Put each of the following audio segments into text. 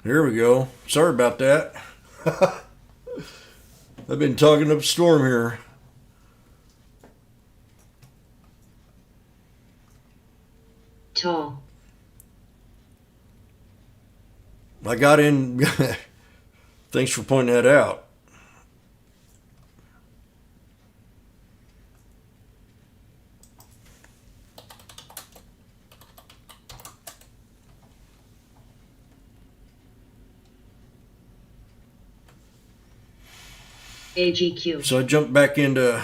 Here we go. Sorry about that. I've been talking up a storm here. Tall. I got in. Thanks for pointing that out. AGQ. So I jumped back into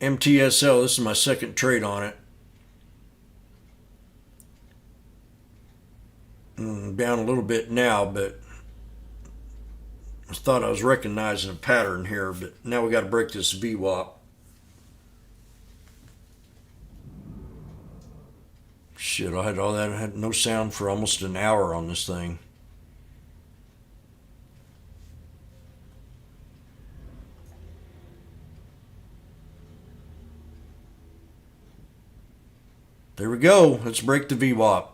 MTSL. This is my second trade on it. Down a little bit now, but I thought I was recognizing a pattern here, but now we got to break this VWAP. Shit, I had all that. I had no sound for almost an hour on this thing. There we go. Let's break the VWAP.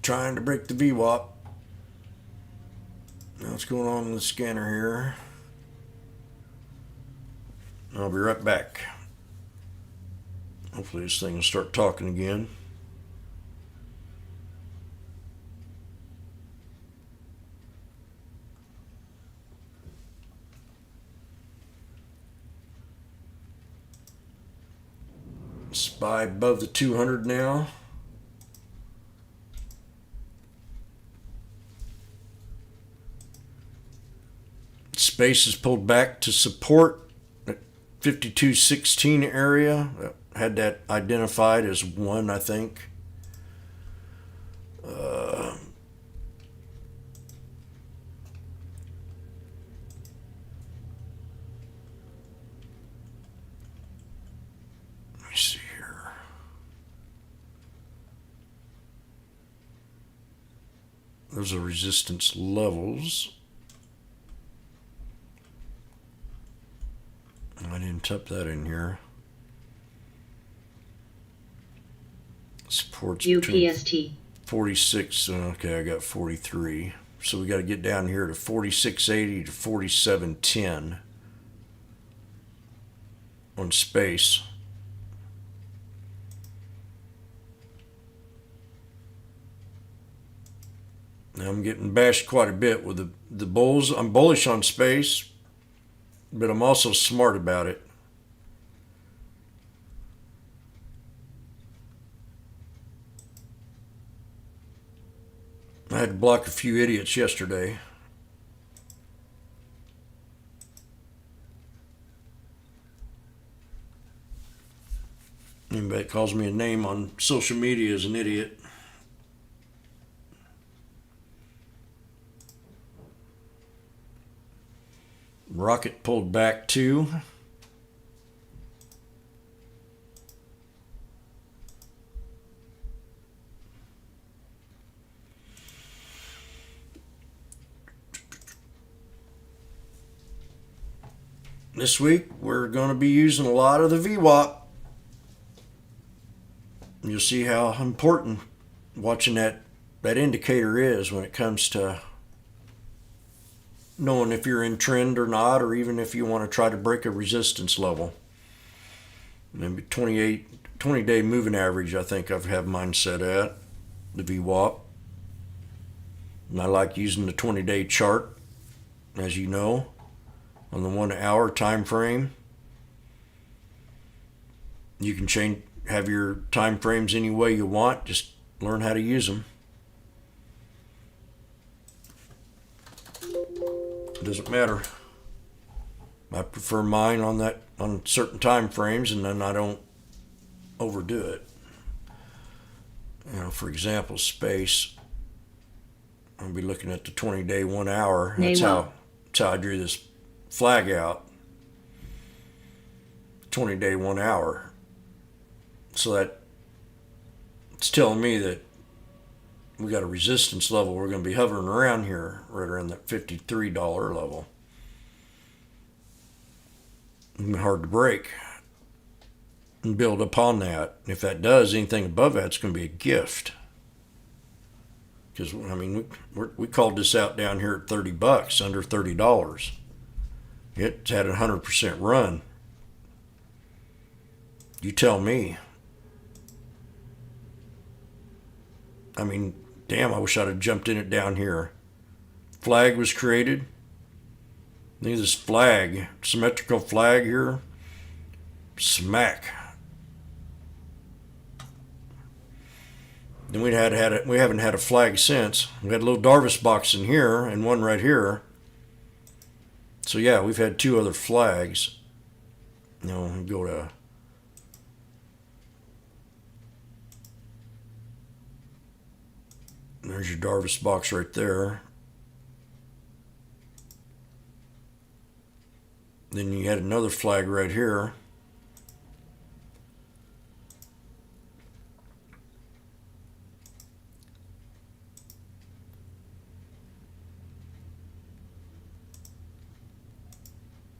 Trying to break the VWAP. Now what's going on in the scanner here? I'll be right back. Hopefully this thing will start talking again. SPY above the 200 now. Space is pulled back to support at 5216 area. Had that identified as 1, I think. Let me see here. Those are resistance levels. I didn't type that in here. Supports UPST. 46. Okay, I got 43. So we got to get down here to 4680 to 4710 on space. Now I'm getting bashed quite a bit with the bulls. I'm bullish on space, but I'm also smart about it. I had to block a few idiots yesterday. Anybody that calls me a name on social media is an idiot. Rocket pulled back too. This week we're going to be using a lot of the VWAP. You'll see how important watching that indicator is when it comes to knowing if you're in trend or not, or even if you want to try to break a resistance level. Maybe 20-day moving average, I think I have mine set at, the VWAP. And I like using the 20-day chart, as you know, on the 1 hour time frame. You can have your time frames any way you want. Just learn how to use them. It doesn't matter. I prefer mine on certain time frames, and then I don't overdo it. For example, space. I'll be looking at the 20-day 1 hour. That's how I drew this flag out. 20-day 1 hour. So that it's telling me that we got a resistance level. We're going to be hovering around here, right around that $53 level. It's hard to break and build upon that. If that does, anything above that's going to be a gift. Because we called this out down here at $30, under $30. It's had a 100% run. You tell me. Damn, I wish I'd have jumped in it down here. Flag was created. Look at this flag, symmetrical flag here. Smack. Then we haven't had a flag since. We had a little Darvis box in here and one right here. So yeah, we've had 2 other flags. Go to there's your Darvis box right there. Then you had another flag right here.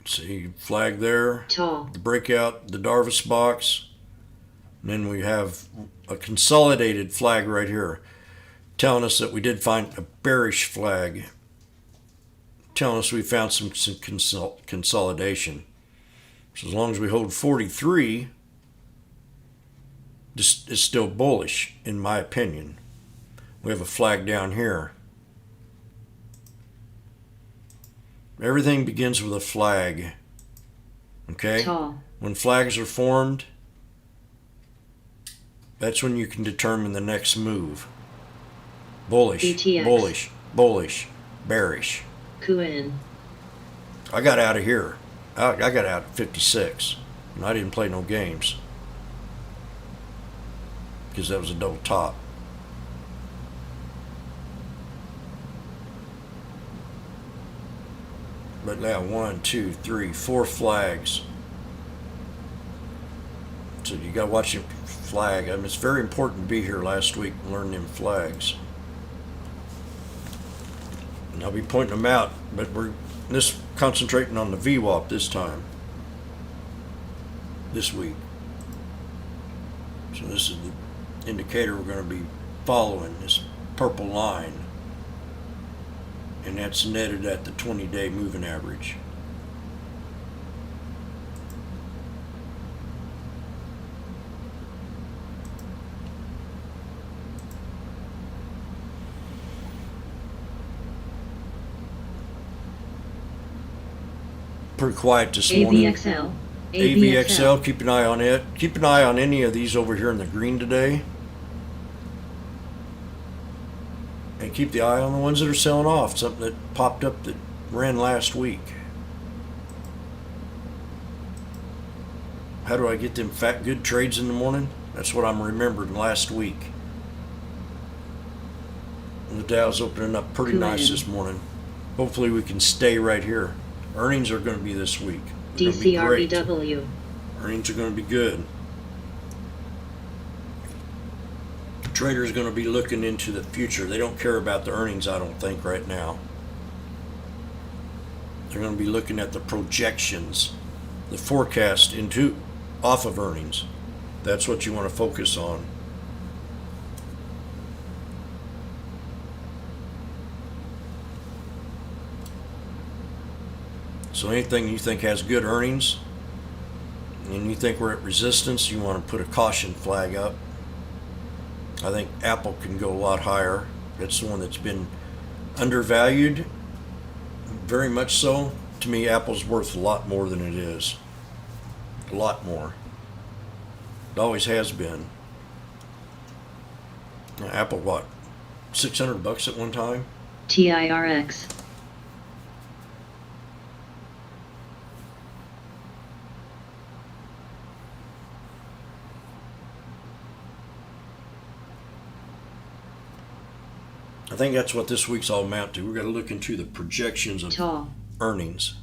See, flag there. Tall. The breakout, the Darvis box. And then we have a consolidated flag right here, telling us that we did find a bearish flag, telling us we found some consolidation. So as long as we hold 43, this is still bullish, in my opinion. We have a flag down here. Everything begins with a flag. Okay? Tall. When flags are formed, that's when you can determine the next move. Bullish, BTX. bullish, bullish, bearish. Kuan. I got out of here. I got out at 56, and I didn't play no games because that was a double top. But now 1, 2, 3, 4 flags. So you got to watch your flag. It's very important to be here last week and learn them flags. And I'll be pointing them out, but we're concentrating on the VWAP this time. This week. So this is the indicator we're going to be following, this purple line. And that's netted at the 20-day moving average. Pretty quiet this morning. AVXL, keep an eye on it. Keep an eye on any of these over here in the green today. And keep the eye on the ones that are selling off. Something that popped up that ran last week. How do I get them fat good trades in the morning? That's what I'm remembering last week. And the Dow's opening up pretty nice this morning. Hopefully we can stay right here. Earnings are going to be this week. DCRBW. Earnings are going to be good. Traders going to be looking into the future. They don't care about the earnings, I don't think, right now. They're going to be looking at the projections, the forecast off of earnings. That's what you want to focus on. So anything you think has good earnings and you think we're at resistance, you want to put a caution flag up. I think Apple can go a lot higher. It's the one that's been undervalued, very much so. To me, Apple's worth a lot more than it is. A lot more. It always has been. Apple, what, $600 at one time? TIRX. I think that's what this week's all amount to. We're going to look into the projections of Tall. earnings.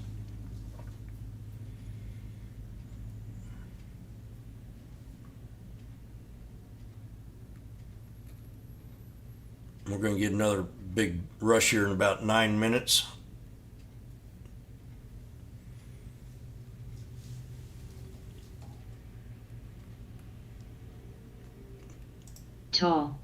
We're going to get another big rush here in about 9 minutes. Tall.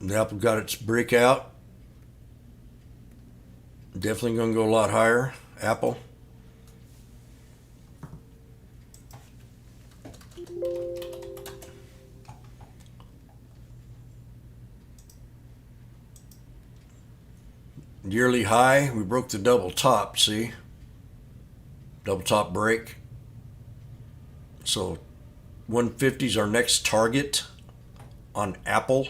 The Apple got its breakout. Definitely going to go a lot higher. Apple. Yearly high, we broke the double top, see? Double top break. So 150 is our next target on Apple.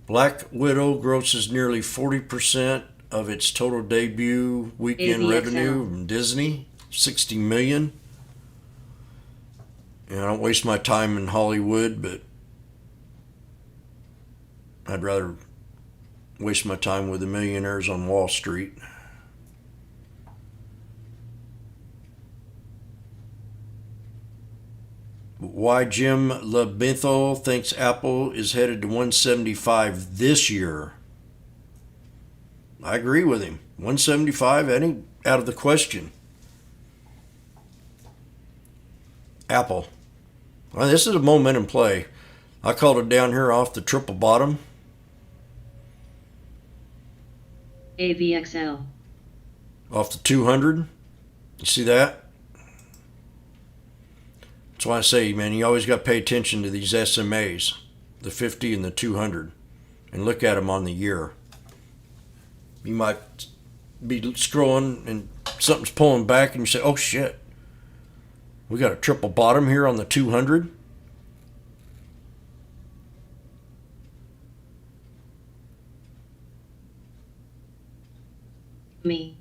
Black Widow grosses nearly 40% of its total debut weekend AVXL. revenue from Disney, 60 million. And I don't waste my time in Hollywood, but I'd rather waste my time with the millionaires on Wall Street. Why Jim Lebenthal thinks Apple is headed to 175 this year. I agree with him. 175 ain't out of the question. Apple. Well, this is a momentum play. I called it down here off the triple bottom. AVXL. Off the 200. You see that? That's why I say, man, you always got to pay attention to these SMAs, the 50 and the 200, and look at them on the year. You might be scrolling and something's pulling back and you say, oh shit, we got a triple bottom here on the 200. Me.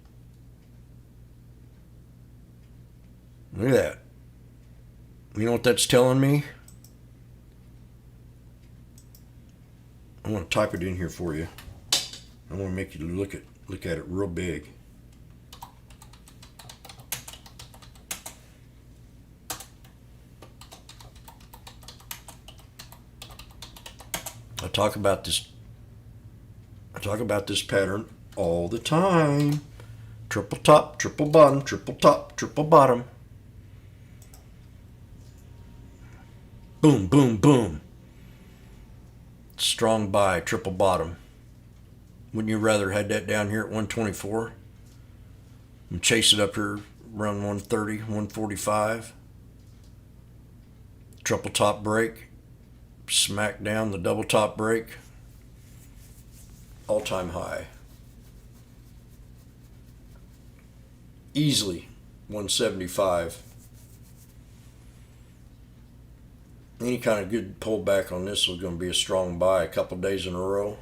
Look at that. You know what that's telling me? I want to type it in here for you. I want to make you look at it real big. I talk about this pattern all the time. Triple top, triple bottom, triple top, triple bottom. Boom, boom, boom. Strong buy, triple bottom. Wouldn't you rather had that down here at 124 and chase it up here around 130, 145? Triple top break. Smack down the double top break. All-time high. Easily 175. Any kind of good pullback on this was going to be a strong buy a couple days in a row.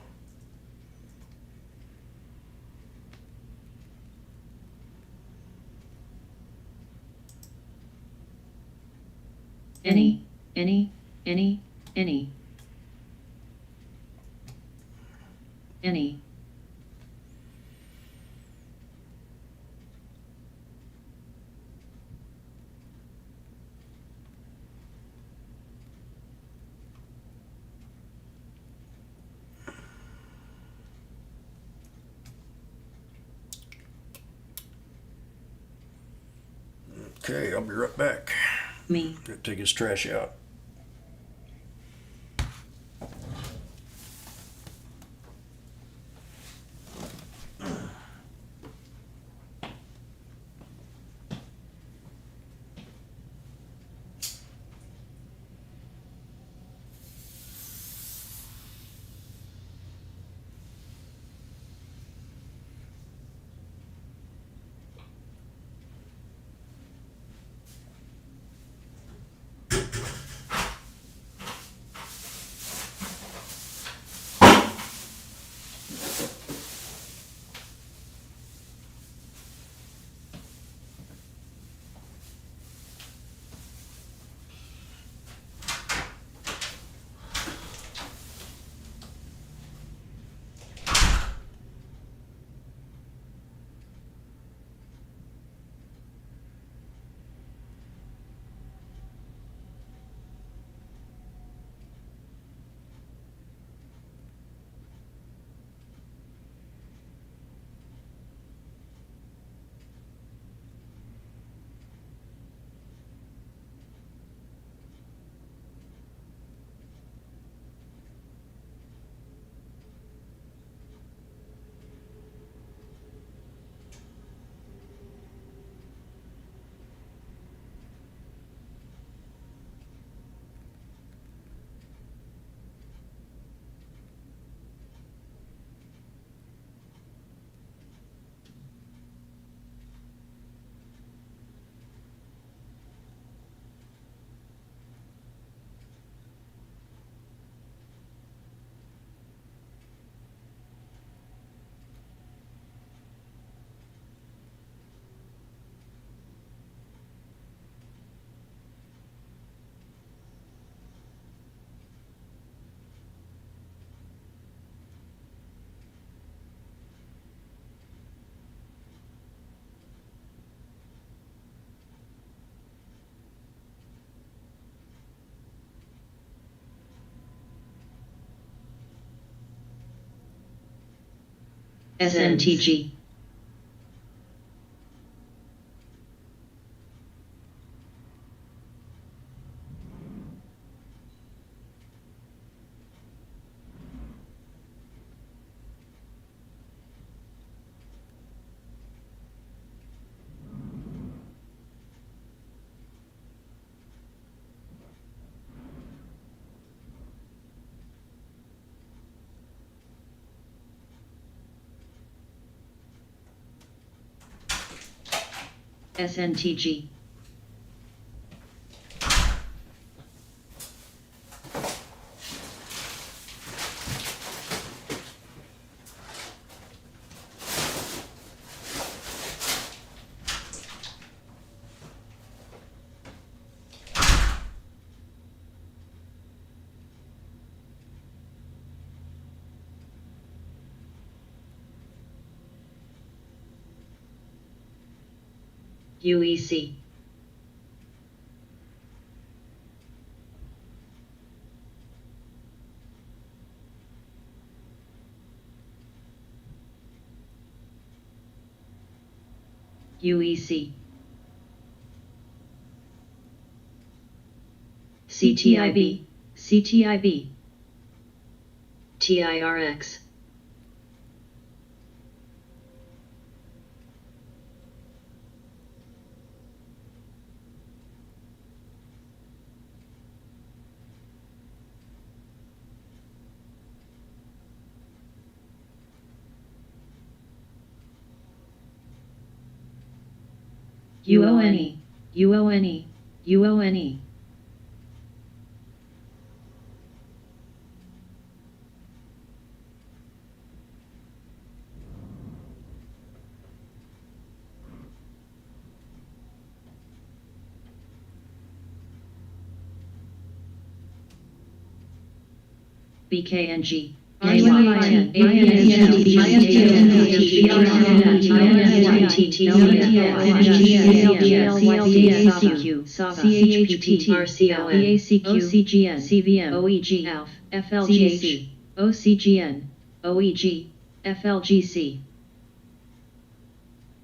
Any. Okay, I'll be right back. Me. Gotta take his trash out. SNTG. SNTG. UEC. UEC. CTIB. CTIB. TIRX. UONE. UONE. UONE. BKNG.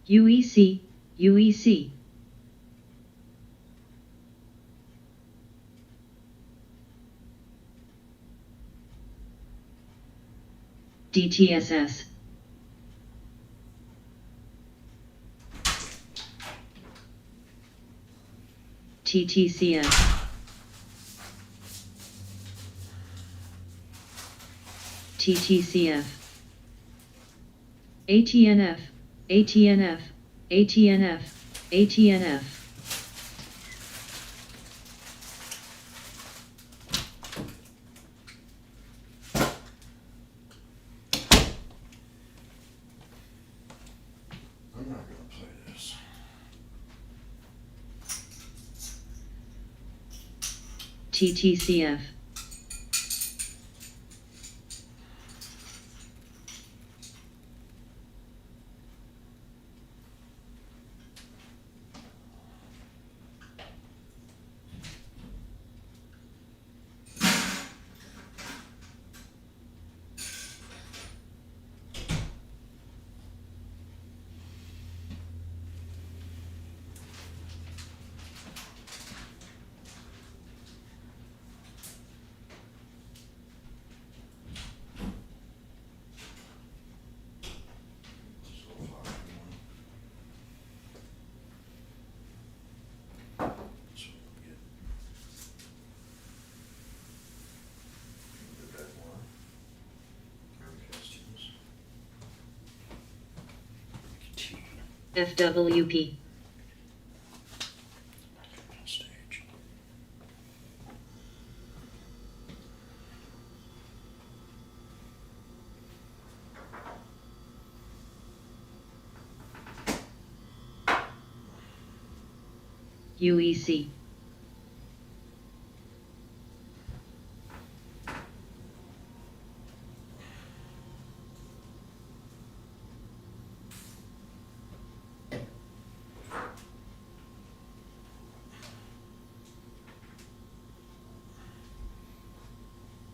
UEC. UEC. DTSS. TTCF. TTCF. ATNF. ATNF. ATNF. ATNF. I'm not gonna play this. TTCF. FWP. Stage. UEC.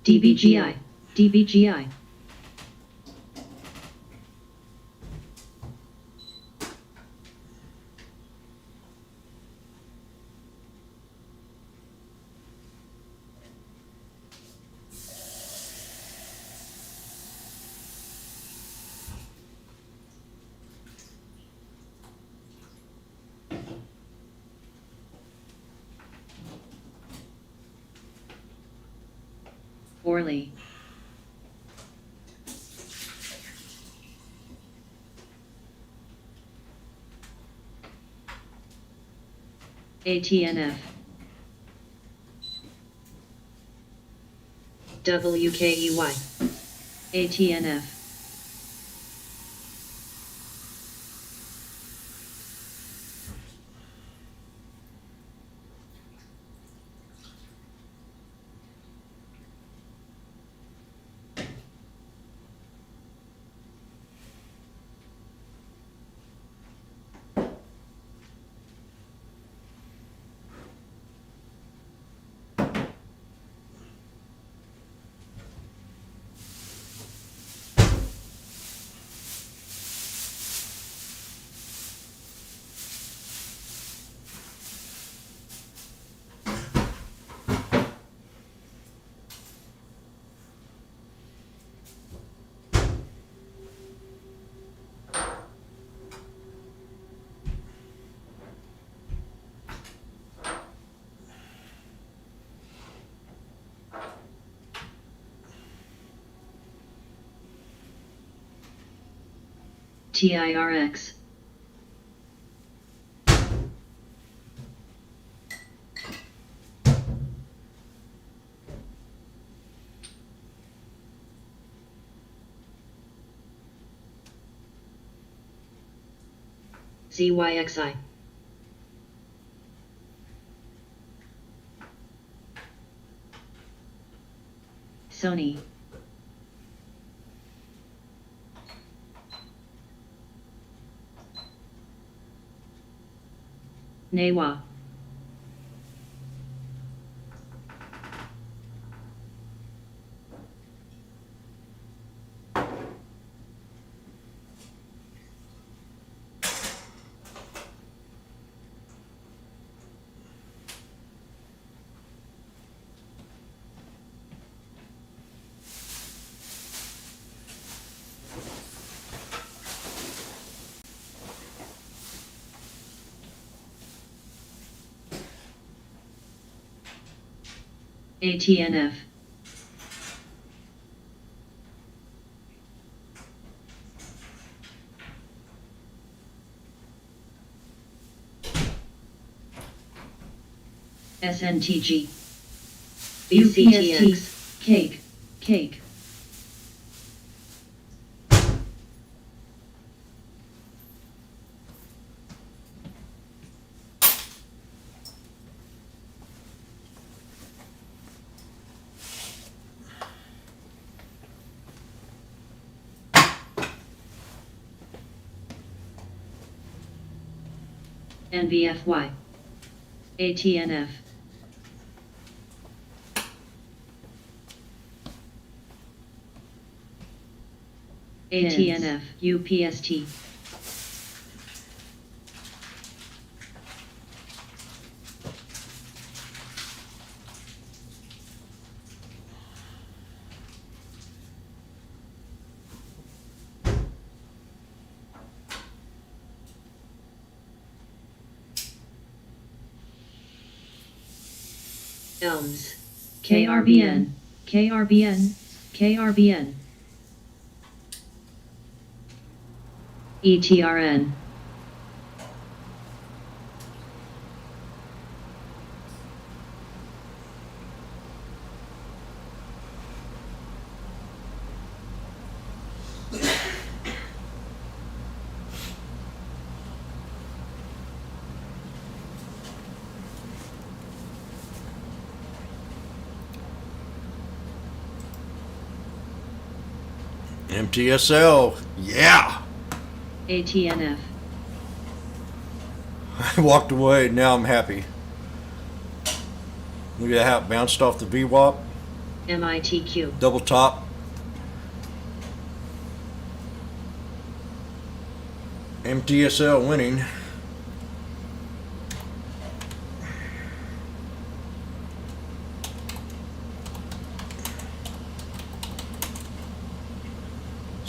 DBGI. DBGI. Orly. ATNF. WKEY. ATNF. TIRX. ZYXI. Sony. NEWA. ATNF. SNTG. UPST. Cake. Cake. NVFY. ATNF. ATNF. UPST. ELMS. KRBN. KRBN. KRBN. ETRN. MTSL. Yeah. ATNF. I walked away. Now I'm happy. Look at how it bounced off the VWAP. MITQ. Double top. MTSL winning.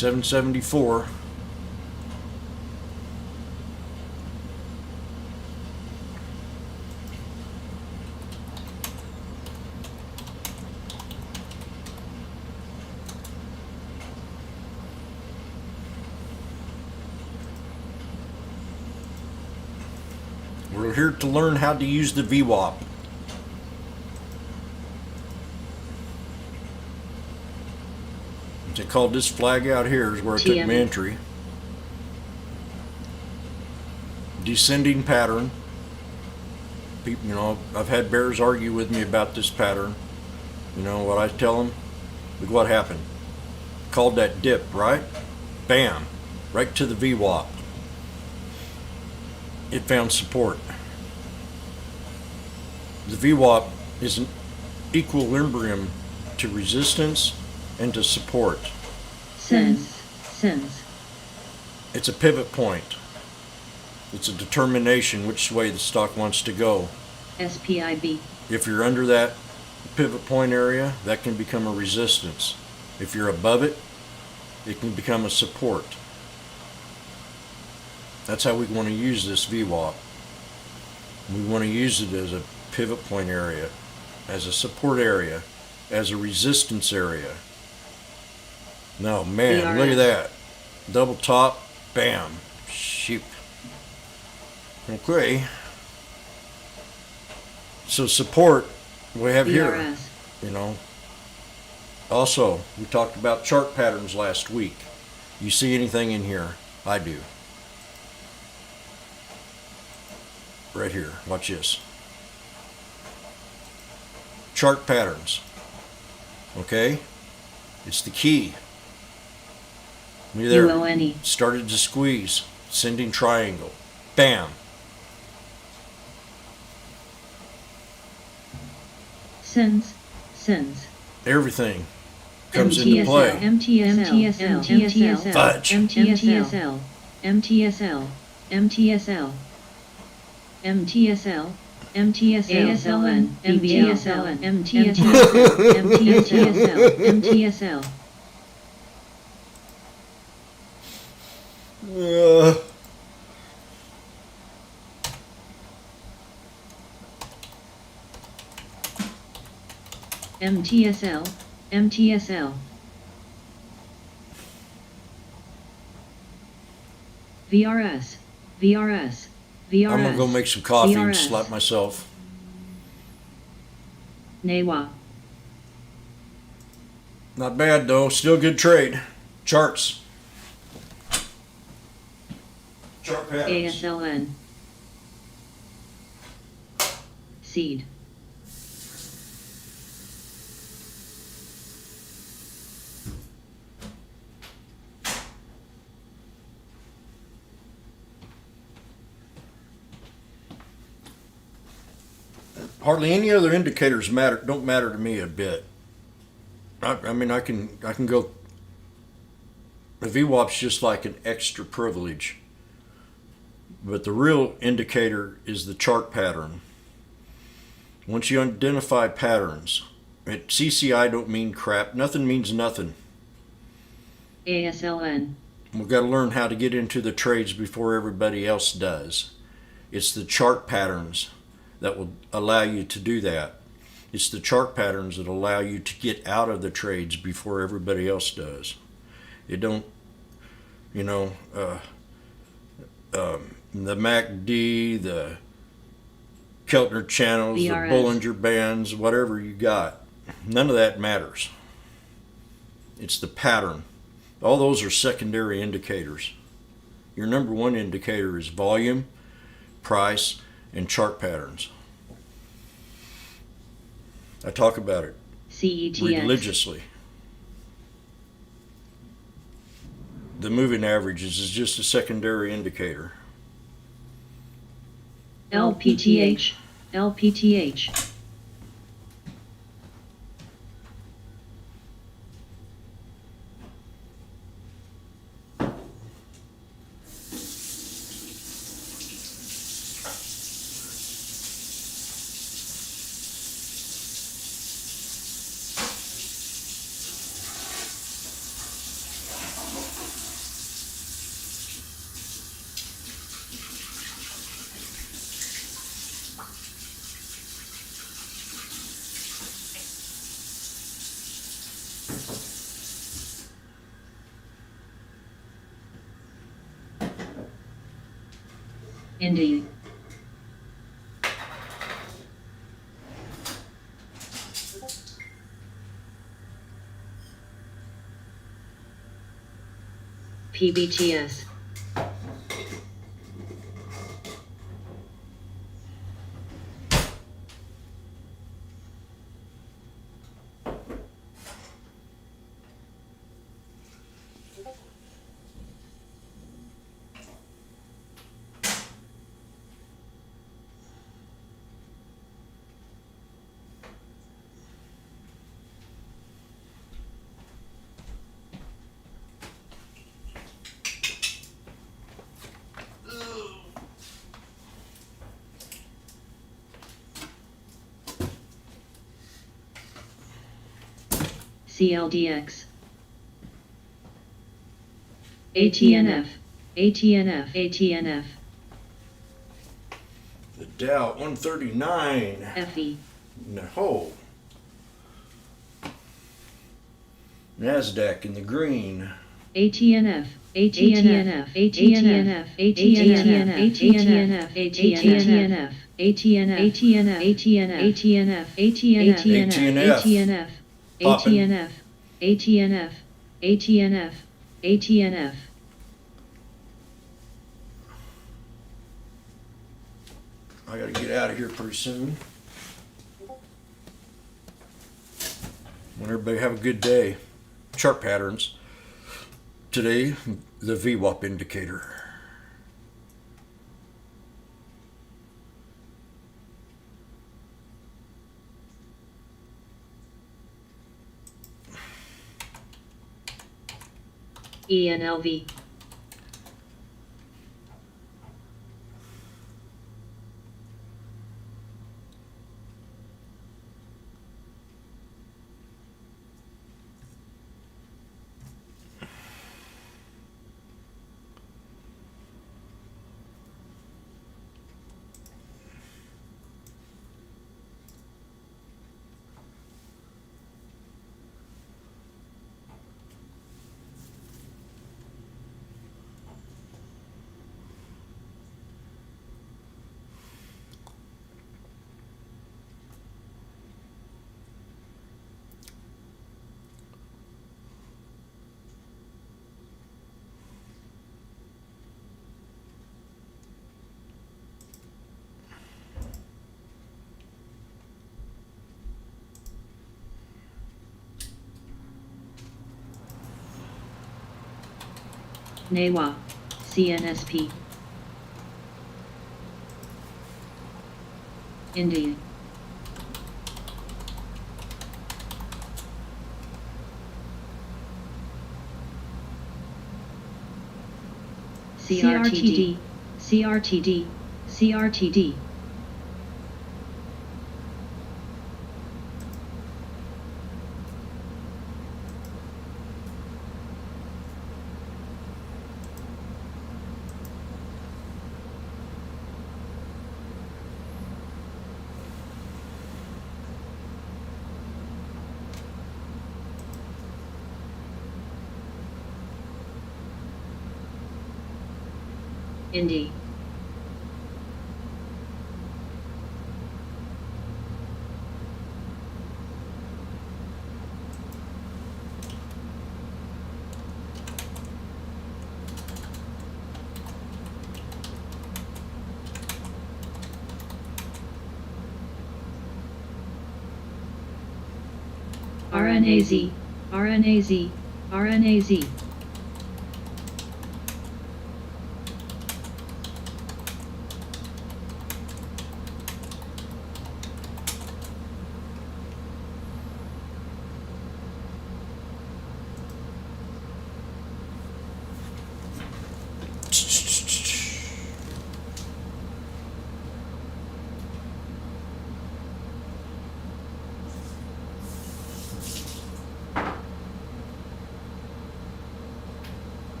$774. here to learn how to use the VWAP. They called this flag out here is where I took my TM. entry. Descending pattern. People, you know, I've had bears argue with me about this pattern. You know what I tell them? Look what happened. Called that dip, right? Bam, right to the VWAP. It found support. The VWAP is an equilibrium to resistance and to support. Sense. It's a pivot point. It's a determination which way the stock wants to go. SPIB. If you're under that pivot point area, that can become a resistance. If you're above it, it can become a support. That's how we want to use this VWAP. We want to use it as a pivot point area, as a support area, as a resistance area. No, man, look at that. Double top, bam, sheep. Okay. So support we have here, VRS. you know. Also, we talked about chart patterns last week. You see anything in here? I do. Right here, watch this. Chart patterns. Okay? It's the key. Me there. UONE. Started to squeeze. Sending triangle. Bam. Sense. Everything comes into play. MTSL. Fudge. MTSL. ASLN. BBSLN. MTSL. MTSL. VRS. I'm gonna go make some coffee and VRS. slap myself. NEWA. Not bad though. Still good trade. Charts. Chart patterns. ASLN. Seed. Hardly any other indicators don't matter to me a bit. I mean, I can go. The VWAP's just like an extra privilege, but the real indicator is the chart pattern. Once you identify patterns, CCI don't mean crap. Nothing means nothing. ASLN. We've got to learn how to get into the trades before everybody else does. It's the chart patterns that will allow you to do that. It's the chart patterns that allow you to get out of the trades before everybody else does. It don't, you know, the MACD, the Keltner channels, VRS. the Bollinger Bands, whatever you got. None of that matters. It's the pattern. All those are secondary indicators. Your number one indicator is volume, price, and chart patterns. I talk about it CETX. religiously. The moving averages is just a secondary indicator. LPTH. Indeed. PBTS. CLDX. ATNF. ATNF. ATNF. The Dow 139. FE. No. NASDAQ in the green. ATNF. ATNF. ATNF. ATNF. ATNF. ATNF. ATNF. ATNF. ATNF. ATNF. ATNF. ATNF. ATNF. ATNF. I gotta get out of here pretty soon. Want everybody to have a good day. Chart patterns. Today, the VWAP indicator. ENLV. NEWA. CNSP. India. CRTD. CRTD. CRTD. Indy. RNAZ. RNAZ. RNAZ.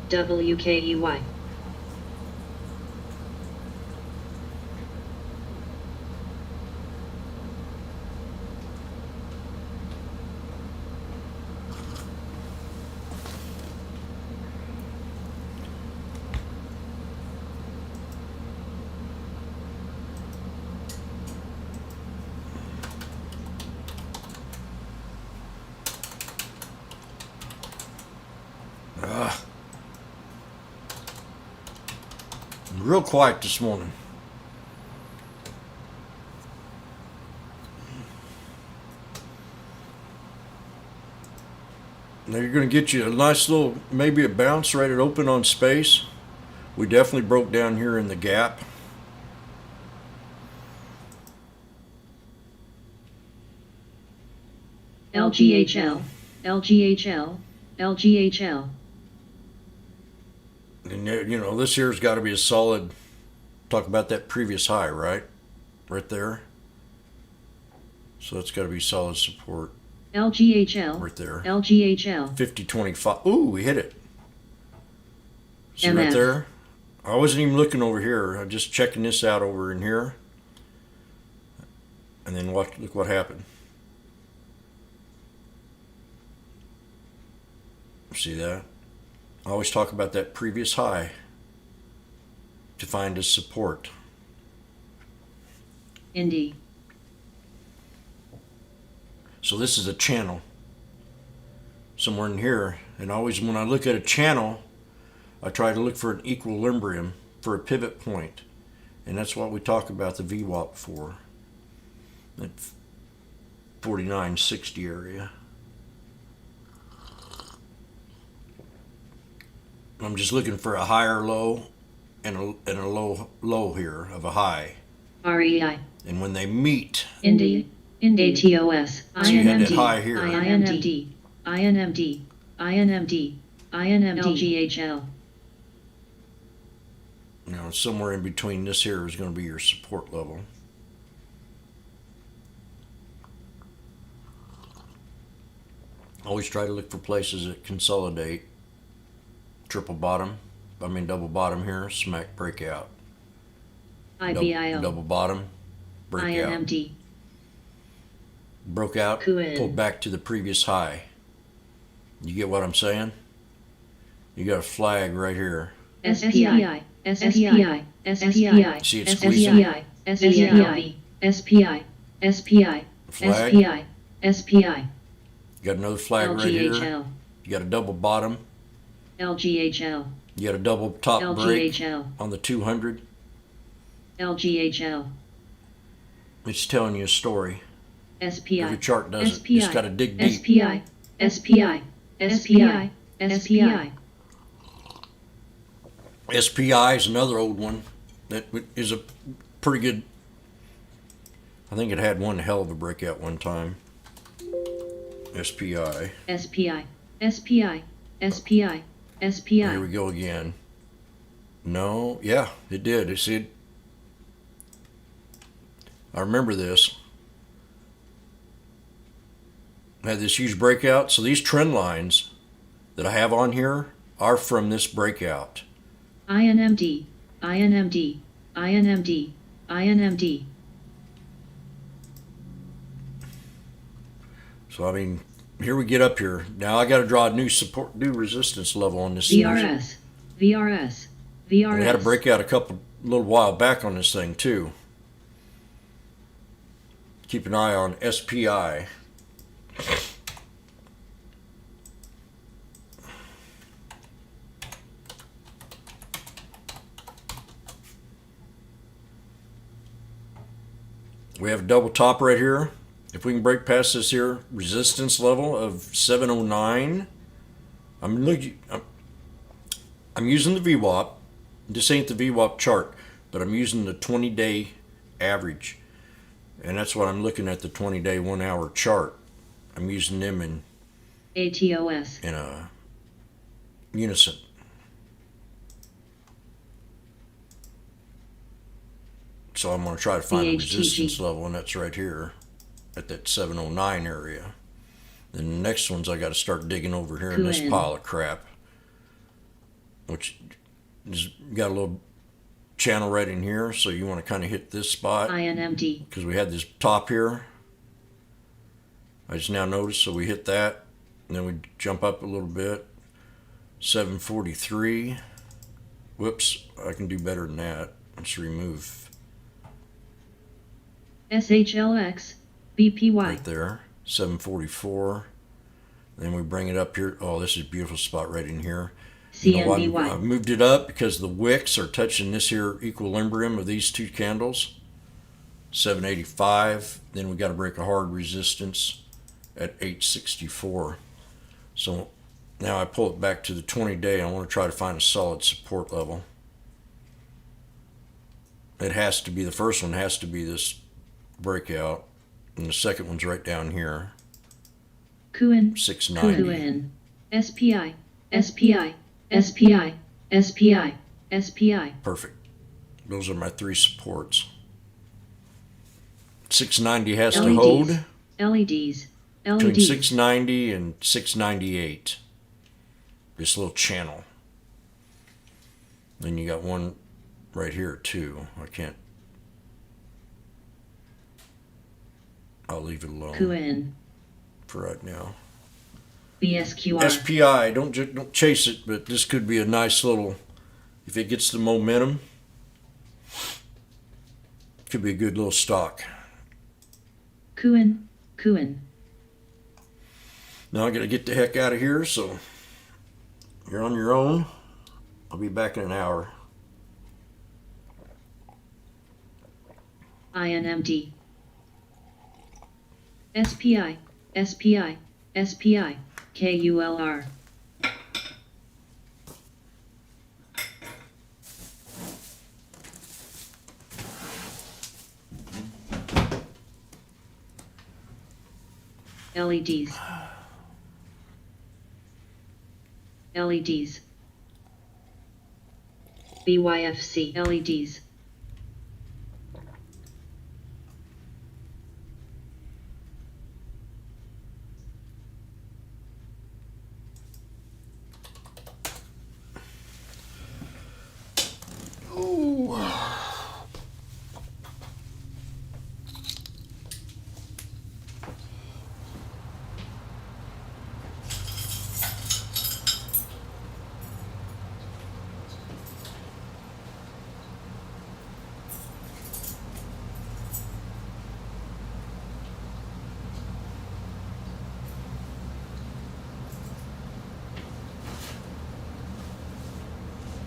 WKEY. real quiet this morning. Now you're going to get you a nice little, maybe a bounce right at open on space. We definitely broke down here in the gap. LGHL, LGHL, LGHL. And you know, this here's got to be a solid, talk about that previous high, right? Right there. So that's got to be solid support. LGHL, right there. LGHL. 50.25. Ooh, we hit it. See right MF. there? I wasn't even looking over here. I'm just checking this out over in here. And then look what happened. See that? I always talk about that previous high to find its support. Indy. So this is a channel somewhere in here, and always when I look at a channel, I try to look for an equilibrium, for a pivot point, and that's what we talk about the VWAP for, that 49.60 area. I'm just looking for a higher low and a low here of a high, REI. and when they meet, Indy. ATOS. So you had that INMD. high here. INMD. INMD. INMD. INMD. LGHL. you know, somewhere in between this here is going to be your support level. Always try to look for places that consolidate. Double bottom here, smack breakout. IBIO. Double bottom, breakout. INMD. Broke out, Cool. pulled back to the previous high. You get what I'm saying? You got a flag right here. SPI. SPI. SPI. See it squeezing? SPI. SPI. SPI. SPI. Flag. SPI. SPI. You got another flag right here. LGHL. You got a double bottom. LGHL. You got a double top break LGHL. on the 200. LGHL. It's telling you a story. SPI. Every chart does it. SPI. Just got to dig deep. SPI. SPI. SPI. SPI. SPI is another old one that is a pretty good. I think it had one hell of a breakout one time. SPI. SPI. SPI. SPI. SPI. Here we go again. No, yeah, it did. See it. I remember this. Had this huge breakout. So these trend lines that I have on here are from this breakout. INMD. INMD. INMD. INMD. So I mean, here we get up here. Now I got to draw a new support, new resistance level on this. VRS. VRS. VRS. We had a breakout a little while back on this thing too. Keep an eye on SPI. We have a double top right here. If we can break past this here resistance level of 709, I'm using the VWAP. This ain't the VWAP chart, but I'm using the 20-day average, and that's what I'm looking at, the 20-day 1 hour chart. I'm using them in ATOS. in a unison. So I'm going to try to find a VHTG. resistance level, and that's right here at that 709 area. Then the next ones I got to start digging over here in this Good. pile of crap, which is got a little channel right in here. So you want to kind of hit this spot INMD. because we had this top here. I just now noticed, so we hit that, and then we jump up a little bit. 743. Whoops, I can do better than that. Let's remove SHLX. BPY. right there. 744. Then we bring it up here. Oh, this is a beautiful spot right in here. You know why CNVY. I moved it up? Because the wicks are touching this here equilibrium of these two candles. 785. Then we got to break a hard resistance at 864. So now I pull it back to the 20-day. I want to try to find a solid support level. It has to be, the first one has to be this breakout, and the second one's right down here. Kuan. 690. Kuan. SPI. SPI. SPI. SPI. SPI. Perfect. Those are my three supports. 690 has to hold LEDs. between LEDs. 690 and 698. This little channel. Then you got one right here too. I'll leave it alone Kuan. for right now. BSQR. SPI, don't chase it, but this could be a nice little, if it gets the momentum, could be a good little stock. Kuan. Kuan. Now I gotta get the heck out of here, so you're on your own. I'll be back in an hour. INMD. SPI. SPI. SPI. KULR. LEDs. LEDs. BYFC LEDs.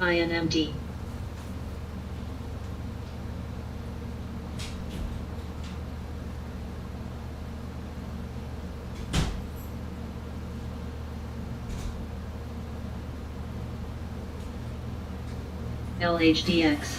INMD. LHDX.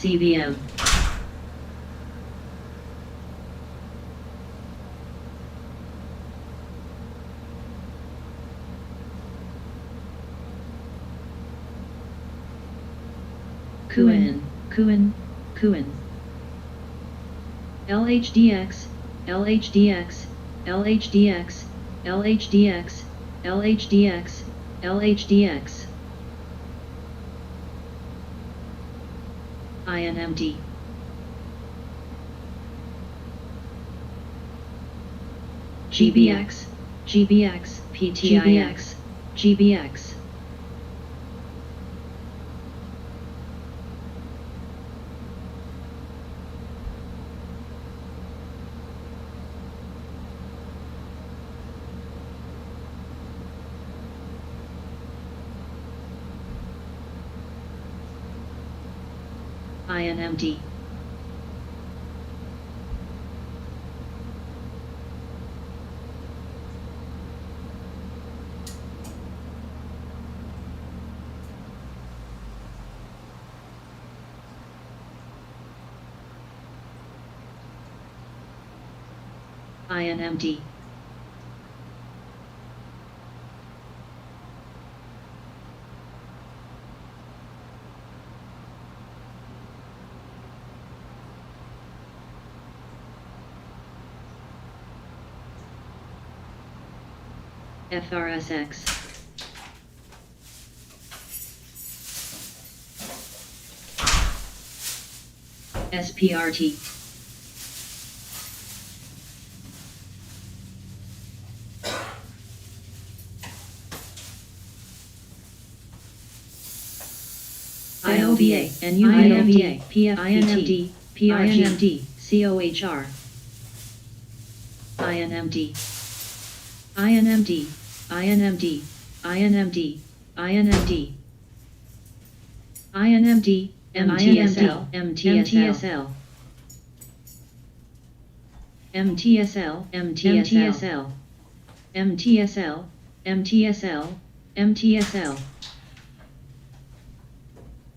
CVM. Kuan. Kuan. Kuan. LHDX. LHDX. LHDX. LHDX. LHDX. LHDX. INMD. GBX. GBX. PTIX. GBX. INMD. INMD. FRSX. SPRT. IOVA, NUVA, PFPT, PRGMD, COHR, INMD, INMD, INMD, INMD, INMD, INMD, MTSL, MTSL, MTSL, MTSL, MTSL, MTSL, MTSL,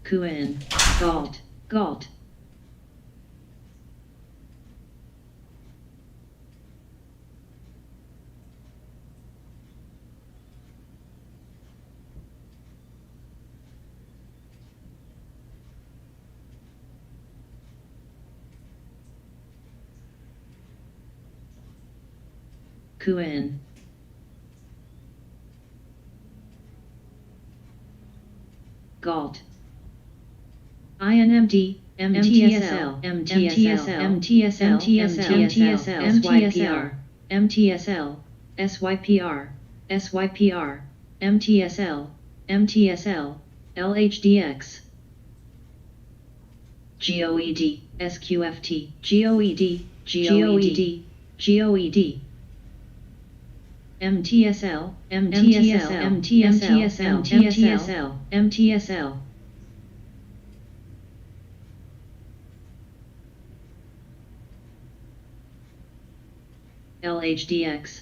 Kuan, Galt, Galt. Kuan. Galt. INMD, MTSL, MTSL, MTSL, MTSL, SYPR, MTSL, SYPR, SYPR, MTSL, MTSL, LHDX, GOED, SQFT, GOED, GOED, GOED, MTSL, MTSL, MTSL, MTSL, MTSL, LHDX,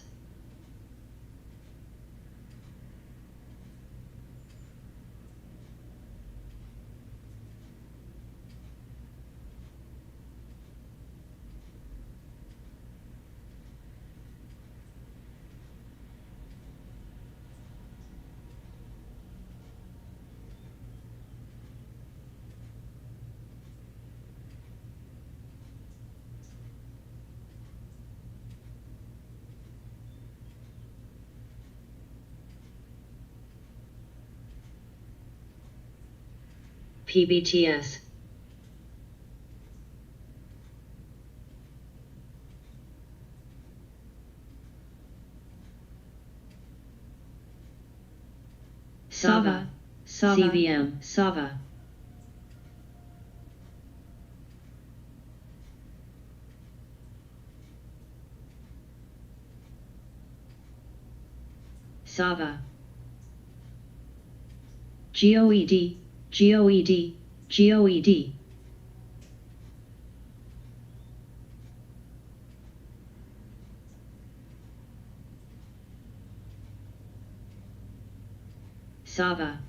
PBTS, Sava, CVM, Sava, Sava, GOED, GOED, GOED, Sava,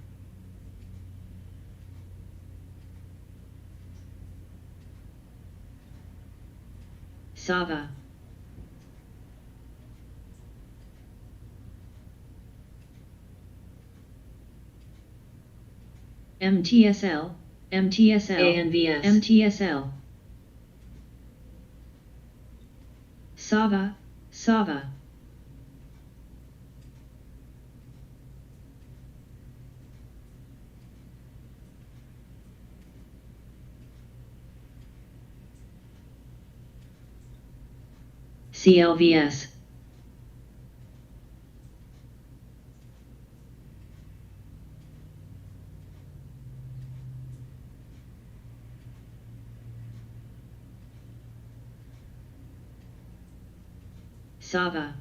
Sava, MTSL, MTSL, ANVS, MTSL, Sava, Sava, CLVS, Sava,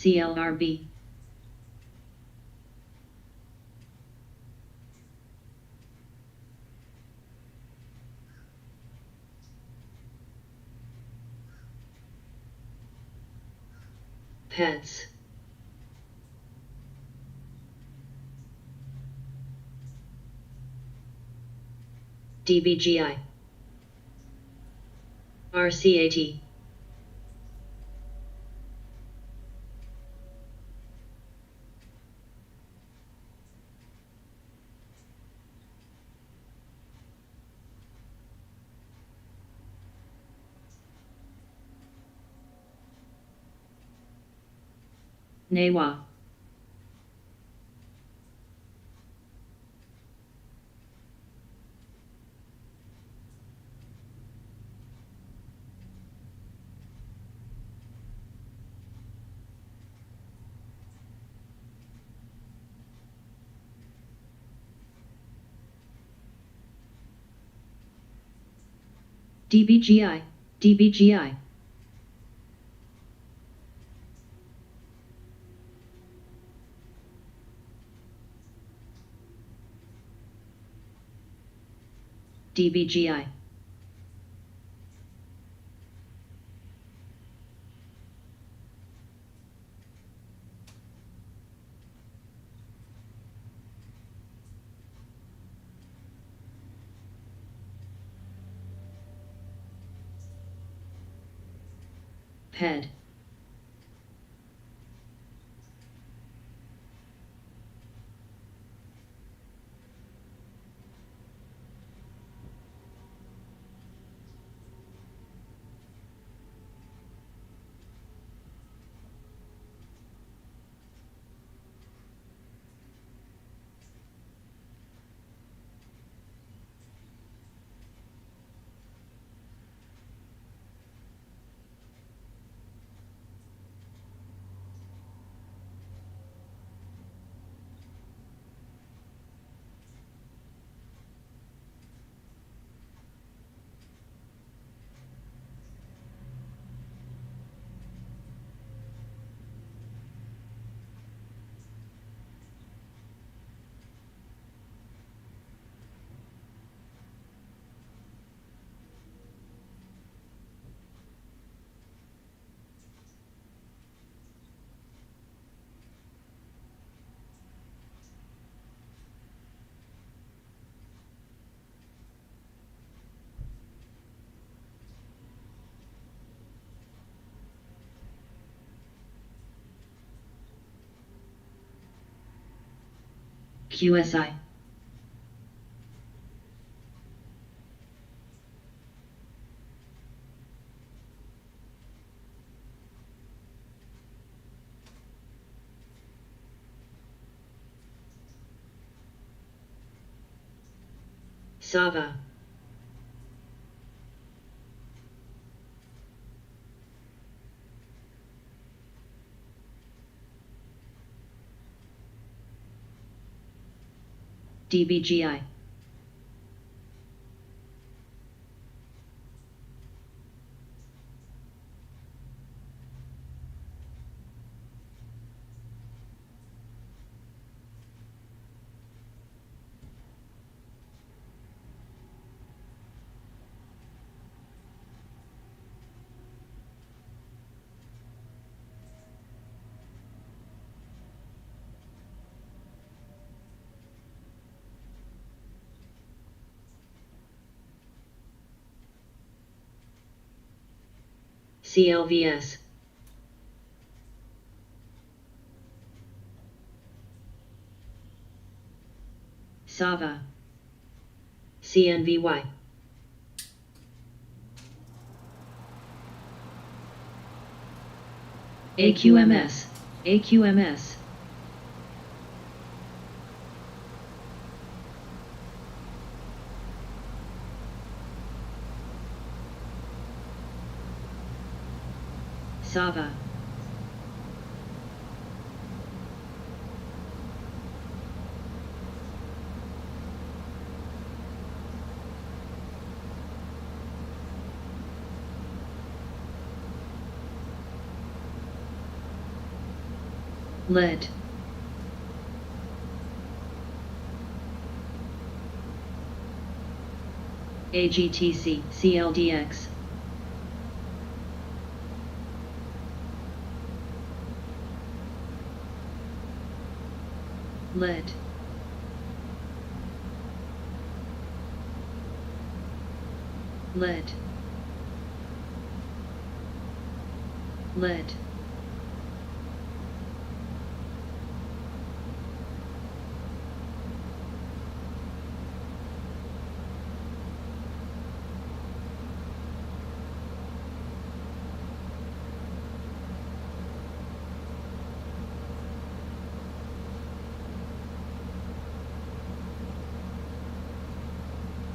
CLRB. Pets. DBGI. RCAT. NAWA. DBGI. DBGI. DBGI. PED. QSI. SAVA. DBGI. CLVS. SAVA. CNVY. AQMS. AQMS. SAVA. lead, AGTC, CLDX, lead, lead, lead,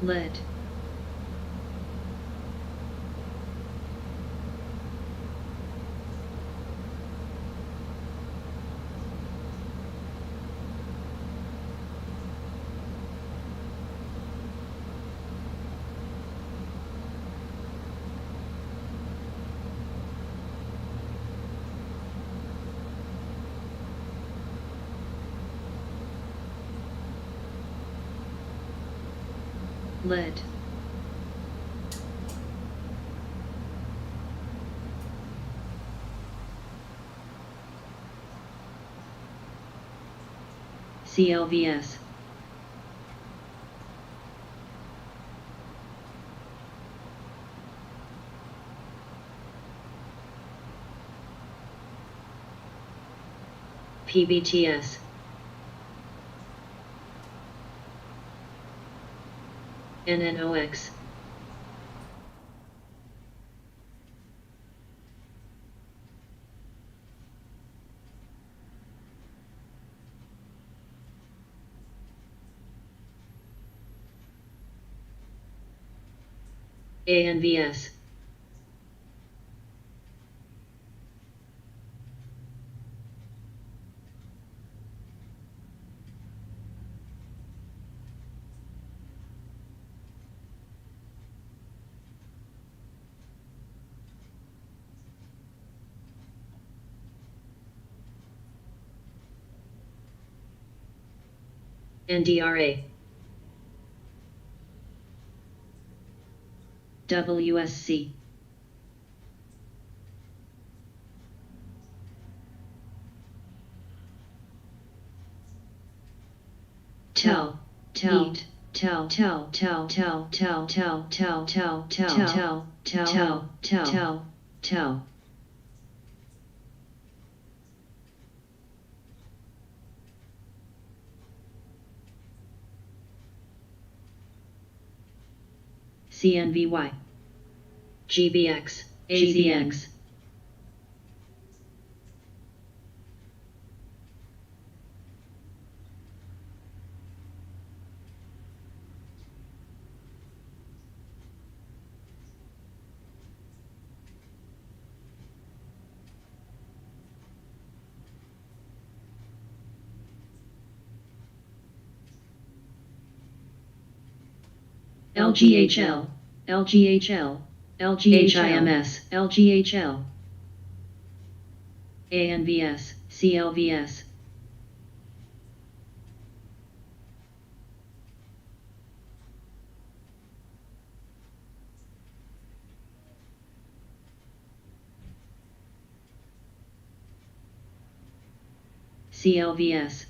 lead, lead, CLVS, PBTS, NNOX, ANVS, NDRA, WSC, tell, tell, tell, tell, tell, tell, tell, tell, tell, tell, tell, tell, tell, tell, tell, CNVY, GBX, AZX, LGHL, LGHL, LGHIMS, LGHL, ANVS, CLVS, CLVS,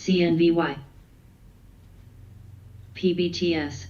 CNVY, PBTS,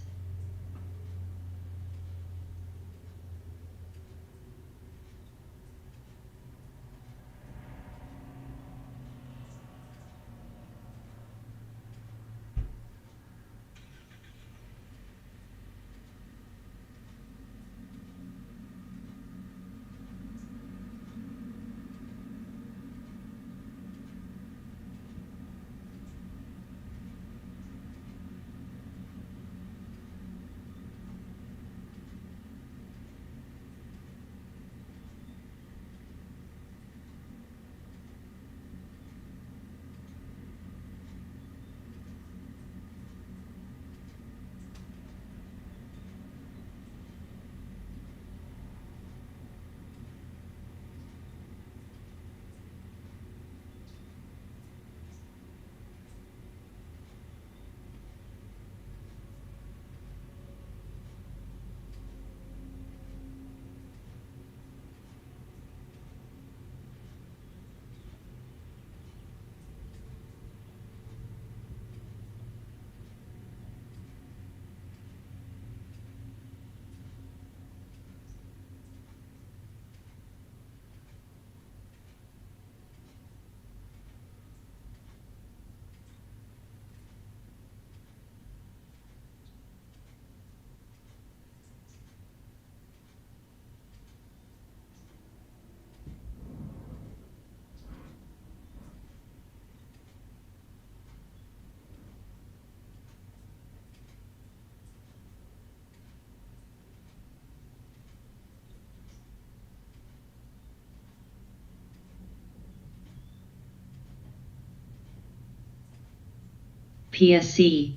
PSC.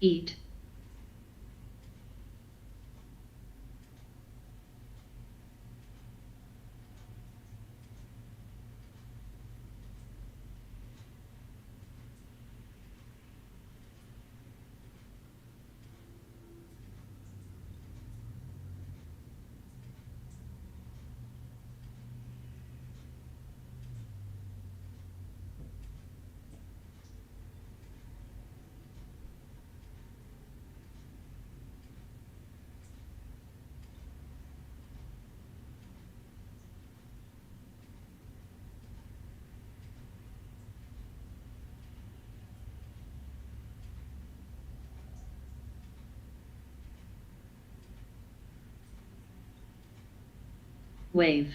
Eat. Wave.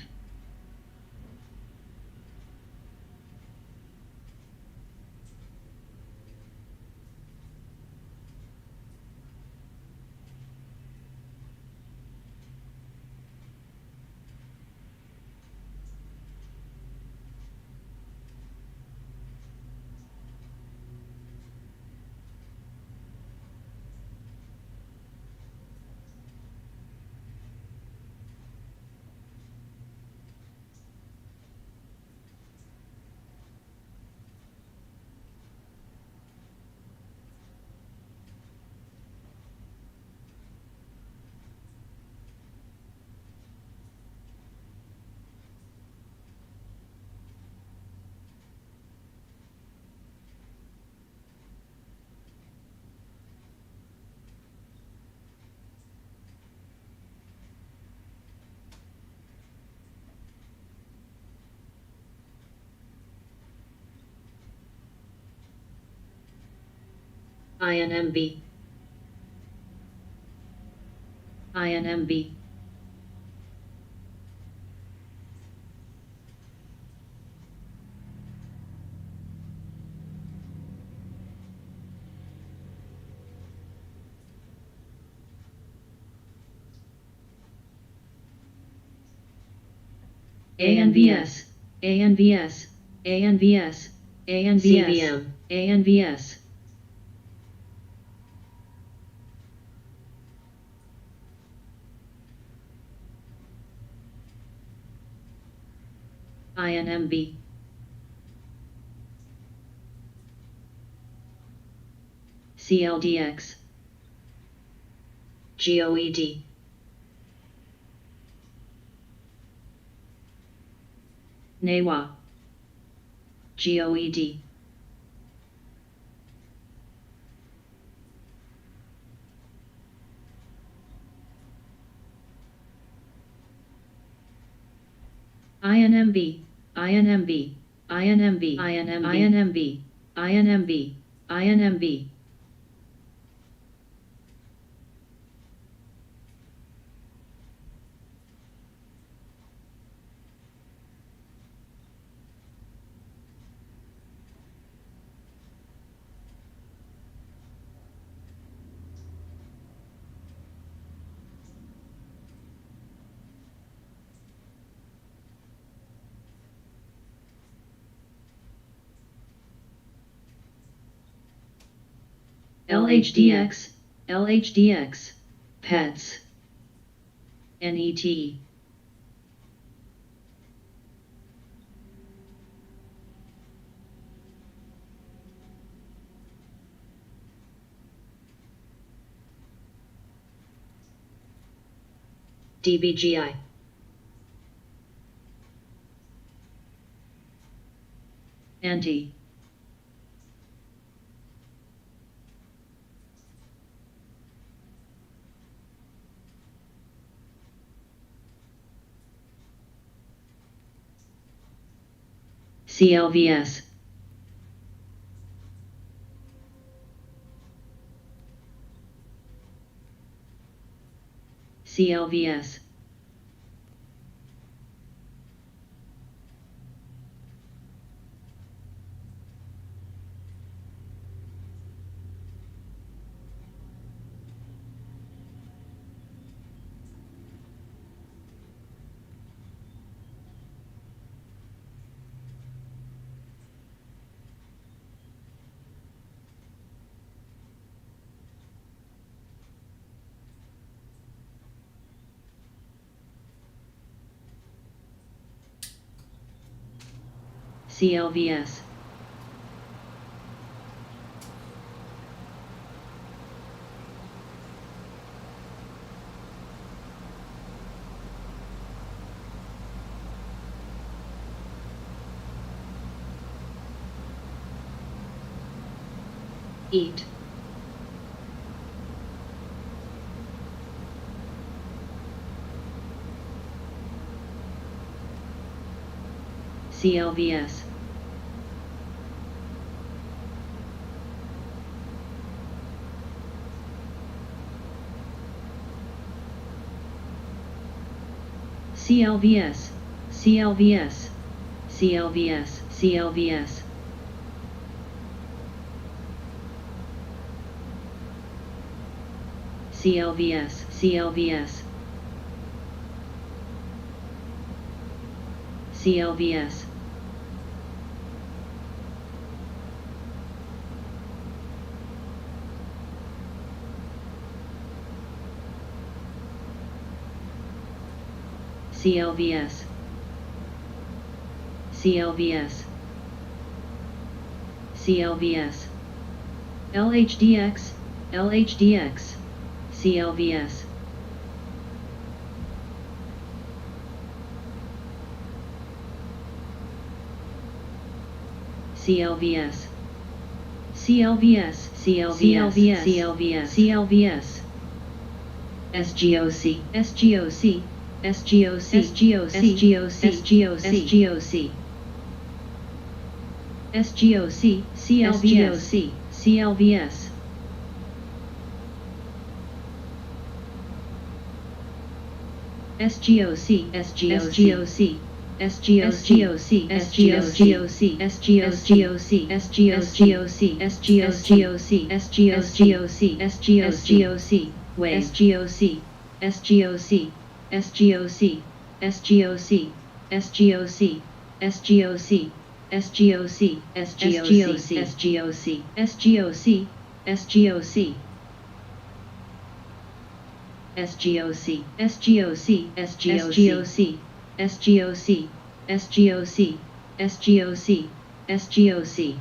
INMB. INMB. ANVS. ANVS. ANVS. ANVS. CVM. ANVS. INMB. CLDX. GOED. NEWA. GOED. INMB. INMB. INMB. INMB. INMB. INMB. LHDX. LHDX. Pets. NET. DBGI. Anti. CLVS. CLVS. CLVS. Eat. CLVS. CLVS. CLVS. CLVS. CLVS. CLVS. CLVS. CLVS. CLVS. CLVS. CLVS. LHDX. LHDX. CLVS. CLVS. CLVS. CLVS. CLVS. CLVS. SGOC. SGOC. SGOC. SGOC. SGOC. SGOC. SGOC. CLVS. CLVS. SGOC. SGOC. SGOC. SGOC. SGOC. SGOC. SGOC. SGOC. SGOC. SGOC. Wave. SGOC. SGOC. SGOC. SGOC. SGOC. SGOC. SGOC. SGOC. SGOC. SGOC. SGOC. SGOC. SGOC. SGOC. SGOC. SGOC. SGOC. SGOC.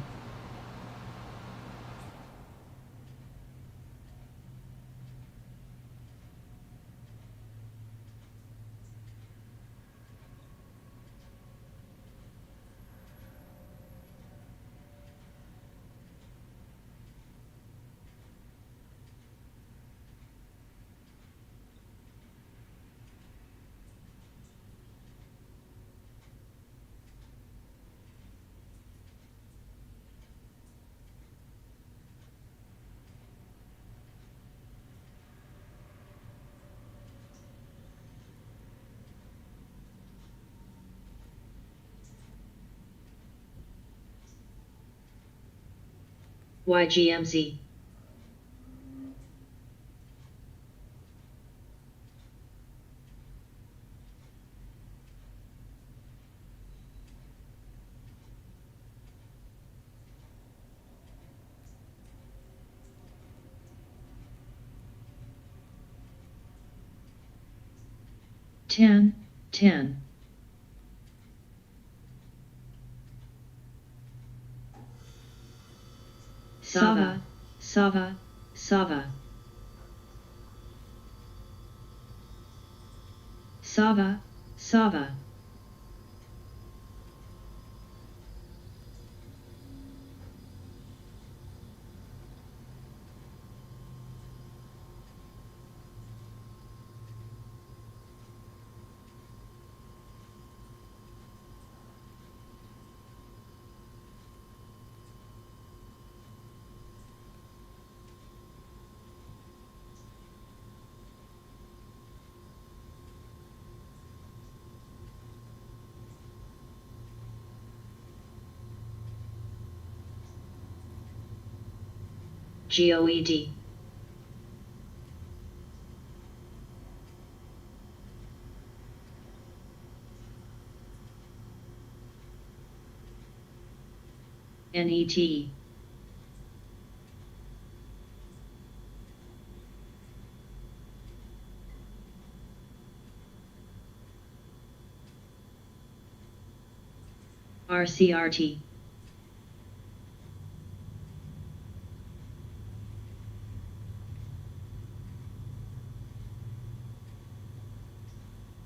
YGMZ. Ten. Sava. Sava. Sava. Sava. Sava. GOED. NET. RCRT.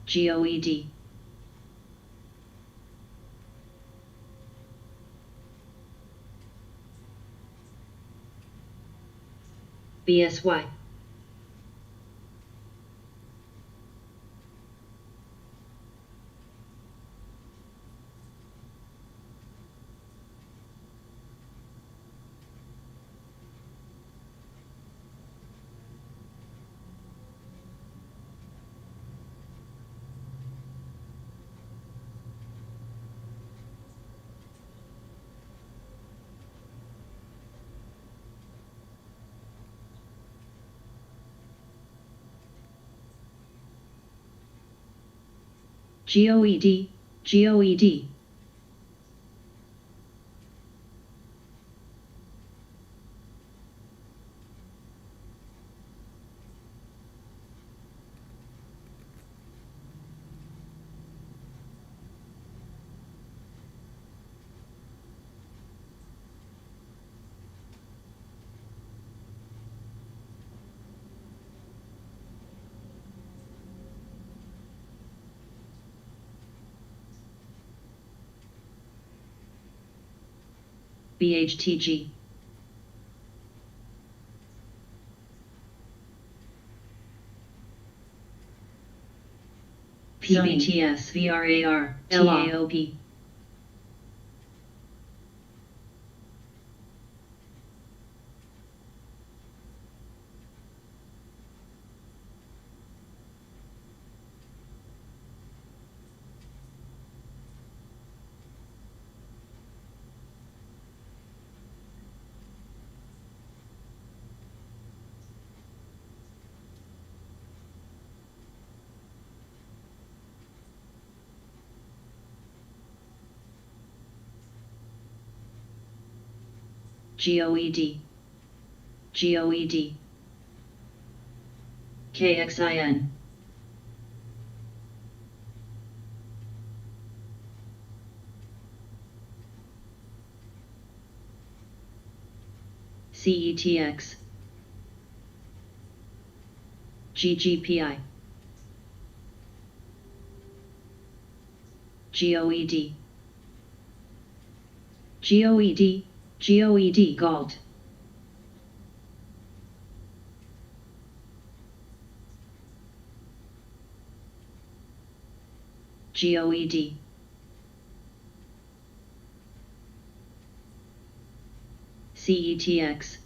GOED. BSY. GOED. GOED. BHTG. PBTS VRAR TAOP. GOED. GOED. KXIN. CETX. GGPI. GOED. GOED. GOED. GALT. GOED. CETX.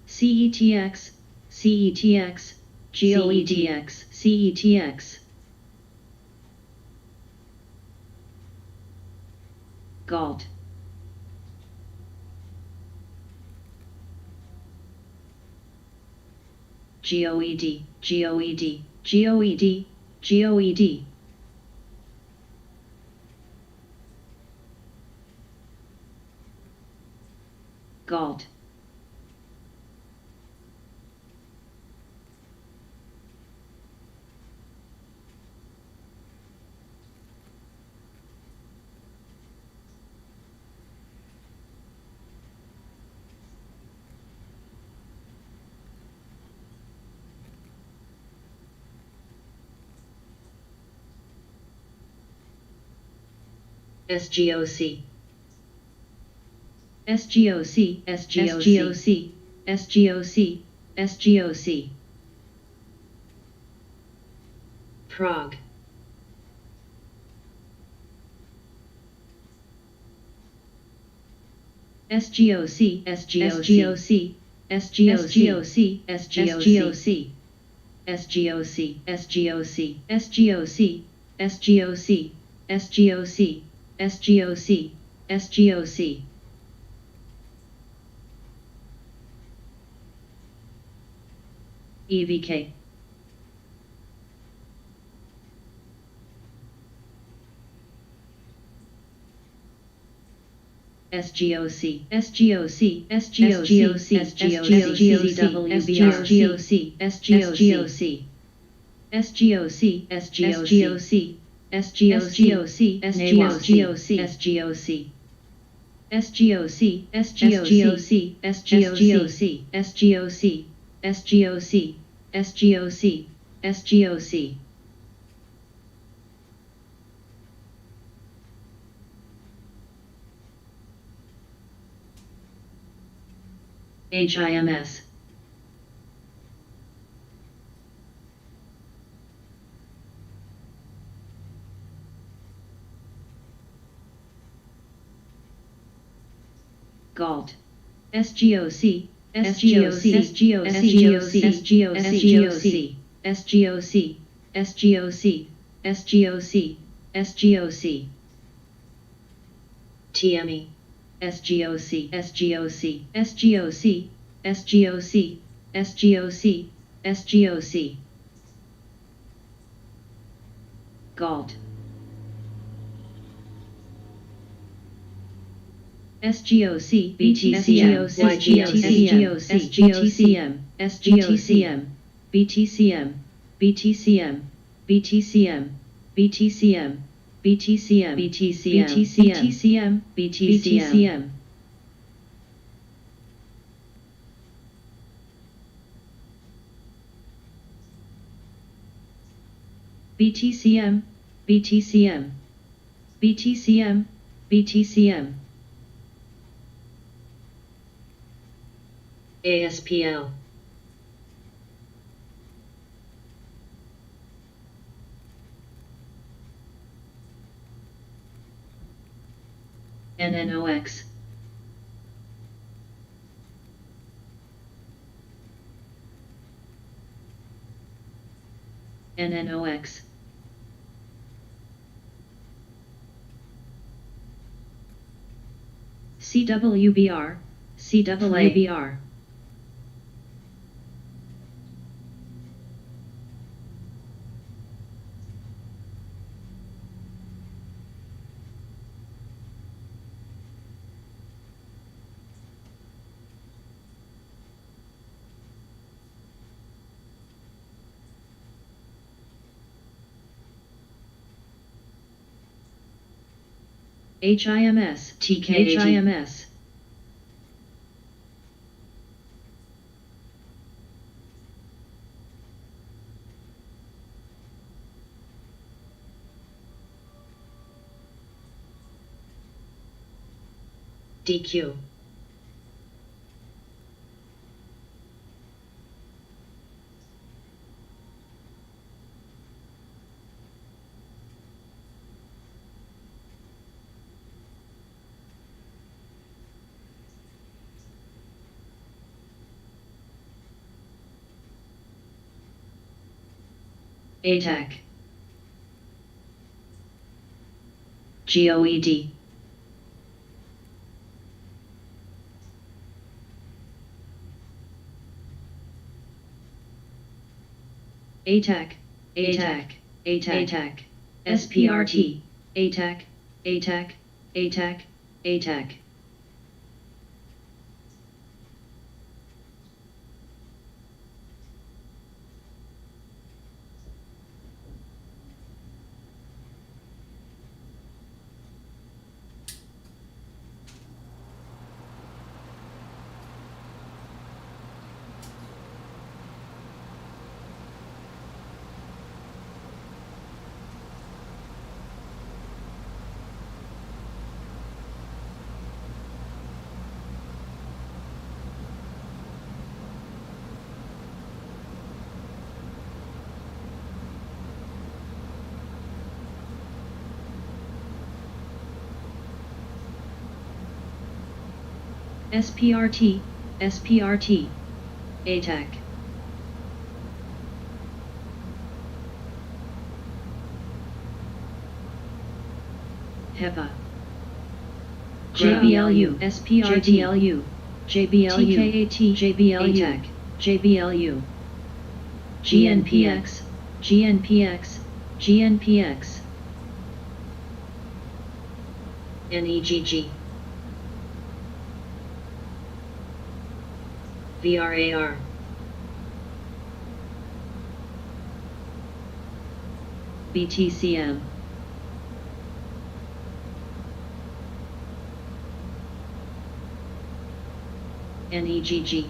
CETX. CETX. GOEDX. CETX. GALT. GOED. GOED. GOED. GOED. GALT. SGOC. SGOC. SGOC. SGOC. SGOC. Prague. SGOC. SGOC. SGOC. SGOC. SGOC. SGOC. SGOC. SGOC. SGOC. SGOC. SGOC. SGOC. EVK. SGOC, SGOC, SGOC, SGOC, SGOC, SGOC, SGOC, SGOC, SGOC, SGOC, SGOC. SGOC, SGOC, SGOC, SGOC, SGOC, SGOC, SGOC. HIMS. GALT. SGOC, SGOC, SGOC, SGOC, SGOC, SGOC, SGOC, SGOC. TME. SGOC, SGOC, SGOC, SGOC, SGOC, SGOC. GALT. SGOC, BTCM, SGOC, SGOCM, SGOCM, BTCM, BTCM, BTCM, BTCM, BTCM, BTCM, BTCM, BTCM. BTCM, BTCM, BTCM, BTCM. ASPL. NNOX. NNOX. CWBR, CWBR. HIMS, TKAG. HIMS. DQ. ATAC. GOED. ATAC, ATAC, ATAC, SPRT, ATAC, ATAC, ATAC, ATAC. SPRT, SPRT, ATAC. HEPA. JBLU, SPRTLU, JBLU, TKAT, JBLU, ATAC, JBLU. GNPX, GNPX, GNPX, NEGG, VRAR, BTCM, NEGG,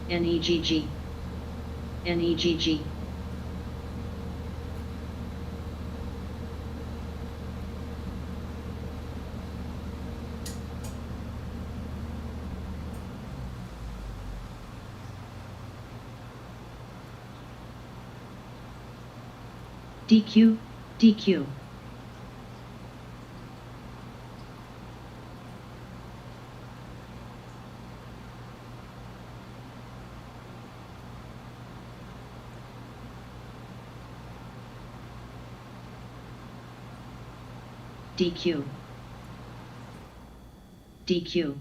NEGG, NEGG, DQ, DQ, DQ, DQ,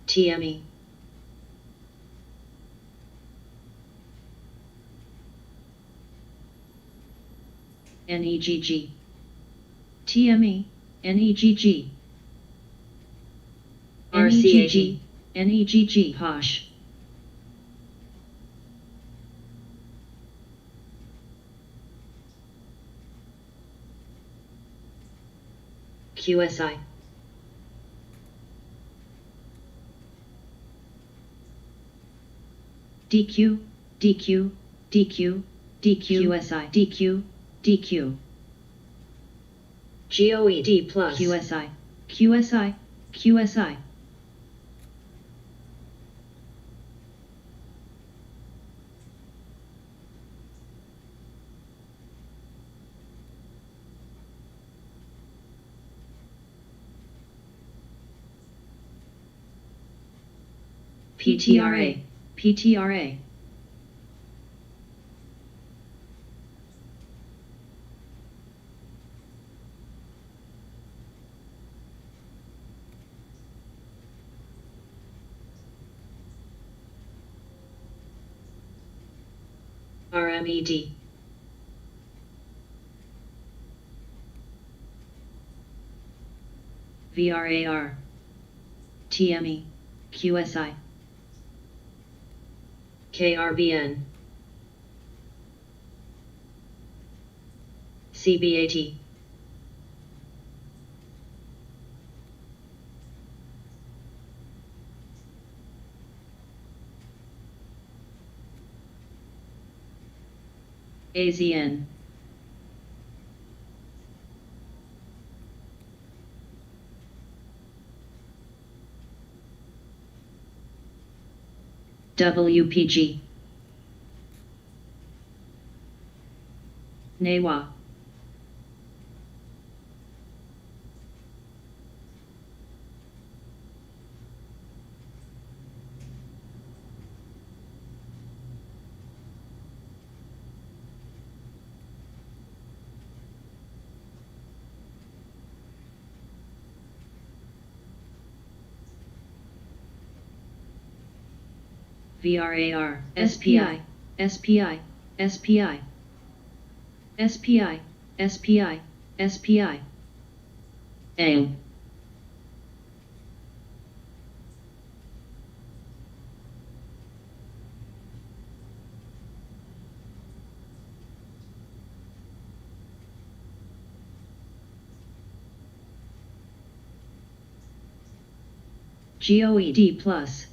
TME, NEGG, TME, NEGG, NEGG, NEGG, Posh, QSI, DQ, DQ, DQ, DQ, QSI, DQ, DQ, GOED plus, QSI, QSI, QSI, PTRA, PTRA, RMED, VRAR, TME, QSI, KRBN, CBAT, AZN, WPG, NEWA, VRAR, SPI, SPI, SPI, SPI, SPI, SPI, A, GOED plus,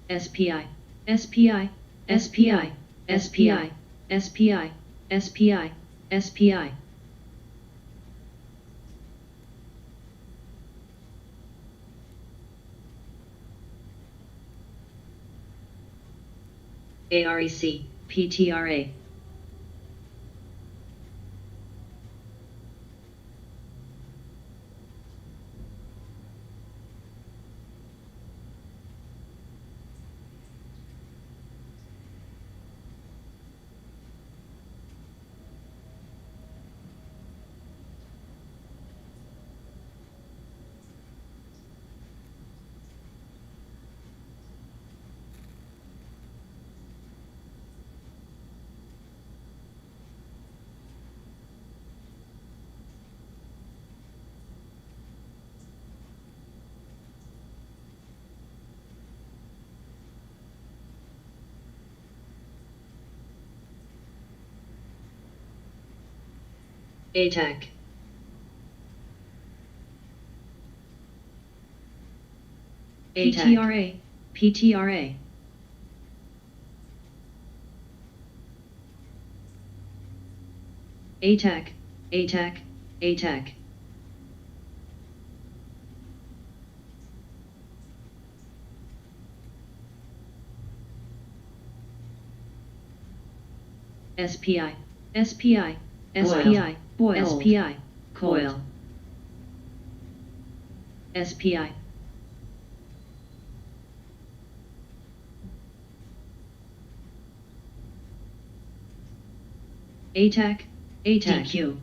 SPI, SPI, SPI, SPI, SPI, SPI, SPI, AREC, PTRA. ATAC. PTRA, PTRA. ATAC, ATAC, ATAC. SPI, SPI, SPI, boil, SPI, coil. SPI. ATAC, ATAC. DQ.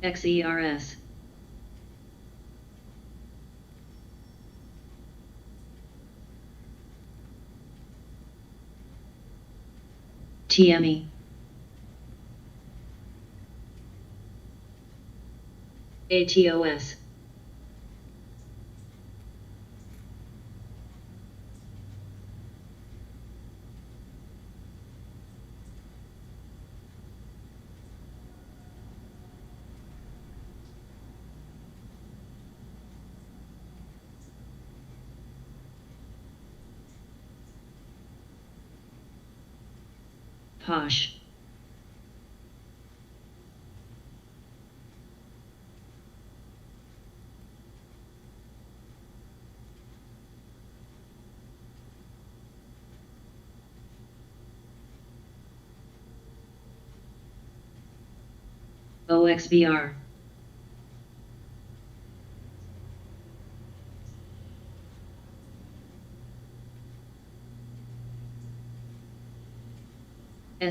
XERS. TME. ATOS. POSH. OXBR.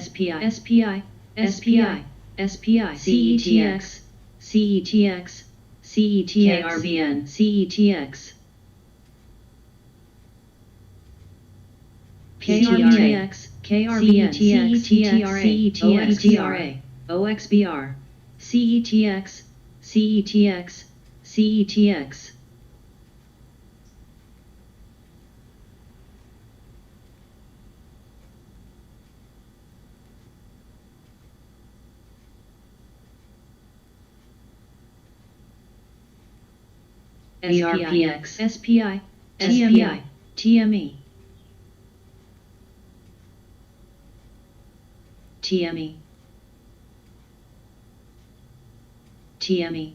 SPI, SPI, SPI, SPI, CETX, CETX, CETX, KRBN, CETX, KRBX, KRBN, CETX, CETRA, OXBR, CETX, CETX, CETX. SPX, SPI, TMI, TME, TME, TME.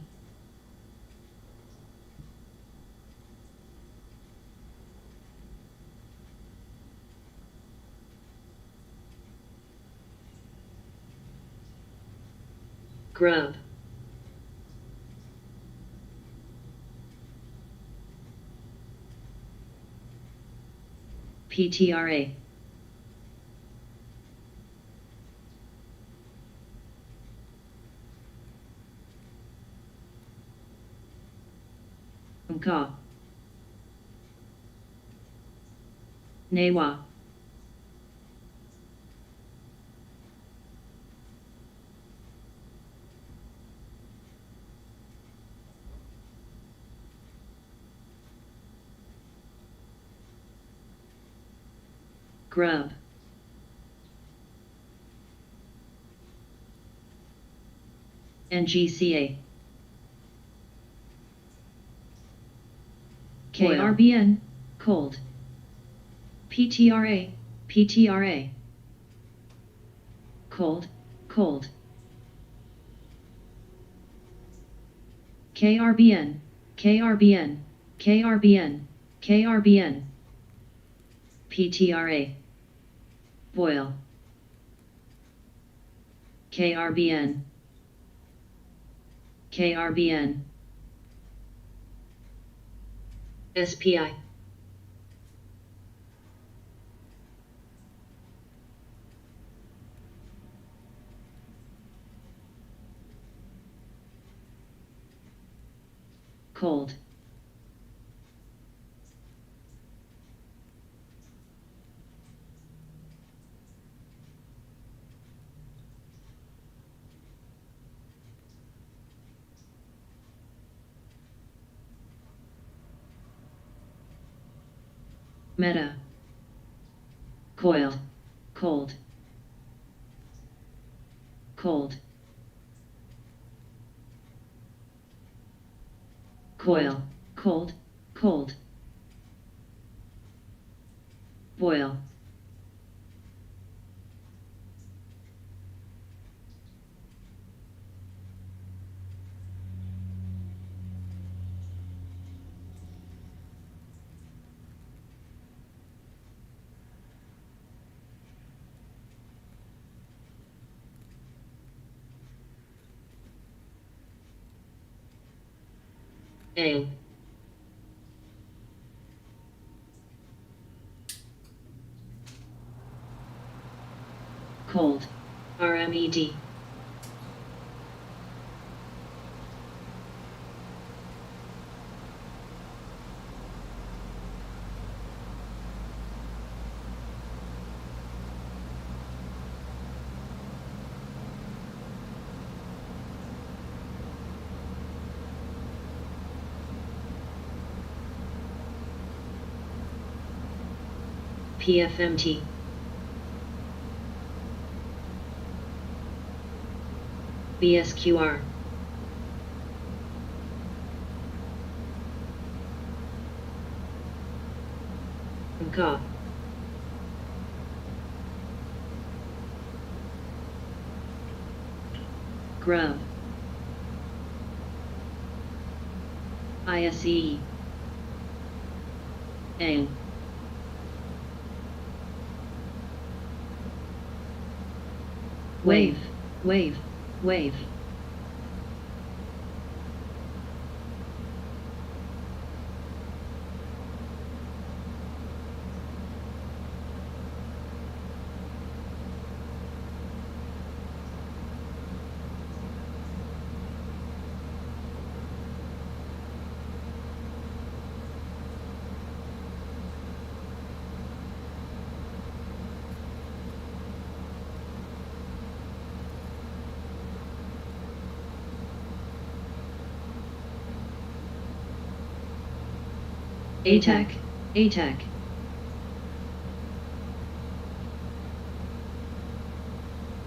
Grub. PTRA. Mka. Newa. Grub. NGCA. KRBN, cold. PTRA, PTRA. Cold, cold. KRBN, KRBN, KRBN, KRBN, PTRA, boil, KRBN, KRBN, SPI, cold, meta, coil, cold, cold, coil, cold, cold, boil, A, cold, RMED, PFMT, BSQR, MCA, grub, ISE, ANG, wave, wave, wave, ATAC, ATAC,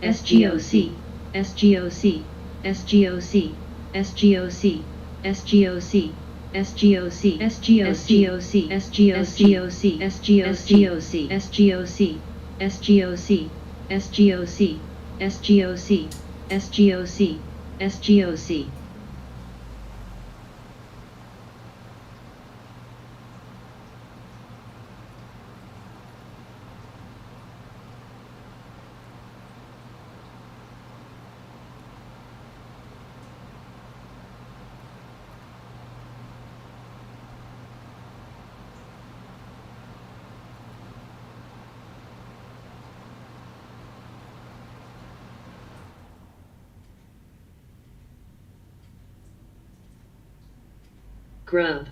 SGOC, SGOC, SGOC, SGOC, SGOC, SGOC, SGOC, SGOC, SGOC, SGOC, SGOC, SGOC, SGOC, SGOC, SGOC, SGOC. Grub,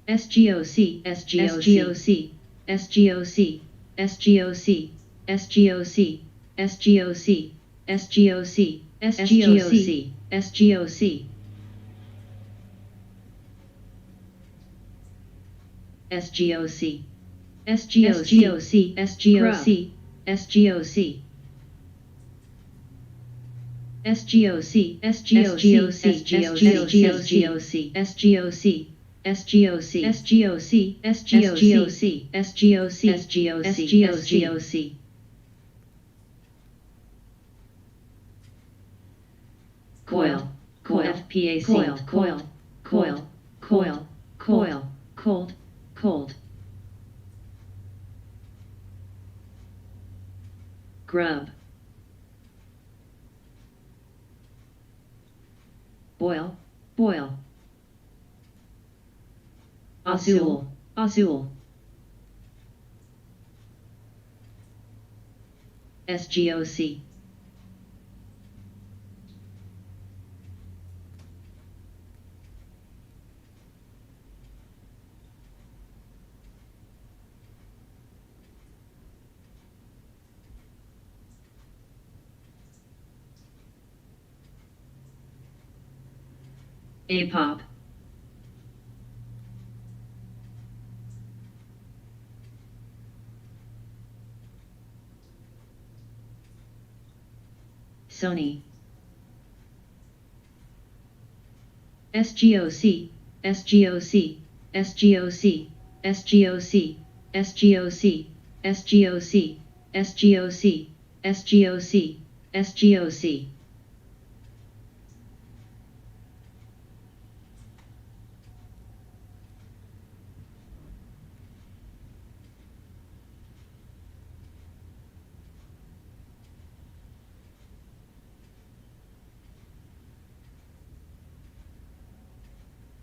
SGOC, SGOC, SGOC, SGOC, SGOC, SGOC, SGOC, SGOC, SGOC, SGOC, SGOC, SGOC, SGOC, SGOC, SGOC, SGOC, SGOC, SGOC, SGOC, SGOC, SGOC, SGOC, SGOC. Coil, coil, FPAC, coil, coil, coil, coil, cold, cold. Grub. Boil, boil. Azul, azul. SGOC. APOP. Sony. SGOC, SGOC, SGOC, SGOC, SGOC, SGOC, SGOC, SGOC, SGOC.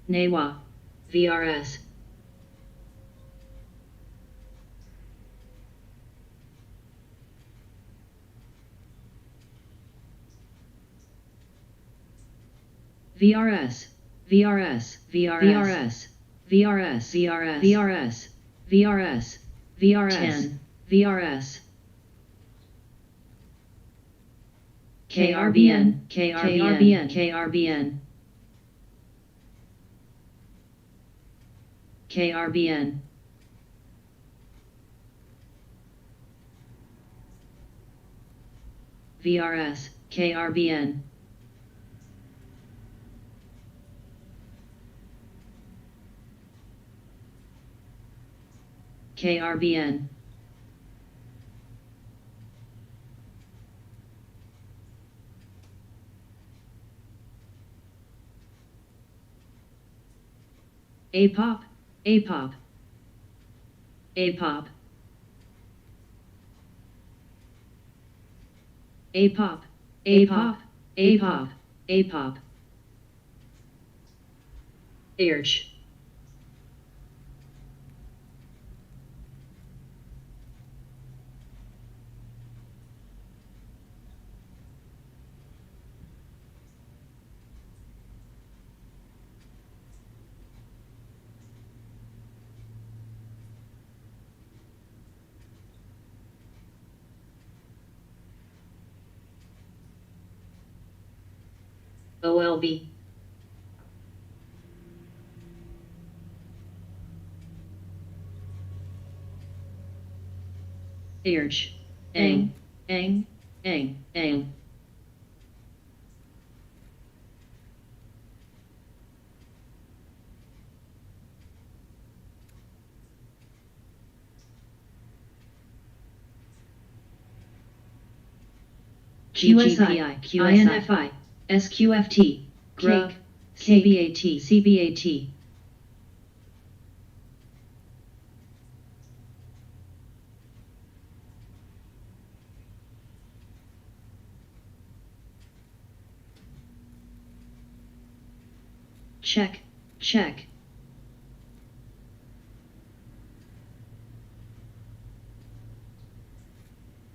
NEWA, VRS. VRS, VRS, VRS, VRS, VRS, VRS, VRS, VRS, VRS. KRBN, KRBN, KRBN. KRBN. VRS, KRBN. KRBN. APOP, APOP, APOP, APOP, APOP, APOP, APOP. Urge. OLB. Urge. Eng, eng, eng, eng. QSI, INFI, SQFT, GRUG, CBAT, CBAT. Check, check.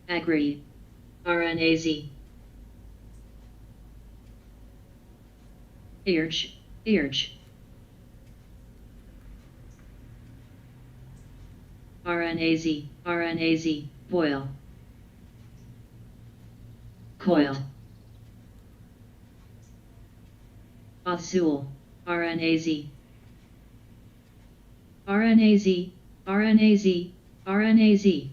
Agree. RNAZ. Urge, urge. RNAZ, RNAZ, boil. Coil. Azul, RNAZ. RNAZ, RNAZ, RNAZ.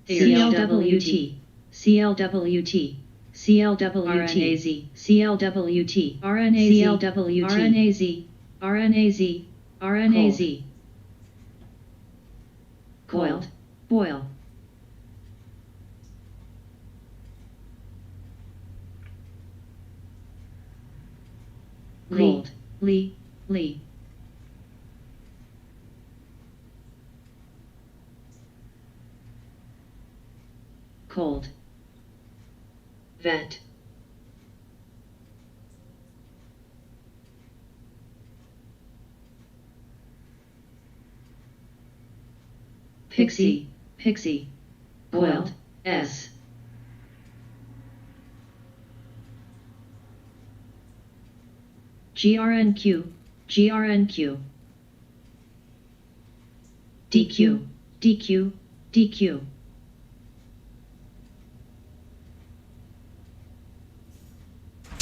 CLWT, CLWT. CLWT, CLWT, RNAZ, CLWT, RNAZ, RNAZ, RNAZ. Coiled, boil. Cold, Lee, Lee. Cold. Vet. Pixie, Pixie. Coiled, S. GRNQ, GRNQ. DQ, DQ, DQ.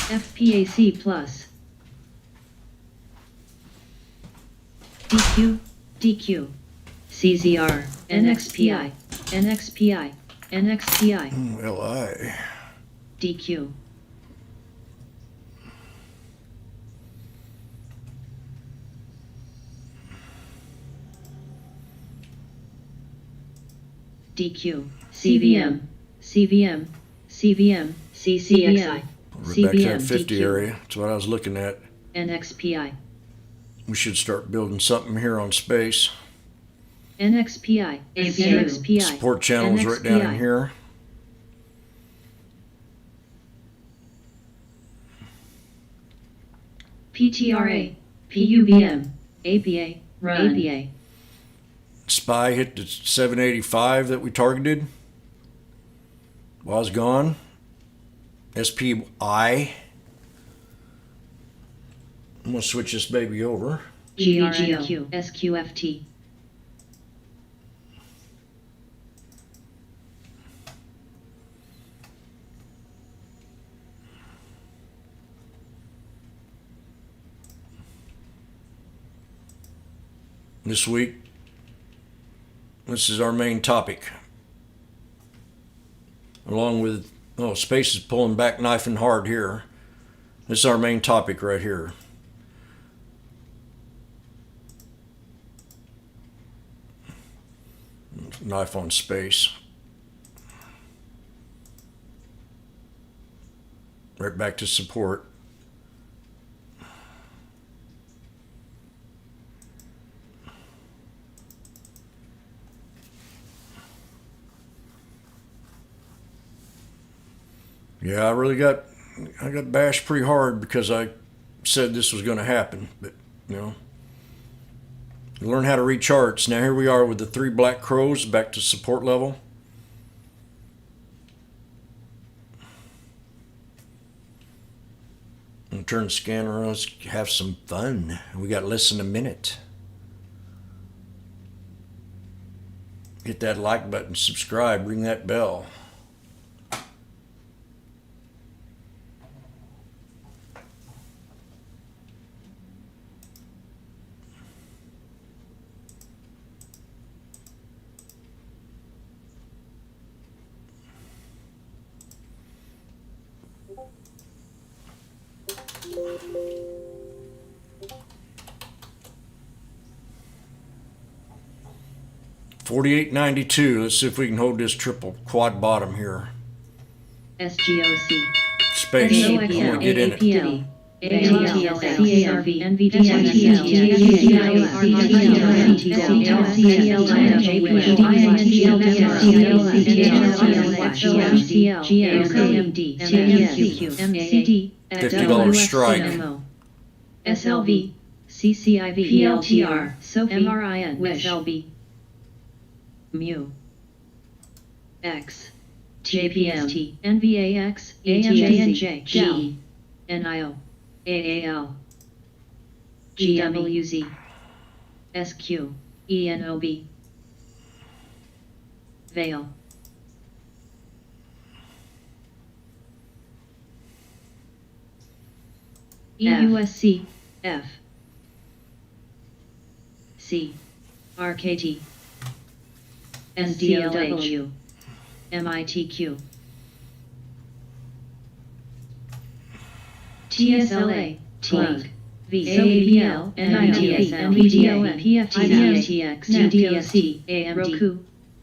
FPAC plus. DQ, DQ. CZR, NXPI, NXPI, NXPI. LI. DQ. DQ, CVM, CVM, CVM, CCXI, We're back to that CVM, 50 DQ, area. That's what I was looking at. NXPI, We should start building something here on space. NXPI, NXPI, Support channels right down in here. PTRA, PUBM, APA, run, APA. SPY hit the 785 that we targeted. Was gone. SPI. I'm going to switch this baby over. GRNQ, SQFT. This week, this is our main topic. Along with, space is pulling back knife and hard here. This is our main topic right here. Knife on space. Right back to support. Yeah, I got bashed pretty hard because I said this was going to happen, but learn how to read charts. Now here we are with the 3 black crows back to support level. I'm gonna turn the scanner on. Let's have some fun. We got less than a minute. Hit that like button, subscribe, ring that bell. $48.92. Let's see if we can hold this triple quad bottom here. SGOC. Space. I'm gonna get in it. $50 strike. SLV, CCIV, PLTR, MRIN, SLB, Mu, X, JPMT, NVAX, AMJNJ, G, NIO, AAL, GWZ, SQ, ENOB, Veil. EUSC, F, C, RKT, SDLW, MITQ, TSLA, plug, VABL, NITS, NVDO, PFTX, DDOC, AMD, Roku,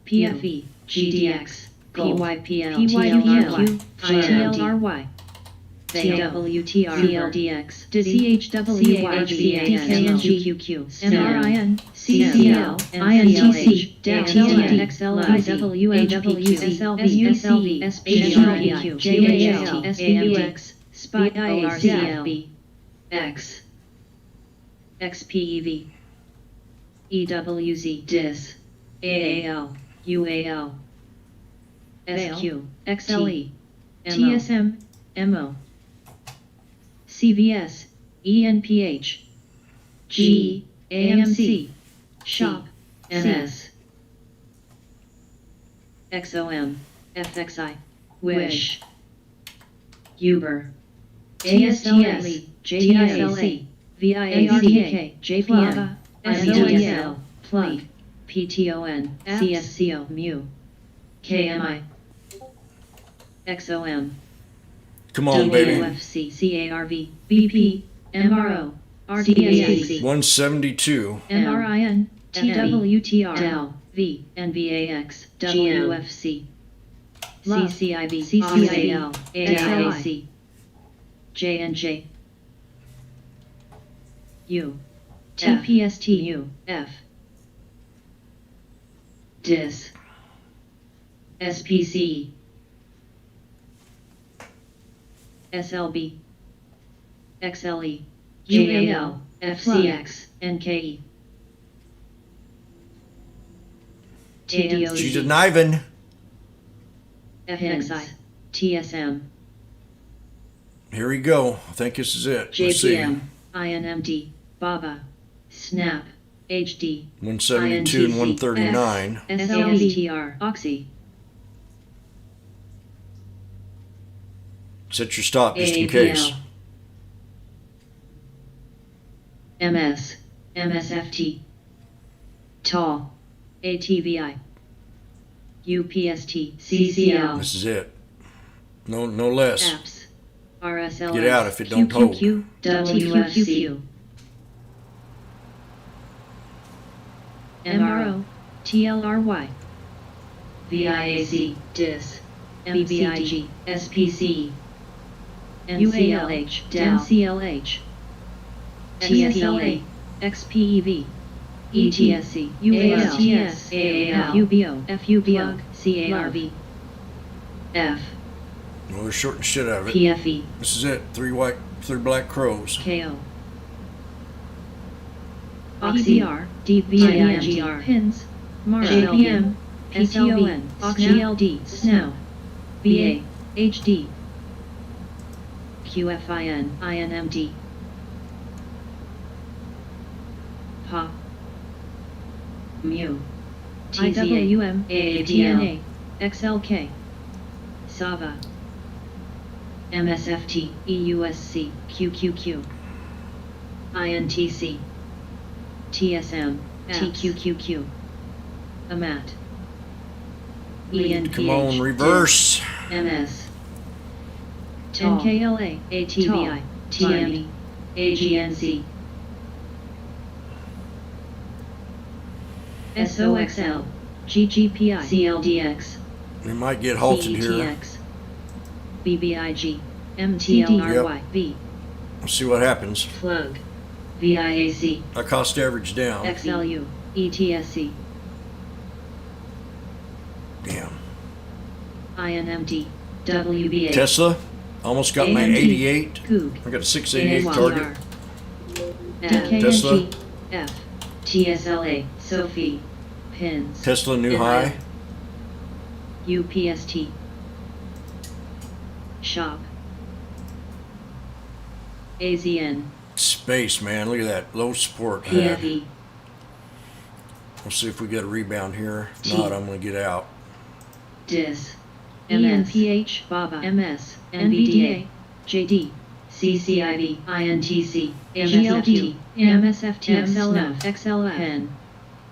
PFE, GDX, PYPL, TLRQ, TLRY, WTR, CLDX, CHWAHVASMLQQQ, MRIN, CCL, INTC, DATLN, XLI, WWWZ, SLV, SPGRPI, JAL, SBUX, SPI, IACFB, X, XPEV, EWZ, DIS, AAL, UAL, SQ, XLE, TSM, MO, CVS, ENPH, GE, AMC, SHOP, MS, XOM, FXI, WISH, Uber, ASTS, JTSLA, VIARDK, JPM, SOSL, Plug, PTON, CSCO, MU, KMI, XOM, Come on, baby. WFC, CARV, BP, MRO, RDAC, 172. MRIN, TWTR, DAL, V, NVAX, WFC, CCIV, CCIL, AIAC, JNJ, U, TPSTU, F, DIS, SPC, SLB, XLE, JAL, FCX, NKE, She's a Niven. FXI, TSM, Here we go. I think this is it. Let's see. JPM, INMD, BABA, SNAP, HD, 172 and 139. SLBTR, Oxy, Set your stop just in case. MS, MSFT, TAL, ATVI, UPST, CCL, This is it. No less. APS, RSLS, Get out if it don't hold. QQQ, WFC, MRO, TLRY, VIAC, DIS, MBIG, SPC, NCLH, NCLH, TSLA, XPEV, ETSC, UASTS, AAL, UBO, FUBO, CARV, F, Well, we're shorting shit out of it. PFE, This is it. Three black crows. KO, OXR, DVIGR, PINS, MARA, JPM, PTON, OXLD, SNOW, VA, HD, QFIN, INMD, PA, MU, IWM, AATNA, XLK, SAVA, MSFT, EUSC, QQQ, INTC, TSM, TQQQ, AMAT, ENPH, Come on, reverse. MS, NKLA, ATVI, TME, AGNC, SOXL, GGPI, CLDX, We might get halted here. CETX, BBIG, MTLRY, V, We'll see what happens. Plug, VIAC, Our cost average down. XLU, ETSC, Damn. INMD, WBA, Tesla almost got my AMD, 88. Goog, I got a 688 target. Tesla, F, TSLA, Sophie, Pins, Tesla new high. UPST, Shop, AZN, Space, man. Look at that. Low support. PFE, We'll see if we get a rebound here. If not, I'm going to get out. DIS, ENPH, BABA, MS, NVDA, JD, CCIV, INTC, MSFT, MSFT, XLF, XLN,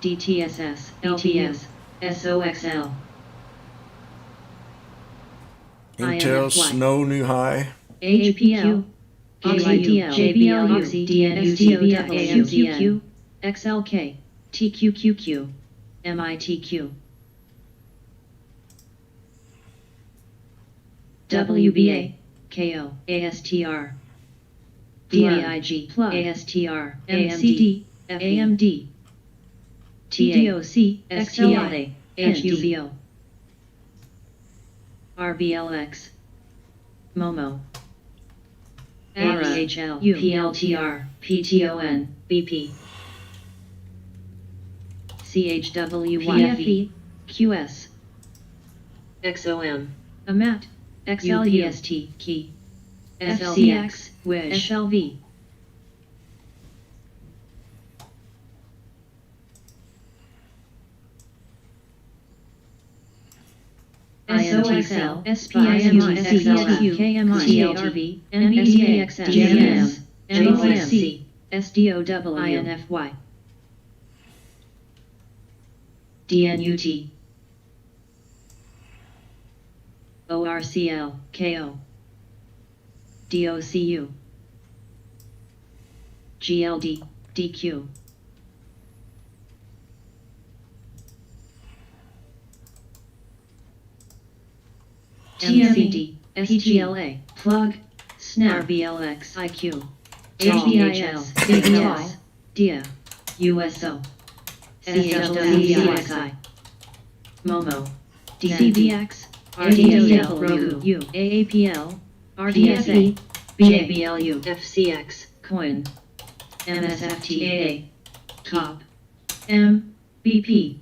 DTSS, LTS, SOXL, Intel INFY, Snow new high. HPL, KYTL, JBLU, DNSTO, XLK, TQQQ, MITQ, WBA, KO, ASTR, DIG, ASTR, MCD, AMD, TDOC, XLA, QBO, RBLX, MOMO, RHL, PLTR, PTON, BP, CHWYFE, QS, XOM, AMAT, XLUST, Key, FCX, WISH, SLV, SOXL, SPIMI, XLQ, KMI, TLRV, NBDAXF, JMS, MOSC, SDOW, INFY, DNUT, ORCL, KO, DOCU, GLD, DQ, MCD, SGLA, Plug, Snap, RBLX, IQ, HBIS, BBS, DIA, USO, CHWCXI, MOMO, DCBX, RDSL, Roku, AAPL, RDSA, BABLU, FCX, Coin, MSFTAA, Top, MVP,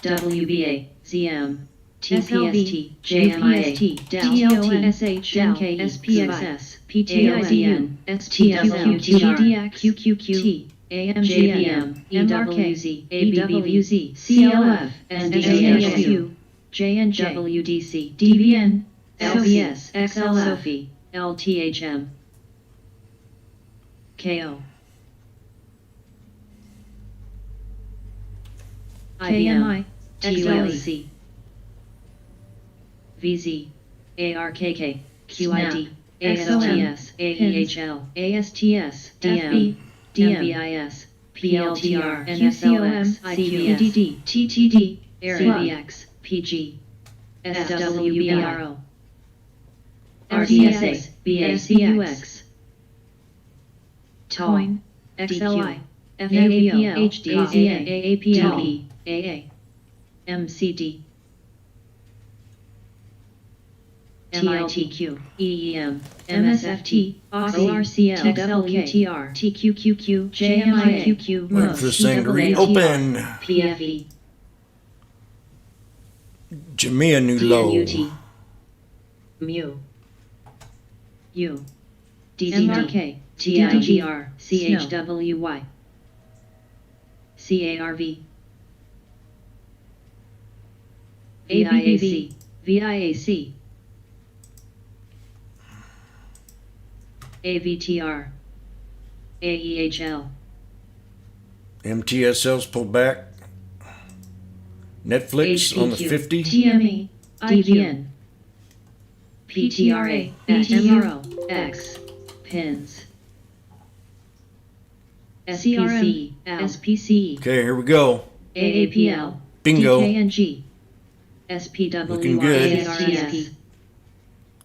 WBA, ZM, TPST, JMIST, TONSH, NKSPXS, PTIDN, STSL, GDX, QQQT, AMGM, EWZ, ABBVZ, CLF, SDSU, JNWDC, DBN, LBS, XLF, SOFI, LTHM, KO, IBM, XLC, VZ, ARKK, QID, ASOS, AEHL, ASTS, DM, DMBIS, PLTR, NSLX, CVDD, TTD, CVX, PG, SWBRO, RDSA, BACUX, TOIN, XLI, FABO, HDAZA, AAPL, AA, MCD, TLTQ, EEM, MSFT, ORCL, WTR, TQQQ, JMIQQ, Wait for this thing to reopen. PFE, Jamia Nulo. DNUT, Mu, U, DZMRK, TIGR, CHWY, CARV, ABAC, VIAC, AVTR, AEHL, MTSL's pulled back. Netflix on the 50. TME, DVN, PTRA, MRO, X, PINS, SPC, SPC, Okay, here we go. AAPL, Bingo. DKNG, SPW, Looking good. ASTS,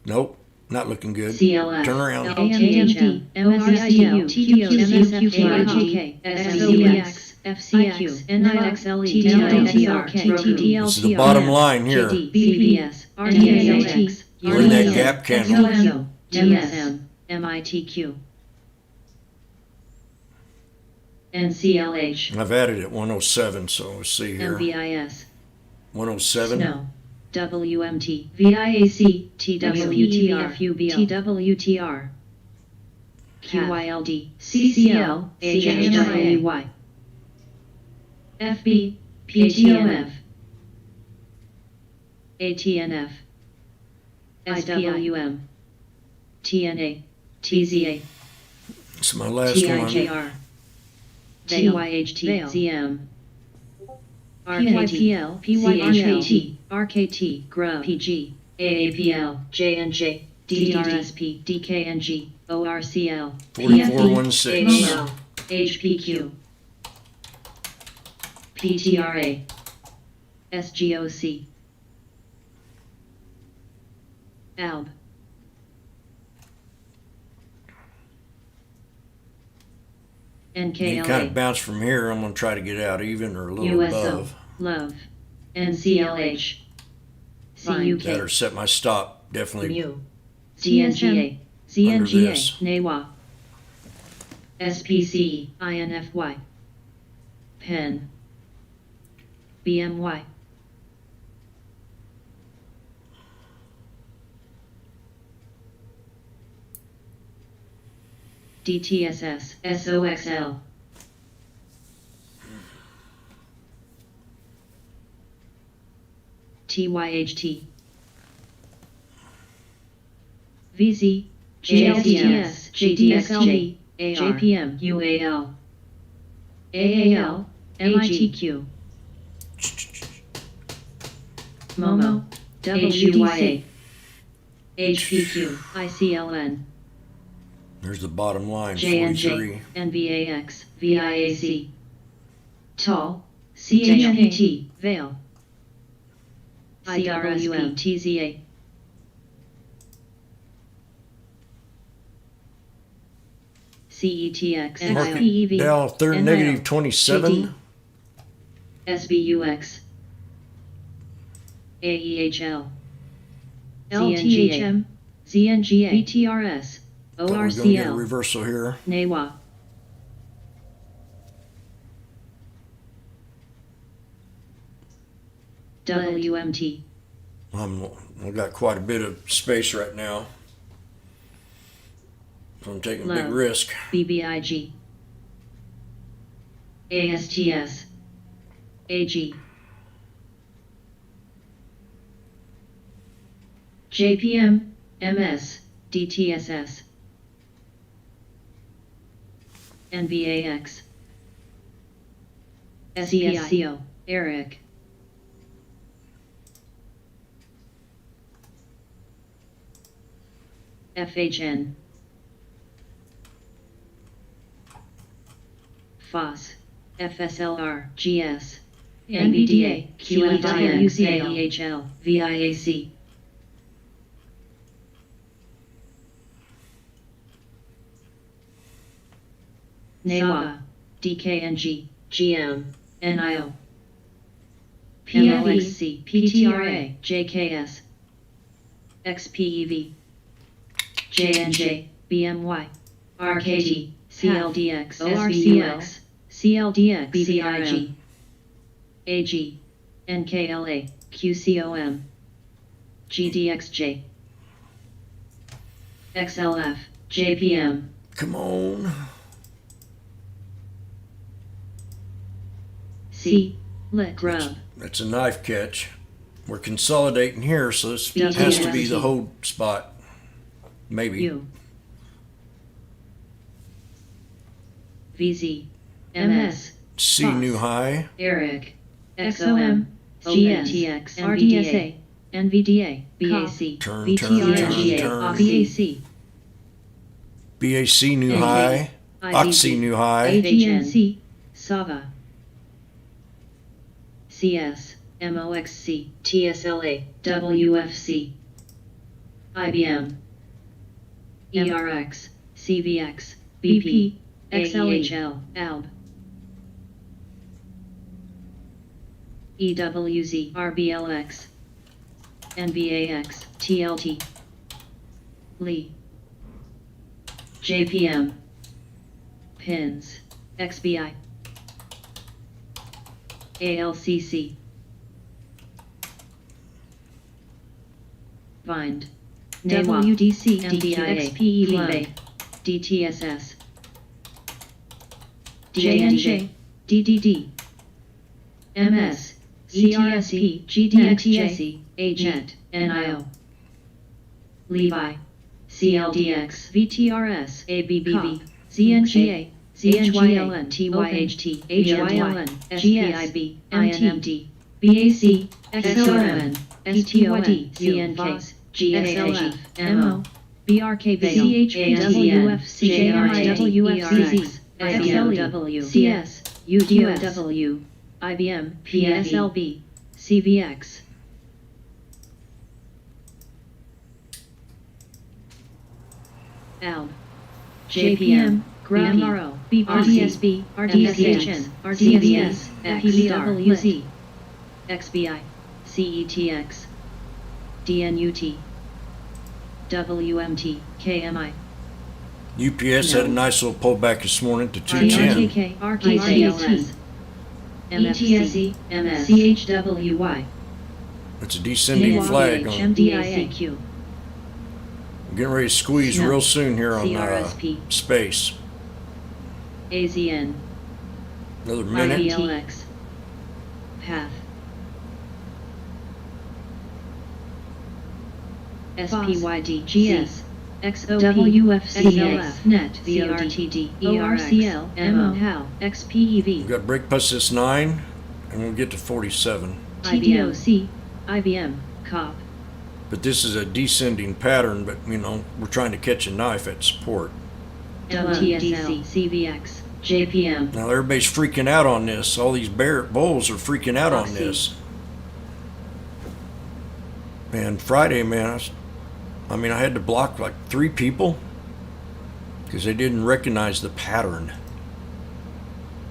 Nope, not looking good. CLF, Turn around. AMD, MSCL, TTO, MSFTRK, SWX, FCX, NIXLE, TLTR, TTDL, This is the bottom line here. BBS, RDAX, We're in that gap candle. TSM, MITQ, NCLH, I've added it 107, so let's see here. MBIS, 107. SNO, WMT, VIAC, TWTR, TWTR, QYLD, CCL, HHWY, FB, PTOF, ATNF, SWM, TNA, TZA, It's my last one. TIGR, TYHT, ZM, RKTL, PYRKT, RKT, GRUB, PG, AAPL, JNJ, DRSP, DKNG, ORCL, 4416. AOL, HPQ, PTRA, SGOC, ALB, You kind of NKLA, bounce from here. I'm going to try to get out even or a little USO, above. Love, NCLH, CUK, Better set my stop definitely Mu, ZNGA, under ZNGA, this. NAWA, SPCE, INFY, PEN, BMY, DTSS, SOXL, TYHT, VZ, GLTS, GDXLD, JPM, UAL, AAL, MITQ, MOMO, WDC, HPQ, ICLN, There's the bottom line, JNJ, 43. NVAX, VIAC, TAL, CHKT, VAIL, IWM, TZA, CETX, XPEV, Down third NIL, negative 27. GD, SBUX, AEHL, LTHM, ZNGA, VTRS, But we're going to get a ORCL, reversal here. NAWA, WMT, I've got quite a bit of space right now. So I'm taking a big Low. risk. BBIG, ASTS, AG, JPM, MS, DTSS, NVAX, SCSCO, ERIC, FHN, FOS, FSLR, GS, NVDA, QFDX, AEHL, VIAC, NAWA, DKNG, GM, NIO, PMOXC, PTRA, JKS, XPEV, JNJ, BMY, RKT, CLDX, ORCX, CLDX, BBIG, AG, NKLA, QCOM, GDXJ, XLF, JPM, Come on. C, Lit, Grub, That's a knife catch. We're consolidating here, so this BTST. has to be the hold spot. Maybe. U, VZ, MS, C Fox. new high. ERIC, XOM, GSTX, RDSA, NVDA, BAC, Turn, VTRNGA, turn. BAC, BAC new NK, high. Oxy new high. AGNC, SAVA, CS, MOXC, TSLA, WFC, IBM, ERX, CVX, BP, XLHL, ALB, EWZ, RBLX, NVAX, TLT, Lee, JPM, PINS, XBI, ALCC, Vind, WDC, NDIA, XPEV, DTSS, JNJ, DDD, MS, CRSP, GDXJ, AGENT, NIO, Levi, CLDX, VTRS, ABBV, ZNGA, ZHYLN, TYHT, HYLN, GSIB, INMD, BAC, XLRN, STOD, ZNK, GSLF, MO, BRKB CHWFC WFC XLW CS UDOW IBM PSLB CVX ALB JPM GRAMRO RDSB RDSHN RDSS PWZ XBI CETX DNUT WMT KMI UPS had a nice little pullback this morning to 210. RKCLS MFC MS CHWY It's a descending flag on. MDIAQ I'm getting ready to squeeze real soon here on CRSP space. AZN Another minute. IBLX Path SPYD GS XOWFCLF NET VRTD ERCL MO HAL XPEV We've got break past this 9, and we'll get to 47. TDOC IBM COP But this is a descending pattern, but we're trying to catch a knife at support. MTSL CVX JPM Now everybody's freaking out on this. All these bulls are freaking out on Oxy. this. Man, Friday, man, I had to block like 3 people because they didn't recognize the pattern.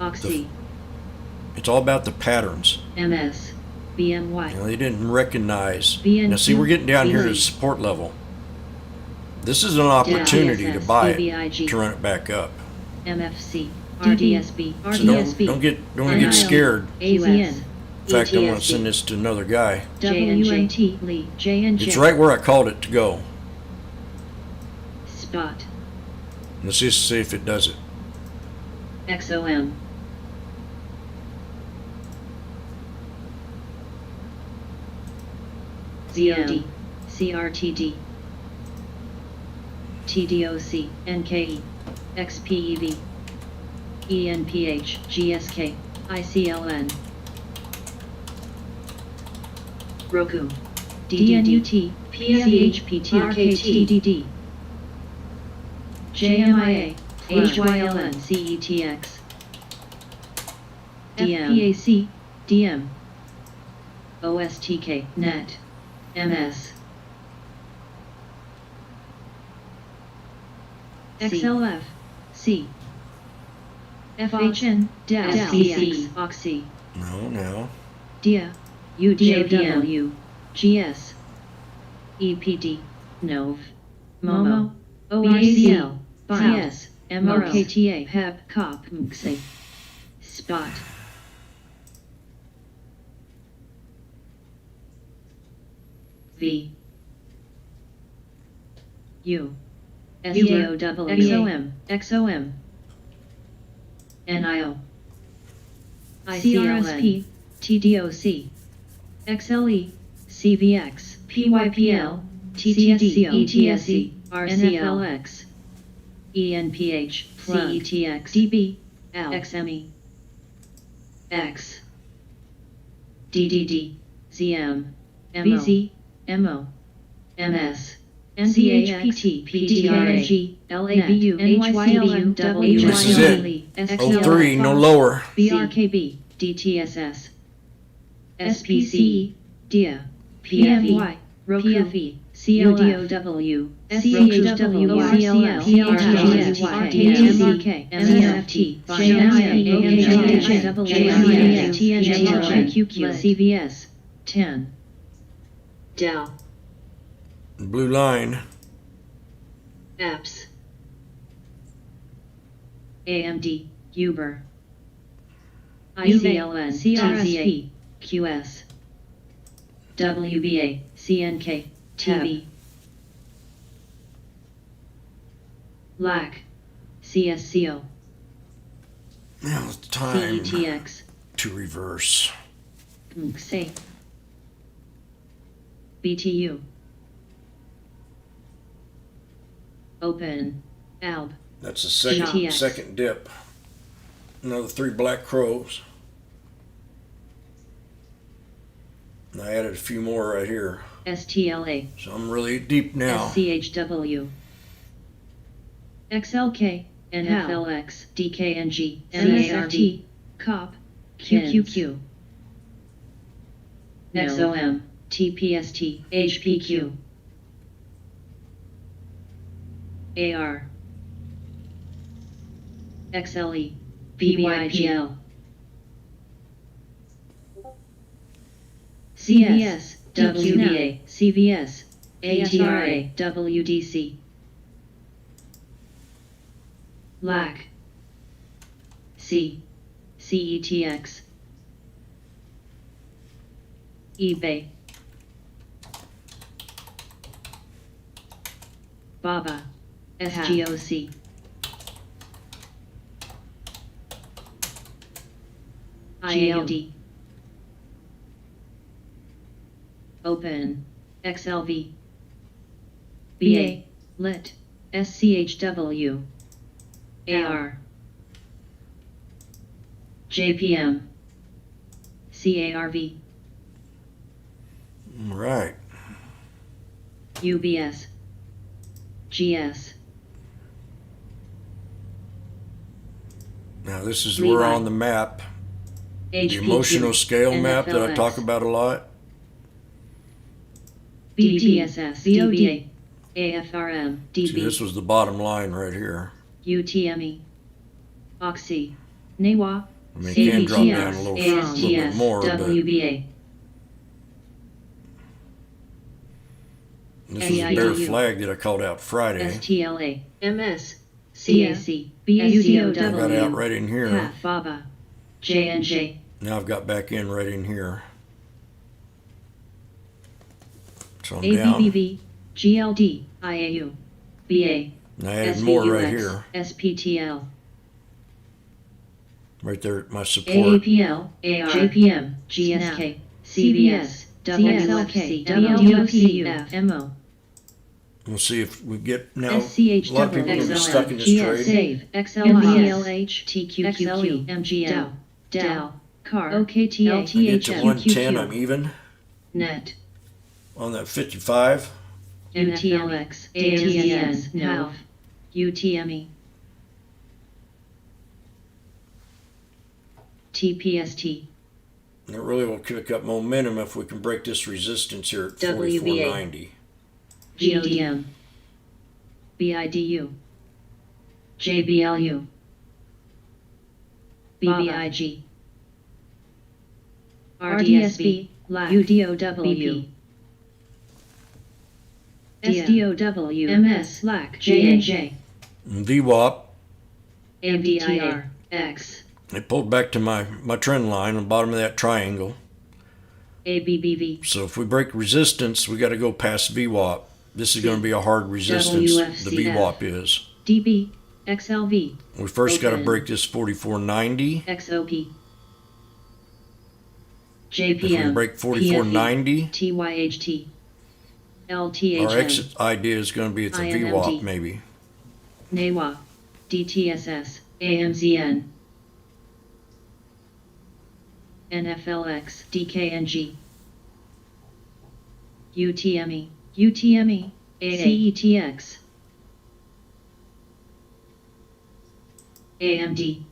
Oxy It's all about the patterns. MS BMY They didn't recognize. BNQ, Now see, we're getting down here to BLE. support level. This is an opportunity to DSS, buy it, BBIG. to run it back up. MFC RDSB So RDSB don't get scared. AZN In fact, I want to send this to another guy. WMT Lee JNJ It's right where I called it to go. Spot Let's just see if it does it. XOM ZMD CRTD TDOC NKE XPEV ENPH GSK ICLN Roku DNUT PCHPT RKTDD JMIA HYLN CETX DMPAC DM OSTK NET MS XLF C FHN CX Oxy No. DIA UDOW GS EPD NOV MOMO OICL CS MRKTA HEB COP MXA Spot V U SAOW XOM NIO ICRSP TDOC XLE CVX PYPL TTSC ETSE RCLX ENPH CETX DB L XME X DDD ZM MBZ MO MS NCHPT PTRG LABU NYCLU This is it. 03, no lower. BRKB DTSS SPCE DIA PFE PFE CODOW SCHW OCLL PLTS RKTMRK MFT JMIA CVS 10 Dell Blue line. Apps AMD Uber ICLN CRSP QS WBA CNK TV LAC CSCO Now it's time CETX to reverse. MXA BTU Open ALB That's the second GTX. second dip. Another 3 black crows. And I added a few more right here. STLA So I'm really deep now. SCHW XLK, NFLX, DKNG, CART, COP, QQQ, XOM, TPST, HPQ, AR, XLE, VYPL, CVS, WBA, CVS, ATRA, WDC, LAC, C, CETX, eBay, BABA, SGOC, IALD, Open, XLV, BA, LIT, SCHW, AR, JPM, CARV, Right. UBS, GS, Now this is Levi, we're on the map, the HPQ, emotional scale map that I NFLX, talk about a lot. BTSS, DBA, AFRM, See, this DB, was the bottom line right here. UTME, Oxy, NEWA, I mean, it can drop down a little bit ASTS, more, but WBA, this was a bear flag that I called out Friday. STLA, MS, CAC, BACOW, I got out right in here. PAF, BABA, JNJ, Now I've got back in right in here. So I'm down. ABBV, GLD, IAU, BA, And I added more right SVUX, here. SPTL, Right there at my support. AAPL, AR, JPM, GSK, CVS, WXLK, WFCU, MO, We'll see if we get now. A SCH, lot of people are gonna be stuck in this GS, trade. SAVE, XLISLH, TQQQ, MGL, DAL, CAR, OKTA, I get to 110, I'm LTHM, even NET, on that 55. UTLX, AMZN, NAV, UTME, TPST, And it really will pick up momentum if we can break this resistance here at WBA. 44.90. GODM, BIDU, JBLU, BBIG, RDSB, UDOW, SDOW, MS, LAC, JNJ, And VWAP, AVTR, X, it pulled back to my trend line on the bottom of that triangle. ABBV, So if we break resistance, we got to go past VWAP. This is going to be a hard resistance. The VWAP is. DB, XLV, We first got to Open. break this 44.90. XOP, If we JPM, break 44.90, TYHT, our LTHM, exit idea is going to be at the INMD. VWAP maybe. NEWA, DTSS, AMZN, NFLX, DKNG, UTME, UTME, CETX, AMD,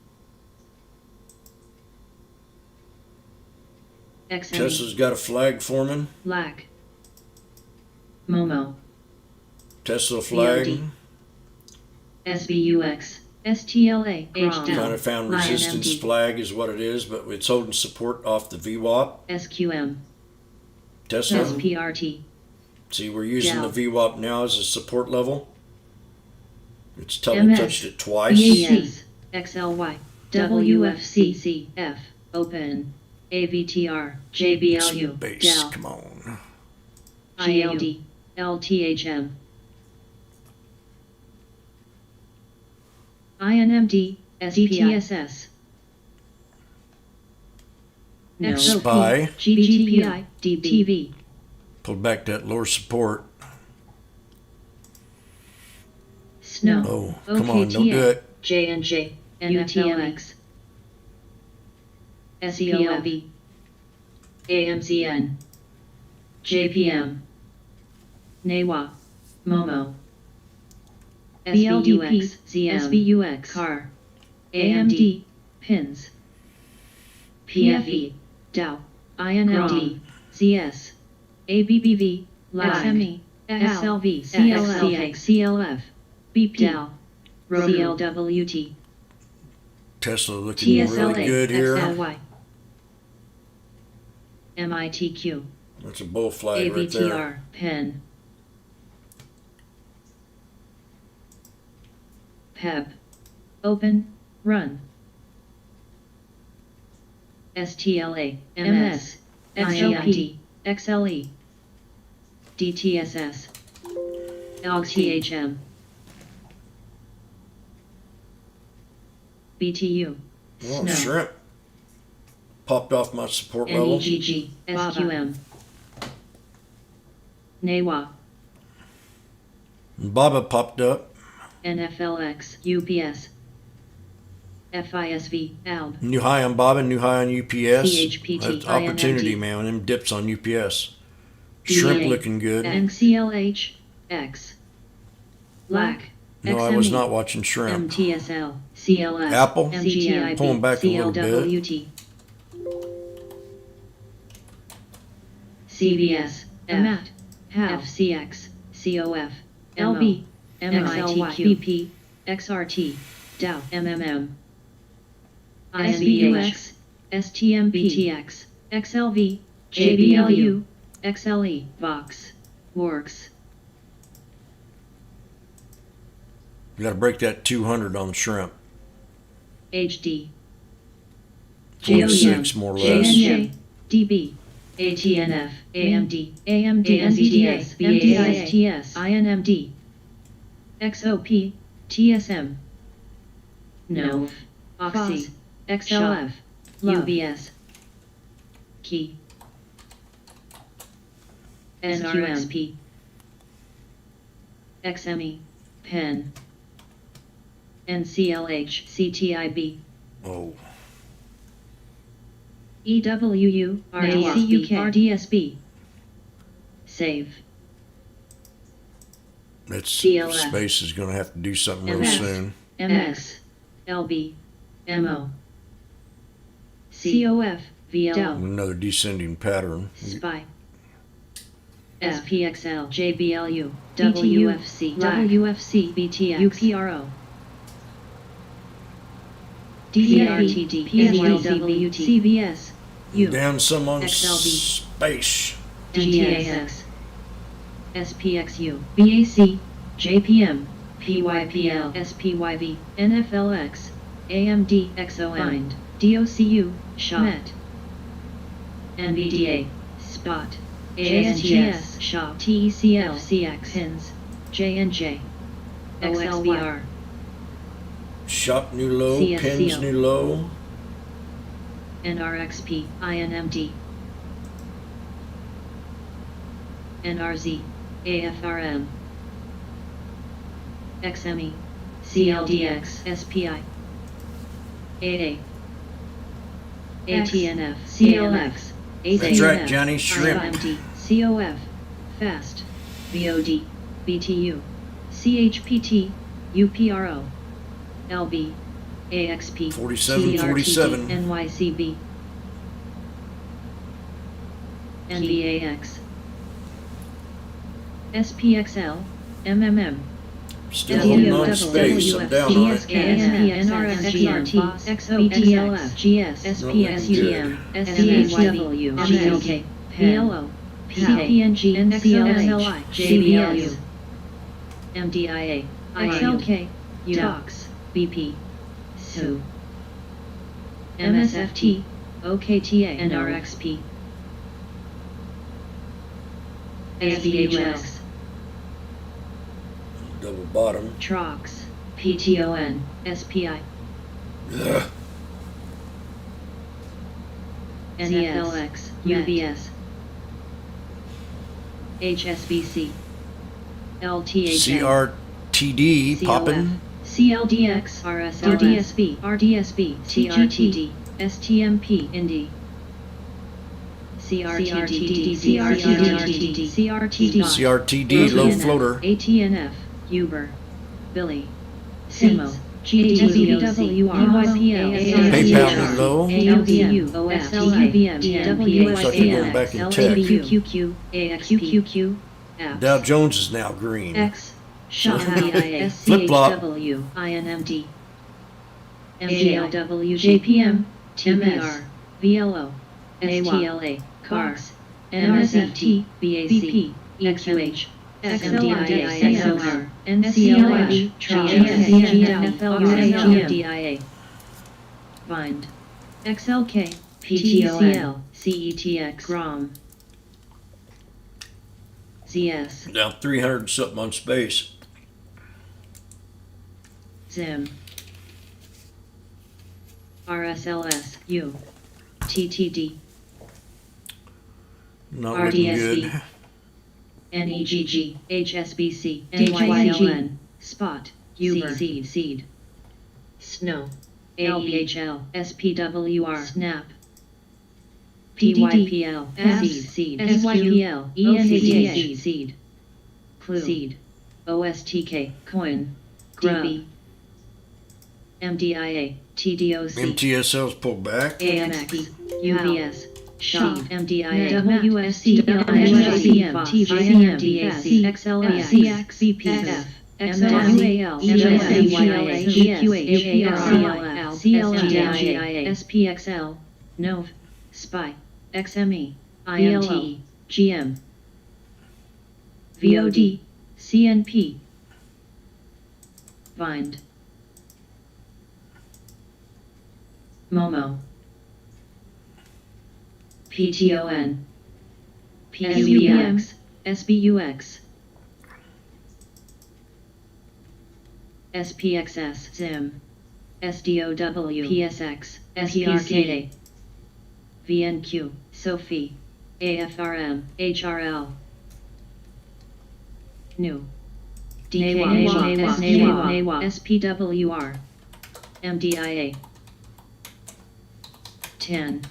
XME, Tesla's got a flag forming. LAC, MOMO, Tesla flag. VOD, SBUX, STLA, Kind HDL, of found resistance INMD, flag is what it is, but it's holding support off the VWAP. SQM, Tesla. SPRT, See, we're using Dow. the VWAP now as a support level. It's MS. touched it twice. BACs, XLY, WFCCF, Open, AVTR, JBLU, Base, DAL, come on. ILD, LTHM, INMD, SPTSS, SPY. GGPI, DBTV, Pulled back that lower support. SNO, Oh, come on, don't do it. JNJ, NFLX, SEOLV, AMZN, JPM, NEWA, MOMO, SVUX, SVUX, car, AMD, pins, PFE, DAO, INLD, ZS, ABBV, XME, SLV, CLF, CLF, BP, DAO, CLWT, Tesla looking really good here. XLY, MITQ, That's a bull flag right there. AVTR, pen, PEP, open, run, STLA, MS, XLP, XLE, DTSS, LTHM, BTU, Oh, SNO, shrimp. Popped off my support level. NEGG, SQM, NAWA, Baba popped up. NFLX, UPS, FISV, ALB, New high on Baba, new high on UPS. CHPT, That's opportunity, INMD. man. Them dips on UPS. Shrimp BA, looking good. NCLH, X, LAC, No, I was XME, not watching shrimp. MTSL, CLS, Apple, MGIB, pulling back a little bit. CLWT, CBS, MAT, FCX, COF, LB, MITQ, BP, XRT, DAO, MMM, ISBUX, STMP, BTX, XLV, JBLU, XLE, Vox, Works, You got to break that 200 on the shrimp. HD, 46 more or less. JNJ, DB, ATNF, AMD, AMD, NZDS, MDISTS, INMD, XOP, TSM, NOV, Oxy, XLF, UBS, Key, NRXP, XME, PEN, NCLH, CTIB, Oh, EWU, RDCUK, RDSB, Save, that CLF. space is going to have to do something real MS. soon. MX, LB, MO, COF, VL, Another descending pattern. SPY, SPXL, JBLU, WFC, WFC, BTX, UPRO, DRTD, PSLWT, CVS, U, Down some on XLB. space. GAX, SPXU, BAC, JPM, PYPL, SPYV, NFLX, AMD, XOM, DOCU, SHOT, NVDA, SPOT, ASTS, SHOP, TECL, CX, PINS, JNJ, XLBR, Shop new low, CSCO. pins new low. NRXP, INMD, NRZ, AFRM, XME, CLDX, SPI, AA, ATNF, CLX, That's right, Johnny. Shrimp. RMD, COF, FAST, VOD, BTU, CHPT, UPRO, LB, AXP, 47, 47. NYCB, NBAX, SPXL, MMM, Still holding on to space. I'm down on it. NRSGRT, XOBTLF, GS, SPXUM, SCHW, MLK, PLO, CPNG, NCLH, JBLU, MDIA, XLK, UTOX, BP, SU, MSFT, OKTA, NRXP, SVHX, Double bottom. TROX, PTON, SPI, Ugh. NFLX, UBS, HSBC, LTHA, CRTD popping. CLDX, RDSB, TGTD, STMP, Indy, CRTD, CRTD, CRTD low floater. ATNF, Uber, Billy. Sumo. GDWR. PayPal low. ALBM. OSLBM. Looks like you're going back in tech. QQQ. AXQQQ. Dow Jones is now green. X. Shop. Flip-flop. SCHW. INMD. MGLW. JPM. TMR. VLO. STLA. CARS. MSFT. BAC. XMH. XMDIA. XLR. NCLH. GMDIA. Bind. XLK. PTCL. CETX. GROM. ZS. Down 300 something on space. ZIM. RSLS. U. TTD. Not looking RDSB. good. NEGG. HSBC. DYLN. Spot. Uber. Seed. Snow. LBHL. SPWR. Snap. PYPL. Seed. SYPL. ENCDA. Seed. Clue. Seed. OSTK. Coin. DB. MDIA. TDOC. MTSL's pulled back. AMX. UBS. Shop. MDIA. WFC. LHCM. TVCM. DAC. XLX. BPF. XLAL. CLF. SPXL. NOV. SPY. XME. IMT. GM. VOD. CNP. Bind. Momo. PTON. PUBX. SBUX. SPXS. ZIM. SDOW. PSX. SPRK. VNQ. Sophie. AFRM. HRL. New. DKNAWA. SPWR. MDIA. 10.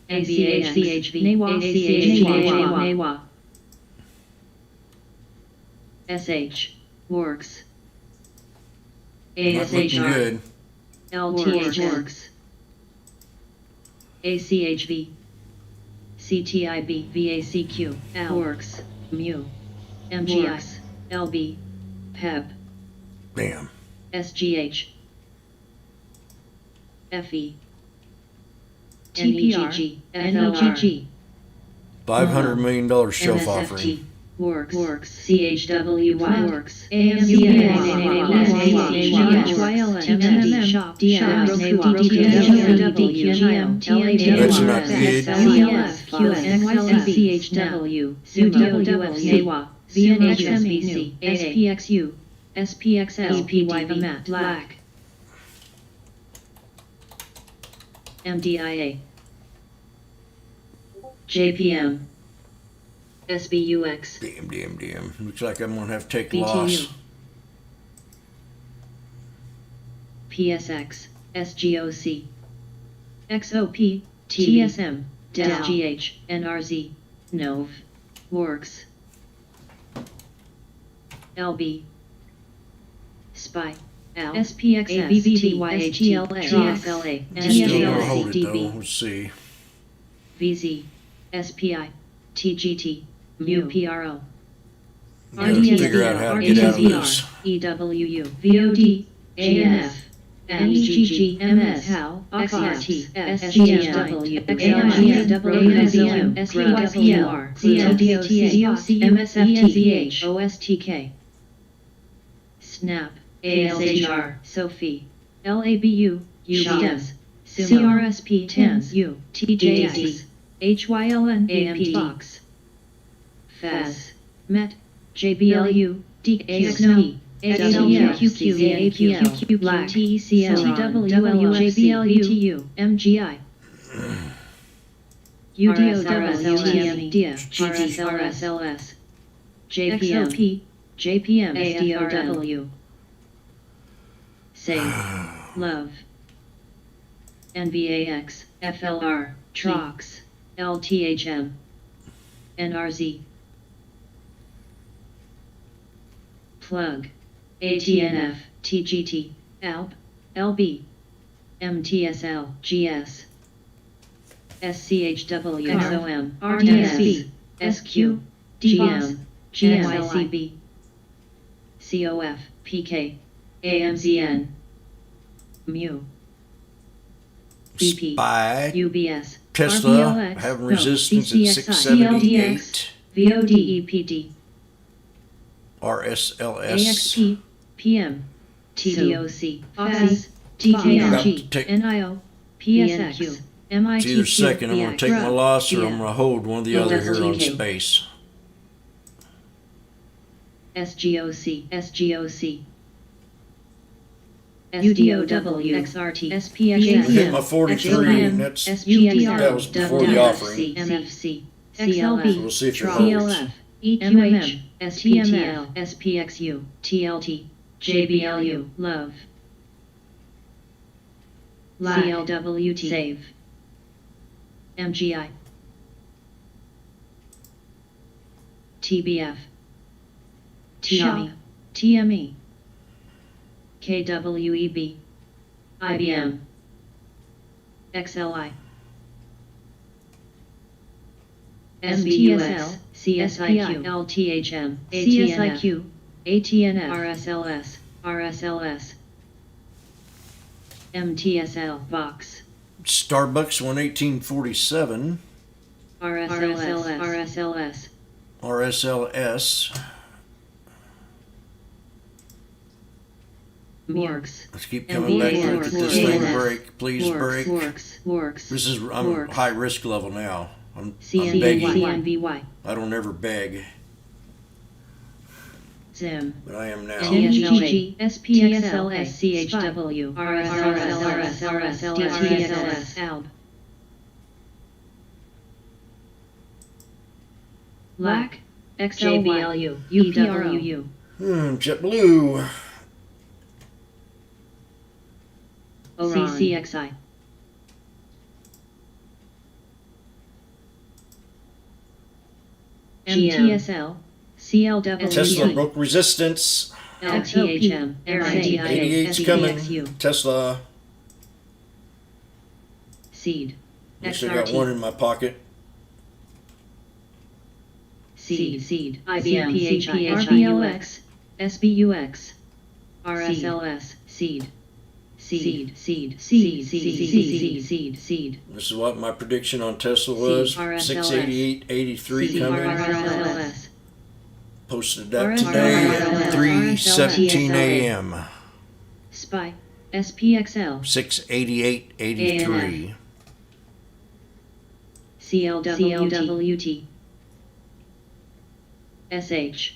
ACHV. NAWA. SH. Works. Not looking ASHR. good. LTH Works. ACHV. CTIB. VACQ. L Works. Mu. MGX. LB. PEP. Damn. SGH. FE. TPR. NEGG. $500 million shelf offering. MSFT. Works. CHWY. Works. AMCA. Shop. That's not good. CHW. Sumo. VNHSBC. SPXU. SPXL. PYVMAT. Black. MDIA. JPM. SBUX. Damn. Looks like I'm going to have to take a BTU. loss. PSX. SGOC. XOP. TSM. SGH. NRZ. NOV. Works. LB. SPY. L. SPXS. ABBVY. TSLA. Still going to hold it though. DB. Let's see. VZ. SPI. TGT. UPRO. Gotta figure out how to get out of this. EWU. VOD. ANF. NEGG. MS. HAL. XRT. SGMW. XLGW. SPWR. CLDOC. MSFT. OSTK. SNAP. ASHR. Sophie. LABU. UBS. CRSP. TENS. U. TJX. HYLN. AMP. Fox. FAS. MET. JBLU. DXP. SWQQ. Black. TCL. JBLU. MGI. RSLS. JPM. JPM. SDOW. Save. Love. NVAX. FLR. TROX. LTHM. NRZ. Flug. ATNF. TGT. ALP. LB. MTSL. GS. SCHW. XOM. RDSB. SQ. GM. GMICB. COF. PK. AMZN. Mu. BP. Spy. UBS. Tesla RBLX. having No. resistance at CCXI. 678. VODEPD. RSLS. AXP. PM. TDOC. FAS. About to TKRG. take- NIO. PSX. MITQ. It's either second. I'm going to take my loss, or I'm going to hold one or the other here on SGK. space. SGOC. SGOC. UDOW. XRT. SPX. I hit my 43, and that's that was before the offering. MFC. So CLB. we'll see if it holds. CLF. EQH. SPTL. SPXU. TLT. JBLU. Love. CLWT. Save. MGI. TBF. TME. TME. KWEB. IBM. XLI. SBUX. CSIQ. LTHM. CSIQ. ATNF. RSLS. RSLS. MTSL. Vox. Starbucks 11847. RSLS. RSLS. RSLS. Morgs. Let's keep coming back to it. Get this thing Morgs. break. Please break. Morgs. This is I'm high risk level now. I'm CNVY. begging. CNVY. I don't ever beg, Zim. but I am now. TNG. SPXL. SCHW. RSLS. RSLS. ALB. LAC. XLBLU. UPRU. JetBlue. CCXI. MTSL. CLW. Tesla broke resistance. LTHM. 88's coming. Tesla. Seed. Looks like I got one in my pocket. Seed. IBM. CPHI. RBLX. SBUX. RSLS. Seed. This is what my prediction on Tesla was. 688.83 coming. RSLS. Posted that today at 3:17 a.m. SPY. SPXL. 688.83. CLWT. SH.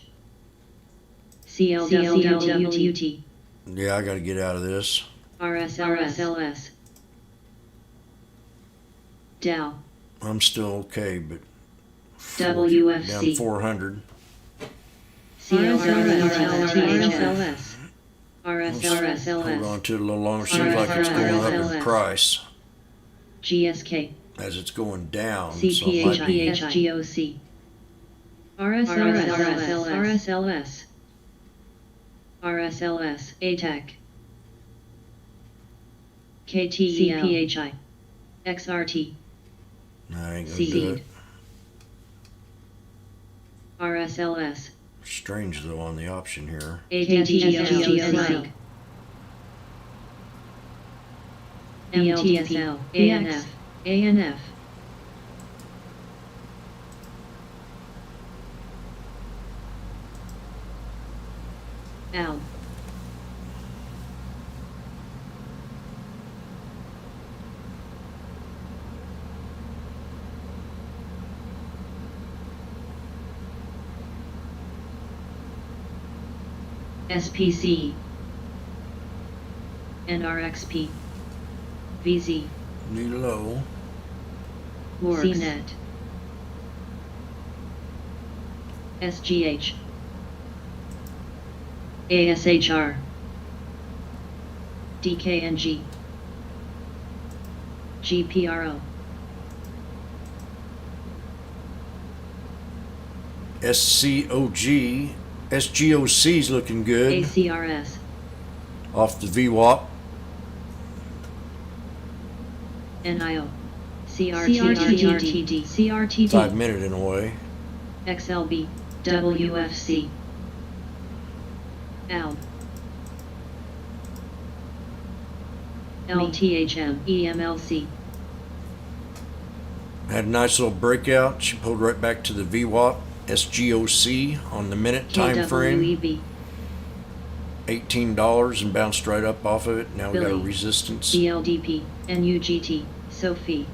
CLWT. Yeah, I got to get out of this. RSLS. Dow. I'm still okay, but WFC. down 400. RSLS. Hold RSLS. on to it a little longer. Seems like it's going up in price GSK. as it's going down. So CPHI. SGOC. RSLS. RSLS. ATAC. KTEL. CPHI. XRT. I ain't gonna do it. RSLS. Strange though on the option here. ATGOC. MTSL. ANF. ANF. ALB. SPC. NRXP. VZ. New low. CNET. SGH. ASHR. DKNG. GPRO. SCOG. SGOC's looking good ACRS. off the VWAP. NIO. CRTD. CRTD. 5 minute in a way. XLB. WFC. ALB. LTHM. EMLC. Had a nice little breakout. She pulled right back to the VWAP. SGOC on the minute time frame. KWEB. $18 and bounced right up off of it. Now we got a Billy. resistance. BLDP. NUGT. Sophie.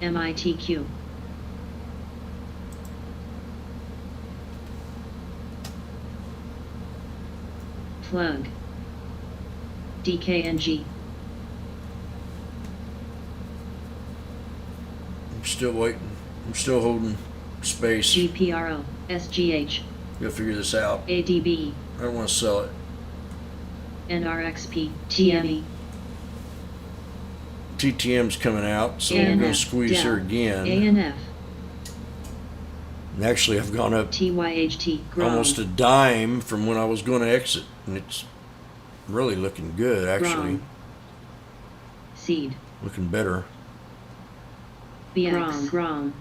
MITQ. Plug. DKNG. I'm still waiting. I'm still holding space. GPRO. SGH. Gotta figure this out. ADBE. I don't want to sell it. NRXP. TME. TTM's coming out, so we're going to ANF. squeeze her again. ANF. And actually, I've gone up TYHT. GROM. almost a dime from when I was going to exit, and it's really looking good, actually. GROM. Seed. Looking better. BX. GROM.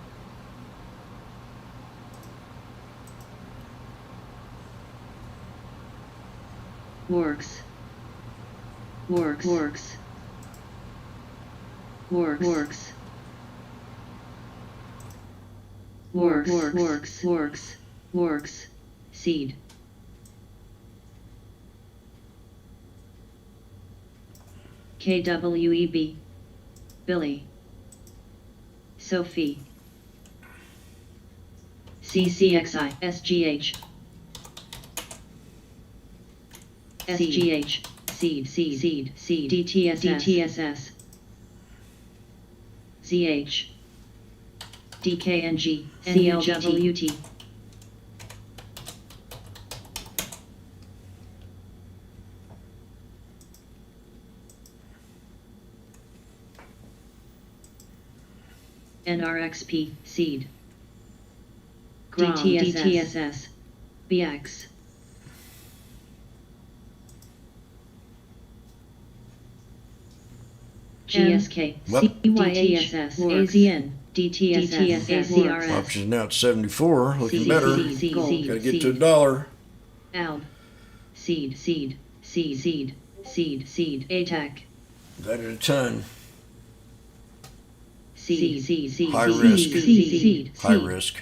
Works. Works. Works. Works. Works. Works. Works. Works. Works. Seed. KWEB. Billy. Sophie. CCXI. SGH. SGH. Seed. Seed. Seed. Seed. DTSS. DTSS. ZH. DKNG. CLWT. NRXP. Seed. DTSS. BX. GSK. CYHS. AZN. DTSS. ACRS. Options now at 74, looking better. Gold. Gotta get to $1. ALB. Seed. Seed. Seed. Seed. Seed. Seed. ATAC. That at a ton. Seed. Seed. Seed. High Seed. risk. Seed. Seed. High risk.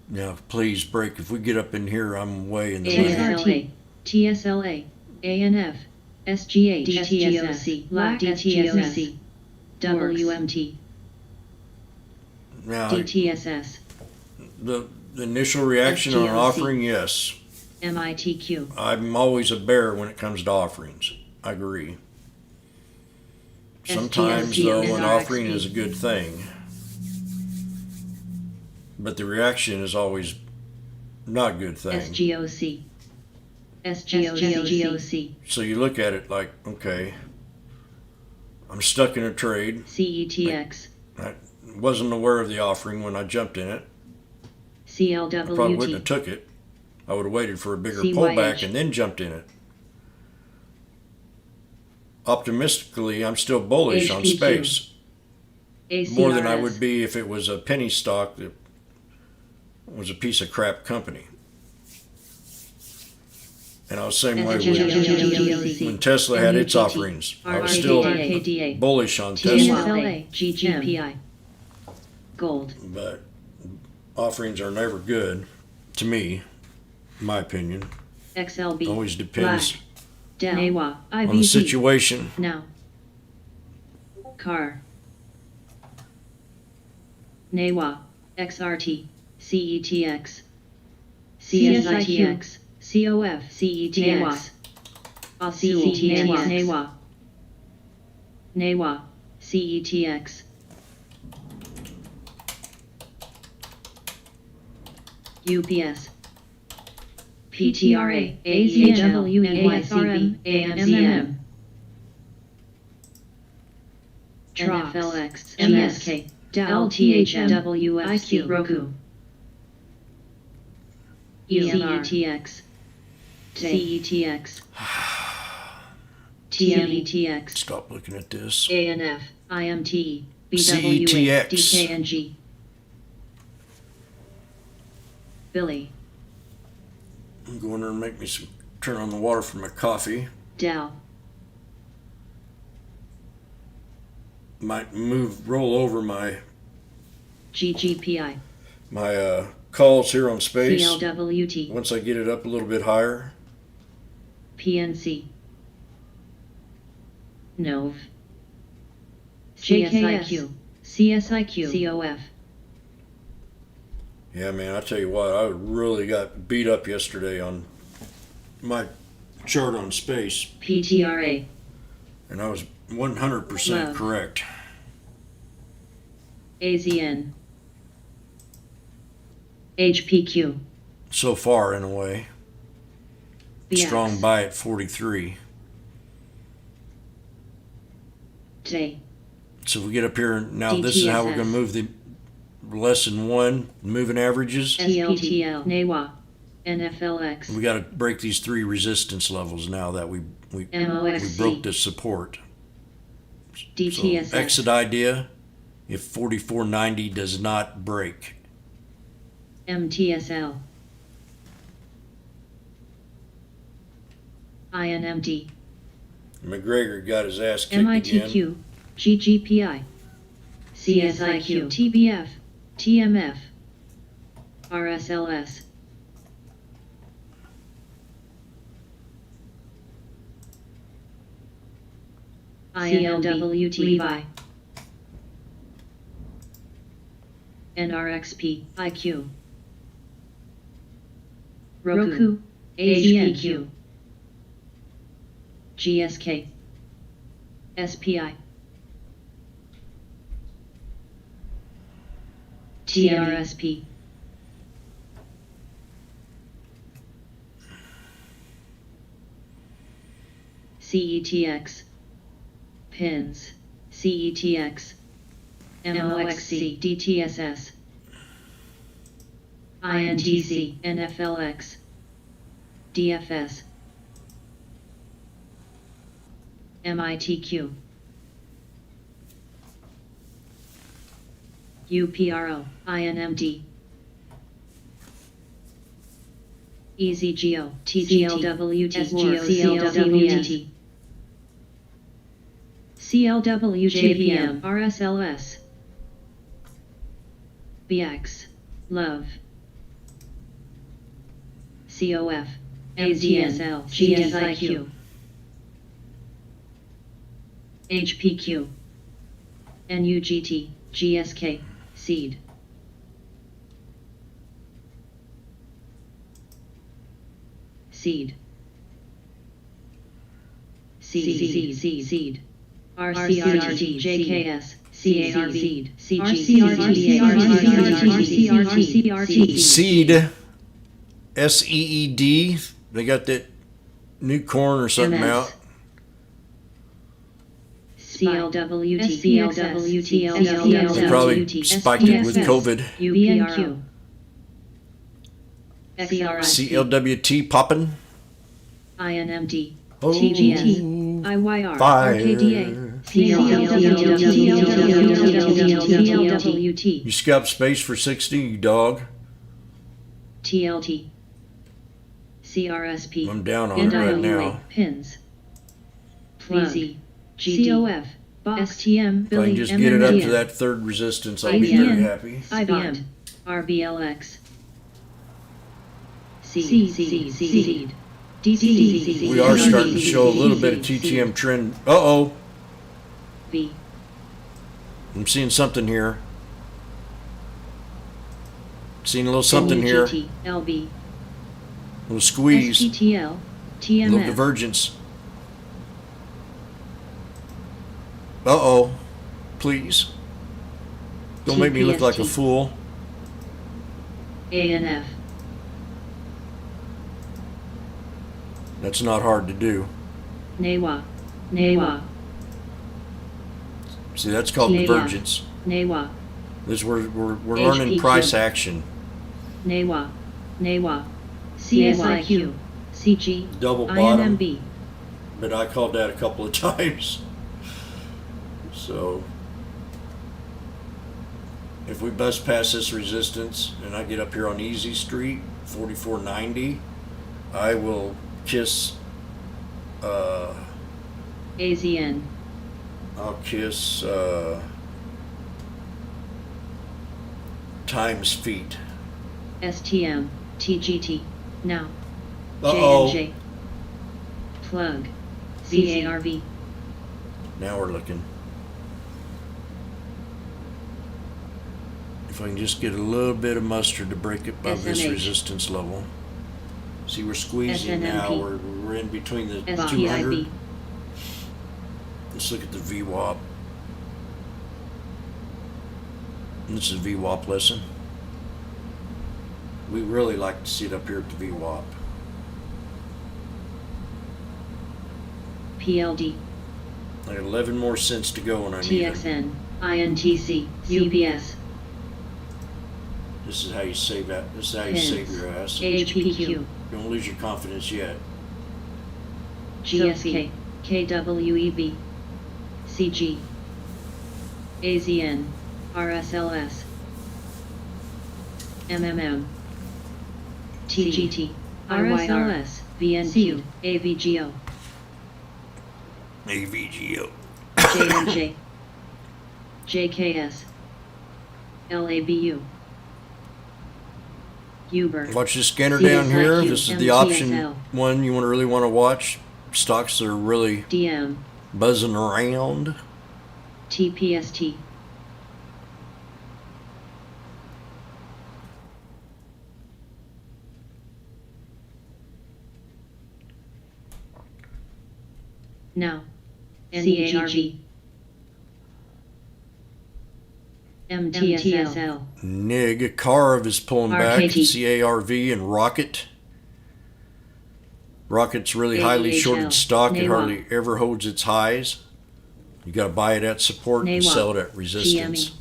Now, please break. If we get up in here, I'm way in the money. TSLA. TSLA. ANF. SGH. DTSS. LAC. DTSS. WMT. Now, DTSS. the initial reaction on an SGLC. offering, yes. MITQ. I'm always a bear when it comes to offerings. I agree. Sometimes, SGLC though, and an RXP. offering is a good thing. But the reaction is always not a good thing. SGOC. SGOC. So you look at it like, okay, I'm stuck in a trade. CETX. I wasn't aware of the offering when I jumped in it. I probably wouldn't have CLWT. took it. I would have waited for a bigger CYH. pullback and then jumped in it. Optimistically, I'm still bullish on HPQ. space. ACRS. More than I would be if it was a penny stock that was a piece of crap company. And I was the same way with SGOC. when Tesla had its NUGT. offerings. I was still RKDA. bullish on Tesla, TSLA. GGPI. Gold. but offerings are never good to me, in my opinion. XLB. Always depends Black. Dell. NAWA. on the IBP. situation. Now. Car. NAWA. XRT. CETX. CSITX. COF. CETX. CETX. NAWA. NAWA. CETX. UPS. PTRA. AZNW. ASRM. AMZM. NFLX. MSK. LTHM. WFC. Roku. CETX, CETX, TMETX, Stop looking at this. ANF, IMT, CETX. BWAP, DKNG. Billy, I'm going there and make me some. Turn on the water for my coffee. Dow, Might roll over my GGPI, calls here on space. CLWT, Once I get it up a little bit higher. PNC, NOV, CSIQ, CSIQ, COF, Yeah, man, I tell you what, I really got beat up yesterday on my chart on space, PTRA, and I was 100% Love. correct. AZN, HPQ, So far, in a way. BX, Strong buy at 43. J, So if we get up here, now this is how we're going to move the lesson 1, moving averages. SPTL, NAWA, NFLX, We got to break these 3 resistance levels now that we MOXC, broke this support. So DTSS, exit idea, if 4490 does not break. MTSL, INMD, McGregor got his ass kicked again. MITQ, GGPI, CSIQ, TBF, TMF, RSLS, ILWT, Levi, NRXP, IQ, Roku, HPQ, GSK, SPI, TRSP, CETX, PINS, CETX, MOXC, DTSS, INTC, NFLX, DFS, MITQ, UPRO, INMD, EZGO, TGLWT, CLWT, CLWJPM, RSLS, BX, Love, COF, AZSL, GSIQ, HPQ, NUGT, GSK, Seed, Seed, Seed, RCRT, JKS, CARV, CGCRT, Seed, SEED, they got that new corn or something MS. out. CLWT, They probably spiked it with COVID. UPRO, XRSP, CLWT popping. INMD, Oh, TGS, IYR, fire. RKDA, CLWT, You scalp space for 60, you dog. TLT, CRSP, I'm down on it right now. Pins, Plug, COF, STM, If I can Billy, just get it up to MMDM, that third resistance, I'll be very happy. IBM, RBLX, Seed, DTC, We are starting to show a little bit of TTM trend. Uh-oh, V, I'm seeing something here. Seeing a little something here. NUGT, LB, A little squeeze. SPTL, A little TMF, divergence. Uh-oh. Please. Don't make me look like a TPST. fool. ANF, That's not hard to do. NAWA, See, that's called TAF. divergence. NAWA, This we're learning HPQ. price action. NAWA, CSIQ, CG, double bottom, INMB. but I called that a couple of times. So if we bust past this resistance and I get up here on Easy Street, 4490, I will kiss, AZN, I'll kiss, times feet. STM, TGT, now. Uh-oh. J&J. Plug. CARV. Now we're looking. If I can just get a little bit of mustard to break it above this SMH. resistance level. See, we're squeezing now. SNMP. We're in between the SPIB. 200. Let's look at the VWAP. This is a VWAP lesson. We really like to see it up here at the VWAP. PLD. I got 11 more cents to go and I need it. TXN. INTC. UPS. This is how you save that. This is how you Pins. save your ass. HPQ. Don't lose your confidence yet. GSK. KWEB. CG. AZN. RSLS. MMM. TGT. RSLS. VNQ. AVGO. AVGO. JNJ. JKS. LABU. Uber. Watch this scanner down here. CSIQ, This is the MTSL. option one you really want to watch. Stocks that are really DM. buzzing around. TPST. Now. CARG. MTSL. NIG. Carv is pulling back. RKT. CARV and Rocket. Rocket's really highly AEHL. shorted stock. It NAWA. hardly ever holds its highs. You got to buy it at support and NAWA. sell it at resistance. GME.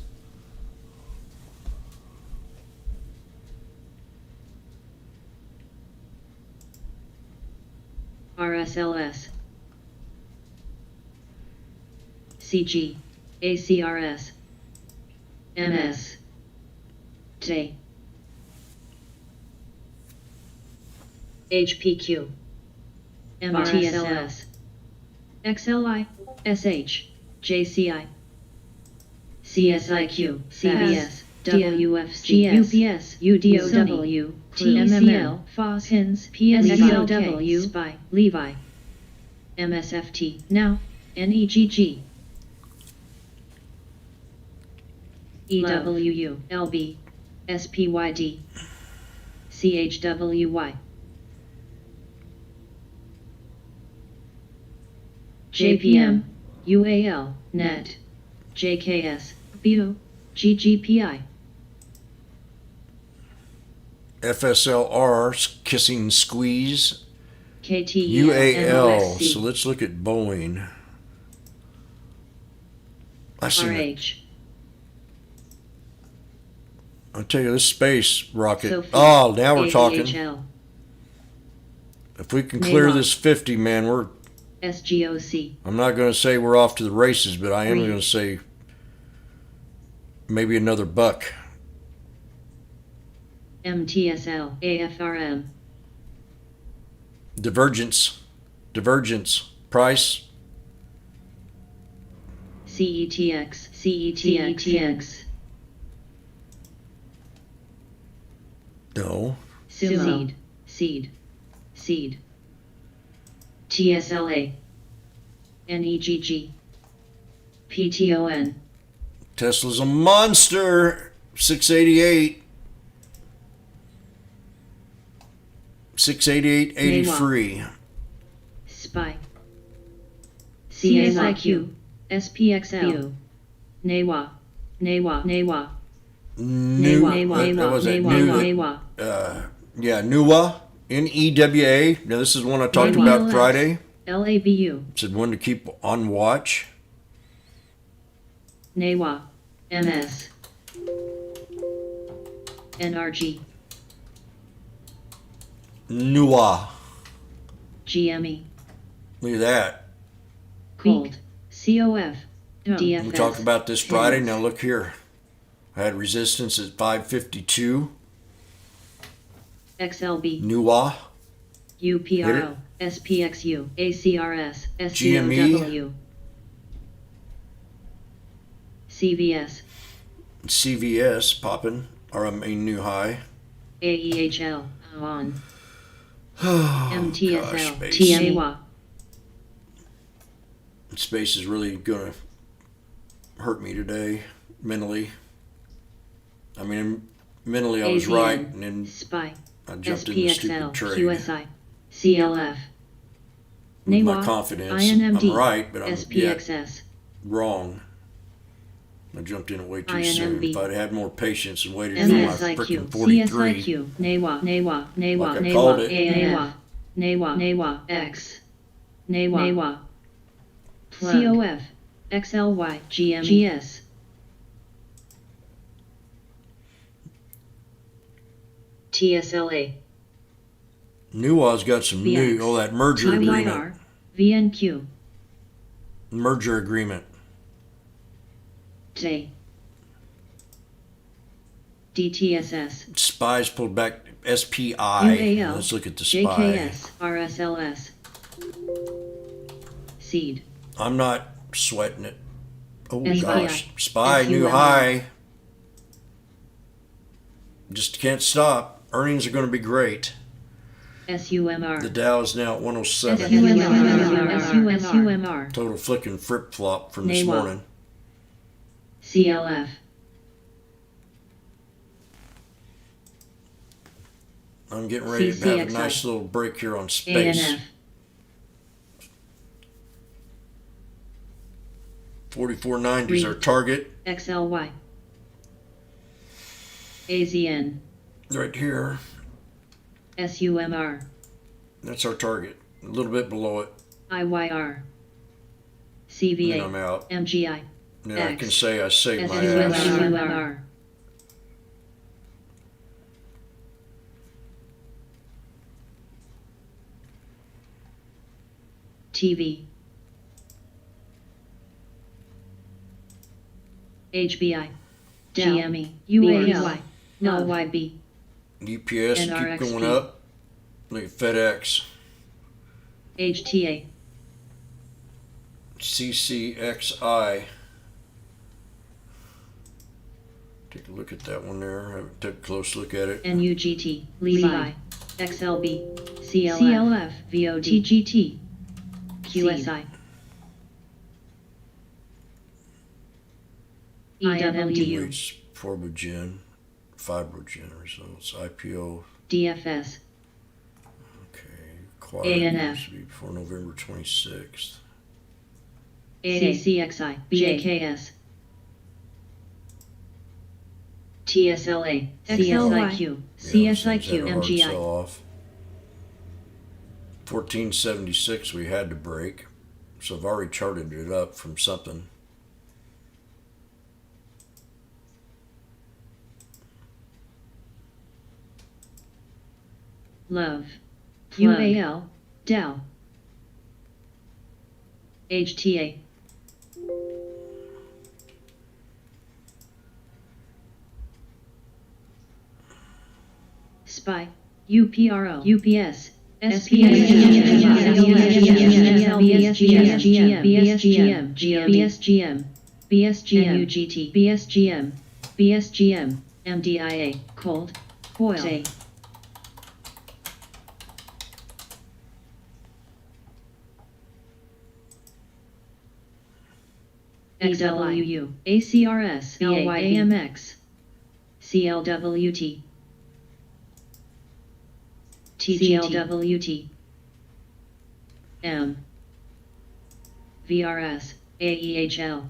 RSLS. CG. ACRS. MS. J. HPQ. MTSLS. XLI. SH. JCI. CSIQ. CBS. WFC. UPS. UDOW. TMML. FOS. HINS. PSLW. SPY. Levi. MSFT. Now. NEGG. EWU. LB. SPYD. CHWY. JPM. UAL. NET. JKS. BU. GGPI. FSLR, kissing squeeze. KTE. UAL. So let's look at Boeing. I see. RH. I'll tell you, this space rocket. Sophie. Oh, now we're talking. ADHL. If we can clear NAWA. this 50, man, we're. SGOC. I'm not going to say we're off to the races, but I am Green. going to say maybe another buck. MTSL. AFRM. Divergence. Price. CETX. CETX. No. Sumo. Seed. TSLA. NEGG. PTON. Tesla's a monster. 688. 688.83. SPY. CSIQ. SPXL. NAWA. New. NAWA. What was it? NAWA. Yeah, NEWA. NEWA. Now this is one I talked NAWA. about Friday. LABU. It's one to keep on watch. NAWA. MS. NRG. NUA. GME. Look at that. Cold. COF. DFS. We talked about this Friday. Now look here. I had resistance at 552. XLB. NUA. UPRO. SPXU. ACRS. GME. SCOW. CVS. CVS popping. Or a new high. AEHL. On. Oh, MTSL. gosh, space. TMA. Space is really going to hurt me today, mentally. I mean, mentally I was AVN, right, and then SPY. I jumped in the SPXL. stupid trade. QSI. CLF. With my NAWA, confidence, INMD, I'm right, but I'm yet SPXS. wrong. I jumped in it way too soon. INMB. If I'd had more patience and waited for my MSIQ, freaking 43, CSIQ, NAWA, NAWA, NAWA, Like I called NAWA, it. NAWA, NAWA, NAWA, X, NAWA, NAWA, COF, XLY, GMGS. TSLA, NUA's got some new, VX, that merger agreement. TYR, VNQ, Merger agreement. J, DTSS, SPY's pulled back SPI. UAL, Let's look at the SPY. JKS, RSLS, Seed, I'm not sweating it. Oh SPI, gosh, SPY new SUMR. high. Just can't stop. Earnings are going to be great. SUMR, The Dow is now at 107. SUMR, Total flicking flip flop from this NAWA. morning. CLF, I'm getting ready to have a CCXI. nice little break here on space. ANF, 4490 is our REIT. target. XLY, AZN, Right here. SUMR, That's our target. A little bit below it. IYR, Then I'm CVA, out. MGI, Then I can X. say I saved my ass. SUMR, TV, HBI, GME, UAL, LYB, UPS keep NRXP. going up. Look at FedEx. HTA, CCXI. Take a look at that one there. Haven't took a close look at it. NUGT, Levi, XLB, CLF, VOTGT, QSI, EWMDU, Weights, Forbogen, Fibrogen results, IPO. DFS, Okay, Quad ANF. needs to be before November 26th. CCXI, BAKS, TSLA, CSIQ, Yeah, those things had CSIQ, a hard MGI, sell-off. 1476 we had to break, so I've already charted it up from something. Love, UAL, Dell, HTA, SPY, UPRO, UPS, BSGM, MDIA, Cold, Coil, XLU, ACRS, LYAMX, CLWT, TCLWT, M, VRS, AEHL,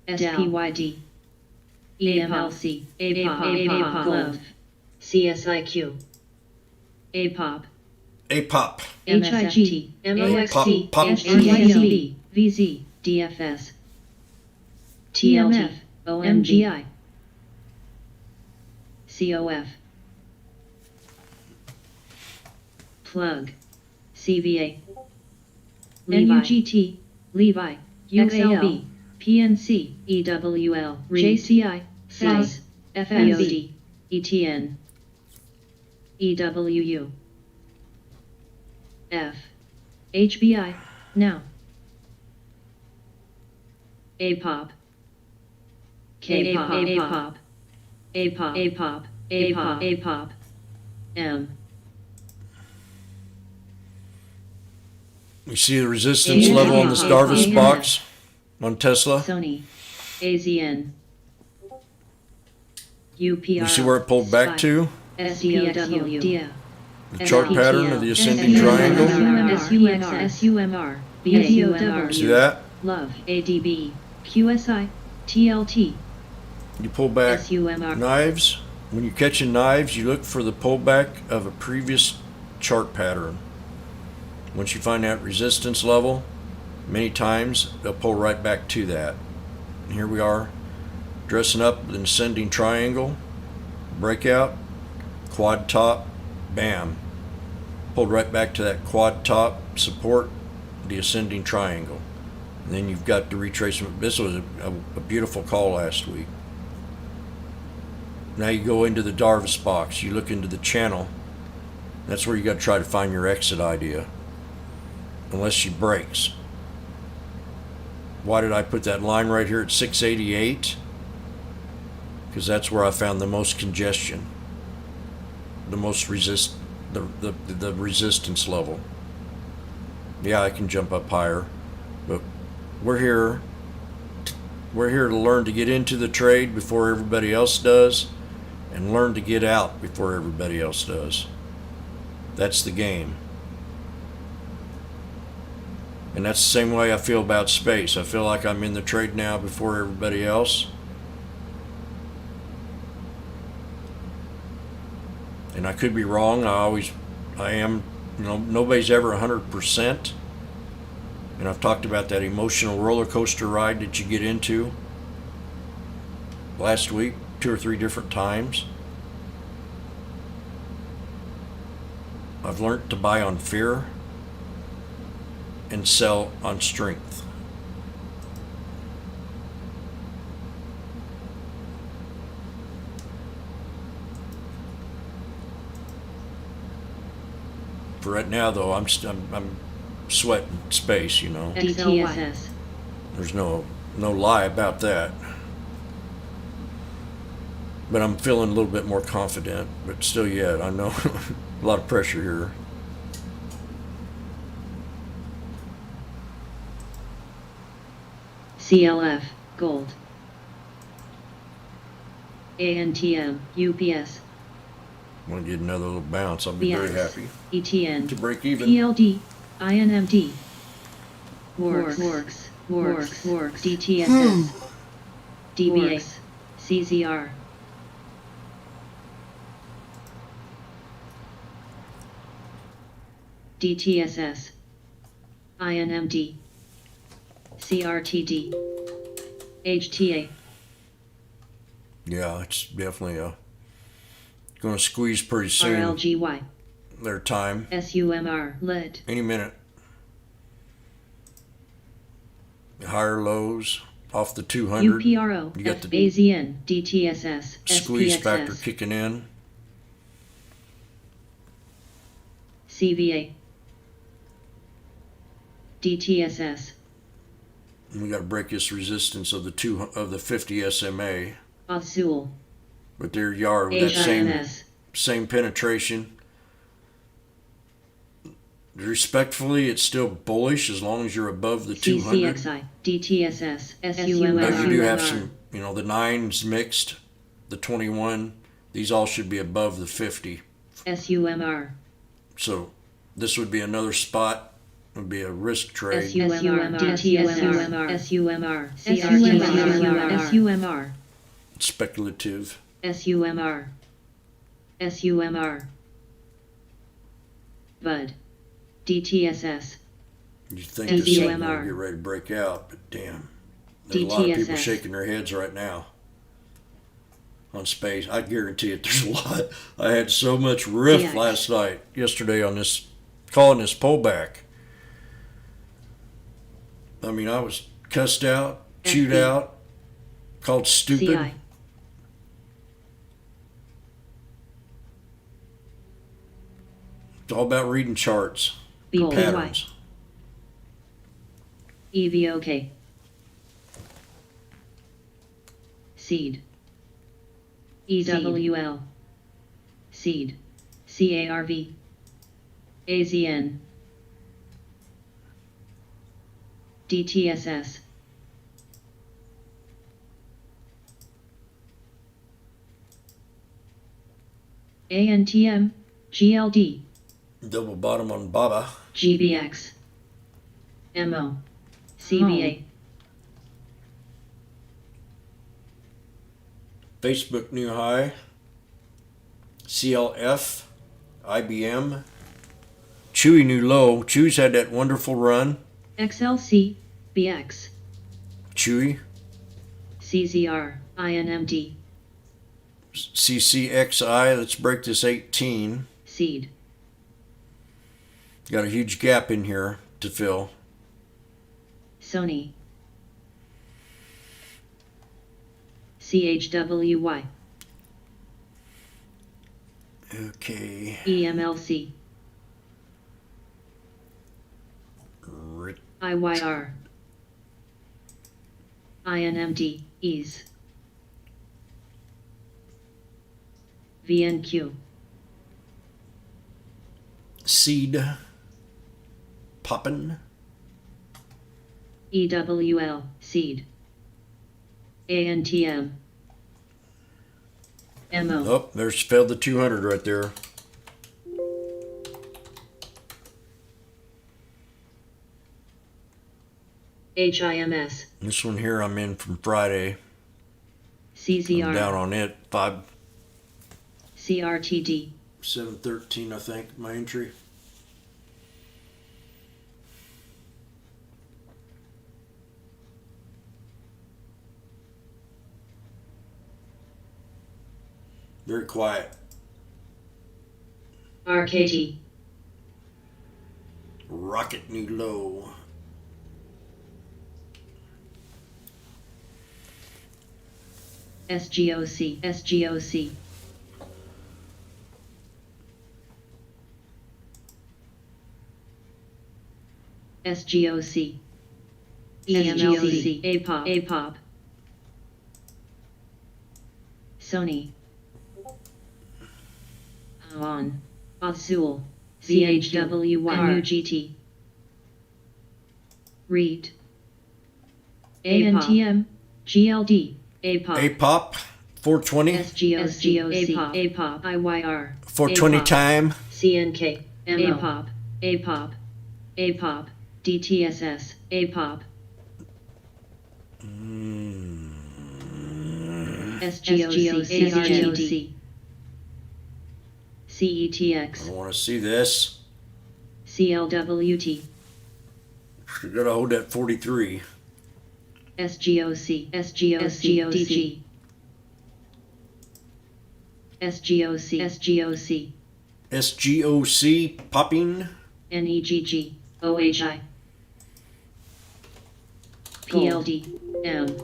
SPYD, EMLC, APOP, Glove, CSIQ, APOP, APOP. HIGT, MOXT, Pop. HGCB, VZ, DFS, TMF, OMGI, COF, plug, CVA, NUGT, Levi, UALB, PNC, EWL, JCI, SAS, FMD, ETN, EWU, F, HBI, now, APOP, K-pop, APOP, APOP, APOP, APOP, APOP, M. You see the resistance level on this Darvis box on Tesla? Sony, AZN, UPR, You see where it pulled back to? SDOW, DIA, The chart pattern of the ascending triangle? SUMR, BAUW, See that? Love, ADB, QSI, TLT, You pull back SUMR, knives. When you're catching knives, you look for the pullback of a previous chart pattern. Once you find that resistance level, many times they'll pull right back to that. And here we are, dressing up with an ascending triangle, breakout, quad top, bam. Pulled right back to that quad top support, the ascending triangle. And then you've got the retracement. This was a beautiful call last week. Now you go into the Darvis box, you look into the channel. That's where you got to try to find your exit idea. Unless she breaks. Why did I put that line right here at 688? Because that's where I found the most congestion, the most the resistance level. Yeah, I can jump up higher, but we're here to learn to get into the trade before everybody else does, and learn to get out before everybody else does. That's the game. And that's the same way I feel about space. I feel like I'm in the trade now before everybody else. And I could be wrong. I am, nobody's ever 100%. And I've talked about that emotional roller coaster ride that you get into last week, 2 or 3 different times. I've learned to buy on fear and sell on strength. For right now, though, I'm sweating space, DTSS, There's no lie about that. But I'm feeling a little bit more confident. But still, yet I know a lot of pressure here. CLF, Gold, ANTM, UPS, I'm going to get another little bounce. I'll be very happy. ETN, To break even. PLD, INMD, Works, DTSS, DBA, CZR, DTSS, INMD, CRTD, HTA. Yeah, it's definitely going to squeeze pretty soon. RLGY, Their time. SUMR, LED, Any minute. Higher lows off the 200. UPRO, You got the AZN, DTSS, squeeze factor SPXS, kicking in. CVA, DTSS, And we got to break this resistance of the 50 SMA. Azul, But there you are with that HIMS, same penetration. Respectfully, it's still bullish as long as you're above the 200. CCXI, DTSS, Now SUMR, you do have some, the 9's mixed, the 21. These all should be above the 50. SUMR, So this would be another spot. Would be a risk trade. SUMR, DTSR, SUMR, SUMR, Speculative. SUMR, SUMR, BUD, DTSS, You think this thing SUMR. will get ready to break out, but damn, There's a lot of people DTSS. shaking their heads right now on space. I guarantee it. There's a lot. I had so much riff DX. last night, yesterday on this, calling this pullback. I mean, I was cussed out, chewed FB. out, called stupid. CI. It's all about reading charts, BPY. patterns. EVOK. Seed. EWL. Seed. CARV. AZN. DTSS. ANTM. GLD. Double bottom on Baba. GBX. MO. CBA. Facebook new high. CLF. IBM. Chewy new low. Chewy's had that wonderful run. XLC. BX. Chewy. CZR. INMD. CCXI. Let's break this 18. Seed. Got a huge gap in here to fill. Sony. CHWY. Okay. EMLC. IYR. INMD. Ease. VNQ. Seed. Poppin'. EWL. Seed. ANTM. MO. Oh, there's failed the 200 right there. HIMS. This one here I'm in from Friday. I'm CZR. down on it. CRTD. 713, I think, my entry. Very quiet. RKT. Rocket new low. SGOC. SGOC. SGOC. EMLC. APOP. APOP. Sony. On. Azul. CHWY. RUGT. Read. ANTM. GLD. APOP. APOP. 420. SGOC. APOP. IYR. 420 APOP. time. CNK. APOP. APOP. APOP. DTSS. APOP. SGOC. CRGC. I CETX. don't want to see this. CLWT. You gotta hold that 43. SGOC. SGOC. DG. SGOC. SGOC. SGOC popping. NEGG. OHI. PLD. M.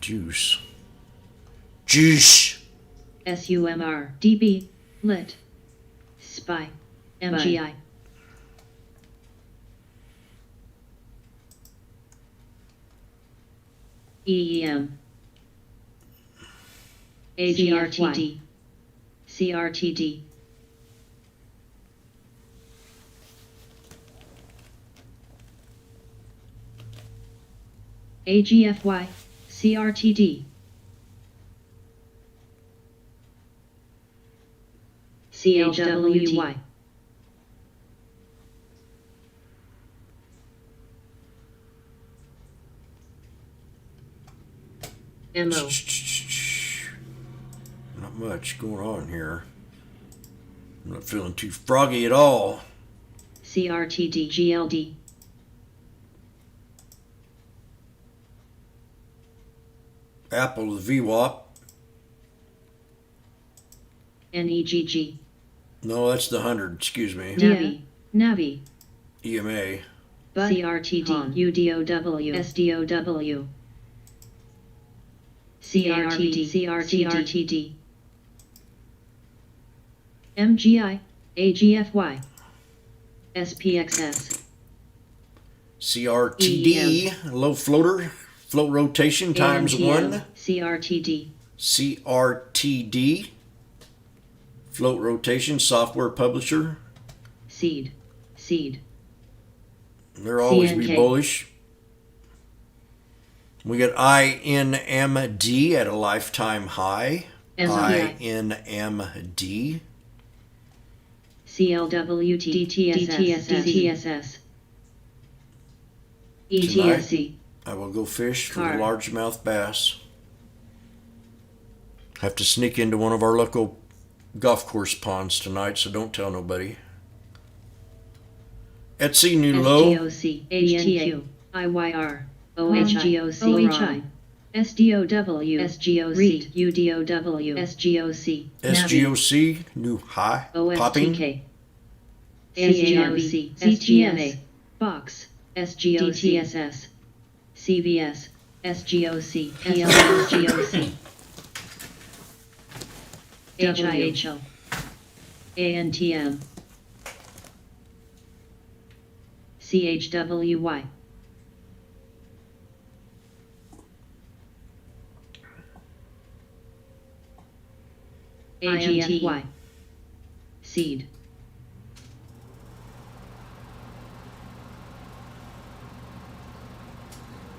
Juice. Juice. SUMR. DB. Lit. SPY. MGI. EEM. AGRTD. CRTD. AGFY. CRTD. CHWY. MO. Not much going on here. I'm not feeling too froggy at all. CRTD. GLD. Apple, the VWAP. NEGG. No, that's the 100, excuse me. Navi. EMA. CRTD. UDOW. SDOW. CRTD. MGI. AGFY. SPXS. CRTD, low floater, float rotation times ANTM. 1. CRTD. CRTD, float rotation, software publisher. Seed. They'll always be CNK. bullish. We got INMD at a lifetime high. SPI. INMD. CLWT. DTSS. ETSC. I will go fish for Car. the largemouth bass. Have to sneak into one of our local golf course ponds tonight, so don't tell nobody. Etsy, new low. SGOC. HTA. IYR. OHGOC. SDOW. SGOC. UDOW. SGOC. SGOC, new high. Popping. OSTK. CARB. SGNA. Box. SGOC. CVS. SGOC. PLSGOC. HIHL. ANTM. CHWY. AGFY. Seed.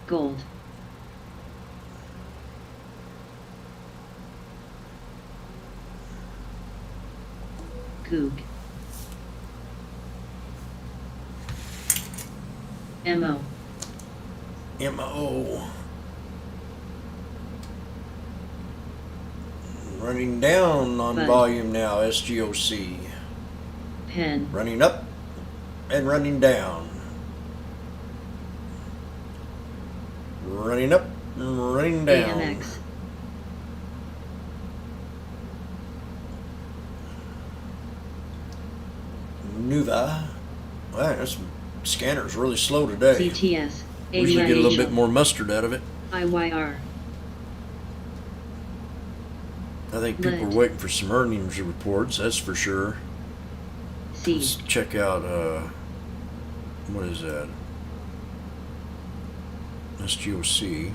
Gold. Coog. MO. MO. Running down on Bud. volume now, SGOC. Pen. Running up and running down. Running up and running down. AMX. Nuva. Wow, this scanner's really slow today. CTS. We usually get a little bit AGIHL. more mustard out of it. IYR. I think people are Lit. waiting for some earnings reports, that's for sure. C. Let's check out, what is that? SGOC.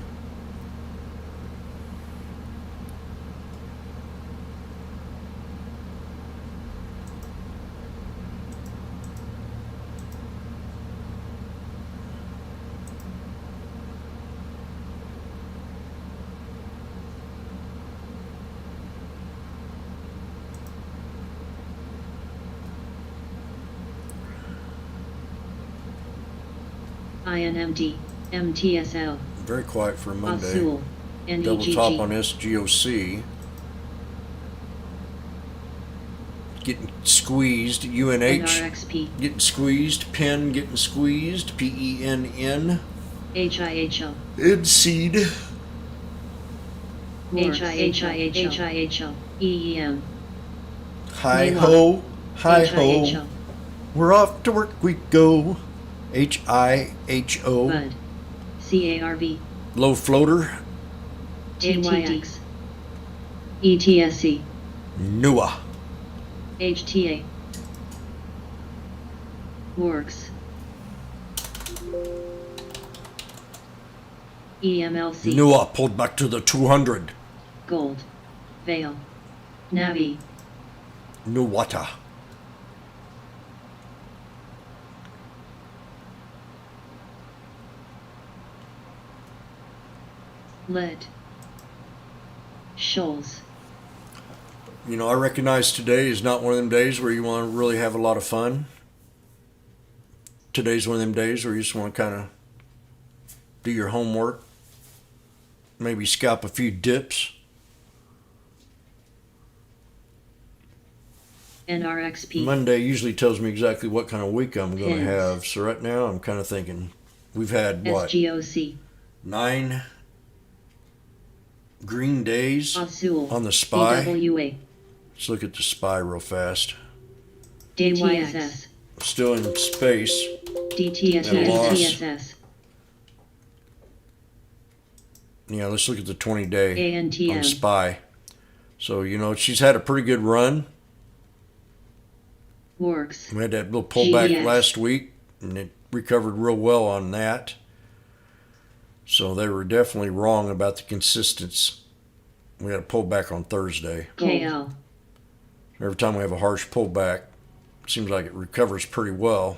INMD. MTSL. Very quiet for a Monday. ASUL. Double top on NEGG. SGOC. Getting squeezed. UNH. NRXP. Getting squeezed. Pen getting squeezed. PENN. HIHL. Seed. HIHL. EEM. Hi Laylock. ho. Hi ho. HIHL. We're off to work we go. HIHO. Bud. CARB. Low floater. TYX. ETSC. NUA. HTA. Works. EMLC. NUA pulled back to the 200. Gold. Veil. Navi. NUWATA. Lead. Shoals. You know, I recognize today is not one of them days where you want to really have a lot of fun. Today's one of them days where you just want to kind of do your homework. Maybe scalp a few dips. NRXP. Monday usually tells me exactly what kind of week I'm going to Pins. have. So right now I'm kind of thinking we've had what? SGOC. 9 green days Azul. on the SPY. VWA. Let's look at the SPY real fast. DTSS. Still in space. DTSS. Yeah, let's look at the 20-day on ANTM. SPY. So, you know, she's had a pretty good run. Works. We had that little pullback GDX. last week, and it recovered real well on that. So they were definitely wrong about the consistency. We had a pullback on Thursday. KL. Every time we have a harsh pullback, it seems like it recovers pretty well.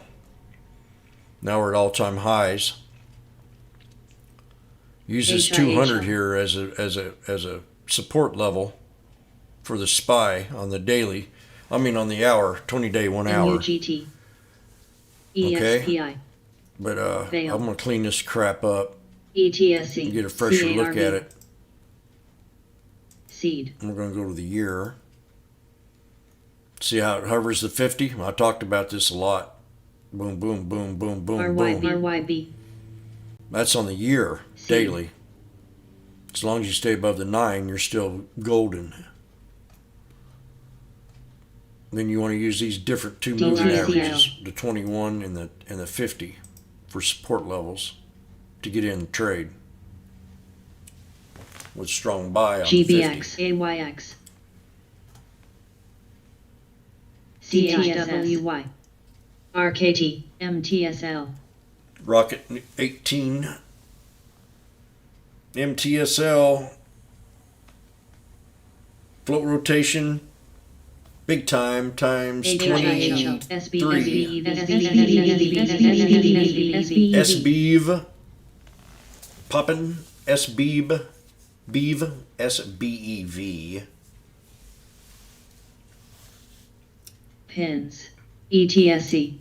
Now we're at all-time highs. Use this 200 here as a support level for the SPY on the daily. I mean on the hour, 20-day, 1 hour. MUGT. Okay. EXPI. But I'm gonna clean this crap up ETSC. and get a fresher look CARB. at it. Seed. And we're gonna go to the year. See how it hovers the 50? I talked about this a lot. Boom, boom, boom, boom, boom, RYB. boom. RYB. That's on the year, daily. As long as you stay above the 9, you're still golden. Then you want to use these different two moving DTCL. averages, the 21 and the 50, for support levels to get in the trade with strong buy on the 50. GBX. AYX. CHWY. RKT. MTSL. Rocket 18, MTSL, float rotation, big time times 23. SBEV, poppin', SBEV, SBEV. Pins. ETSC.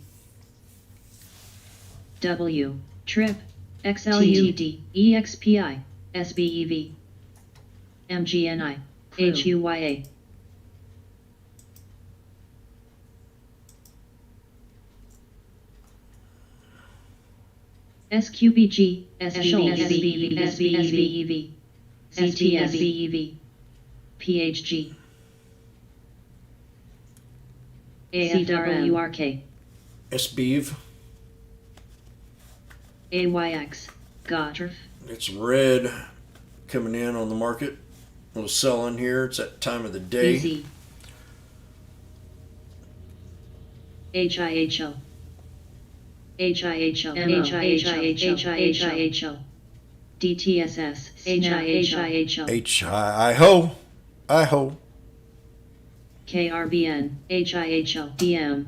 W. Trip. XLUD. EXPI. SBEV. MGNI. HUYA. SQBG. SBEV. SBEV. STSBEV. PHG. AFWRK. SBEV, AYX. GOTRF. it's red coming in on the market. A little selling here. It's that time of the day. BZ. HIHL. HIHL. HIHL. DTSS. HIHL. I-ho. KRBN. HIHL. DM.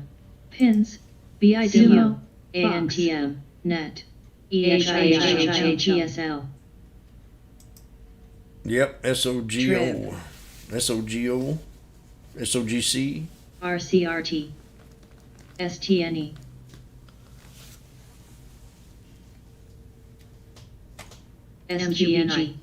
Pins. BIDO. ANTM. Net. EHIHL. Yep, SOGO. SOGO. SOGC. RCRT. STNE. SGNI.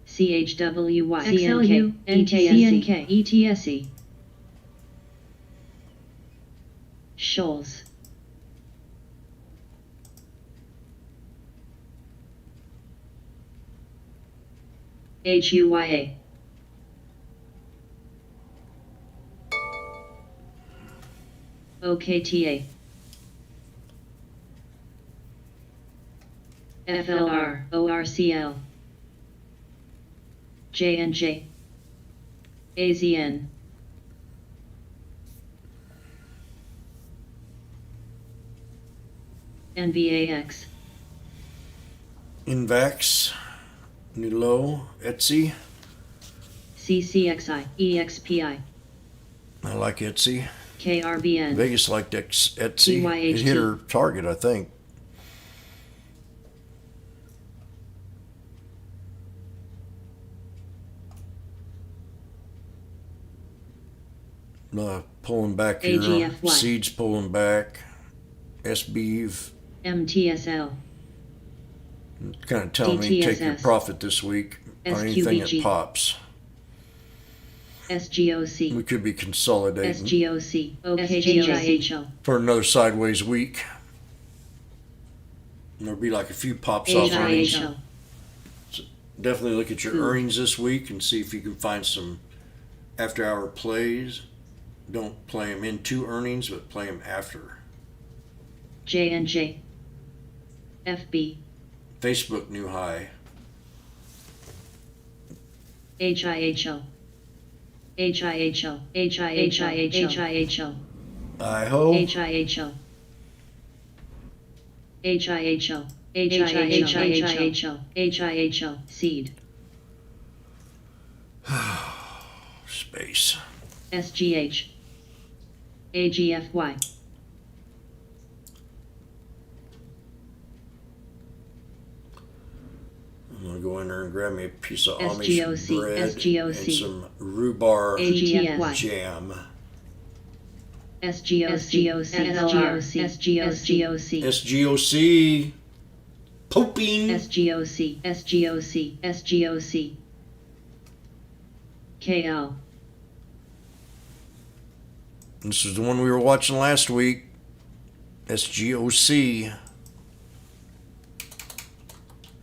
CHWY. XLU. NTSC. ETSC. Shoals. HUYA. OKTA. FLR. ORCL. J&J. AZN. NVAX. Invax. Nilo. Etsy. CCXI. EXPI. I like Etsy. KRBN. Vegas liked Etsy. TYHT. It hit her target, I think. Pulling back here. AGFY. Seeds pulling back. SBEV. MTSL. Kind of telling me take your DTSS. profit this week on anything that SQBG. pops. SGOC. We could be consolidating SGOC. OKHIHL. for another sideways week. And there'll be like a few pops off earnings. HIHL. Definitely look at your Food. earnings this week and see if you can find some after-hour plays. Don't play them into earnings, but play them after. J&J. FB. Facebook new high. HIHL. HIHL. HIHL. HIHL. IHO. HIHL. HIHL. HIHL. HIHL. Seed. Space. SGH. AGFY. I'm gonna go in there and grab me a piece of Amish SGOC, bread SGOC. and some rhubarb AGFY. jam. SGOC. SGOC. SGOC. Poping. SGOC. SGOC. SGOC. KL. This is the one we were watching last week. SGOC.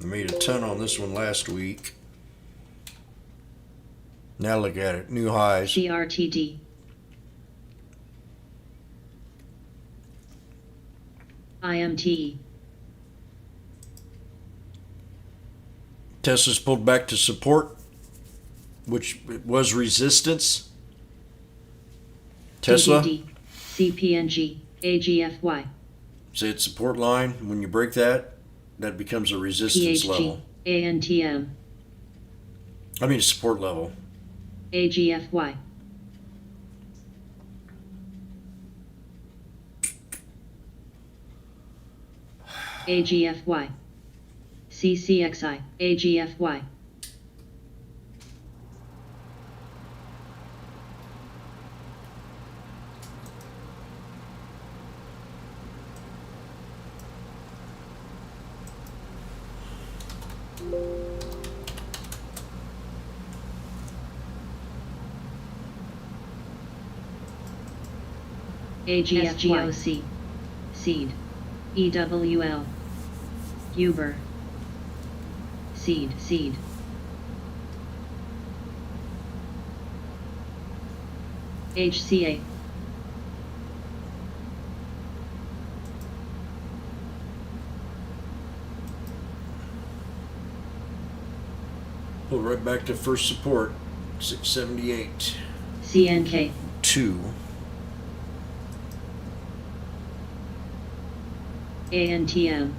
I made a ton on this one last week. Now look at it. New highs. CRTD. IMT. Tesla's pulled back to support, which was resistance. Tesla. TDD. CPNG. AGFY. Say it's support line. When you break that, that becomes a resistance PHG. level. ANTM. I mean a support level. AGFY. AGFY. CCXI. AGFY. AGFGOC. Seed. EWL. Uber. Seed. HCA. Pull right back to first support. 678. CNK. 2. ANTM.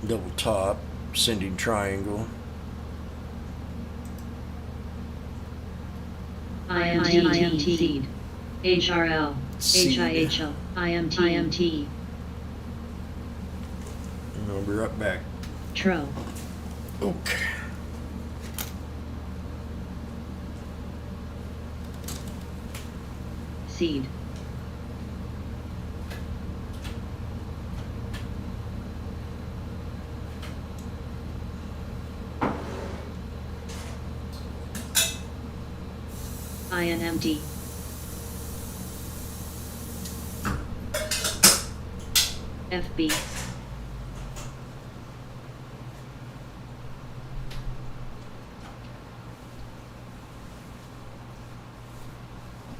Double top. Sending triangle. IMT. Seed. HRL. Seed. HIHL. IMT. And I'll be right back. TRO. Okay. Seed. INMD. FB.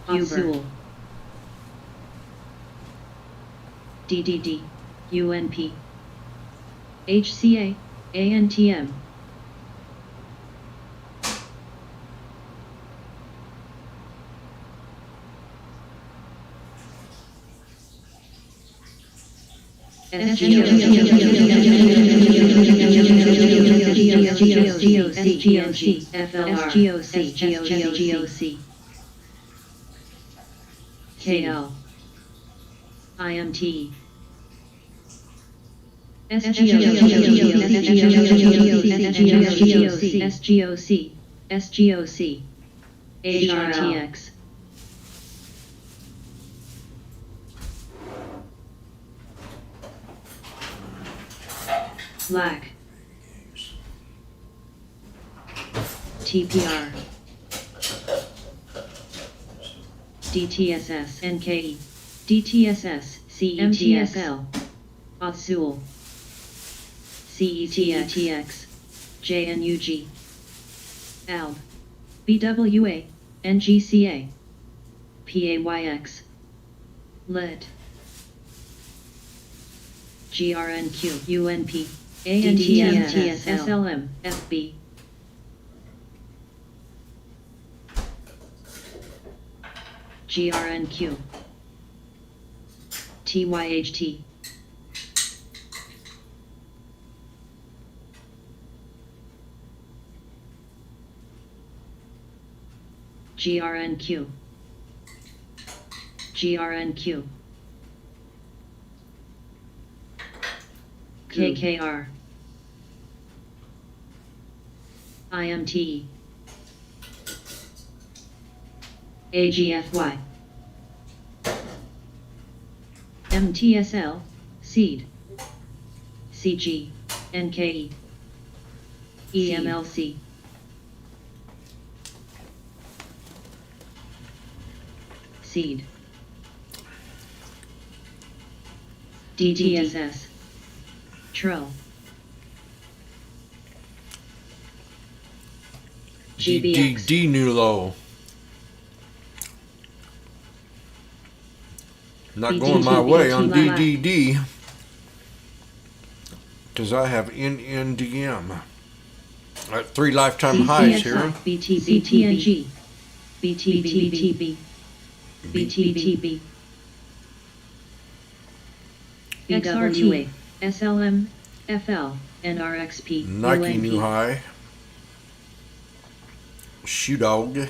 Uber. DDD. UNP. HCA. ANTM. SGOC, FLR, SGOC, KL, IMT, SGOC, HRTX. Black. TPR. DTSS NKE. DTSS MTSL, Azul, CETX, JNUG, ALB, BWA, NGCA, PAYX, LED, GRNQ, UNP, ANTS, SLM, FB, GRNQ, TYHT, GRNQ, GRNQ, KKR, IMT, AGFY, MTSL, SEED, CG, NKE, EMLC, SEED, DTSS, TRO, GBX, D new low. Not going my way on DDD because I have NNDM. At 3 lifetime highs here. BTBTNG, BTBTB, BTBTB, XRT, SLM, FL, and RXP, Nike new high. Shoe dog.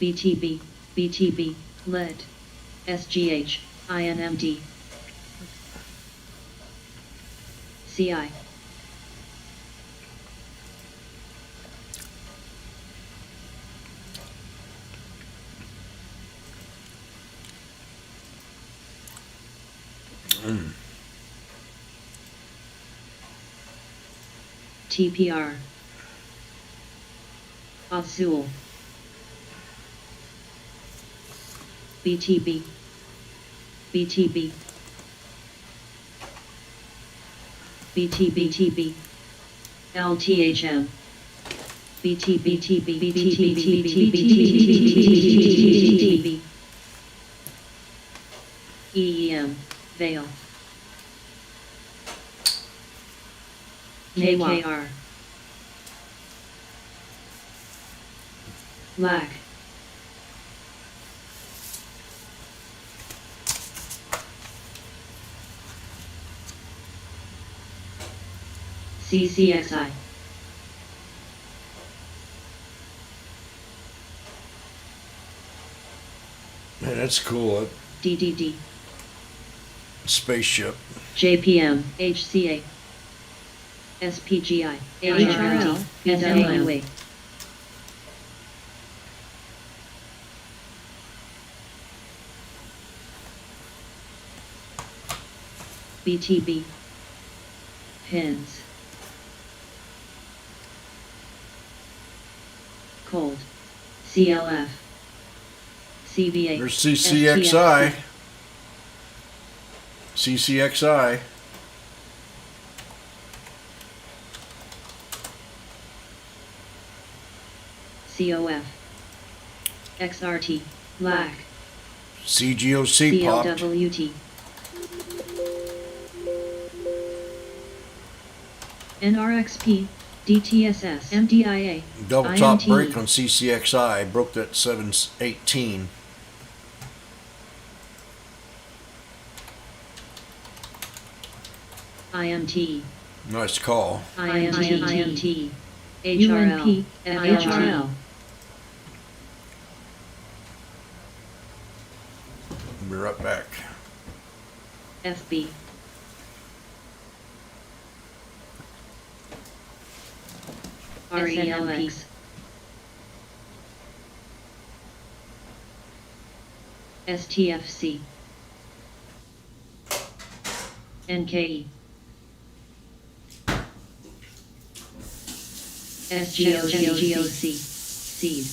BTB, BTB, LED, SGH, INMD, CI, TPR, Azul, BTB, BTB, BTBTB, LTHM, BTBTB, EEM, Veil, KKR, LAC, CCXI, Man, that's cool. DDD, Spaceship. JPM, HCA, SPGI, HRL, VWA, BTB, Pins, Cold, CLF, CVA, There's CCXI. CCXI. COF, XRT, LAC, CGOC popped. CLWT, NRXP, DTSS, MDIA, Double top IMT. break on CCXI. Broke that 718. IMT, Nice call. IMT, HRL, HRL, Be right back. FB, RELX, STFC, NKE, SGOC, SEED,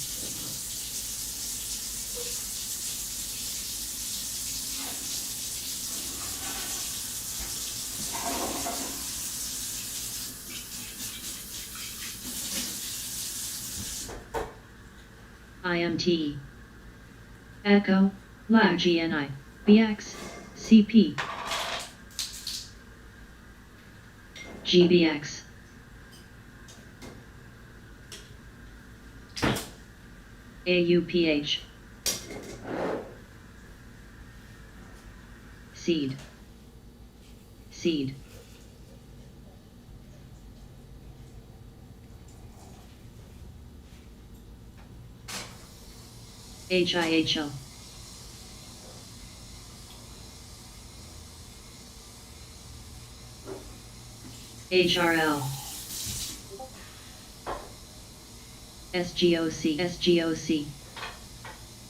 IMT. Echo, LAC GNI, BX, CP. GBX. AUPH. Seed. Seed. HIHL. HRL. SGOC. SGOC.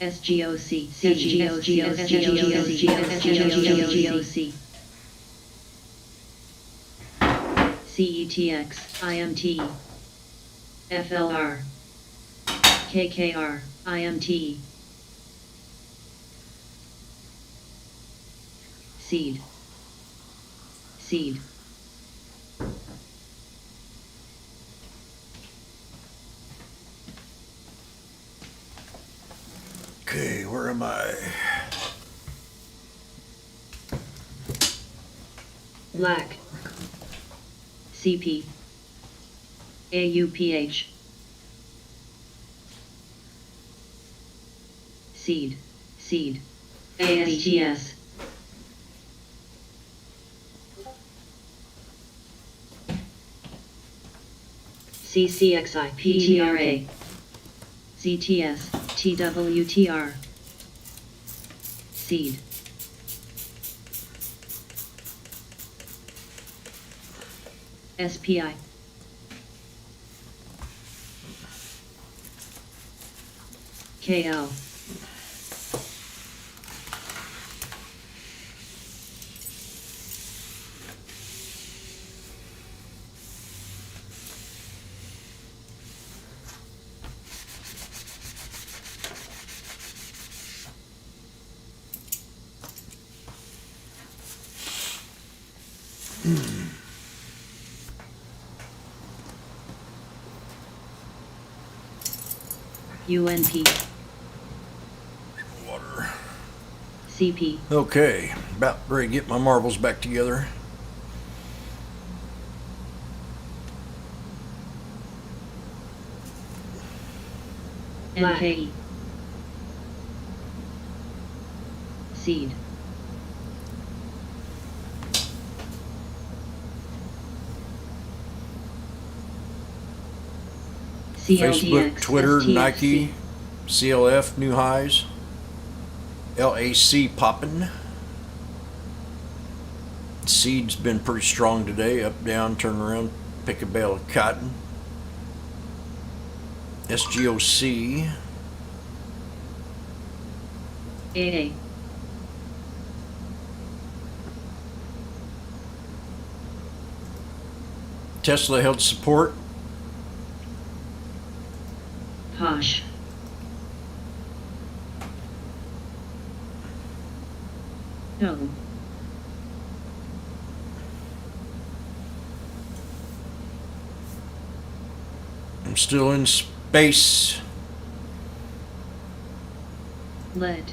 SGOC. SGOC. CETX. IMT. FLR. KKR. IMT. Seed. Seed. Okay, where am I? LAC. CP. AUPH. Seed. Seed. ASTS. CCXI. PTRA. ZTS. TWTR. Seed. SPI. KL. UNP. Water. CP. Okay, about ready to get my marbles back together. NKE. Seed. Facebook, CLDX. Twitter, STFC. Nike, CLF, new highs. LAC popping. Seed's been pretty strong today. Up, down, turn around, pick a bale of cotton. SGOC. AA. Tesla held support. Posh. No. I'm still in space. Lead.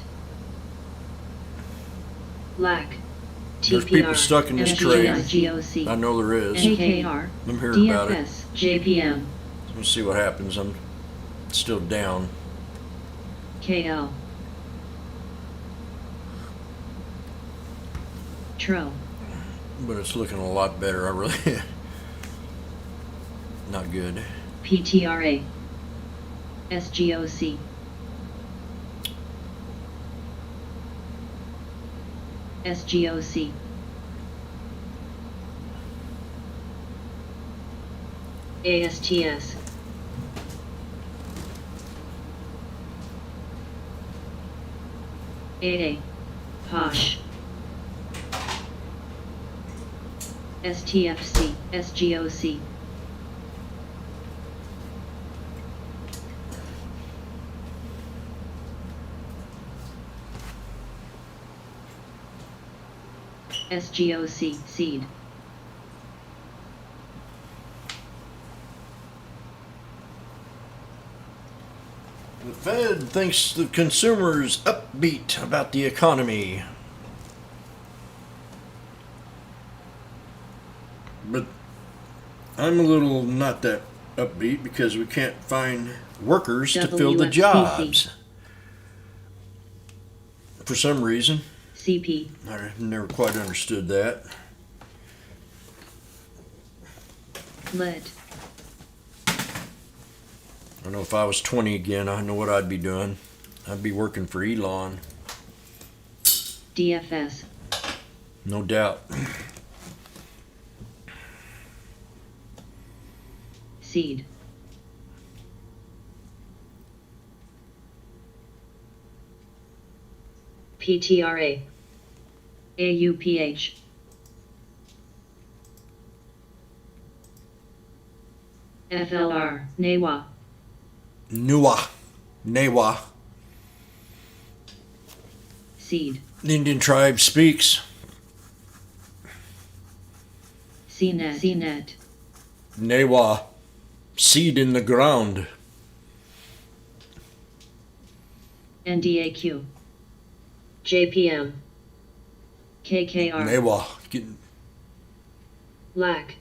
Lac. There's people stuck in this trade. GOC. I know there is. KKR. I'm hearing about it. DFS. JPM. We'll see what happens. I'm still down. KL. Tro. But it's looking a lot better. I really not good. PTRA. SGOC. SGOC. ASTS. AA. Posh. STFC. SGOC. SGOC. Seed. The Fed thinks the consumer's upbeat about the economy. But I'm a little not that upbeat because we can't find workers to fill the jobs. For some reason. CP. I've never quite understood that. Lead. I know if I was 20 again, I know what I'd be doing. I'd be working for Elon. DFS. No doubt. Seed. PTRA. AUPH. FLR. NEWA. Newa. Seed. The Indian tribe speaks. CNET. CNET. Newa. Seed in the ground. NDAQ. JPM. KKR. Newa. LAC.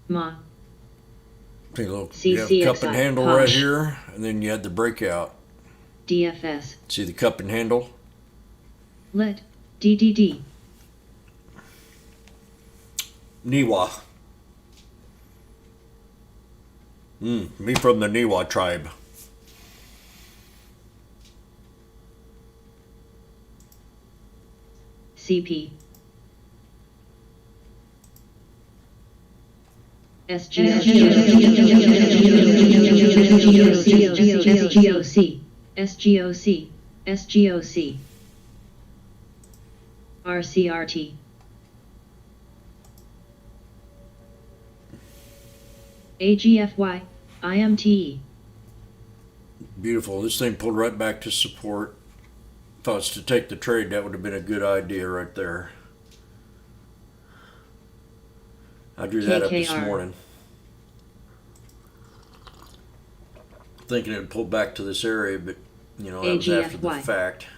Ma. Hey, look, you have the cup and handle right here, and then you had the breakout. DFS. See the cup and handle? Let. DDD. Niwa. Me from the Niwa tribe. CP. SGOC. SGOC. SGOC. RCRT. AGFY. IMTE. Beautiful. This thing pulled right back to support. If I was to take the trade, that would have been a good idea right there. I drew that up this morning. Thinking it would pull back to this area, but, you know, that was after the fact.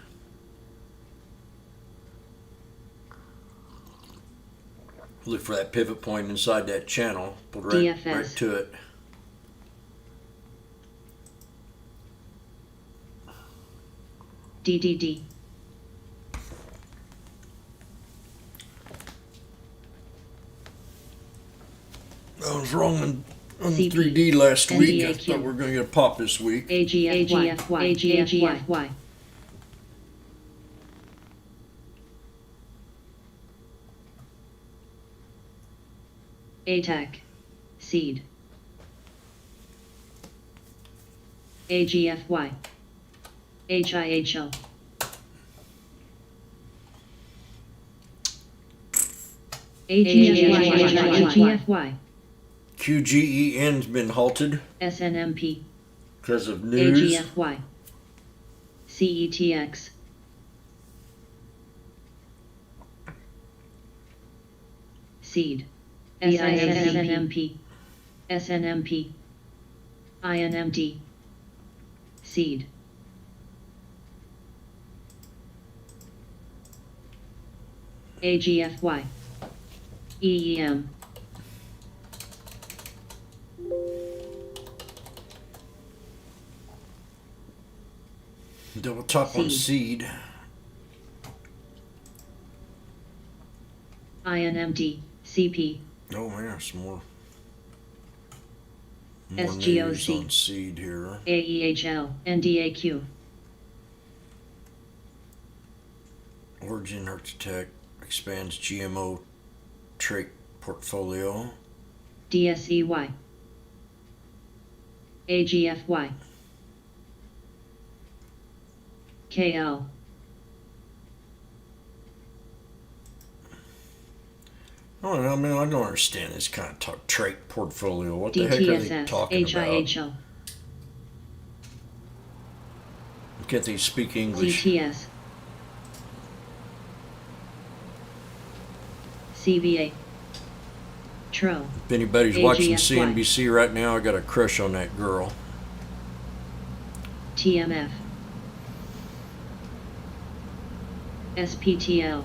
Look for that pivot point inside that channel. Pulled right to it. DDD. I was wrong on 3D last week. I thought we were going to get a pop this week. AGFY. ATAC. Seed. AGFY. HIHL. AGFY. QGEN's been halted. SNMP. Because of news. AGFY. CETX. Seed. SNMP. SNMP. INMD. Seed. AGFY. EEM. Double top on seed. INMD. CP. Oh man, some more SGOC. names on seed here. AEHL. NDAQ. Origin Architect expands GMO trait portfolio. DSEY. AGFY. KL. Oh, I mean, I don't understand this kind of trait portfolio. What the heck are they talking about? HIHL. Can't they speak English? CTS. CVA. Tro. If anybody's watching AGFY. CNBC right now, I got a crush on that girl. TMF. SPTL.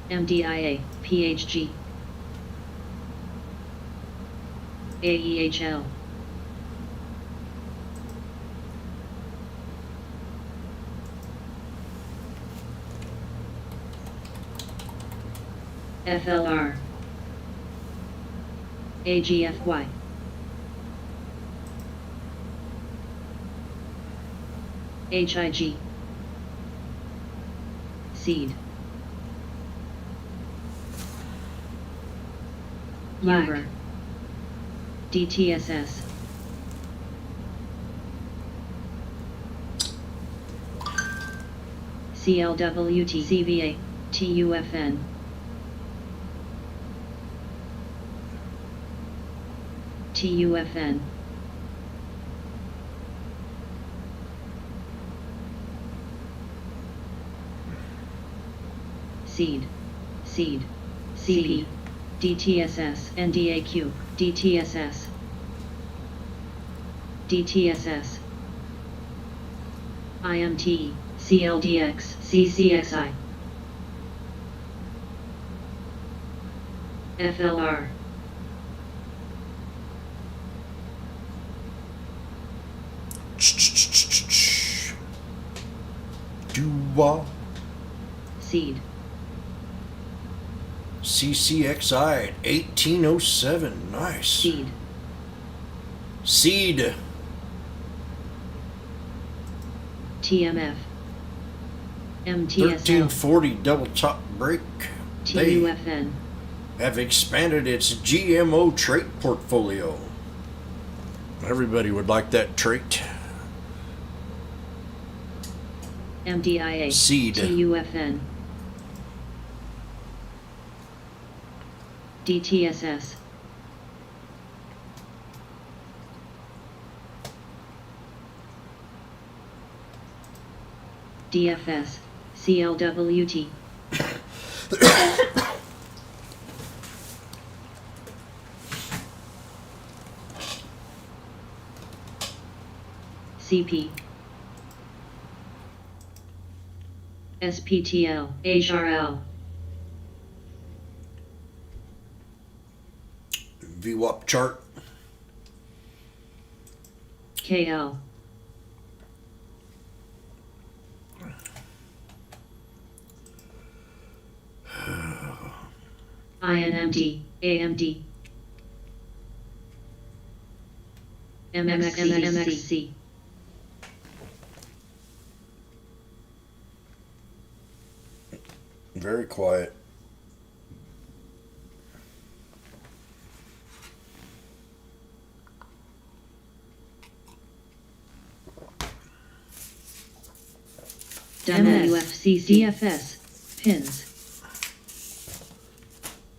MDIA, PHG. AEHL. FLR. AGFY. HIG. Seed. Uber. DTSS. CLWT. CVA. TUFN. TUFN. Seed. Seed. CP. DTSS. NDAQ. DTSS. DTSS. IMT. CLDX. CCXI. FLR. Dua. Seed. CCXI at 1807. Nice. Seed. Seed. TMF. MTSL. 1340 double top break. They TUFN. have expanded its GMO trait portfolio. Everybody would like that trait. MDIA. Seed. TUFN. DTSS. DFS. CLWT. CP. SPTL. HRL. VWAP chart. KL. INMD. AMD. MXC. Very quiet. WFC CFS. Pins.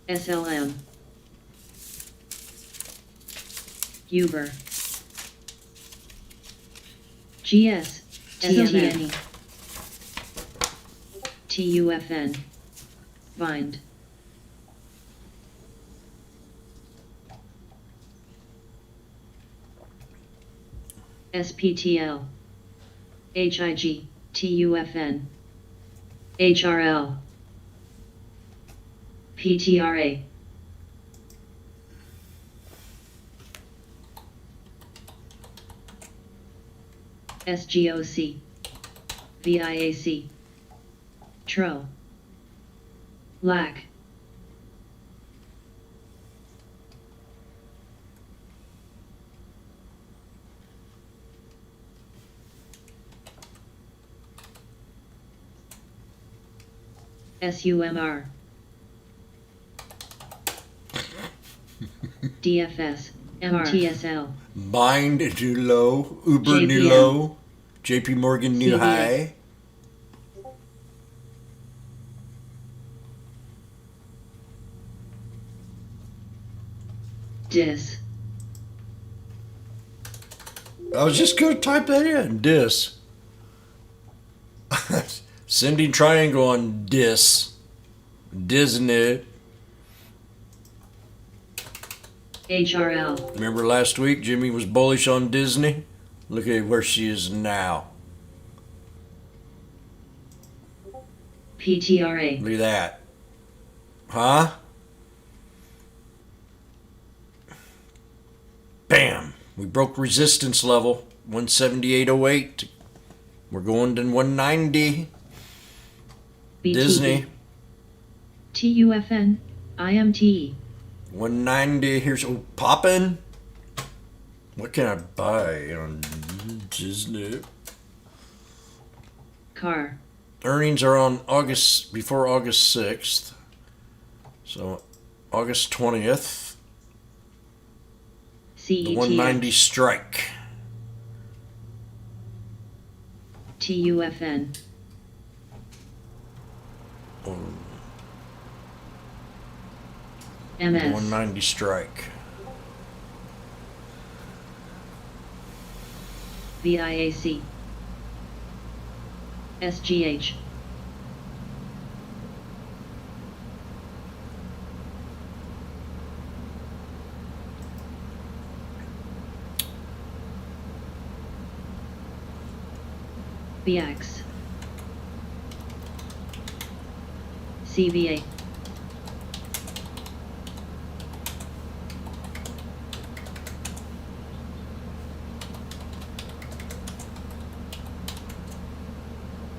SLM. Uber. GS. TMN. TUFN. Bind. SPTL. HIG. TUFN. HRL. PTRA. SGOC. VIAC. TRO. LAC. SUMR. DFS. MTSL. Bind new low. Uber new JPM. low. JP Morgan new CVA. high. DIS. I was just going to type that in. Dis. Ascending triangle on Disney. HRL. Remember last week Jimmy was bullish on Disney? Look at where she is now. PTRA. Look at that. Huh? Bam! We broke resistance level 178.08. We're going to 190. BTB. Disney. TUFN. IMTE. 190. Here's popping. What can I buy on Disney? Car. Earnings are on before August 6th. So August 20th. CETX. The 190 strike. TUFN. MS. 190 strike. VIAC. SGH. BX. CVA.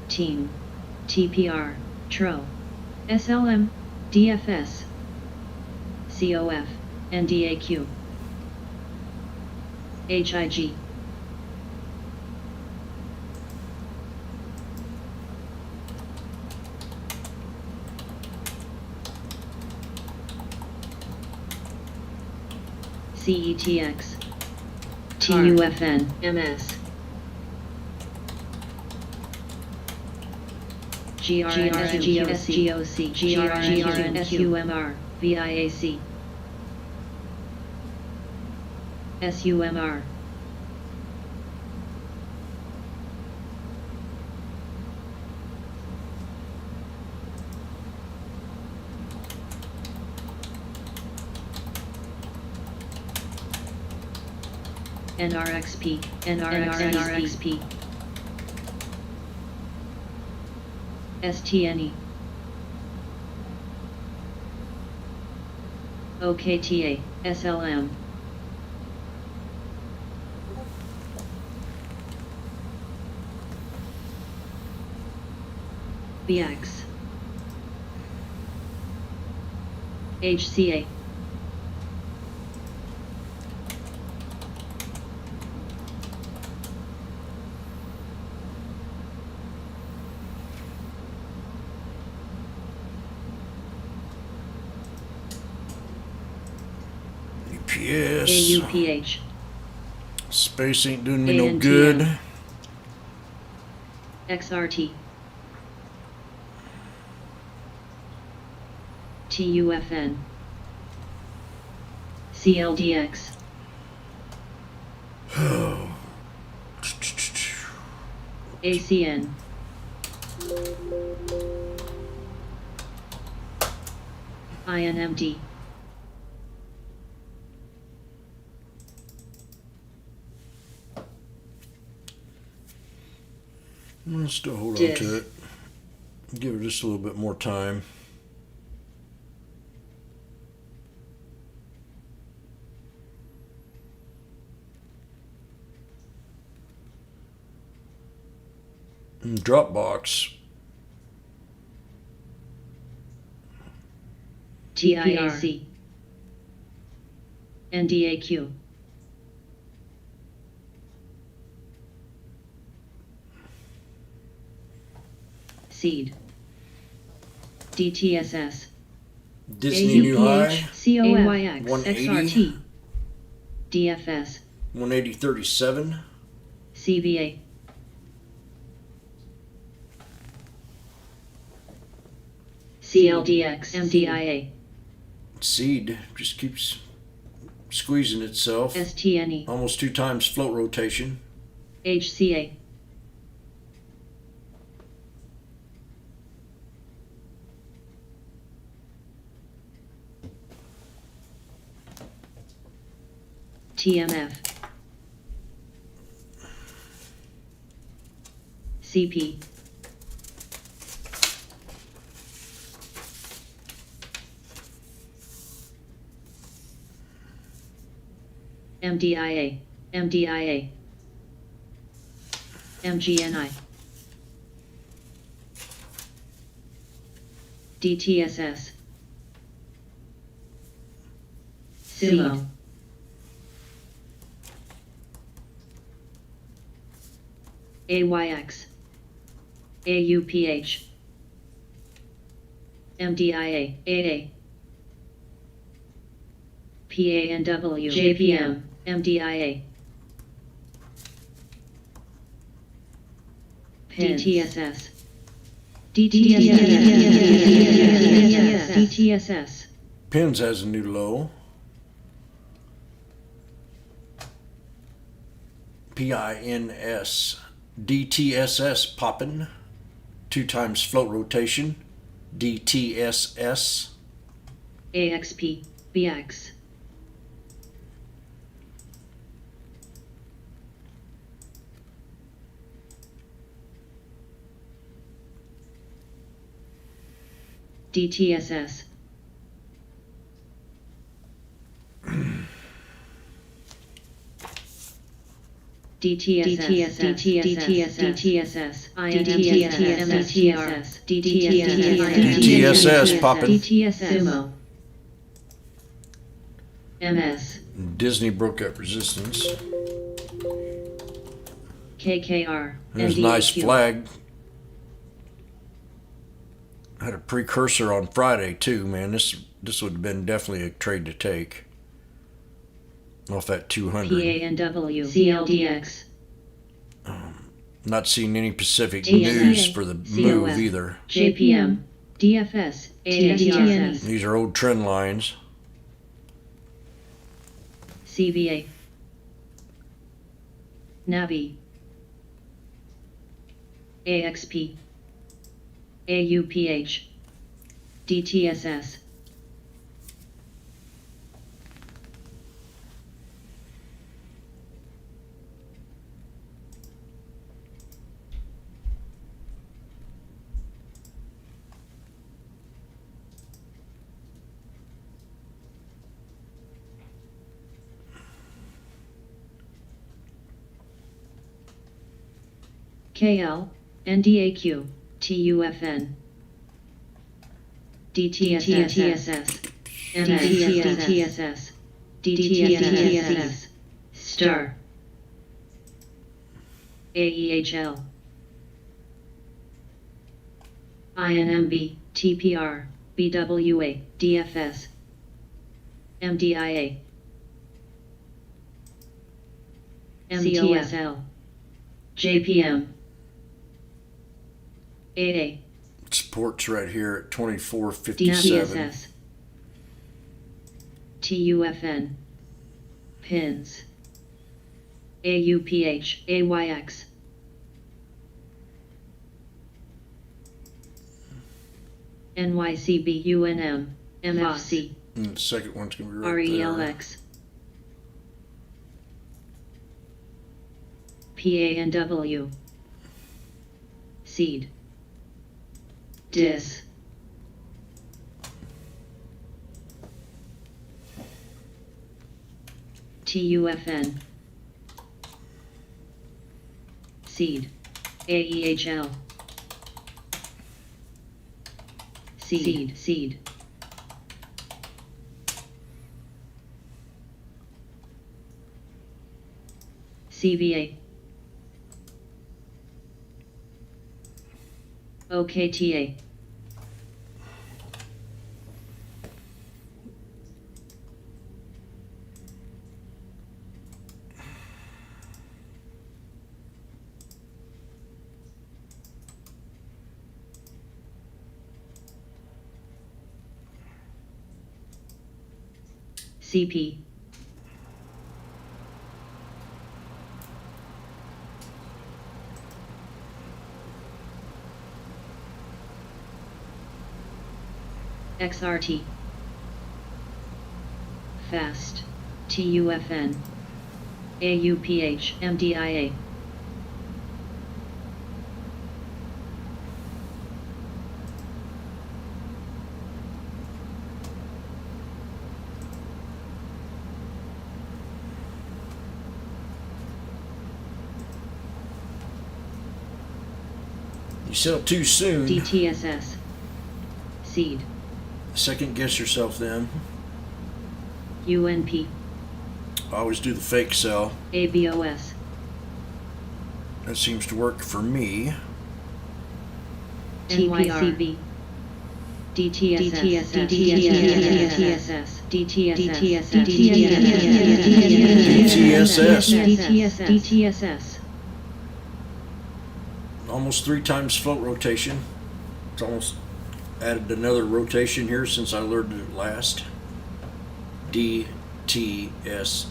Team. TPR. TRO. SLM. DFS. COF. NDAQ. HIG. CETX. TUFN. MS. GRSGOC. GRNSUMR. VIAC. SUMR. NRXP. NRXP. STNE. OKTA. SLM. BX. HCA. UPS. AUPH. Space ain't doing me no ANTM. good. XRT. TUFN. CLDX. ACN. INMD. Let's still hold on Dis. to it. Give it just a little bit more time. Dropbox. TIAC. NDAQ. SEED. DTSS. Disney new high. COF. 180. XRT. DFS. 180.37. CVA. CLDX. MDIA. Seed just keeps squeezing itself. STNE. Almost 2 times float rotation. HCA. TMF, CP, MDIA, MDIA, MGNI, DTSS, Sumo, AYX, AUPH, MDIA, AA, PANW, JPM, MDIA, DTSS, DTSS, Pins has a new low. PINS. DTSS poppin'. 2 times float rotation. DTSS. AXP, BX, DTSS, DTSS, DTSS poppin'. Sumo, MS, Disney broke up resistance. KKR, There's a nice flag. Had a precursor on Friday too, man. This would have been definitely a trade to take. Off that 200. PANW, CLDX, Not seeing any Pacific TSA, news for the move COF, either. JPM, DFS, ATRS, These are old trend lines. CVA, Navi, AXP, AUPH, DTSS, KL, NDAQ, TUFN, DTSS, DTSS, DTSS, Star, AEHL, INMB, TPR, BWA, DFS, MDIA, MTSL, JPM, 8A, Supports right here at 24.57. DTSS, TUFN, Pins, AUPH, AYX, NYCB, UNM, MFC, And the second one's gonna be right there. RELX, PANW, Seed, DIS, TUFN, Seed, AEHL, Seed, CVA, OKTA, CP, XRT, Fast, TUFN, AUPH MDIA. You sell too soon. DTSS. Seed. Second guess yourself then. UNP. I always do the fake sell. ABOS. That seems to work for me. NYCB. DTSS. DTSS. DTSS. Almost 3 times float rotation. It's almost added another rotation here since I learned it last. DTSS.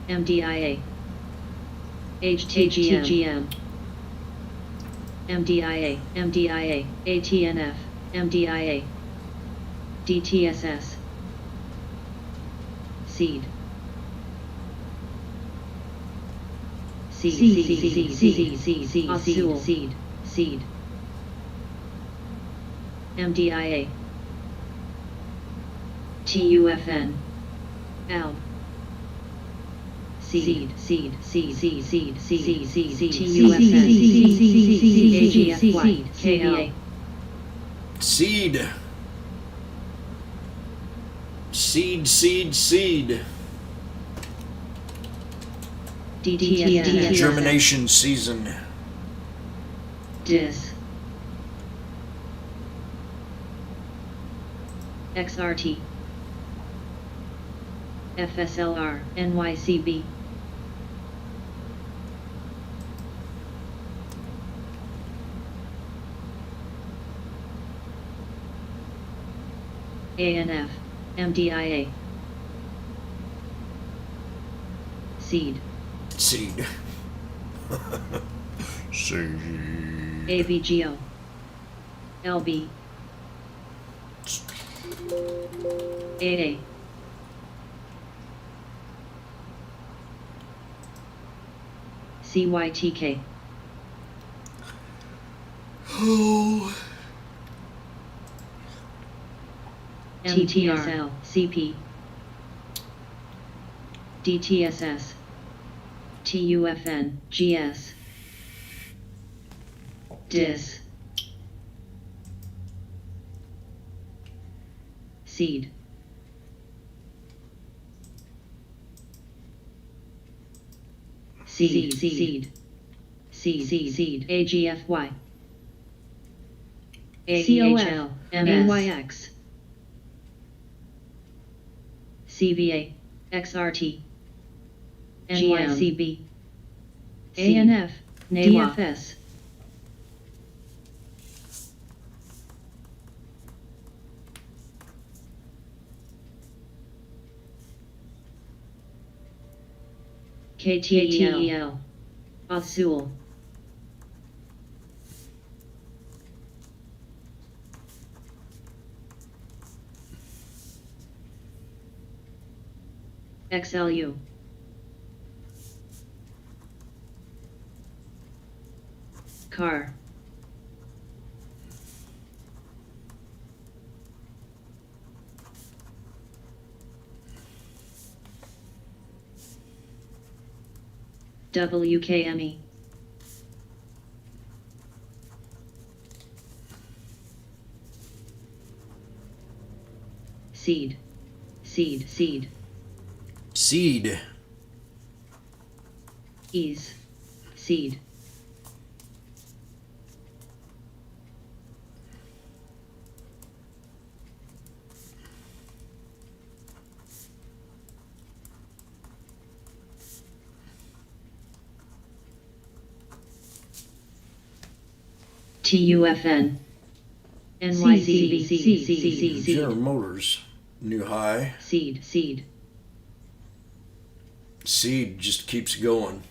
MDIA. HTGM. MDIA. MDIA. ATNF. MDIA. DTSS. Seed. Seed. MDIA. TUFN. ALB. Seed. TUFN. KA. Seed. Seed. DTSS. Germination season. DIS. XRT. FSLR. NYCB. ANF. MDIA. Seed. Seed. AVGO. LB. AA. CYTK. Oh. MTRL. CP. DTSS. TUFN. GS. DIS. Seed. Seed. AGFY. AEHL. AYX. CVA. XRT. NYCB. ANF. DFS. KTEL. Azul. XLU. Car. WKME. Seed. Seed. Ease. Seed. TUFN. NYCB. General Motors, new high. Seed. Seed just keeps going.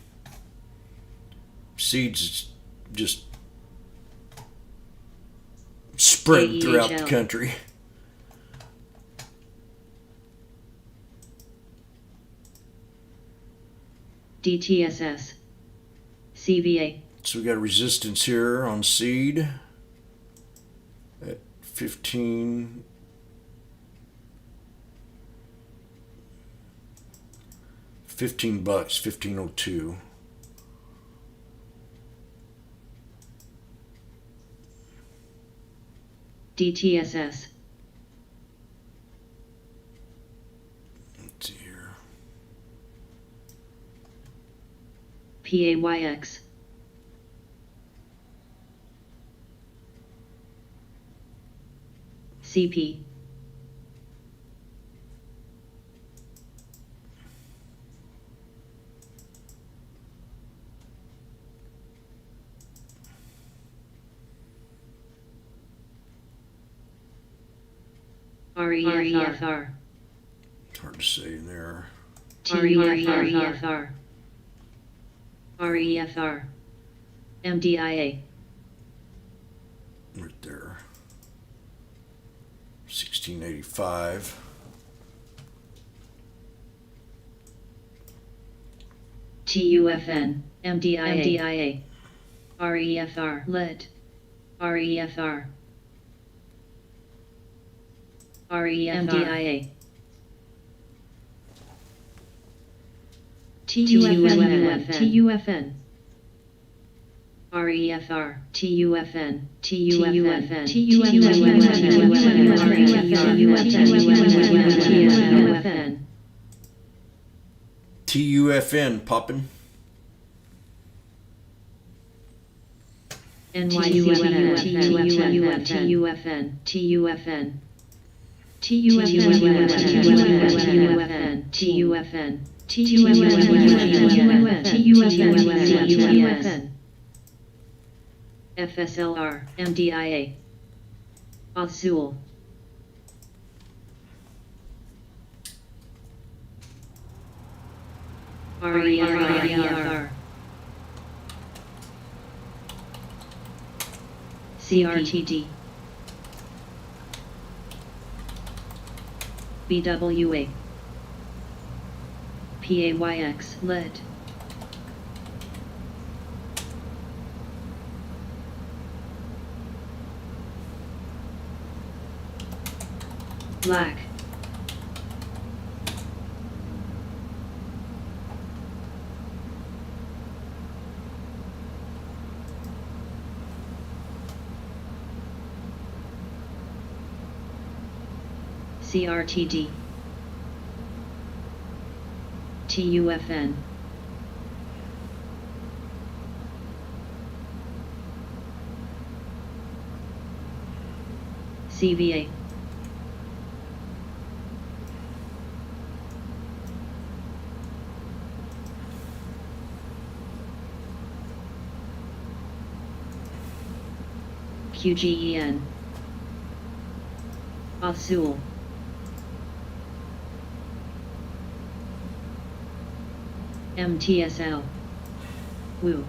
Seed's just spread throughout the AEHL. country. DTSS. CVA. So we got resistance here on seed at 15. $15, 1502. DTSS. Let's see here. PAYX. CP. REFR. It's hard to say there. REFR. REFR. MDIA. Right there. 1685. TUFN. MDIA. REFR. Lead. REFR. MDIA. TUFN. TUFN. REFR. TUFN. TUFN. TUFN. TUFN popping. NYUFN. TUFN. TUFN. TUFN. TUFN. FSLR, MDIA. Azul. REFR. CRTD. VWA. PAYX. Lead. Black. CRTD. TUFN. CVA. QGEN. Azul. MTSL. Woo.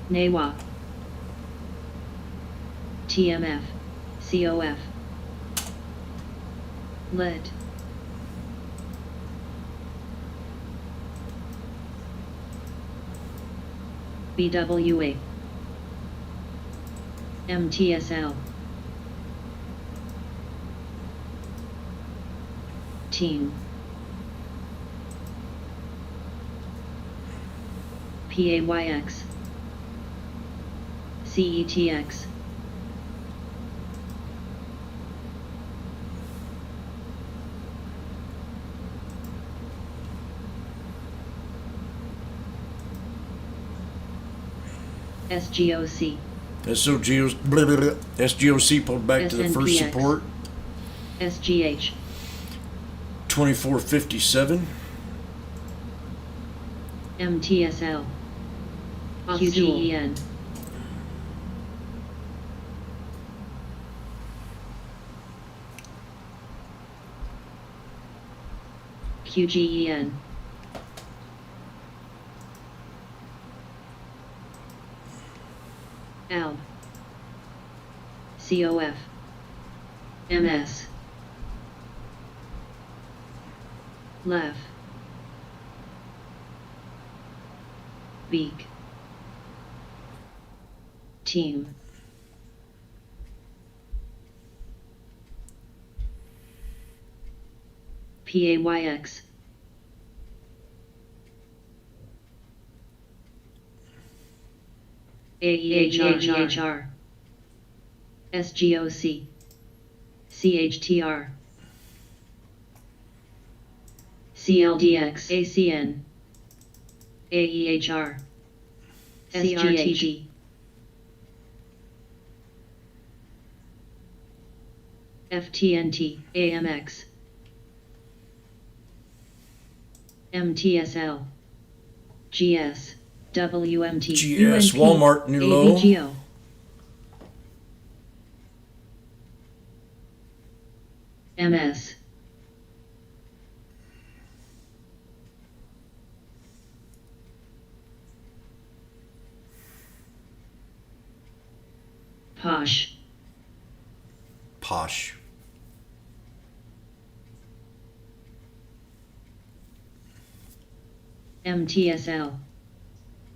NAWA. TMF. COF. Lead. VWA. MTSL. Team. PAYX. CETX. SGOC. SGOC pulled back to the first SNPX. support. SGH. 2457. MTSL. QGEN. QGEN. ALB, COF, MS, LEF, Beak, Team, PAYX, AEHR, SGOC, CHTR, CLDX, ACN, AEHR, CRTG, FTNT, AMX, MTSL, GS, WMT, GS, UNP, Walmart, new low. AVGO, MS, Posh, Posh. MTSL,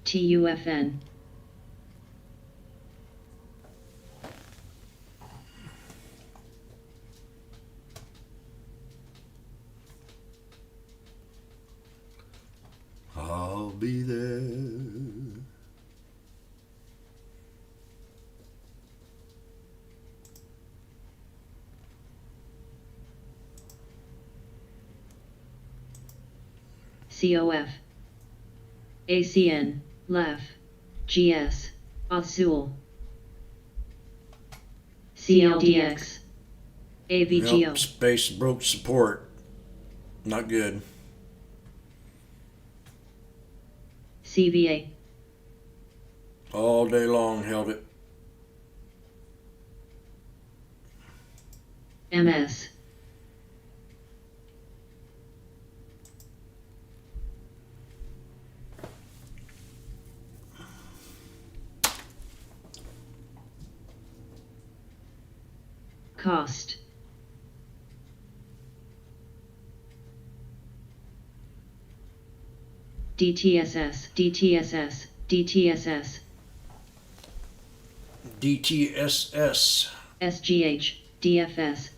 TUFN, I'll be there. COF, ACN, LEF, GS, Azul, CLDX, AVGO, Yep, space broke support. Not good. CVA, All day long held it. MS, Cost, DTSS, DTSS, DTSS, DTSS. SGH, DFS,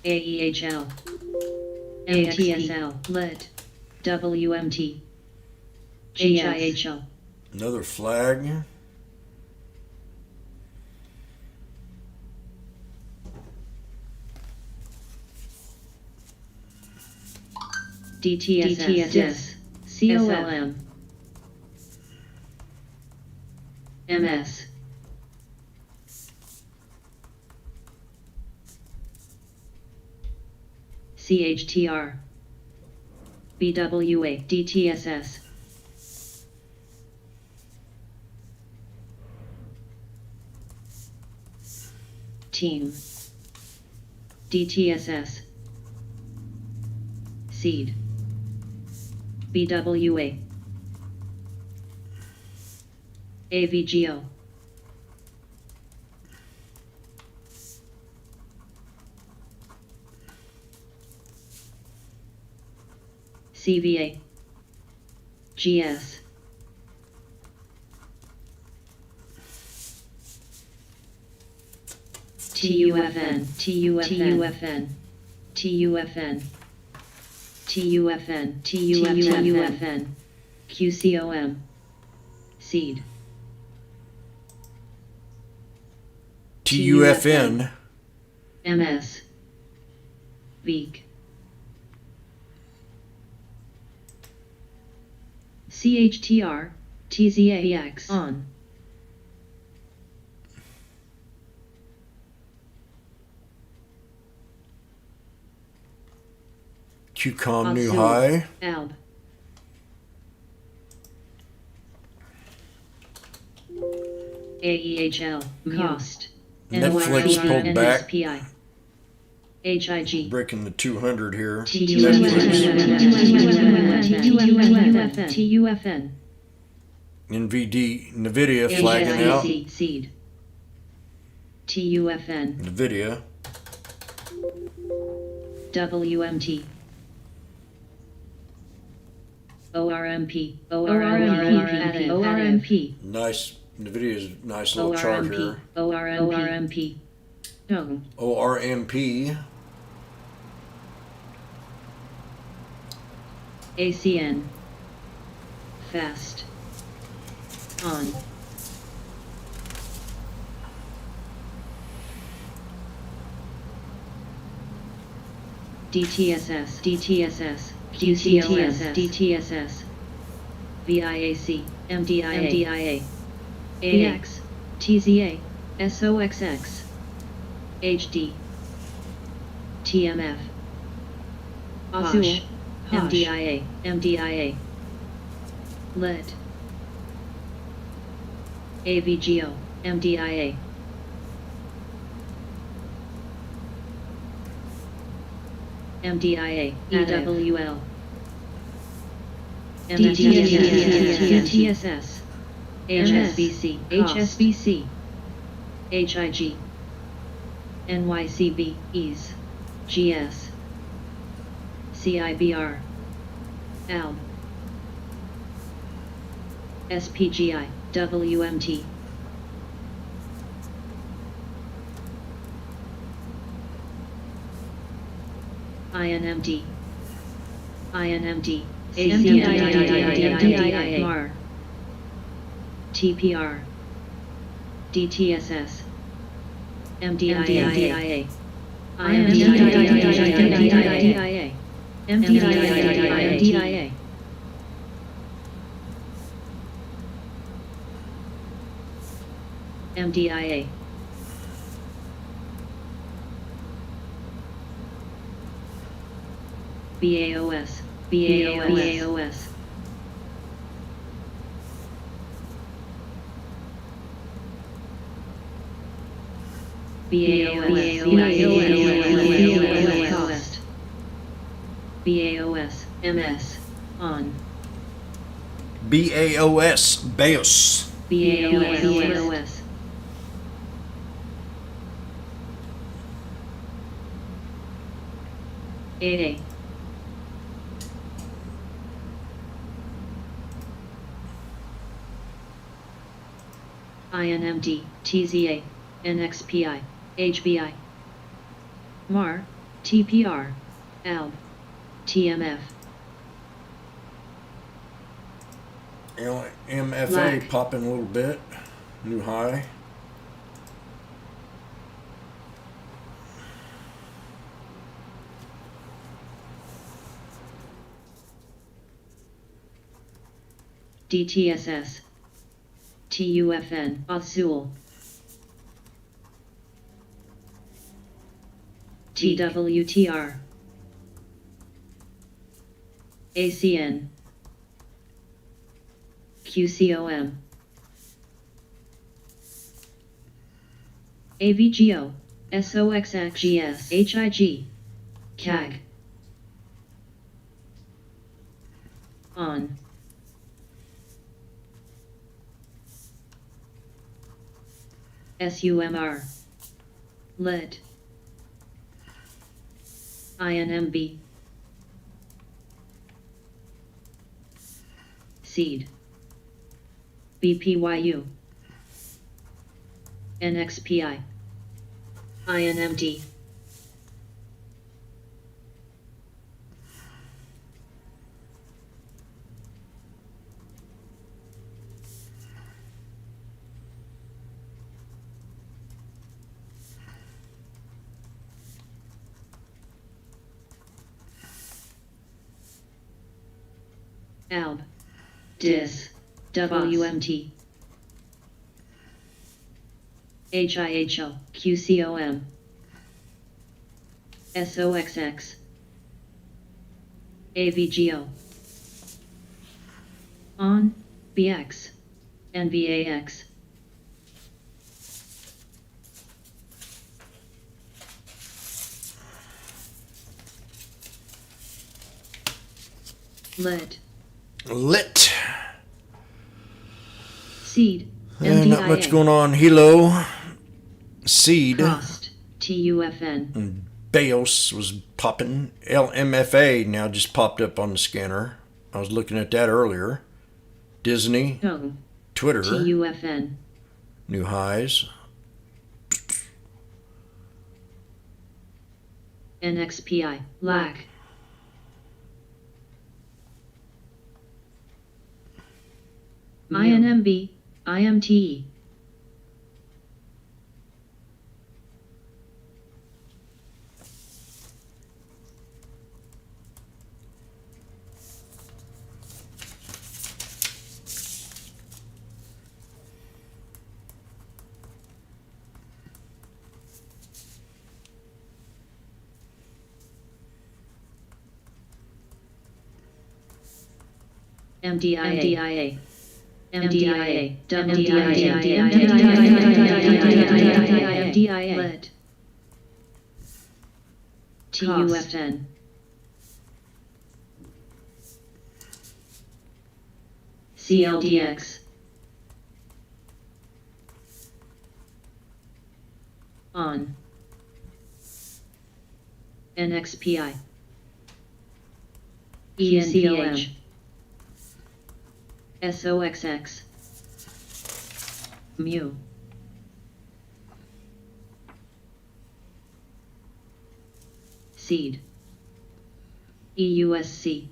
AEHL, MTSL, LED, WMT, GIHL, Another flag. DTSS, COLM, MS, CHTR, BWA, DTSS, Team, DTSS, Seed, BWA, AVGO, CVA, GS, TUFN, TUFN, TUFN, TUFN, TUFN, QCOM, Seed, TUFN. MS, Veek, CHTR, TZAX, on, QCOM new Azul, high. ALB, AEHL, Cost, Netflix pulled back. NSPI, HIG. breaking the 200 here. TUFN. NVIDIA flagging out. Seed. TUFN. NVIDIA. WMT. ORMP. Nice. NVIDIA's nice little chart here. ORMP. ORMP. ACN. Fast. On. DTSS. DTSS. VIAC. MDIA. AX. TZA. SOXX. HD. TMF. Azul. MDIA. LED. AVGO. MDIA. MDIA. EWL. TSS. HSBC. HIG. NYCB. EASE. GS. CIBR. ALB. SPGI. WMT. INMD. ACMDIA. MAR. TPR. DTSS. MDIA. MDIA. MDIA. BAOS. BAOS. MS. On. BAOS. BAOS. BAOS. AA. INMD. TZA. NXPI. HBI. MAR. TPR. ALB. TMF. MFA Black. popping a little bit. New high. DTSS. TUFN. Azul. TWTR. ACN. QCOM. AVGO. SOXXGS. HIG. CAG. On. SUMR. LED. INMB. Seed. BPYU. NXPI. INMD. ALB. DIS. WMT. HIHL. QCOM. SOXX. AVGO. On. BX. NVAX. Lit. Lit. Seed. Not much MDIA. going on. Hilo. Seed. Cost. TUFN. And Baos was popping. LMFA now just popped up on the scanner. I was looking at that earlier. Disney. Tone. Twitter. TUFN. New highs. NXPI. Lack. INMB. IMTE. MDIA. MDIA. MDIA. Lit. TUFN. CLDX. On. NXPI. ENCOM. SOXX. Mu. Seed. EUSC.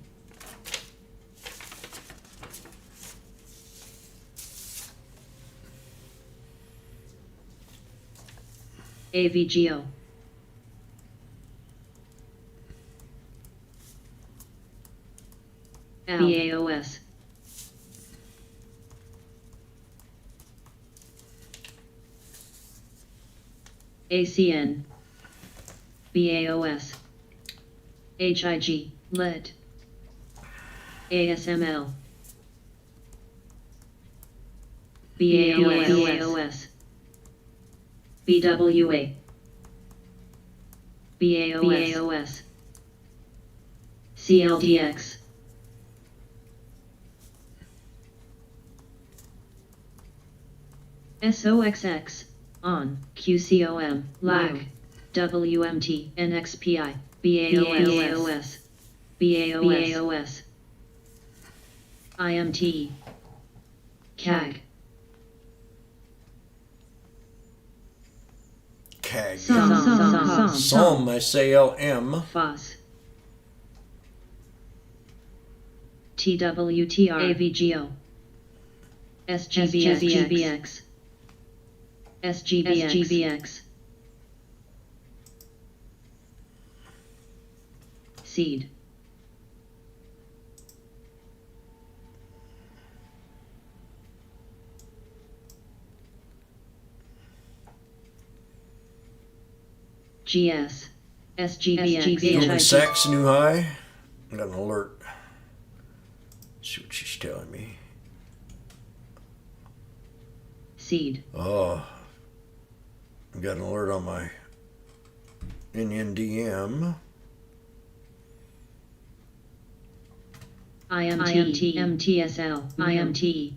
AVGO. BAOS. ACN. BAOS. HIG. Lit. ASML. BAOS. BWA. BAOS. CLDX. SOXX. On. QCOM. LAC. WMT. NXPI. BAOS. BAOS. IMT. CAG. CAG. Some. SALM. FOS. TWTR. AVGO. SGBX. SGBX. Seed. GS. SGBX. Goldman Sachs new high. I got an alert. Let's see what she's telling me. Seed. Oh, I got an alert on my NNDM. IMT. MTSL. IMT.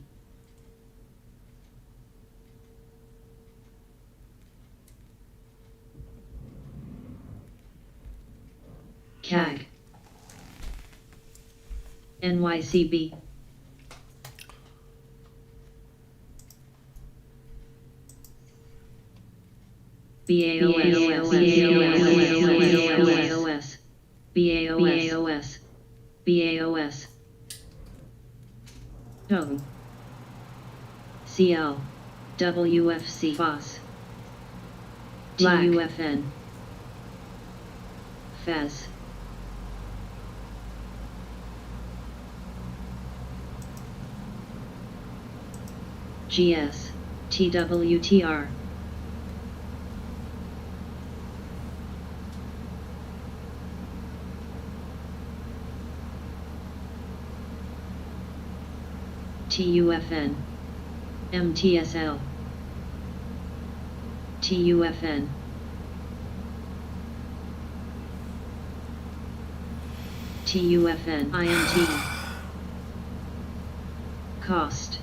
CAG. NYCB. BAOS. Tone. CL. WFC. FOS. TUFN. FEZ. GS. TWTR. TUFN. MTSL. TUFN. TUFN. IMT. Cost.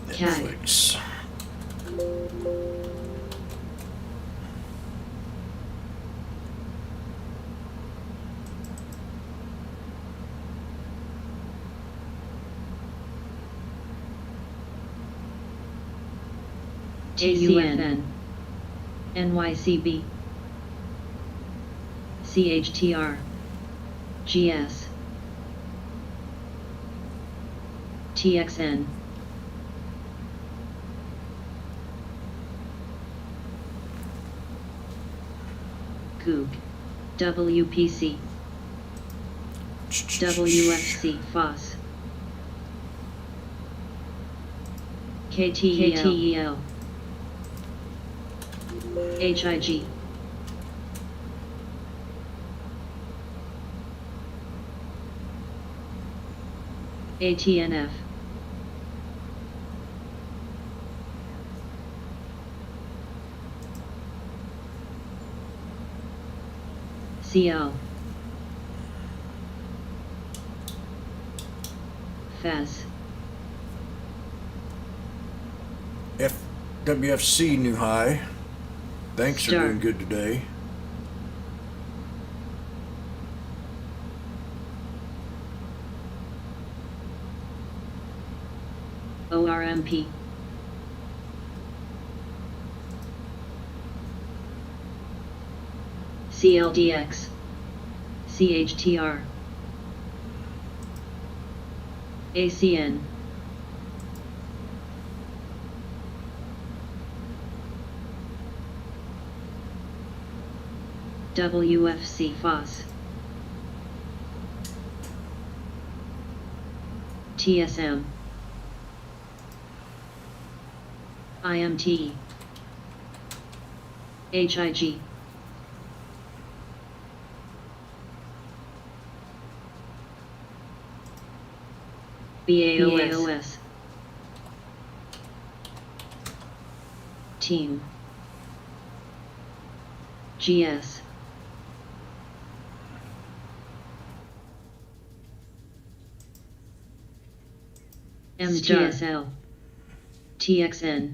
Netflix. TUN NYCB CHTR GS TXN Goog WPC WFC FOS KTEL HIG ATNF CL FES WFC new high. Banks are Star. doing good today. ORMP CLDX CHTR ACN WFC FOS TSM IMT HIG BAOS Team GS MTSL TXN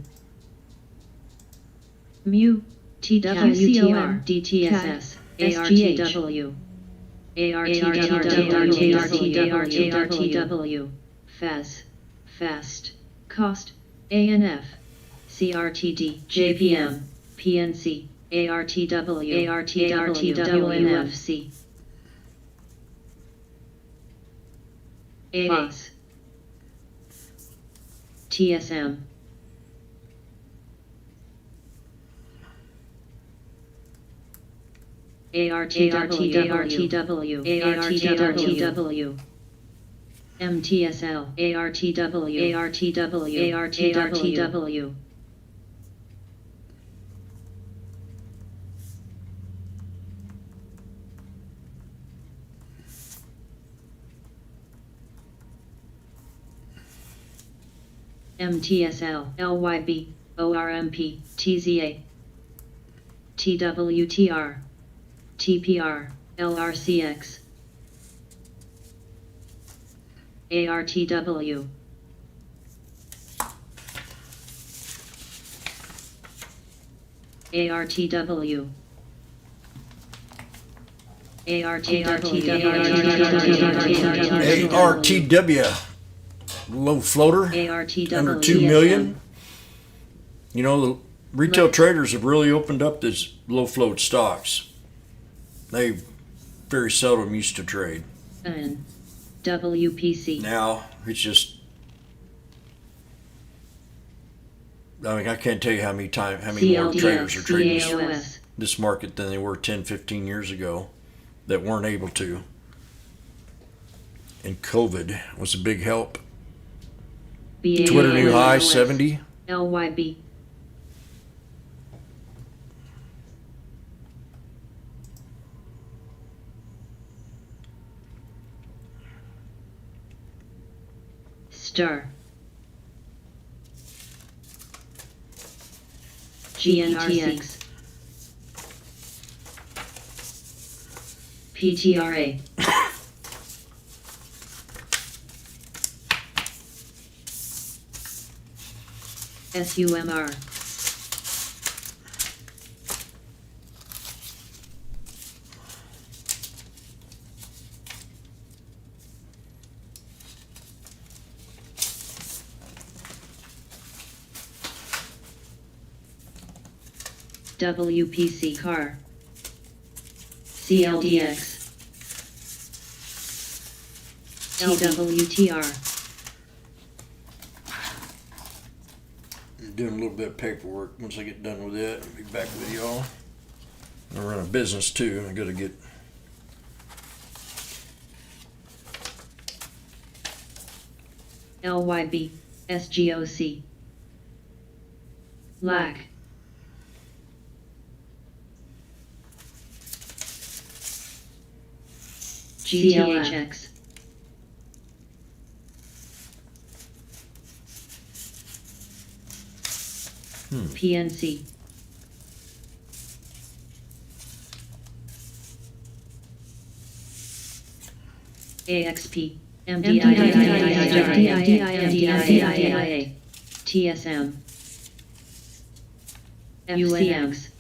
Mu TWCOM DTSS ARTW ARTW FES Fast Cost ANF CRTD JPM PNC ARTW NFC FOS TSM ARTW MTSL ARTW MTSL LYB ORMP TZA TWTR TPR LRCX ARTW ARTW ARTW. Low floater. Under 2 million. You know, the retail traders have really opened up these low float stocks. They very seldom used to trade. WPC. Now it's just, I mean, I can't tell you how many more traders are trading this market than they were 10, 15 years ago that weren't able to. And COVID was a big help. Twitter new high 70. LYB. Star. GNRC. PTRA. SUMR. WPC car. CLDX. TWTR. I'm doing a little bit of paperwork. Once I get done with that, I'll be back with y'all. I run a business too. I gotta get LYB. SGOC. LAC. GTHX. PNC. AXP. MDIA. TSM. FCX.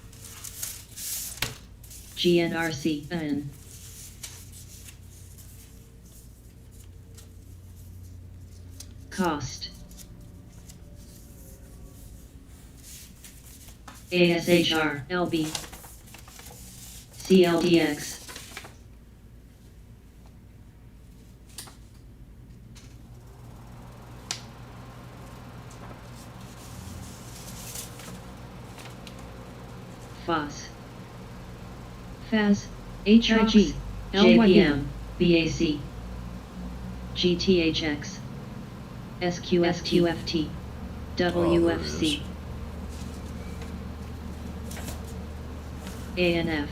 GNRC. N. Cost. ASHR. LB. CLDX. FOS. FAS. HRG. JPM. BAC. GTHX. SQFT. WFC. ANF.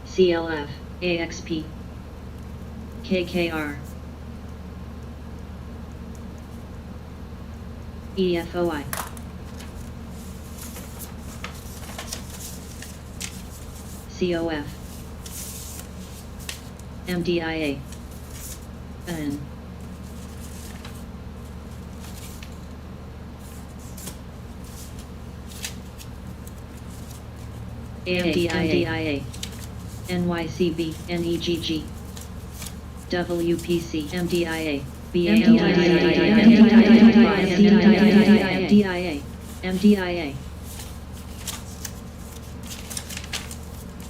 CLF. AXP. KKR. EFOI. COF. MDIA. N. MDIA. NYCB. NEGG. WPC. MDIA. MDIA. MDIA.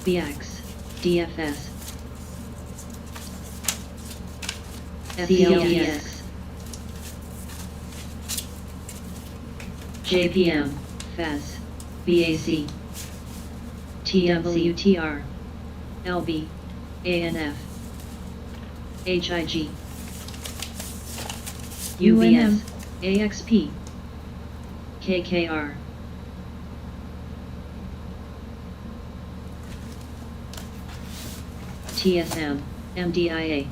BX. DFS. CLDX. JPM. FAS. BAC. TWTR. LB. ANF. HIG. UBS. AXP. KKR. TSM. MDIA.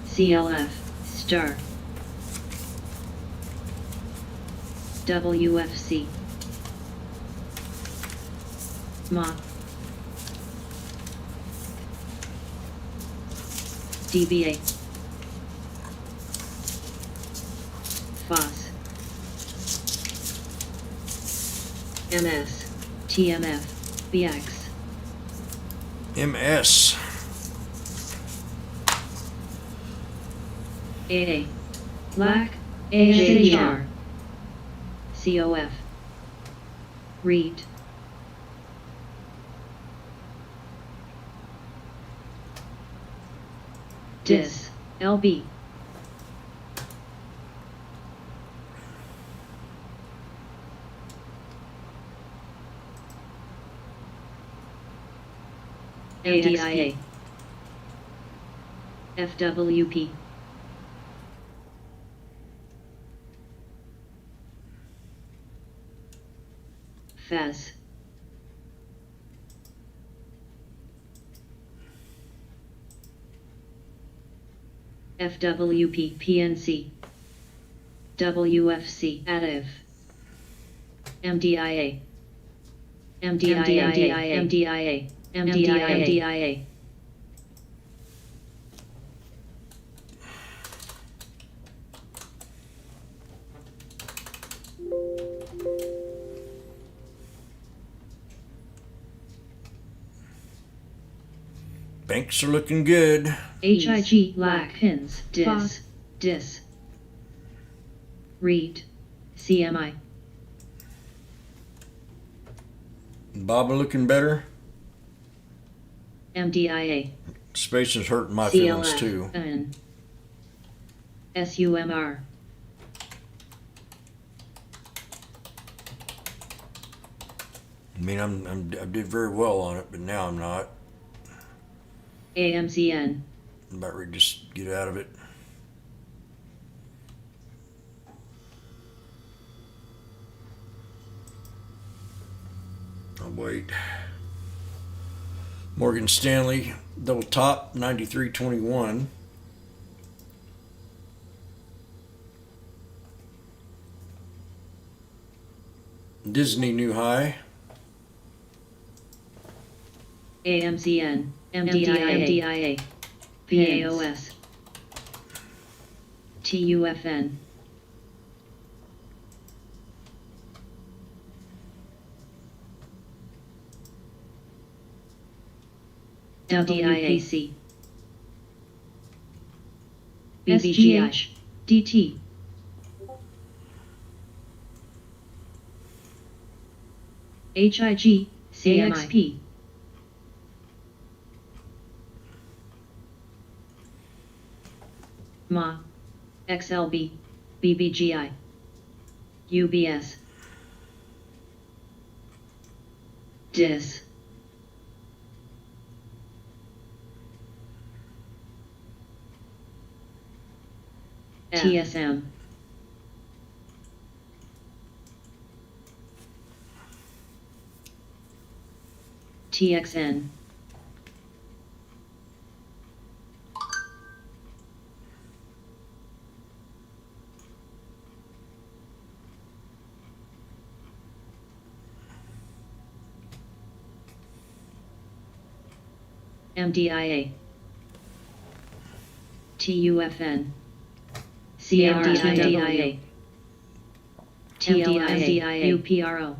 CLF. Star. WFC. MA. DBA. FOS. MS. TMF. BX. MS. AA. LAC. ASHR. COF. READ. DIS. LB. ADIA. FWP. FAS. FWP. PNC. WFC additive. MDIA. MDIA. Banks are looking good. HIG lack pins. Dis. Read. CMI. Bob are looking better. MDIA. Spacing's hurting my feelings CLF. too. SUMR. I mean, I did very well on it, but now I'm not. AMCN. I'm about ready to just get out of it. I'll wait. Morgan Stanley, double top, 93.21. Disney new high. AMCN. MDIA. PAOS. TUFN. WPC. BBGH. DT. HIG. CXP. MA. XLB. BBGI. UBS. DIS. TSM. TXN. MDIA. TUFN. CMDIA. TLMDIA. UPRO.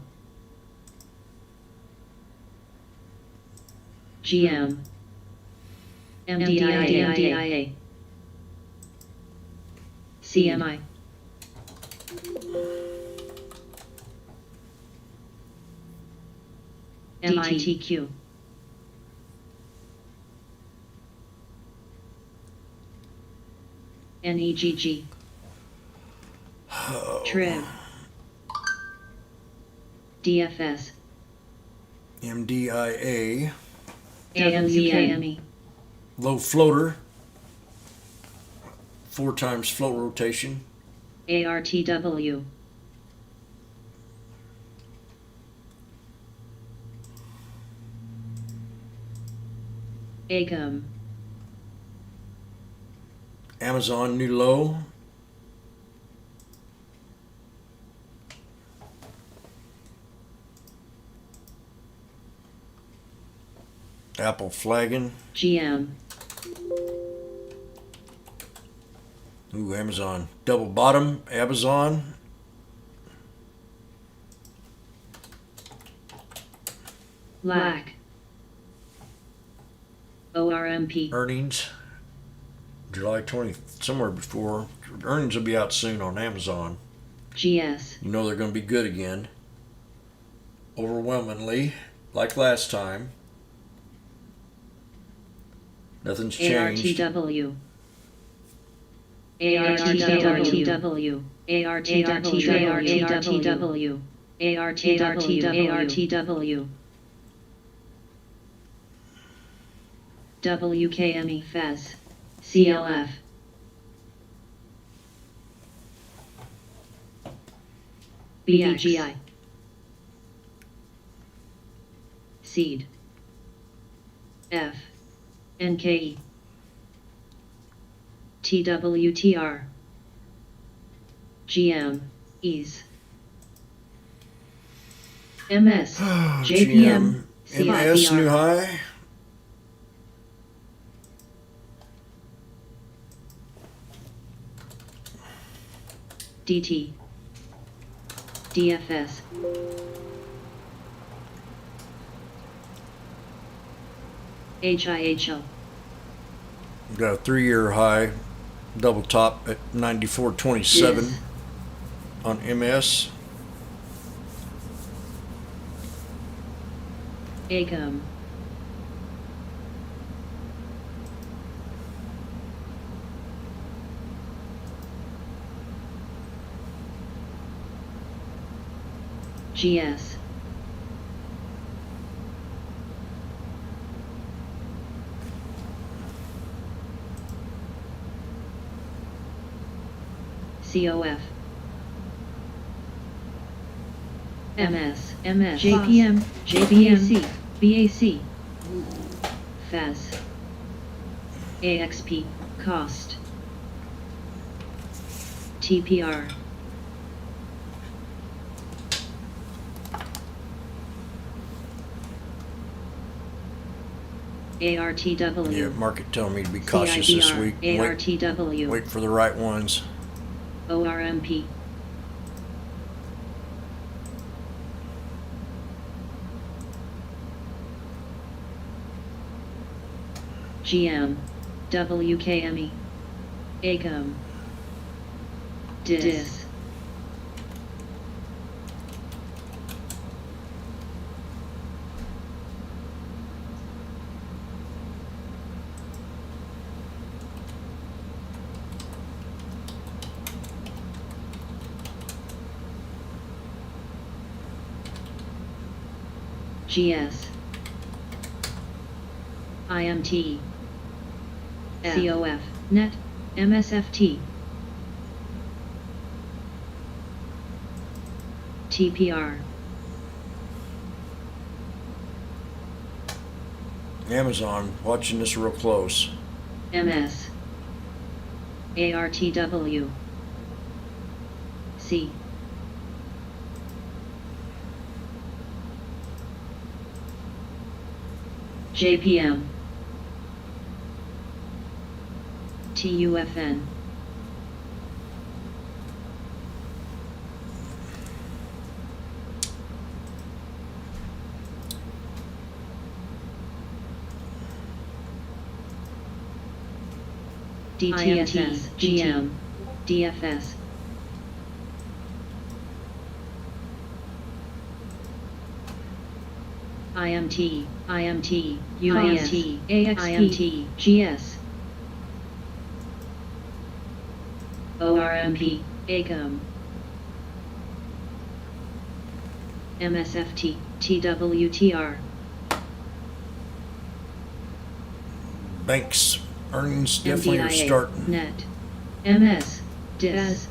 GM. MDIA. CMI. MITQ. NEGG. Trib. DFS. MDIA. AMCME. Low floater. 4 times float rotation. ARTW. ACOM. Amazon new low. Apple flagging. GM. Ooh, Amazon. Double bottom, Amazon. LAC. ORMP. Earnings. July 20th, somewhere before. Earnings will be out soon on Amazon. GS. You know they're going to be good again. Overwhelmingly, like last time. Nothing's changed. ARTW. ARTW. ARTW. ARTW. WKME FES. CLF. BBGI. Seed. F. NKE. TWTR. GM, ease. MS, GM, JPM, MS, new CIBR, high. DT, DFS, HIHL, We've got a 3-year high, double top at 94.27 Yes. on MS. ACOM, GS, COF, MS, JPM, JPAC, BAC, FAS, AXP, cost, TPR, ARTW, Yeah, market telling me to be cautious this week. ARTW, Wait for the right ones. ORMP, GM, WKME, ACOM, DIS, GS, IMT, COF, NET, MSFT, TPR, Amazon, watching this real close. MS, ARTW, C, JPM, TUFN, DTSS, GM, DFS, IMT, UBS, AXP, GS, ORMP, ACOM, MSFT, TWTR, Banks earnings definitely are MDIA, starting. NET, MS, DIS,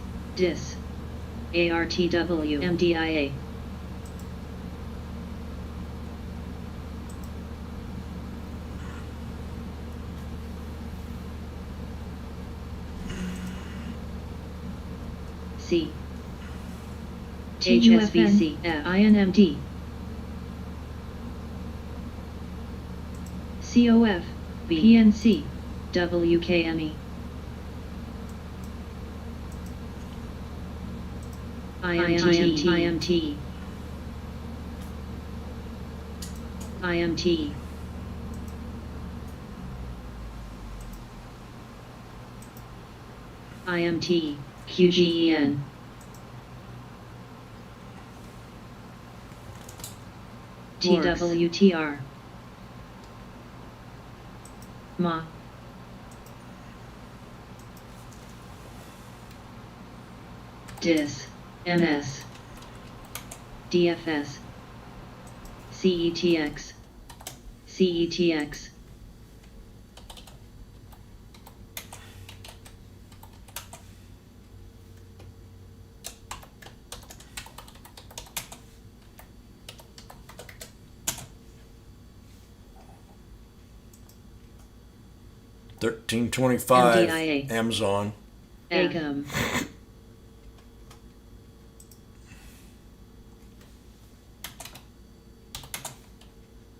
ARTW, MDIA, C, HSBC, INMD, COF, PNC, WKME, IMT, IMT, QGEN, TWTR, MA, DIS, MS, DFS, CETX, CETX, $13.25 MDIA. Amazon. ACOM,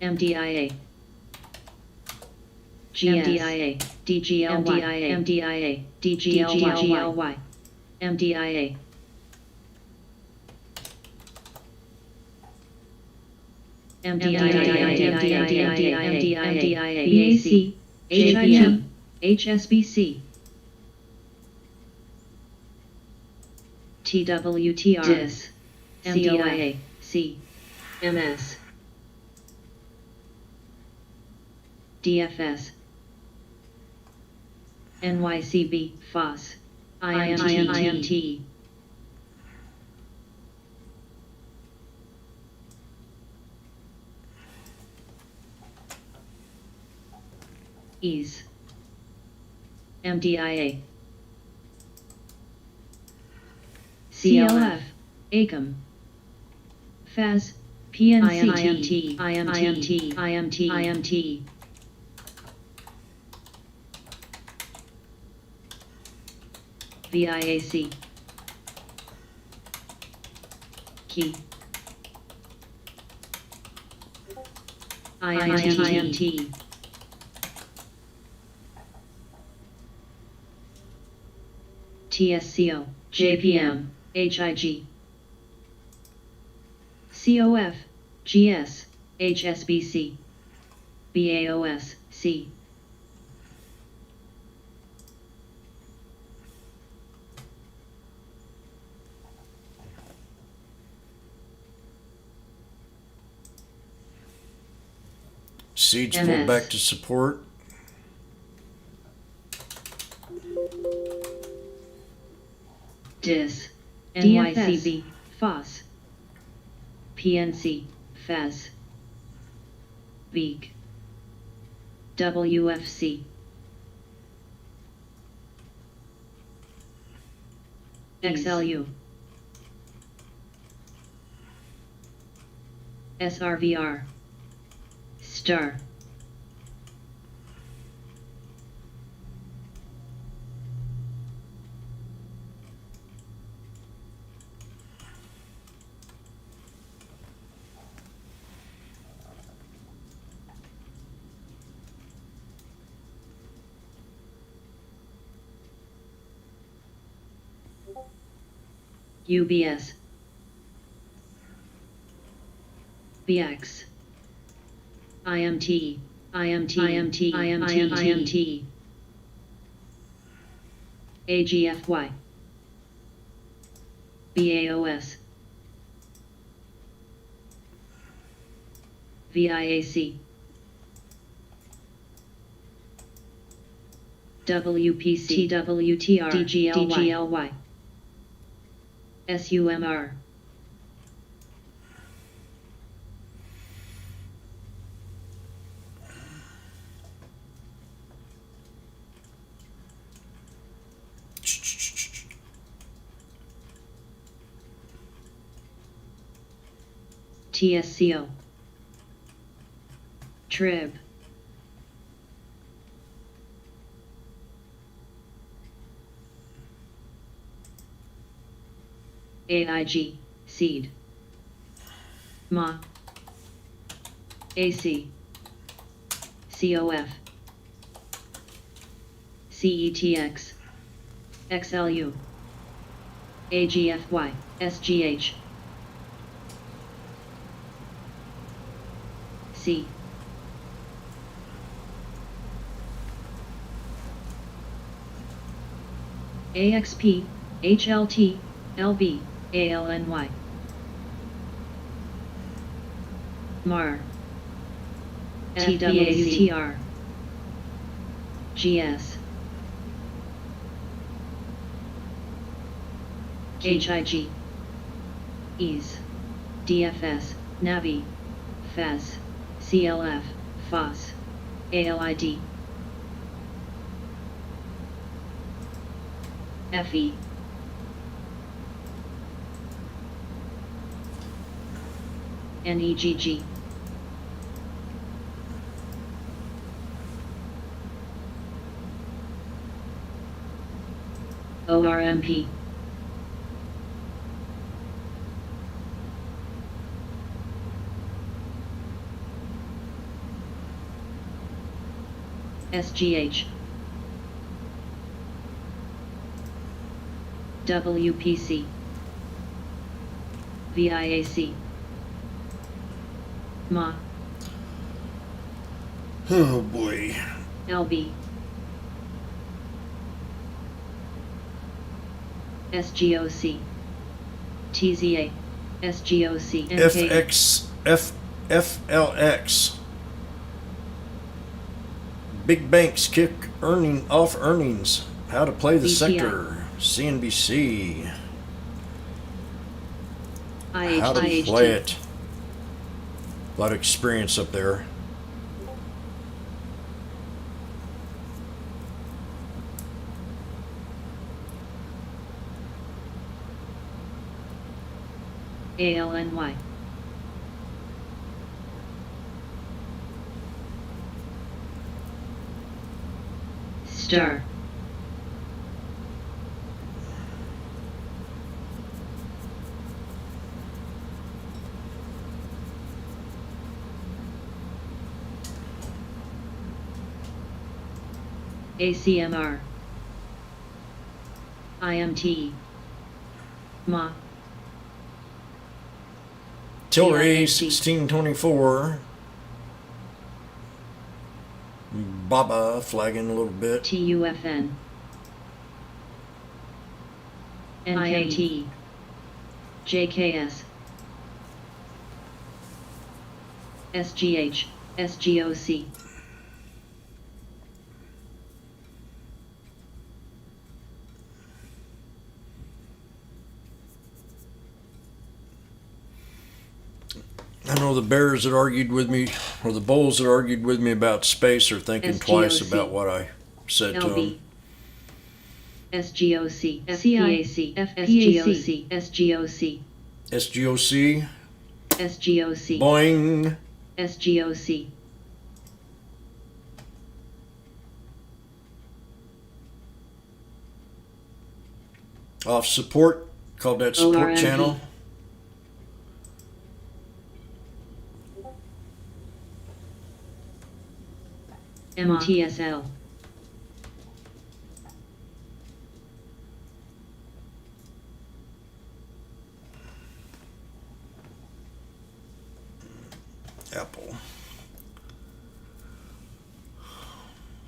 MDIA GMDIA DGLY MDIA DGLY MDIA MDIA BAC HSBC TWTR DIS MDIA C MS DFS NYCB FOS IMT EASE MDIA CLF ACOM FAS PNCT IMT VIAC Key IMT TSCO JPM HIG COF GS HSBC BAOS C Seeds MS. pulled back to support. DIS NYCB FOS PNC FAS VEEC WFC XLU SRVR Star UBS BX IMT AGFY BAOS VIAC WPC TWTR DGLY SUMR TSCO Trib AIG Seed MA AC COF CETX XLU AGFY SGH C AXP HLT LB ALNY MAR TWTR GS HIG EASE DFS NAVI FAS CLF FOS ALID FE NEGG ORMP SGH WPC VIAC MA Oh boy. LB SGOC TZA SGOC NKE FLX. Big banks kick off earnings. How to play the BTI. sector. CNBC. IH How to IHT play it. A lot of experience up there. ALNY Star ACMR IMT MA Tilray TIMC. 1624. Baba flagging a little bit. TUFN NKT JKS SGH SGOC I know the bears that argued with me, or the bulls that argued with me about space, are thinking twice SGOC. about what I said to LB them. SGOC FPAC FSGOC SGOC SGOC, SGOC boing. SGOC Off support, called that support ORMP. channel. MTSL Apple.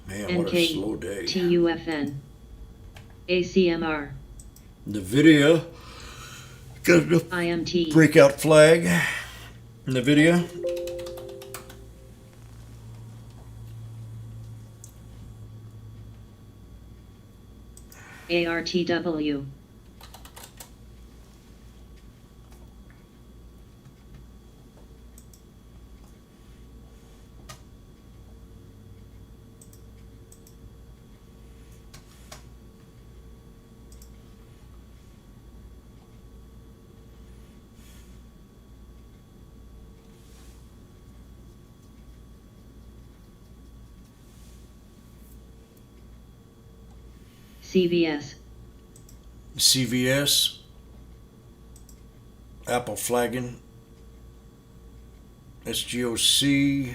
Man, what a NK slow day. TUFN ACMR NVIDIA got a IMT breakout flag. NVIDIA. ARTW CVS CVS. Apple flagging. SGOC. Shoe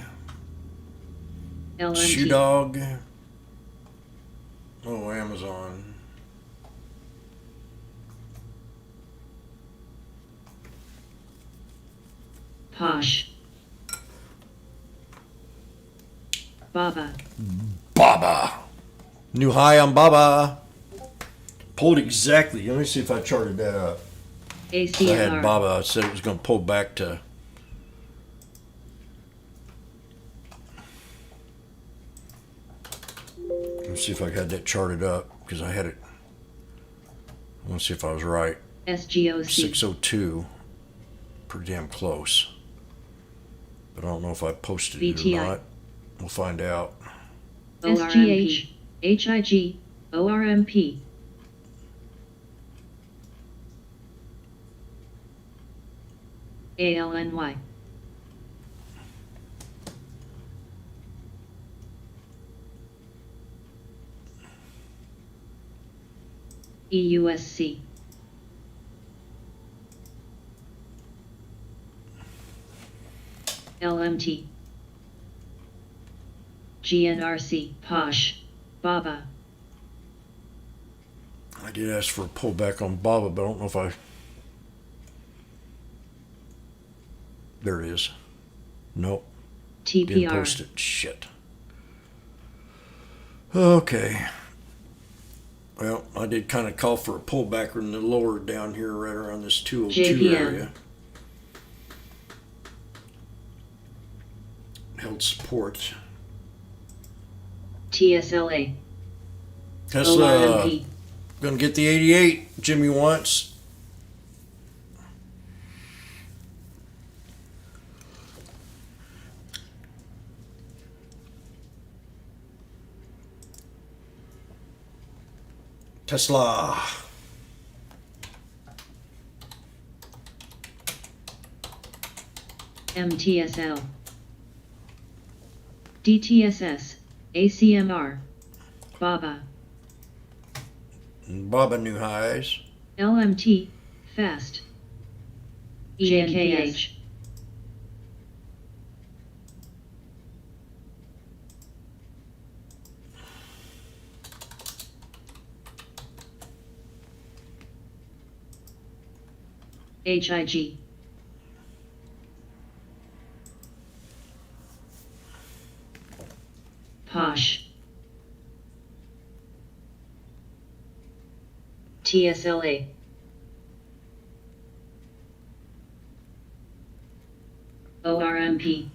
LMT Dog. Oh, Amazon. Posh Baba Baba. New high on Baba. Pulled exactly. Let me see if I charted that up. I had ACMR Baba. I said it was going to pull back to. Let me see if I had that charted up because I had it. I want to see if I was right. SGOC 602. Pretty damn close. But I don't know if I posted it or VTI. not. We'll find out. SGH HIG ORMP ALNY EUSC LMT GNRC, Posh, Baba. I did ask for a pullback on Baba, but I don't know if I. There it is. Nope. Didn't post TPR, it. Shit. Okay. Well, I did kind of call for a pullback in the lower down here, right around this 202 JPM. area. Held support. TSLA, Tesla ORMP, gonna get the 88 Jimmy wants. Tesla. MTSL, DTSS, ACMR, Baba, Baba new highs. LMT, Fast, JKH, HIG, Posh, TSLA, ORMP,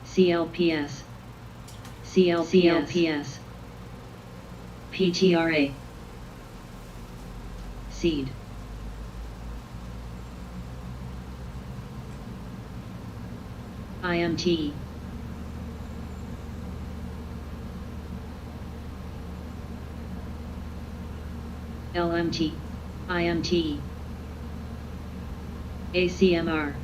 CLPS, CLPS, PTRA, Seed, IMT, LMT, IMT, ACMR,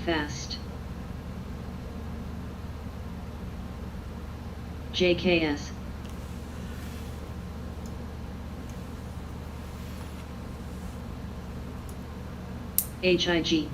Fast, JKS, HIG,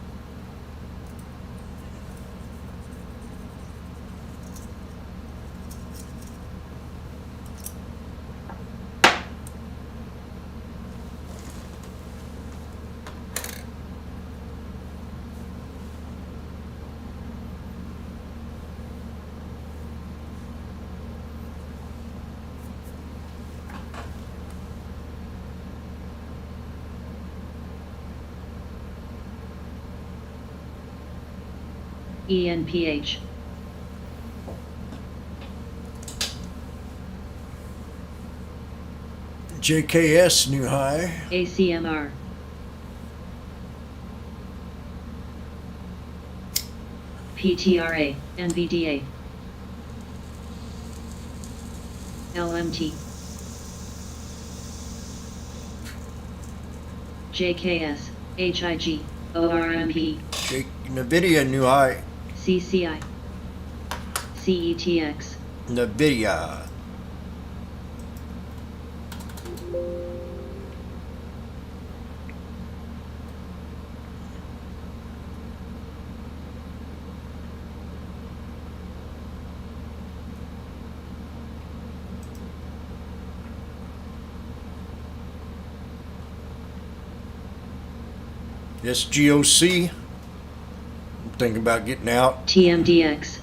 ENPH, JKS new high. ACMR, PTRA, NVDA, LMT, JKS, HIG, ORMP, NVIDIA new high. CCI, CETX, NVIDIA. SGOC. I'm thinking about getting out. TMDX,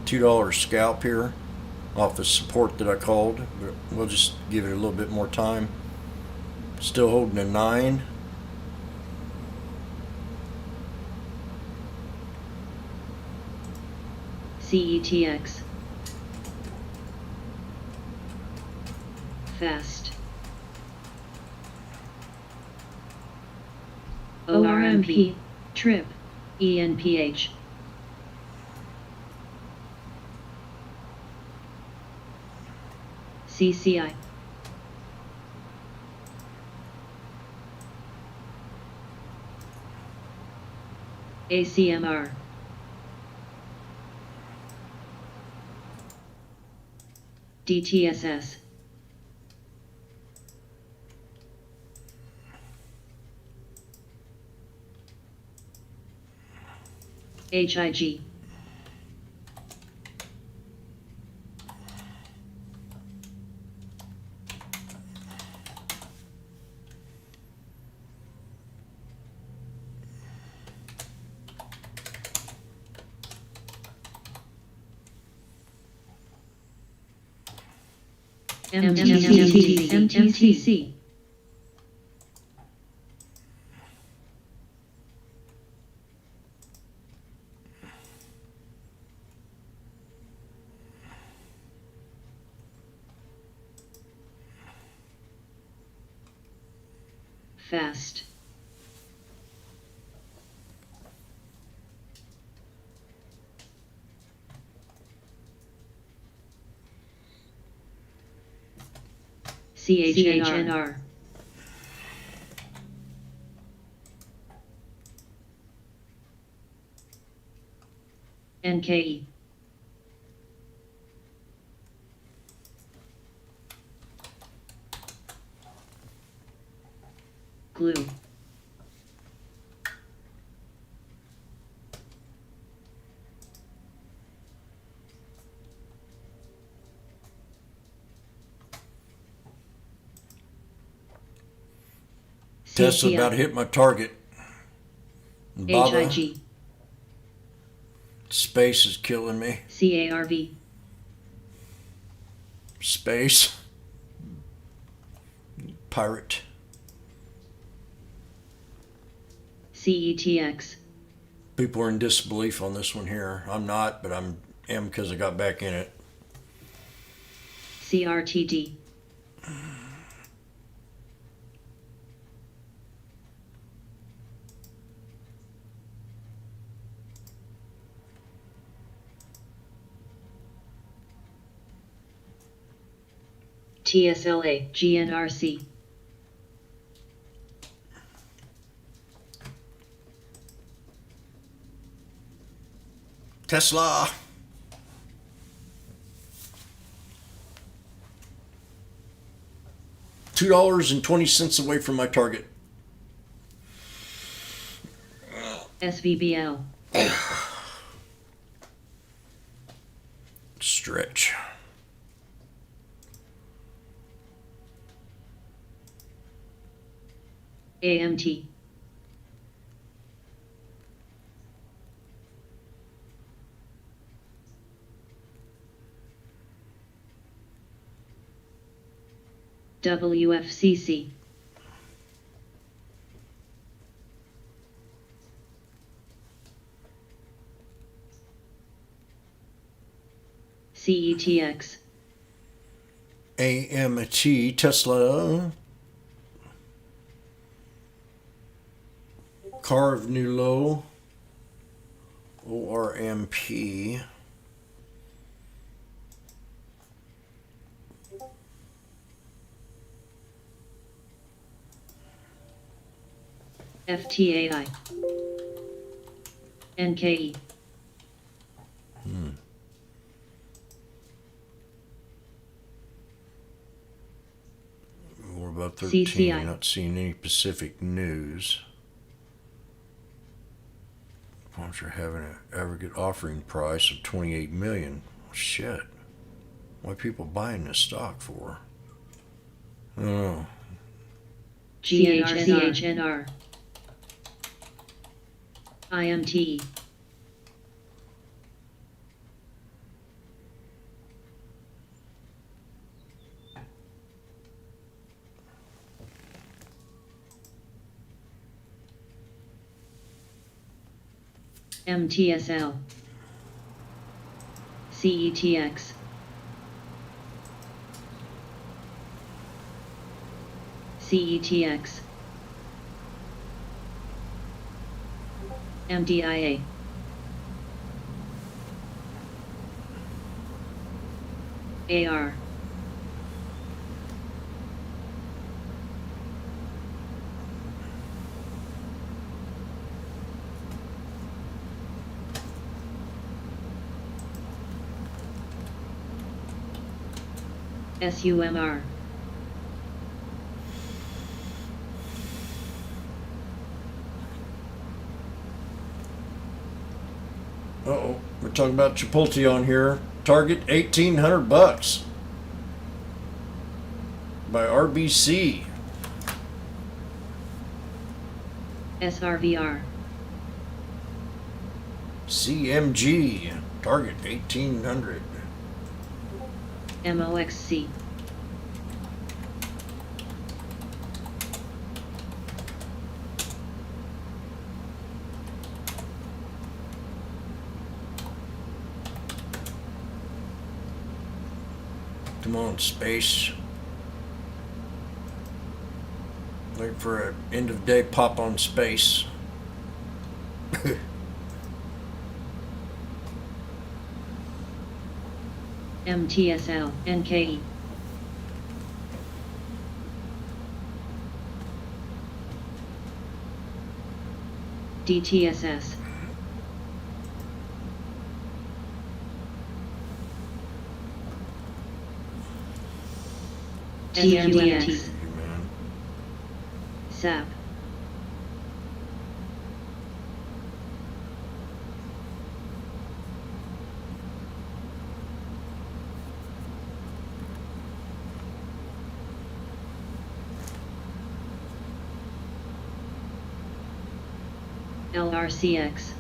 $2 scalp here off the support that I called, but we'll just give it a little bit more time. Still holding a 9. CETX, Fast, ORMP, Trip, ENPH, CCI, ACMR. DTSS. HIG. MTC. Fast. CHNR. NKE. Glue. Tesla about hit my target. Baba, HIG. space is killing me. CARV. Space. Pirate. CETX. People are in disbelief on this one here. I'm not, but am because I got back in it. CRTD. TSLA, GNRC. Tesla. $2.20 away from my target. SVBL. Stretch. AMT. WFCC. CETX. AMT. Tesla. Carve new low. ORMP. FTAI. NKE. We're about 13. CCI. Not seeing any Pacific news. Bonds are having an aggregate offering price of 28 million. Shit. Why are people buying this stock for? Oh. GHNR. IMT. MTSL. CETX. CETX. MDIA. AR. SUMR. Uh-oh, we're talking about Chipotle on here. Target $1,800 by RBC. SRVR. CMG. Target 1,800. MOXC. Come on, space. Wait for an end of day pop on space. MTSL. NKE. DTSS. TMDX. Man. SAP. LRCX.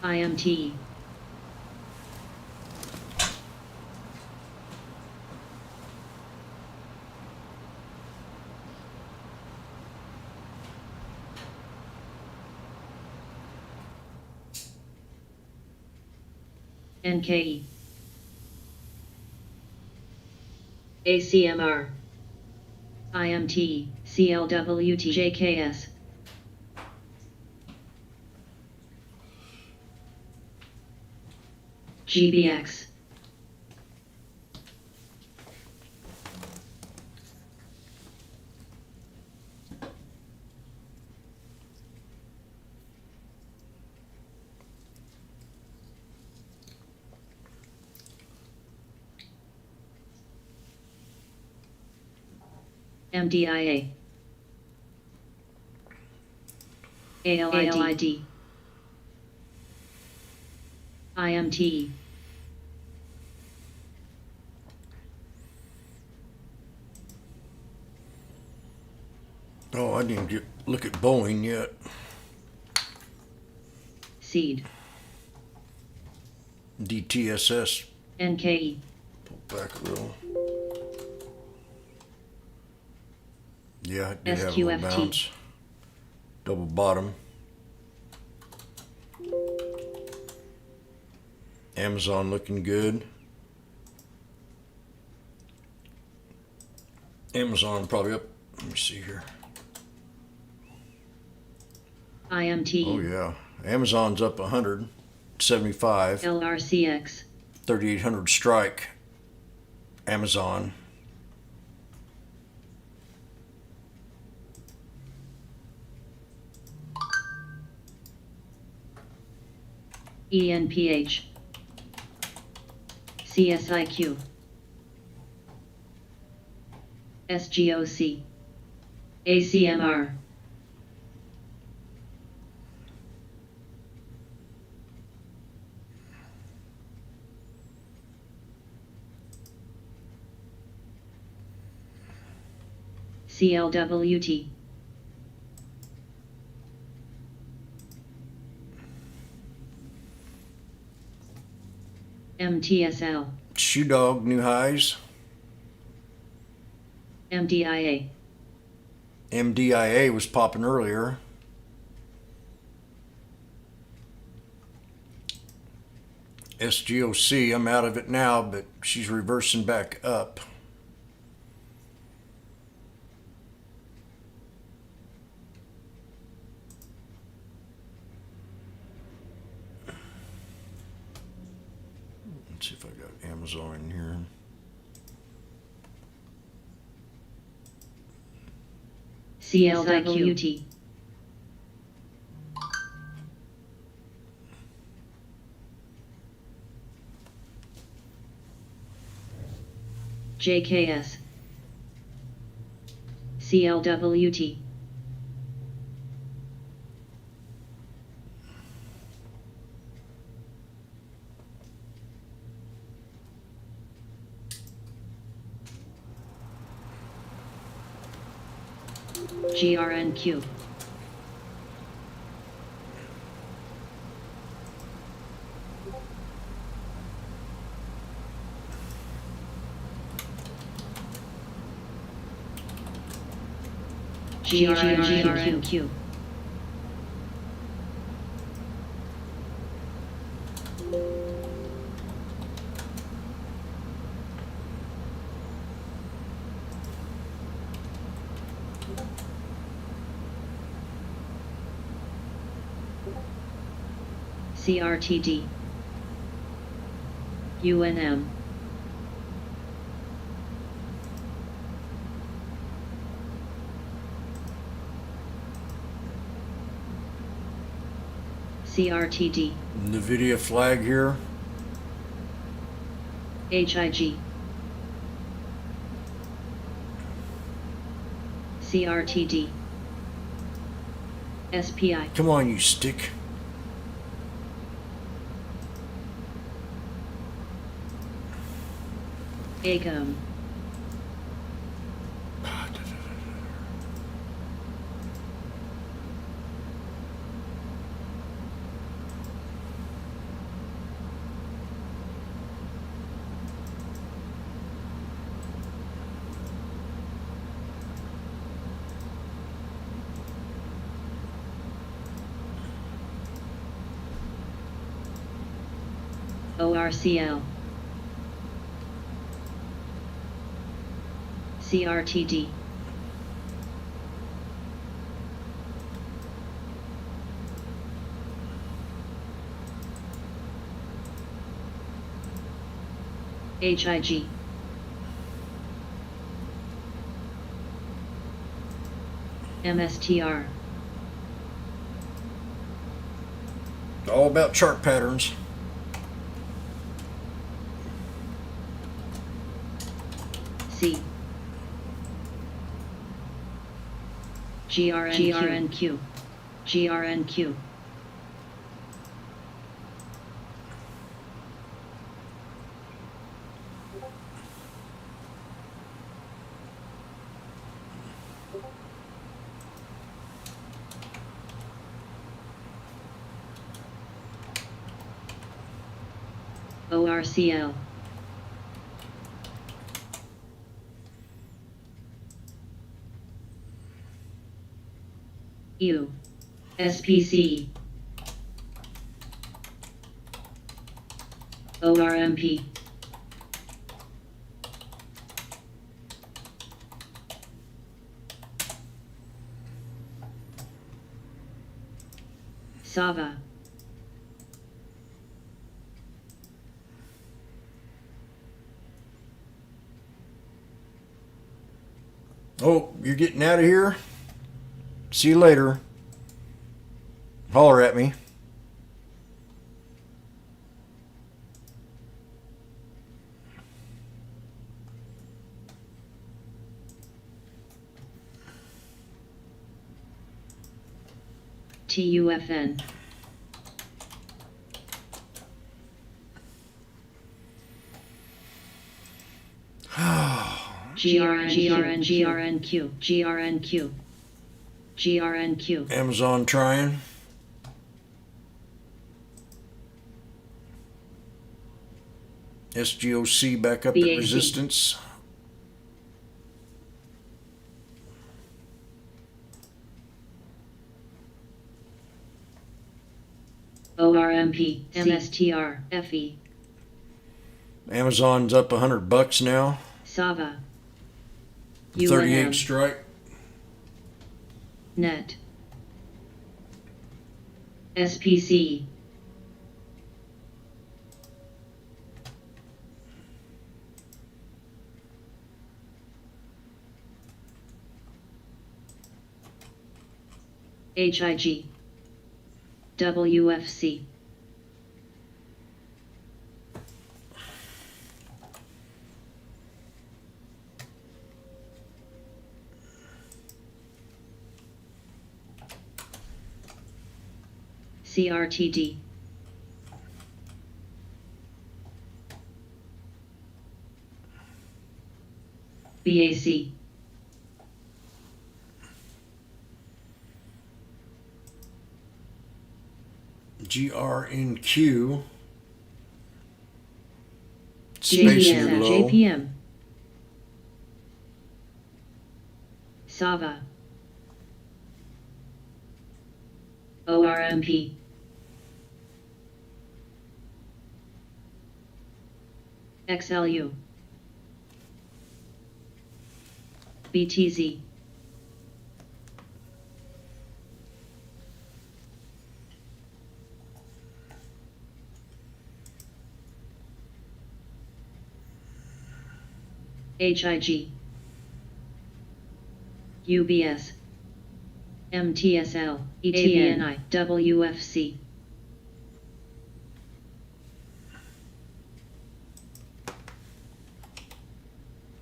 IMT. NKE. ACMR. IMT. CLWTJKS. GBX. MDIA. ALID. IMT. Oh, I didn't look at Boeing yet. SEED. DTSS. NKE. Pull back a little. Yeah, it did have a little SQFT. bounce. Double bottom. Amazon looking good. Amazon probably up. Let me see here. IMT. Oh yeah, Amazon's up 175. LRCX. 3,800 strike. Amazon. ENPH. CSIQ. SGOC. ACMR. CLWT. MTSL. Shoe Dog new highs. MDIA. MDIA was popping earlier. SGOC, I'm out of it now, but she's reversing back up. Let's see if I got Amazon in here. CLWT. JKS. CLWT. GRNQ. GRNQ. CRTD. UNM. CRTD. NVIDIA flag here. HIG. CRTD. SPI. Come on, you stick. ACOM. ORCL. CRTD. HIG. MSTR. All about chart patterns. C. GRNQ. GRNQ. ORCL. U. SPC. ORMP. Sava. Oh, you're getting out of here? See you later. Holler at me. TUFN. GRNQ. Amazon trying. SGOC back up at BAC. resistance. ORMP. MSTR. FE. Amazon's up $100 now. Sava. 38 UNM. strike. Net. SPC. HIG, WFC, CRTD, BAC, GRNQ. Space U JPM, low. JPM, SAVA, ORMP, XLU, BTZ, HIG, UBS, MTSL, ETNI, WFC,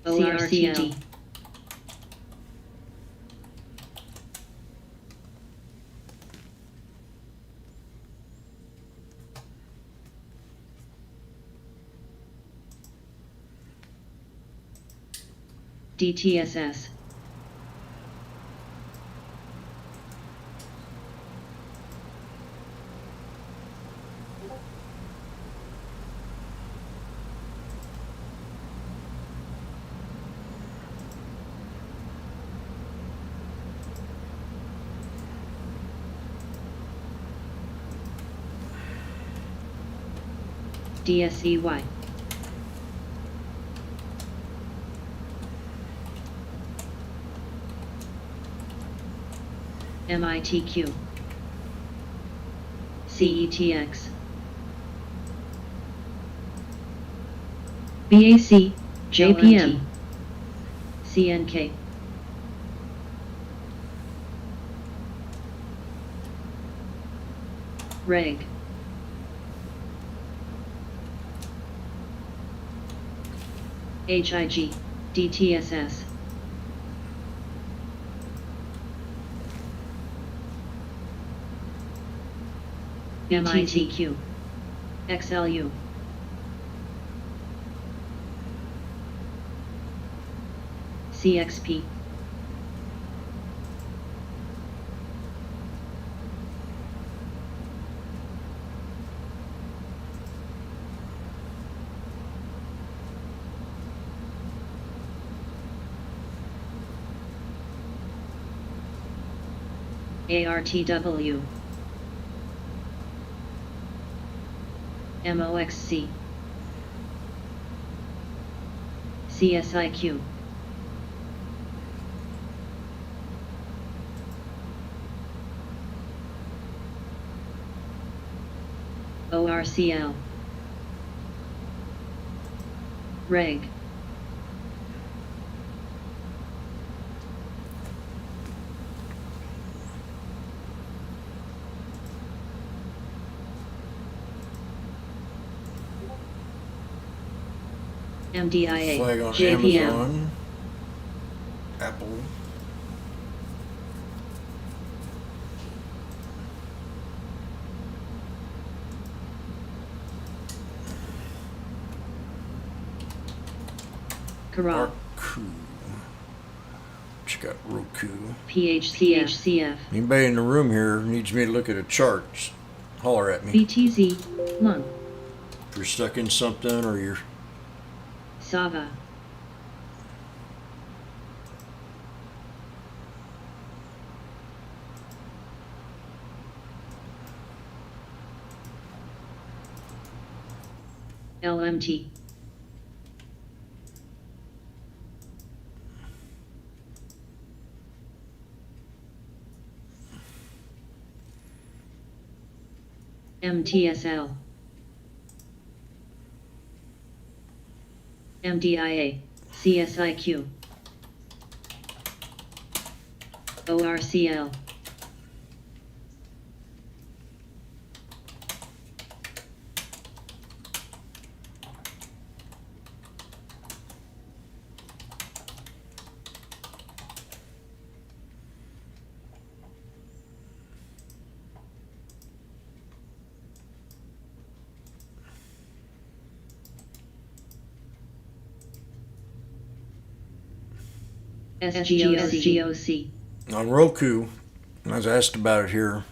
CRTD, DTSS, DSEY, MITQ, CETX, BAC, JPM, CNK, REG, HIG, DTSS, MITQ, XLU, CXP, ARTW, MOXC, CSIQ, ORCL, REG, MDIA, Flag on JPM, Amazon. Apple. Kara, Roku. Check out Roku. PHCF, Anybody in the room here needs me to look at a chart, just holler at me. BTZ, Lung, If you're stuck in something or you're SAVA, LMT, MTSL, MDIA, CSIQ, ORCL, SGOC. On Roku, I was asked about it here.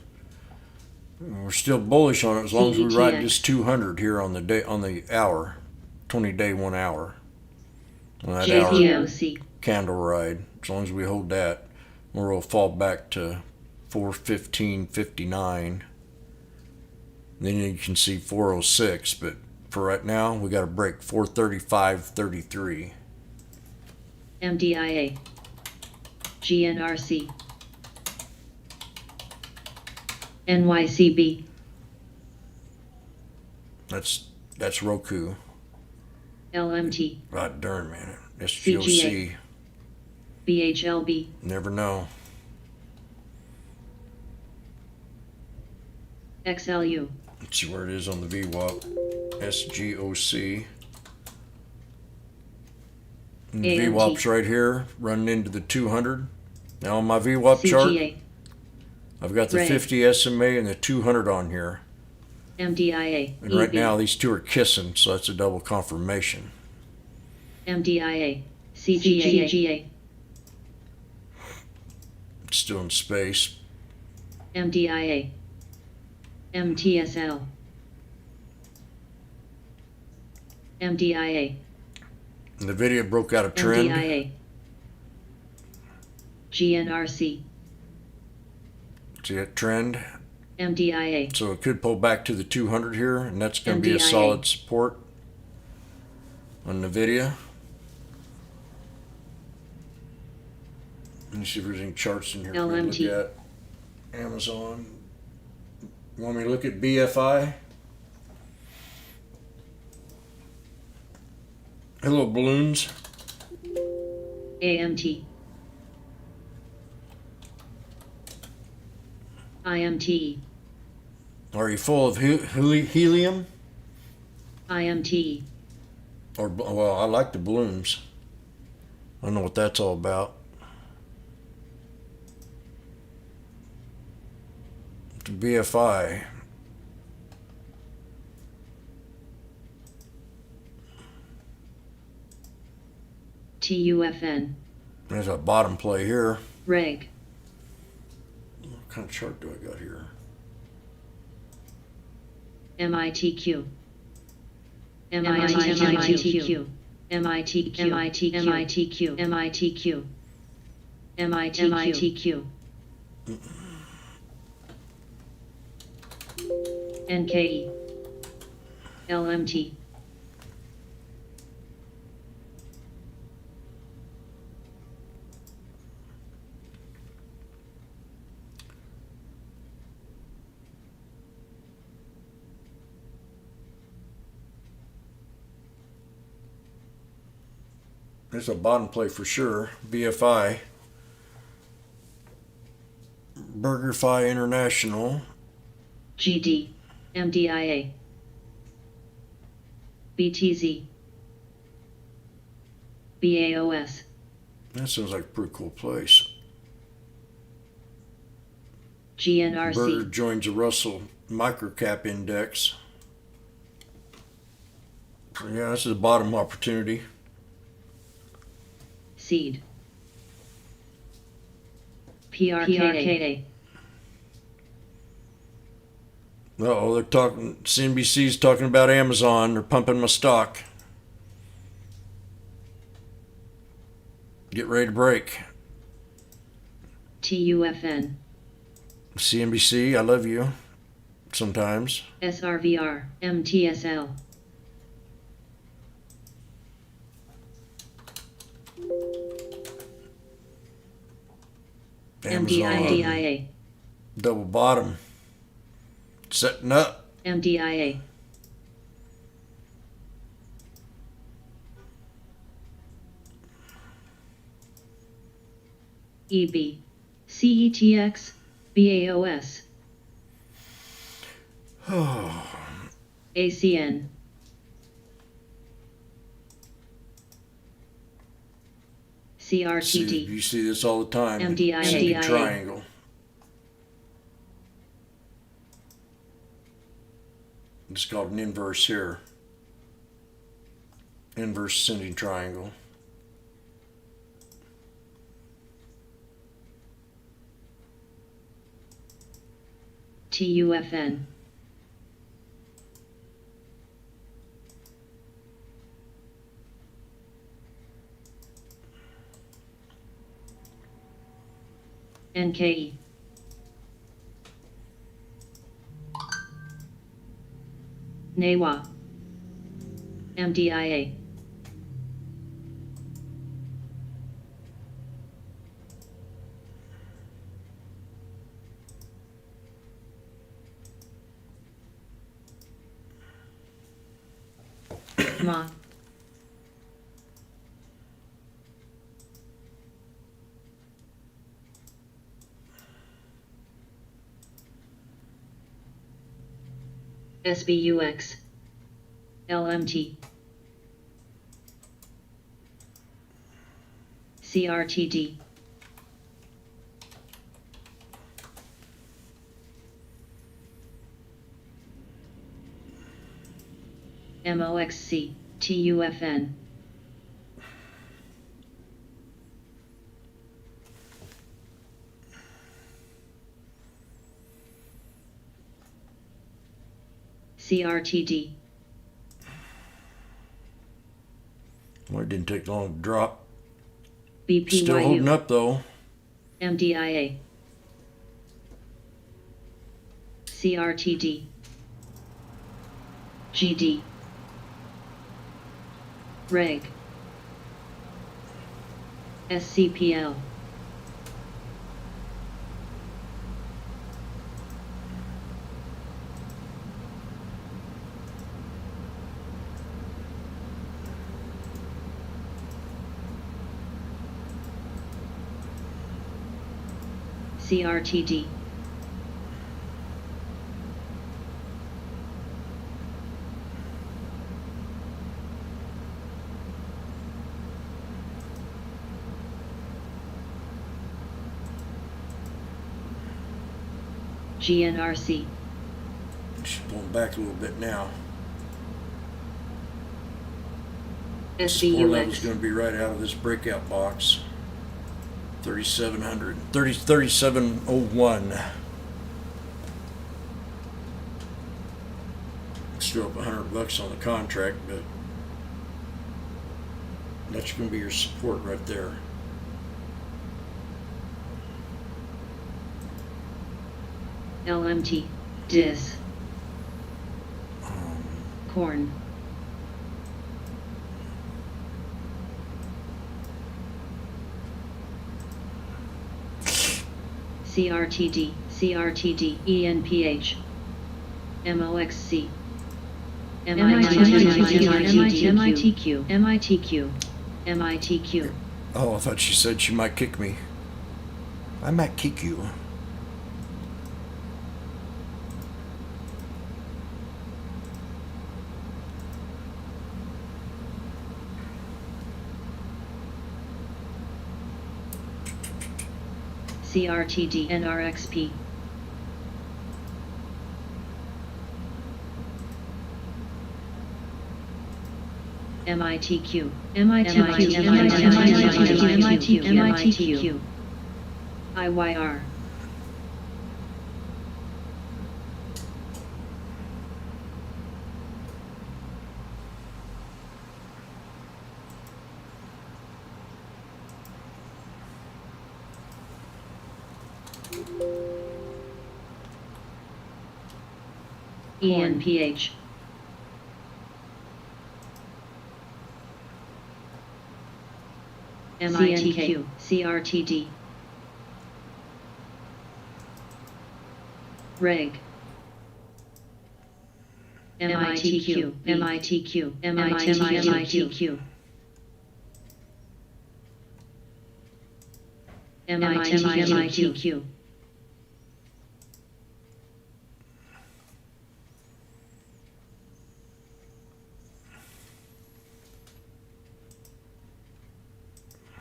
We're still bullish on it as long as we ride this 200 here on the day, on the hour, 20-day 1 hour. On that hour candle ride, as long as we hold that, or we'll fall back to 415.59. Then you can see 406, but for right now, we got to break 435.33. MDIA. GNRC. NYCB. That's Roku. LMT. God darn, man. SGOC. BHLB. Never know. XLU. Let's see where it is on the VWAP. SGOC. And the VWAP's right here, running into the 200. Now on my VWAP chart, I've got the 50 SMA and the 200 on here. MDIA. And right now these two are kissing, so that's a double confirmation. MDIA. CGA. It's still in space. MDIA. MTSL. MDIA. And the video broke out a trend. MDIA. GNRC. See that trend? MDIA. So it could pull back to the 200 here, and that's going to be a MDIA. solid support on the video. Let me see if there's any charts in here for me to look at. Amazon. You want me to look at BFI? Hello, balloons. AMT. IMT. Are you full of helium? IMT. Or, well, I like the balloons. I don't know what that's all about. The BFI. TUFN. There's a bottom play here. Reg. What kind of chart do I got here? MITQ. MITQ. MITQ. NKE. LMT. There's a bottom play for sure. BFI. BurgerFi International. GD. MDIA. BTZ. BAOS. That sounds like a pretty cool place. GNRC. Burger joins the Russell Microcap Index. So yeah, this is a bottom opportunity. Seed. PRKD. Uh-oh, they're talking, CNBC's talking about Amazon. They're pumping my stock. Get ready to break. TUFN. CNBC, I love you. Sometimes. SRVR. MTSL. Amazon. MDIA. Double bottom. Setting up. MDIA. EB. CETX. BAOS. ACN. CRTD. You see this all the time. MDIA. Sinking triangle. It's called an inverse here. Inverse ascending triangle. TUFN. NKE. NEWA. MDIA. Ma. SBUX. LMT. CRTD. MOXC. TUFN. CRTD. Well, it didn't take long to drop. BPYU. Still holding up though. MDIA. CRTD. GD. Reg. SCPL. CRTD. GNRC. She's pulling back a little bit now. Support level's going SBUX. to be right out of this breakout box. 3,700. 3701. Still up $100 on the contract, but that's going to be your support right there. LMT. DIS. Corn. CRTD. CRTD. ENPH. MOXC. MITQ. MITQ. MITQ. Oh, I thought she said she might kick me. I might kick you. CRTD NRXP. MITQ. MITQ. IYR. ENPH. MITQ. CRTD. Reg. MITQ. MITQ. MITQ. MITQ.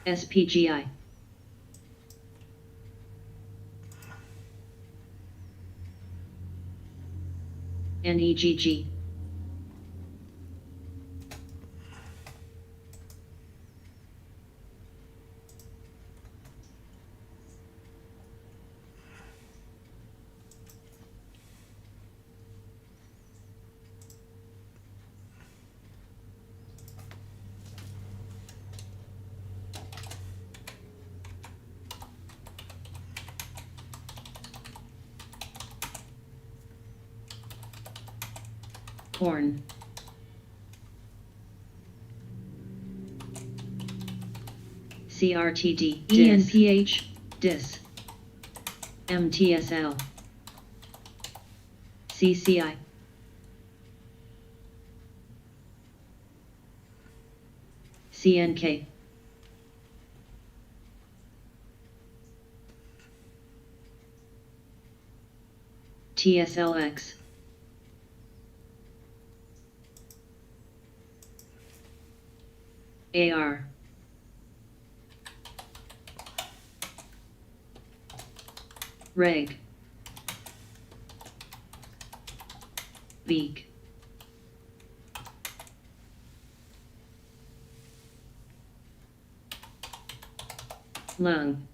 SPGI. NEGG. corn, CRTD, ENPH, DIS, MTSL, CCI, CNK, TSLX, AR, Reg, Beak, Lung,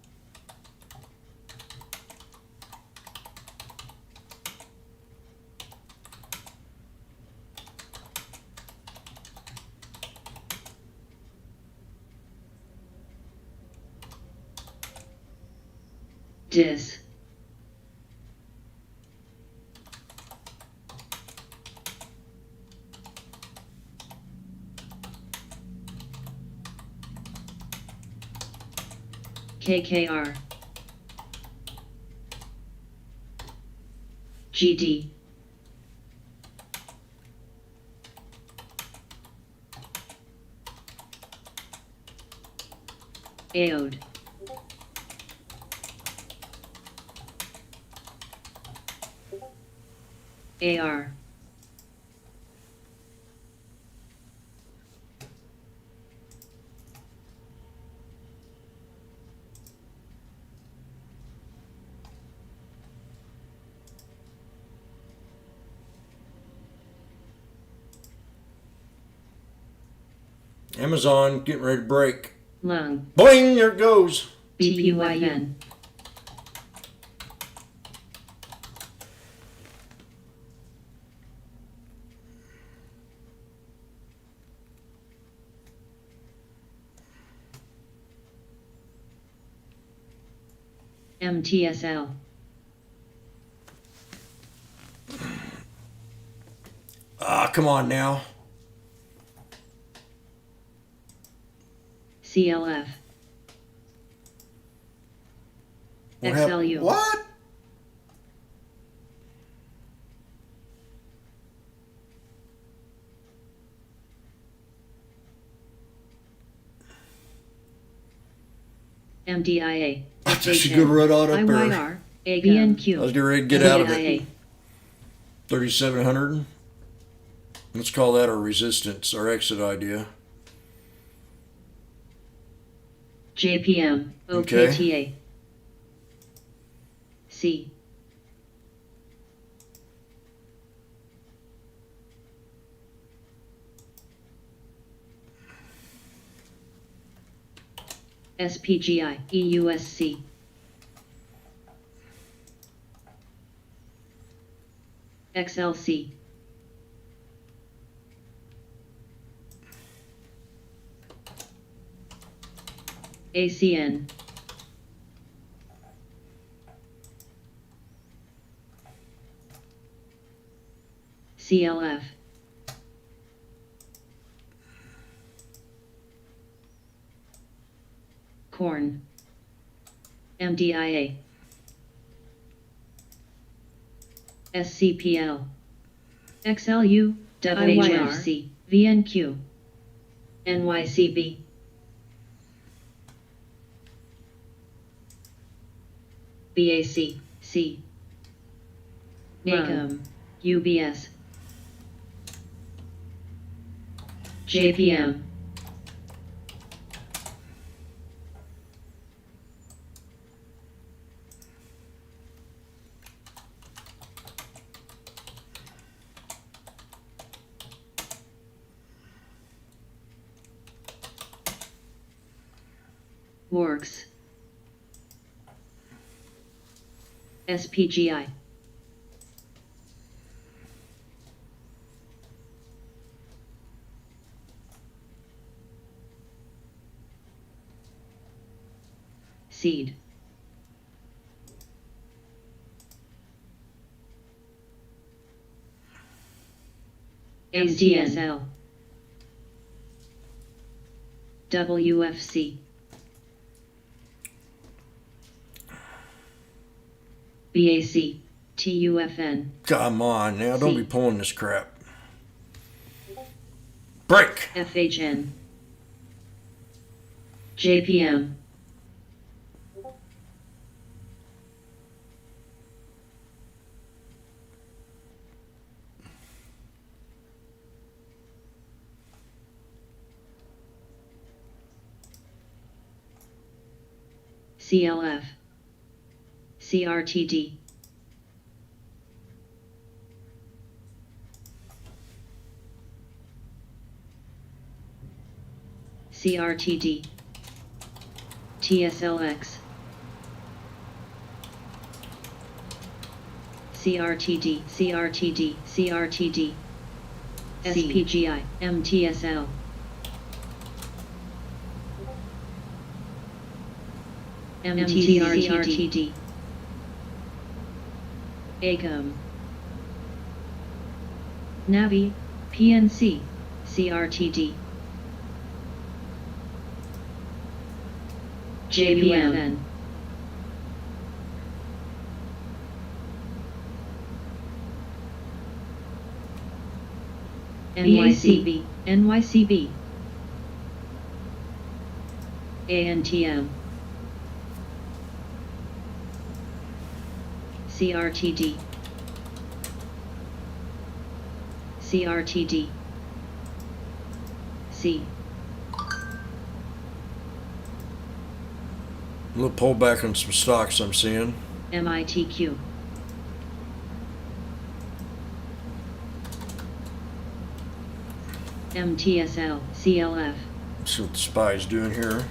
Dis, KKR, GD, AOD, AR, Amazon getting ready to break. Lung, Boing, there it goes. BPYN, MTSL, Ah, come on now. CLF, What happened? XLU. What? MDIA, I thought she could right out up there. IYR, ABNQ, I was getting ready to get out of it. WIA, 3700. Let's call that our resistance, our exit idea. JPM, Okay. OKTA, C, SPGI, EUSC, XLC, ACN, CLF, corn, MDIA, SCPL, XLU, WHRC, VNQ, NYCB, BAC, C, NACOM, UBS, JPM, Works, SPGI, Seed, MTSL WFC BAC TUFN Come on now, don't be C. pulling this crap. Break. FHN JPM CLF CRTD CRTD TSLX CRTD CRTD CRTD SPGI MTSL MTCRTD ACOM Navi PNC CRTD JPM NYCB NYCB ANTM CRTD CRTD C A little pullback on some stocks I'm seeing. MITQ MTSL CLF Let's see what the SPY's doing here.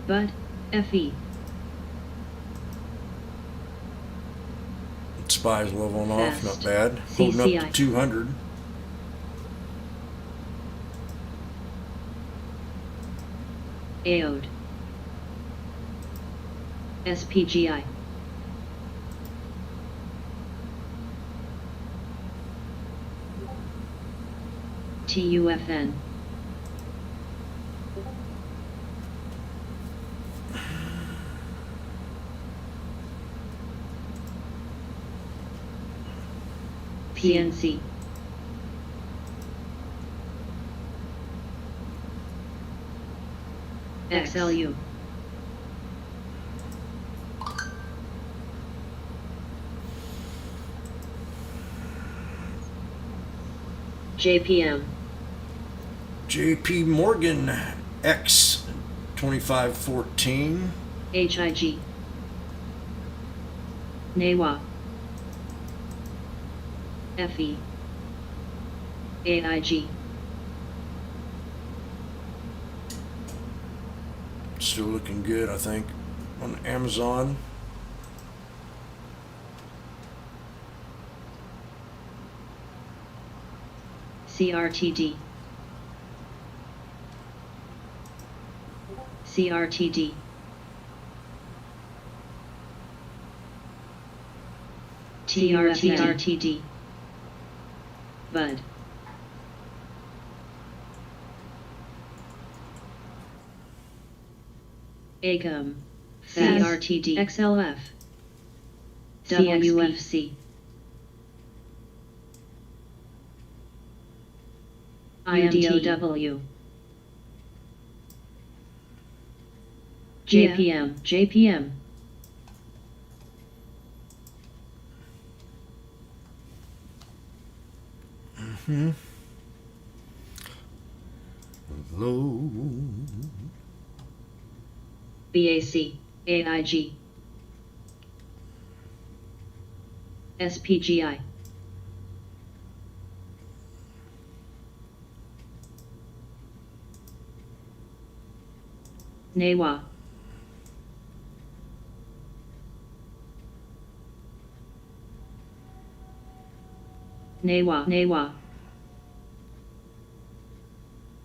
BUD FE SPY's leveling off, not Fast. bad. Holding up CCI. to 200. AOD SPGI TUFN PNC XLU JPM JP Morgan X 2514. HIG NAWA FE AIG Still looking good, I think, on Amazon. CRTD CRTD TRTD BUD AGUM CRTD XLF WFC IMDOW JPM Low. BAC AIG SPGI NAWA NAWA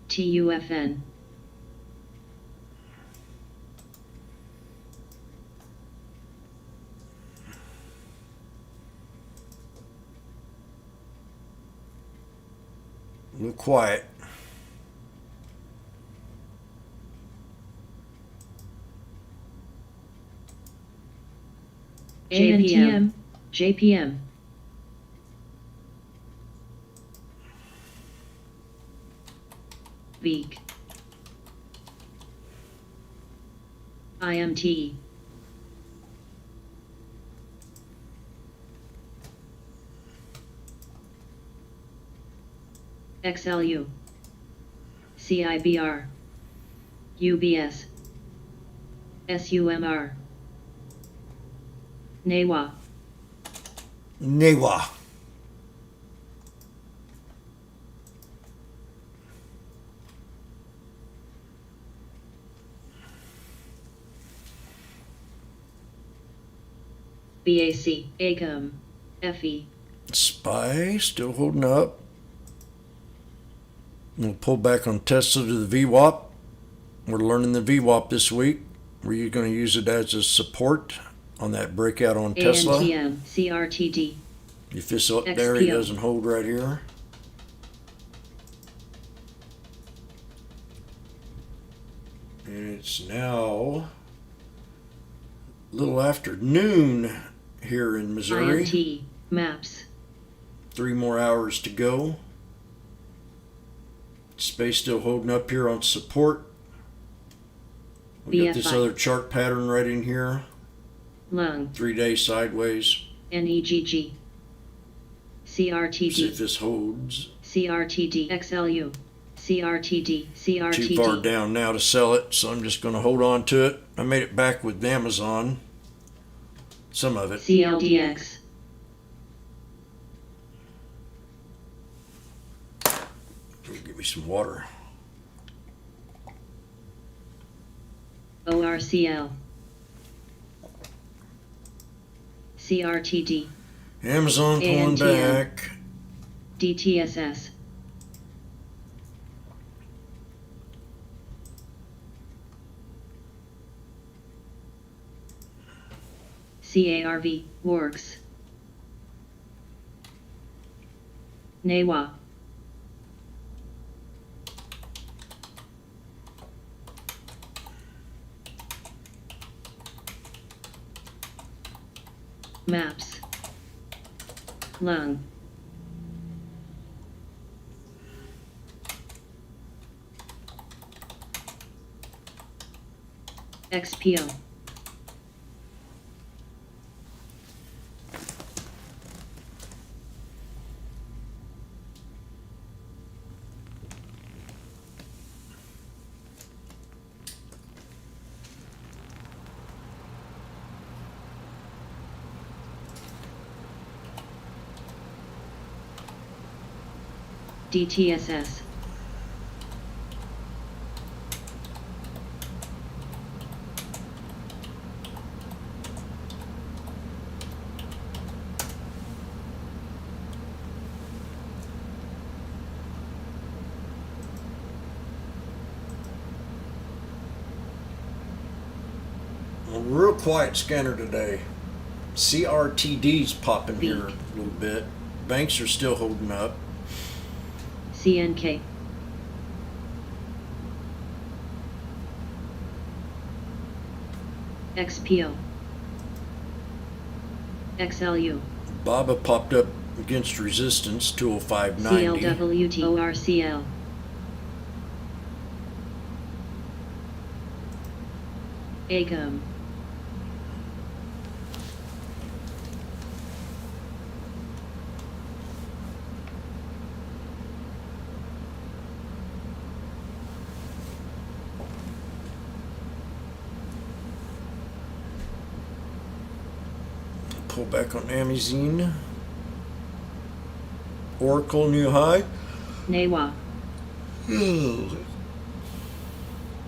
TUFN little quiet. JPM, JPM. Week. IMT. XLU. CIBR. UBS. SUMR. NEWA. NEWA. BAC. ACOM. FE. SPY still holding up. We'll pull back on Tesla to the VWAP. We're learning the VWAP this week. We're going to use it as a support on that breakout on Tesla. ANTM. CRTD. If it's up there, he doesn't hold right here. And it's now a little after noon here in Missouri. IMT. MAPS. 3 more hours to go. Space still holding up here on support. We got this other chart pattern right in here. Lung. 3-day sideways. NEGG. CRTD. See if this holds. CRTD. XLU. CRTD. CRTD. Too far down now to sell it, so I'm just going to hold on to it. I made it back with Amazon. Some of it. CLDX. Give me some water. ORCL. CRTD. Amazon pulling ANTM. back. DTSS. CARV. Works. NEWA. MAPS. Lung. XPO. DTSS. A real quiet scanner today. CRTD's popping here a little bit. Banks are still holding up. CNK. XPO. XLU. BABA popped up against resistance, 205.90. CLWT. ORCL. ACOM. Pull back on Amazon. Oracle new high. NEWA.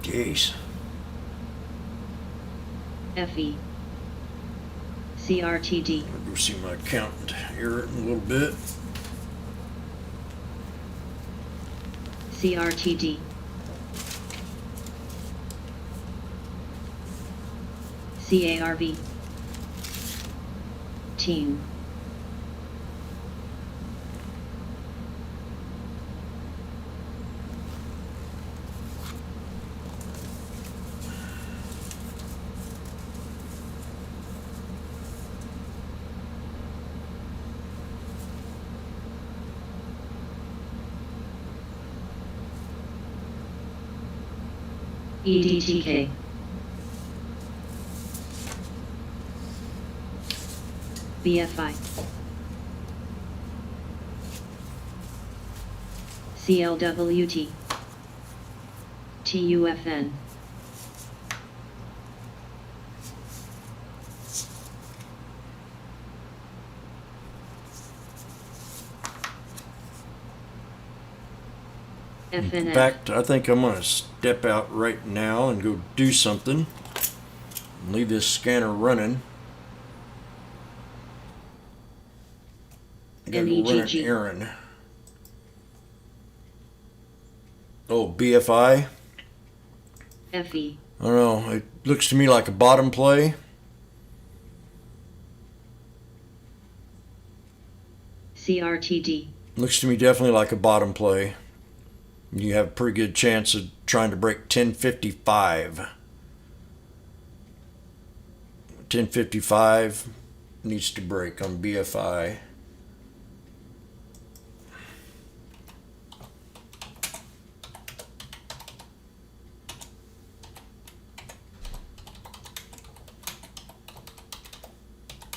Jeez. FE. CRTD. I'll go see my accountant here in a little bit. CRTD. CARV. Team. EDTK. BFI. CLWT. TUFN. In FNF. fact, I think I'm going to step out right now and go do something. Leave this scanner running. I gotta go run an NEGG. errand. Oh, BFI? FE. I don't know. It looks to me like a bottom play. CRTD. Looks to me definitely like a bottom play. You have a pretty good chance of trying to break 1055. 1055 needs to break on BFI.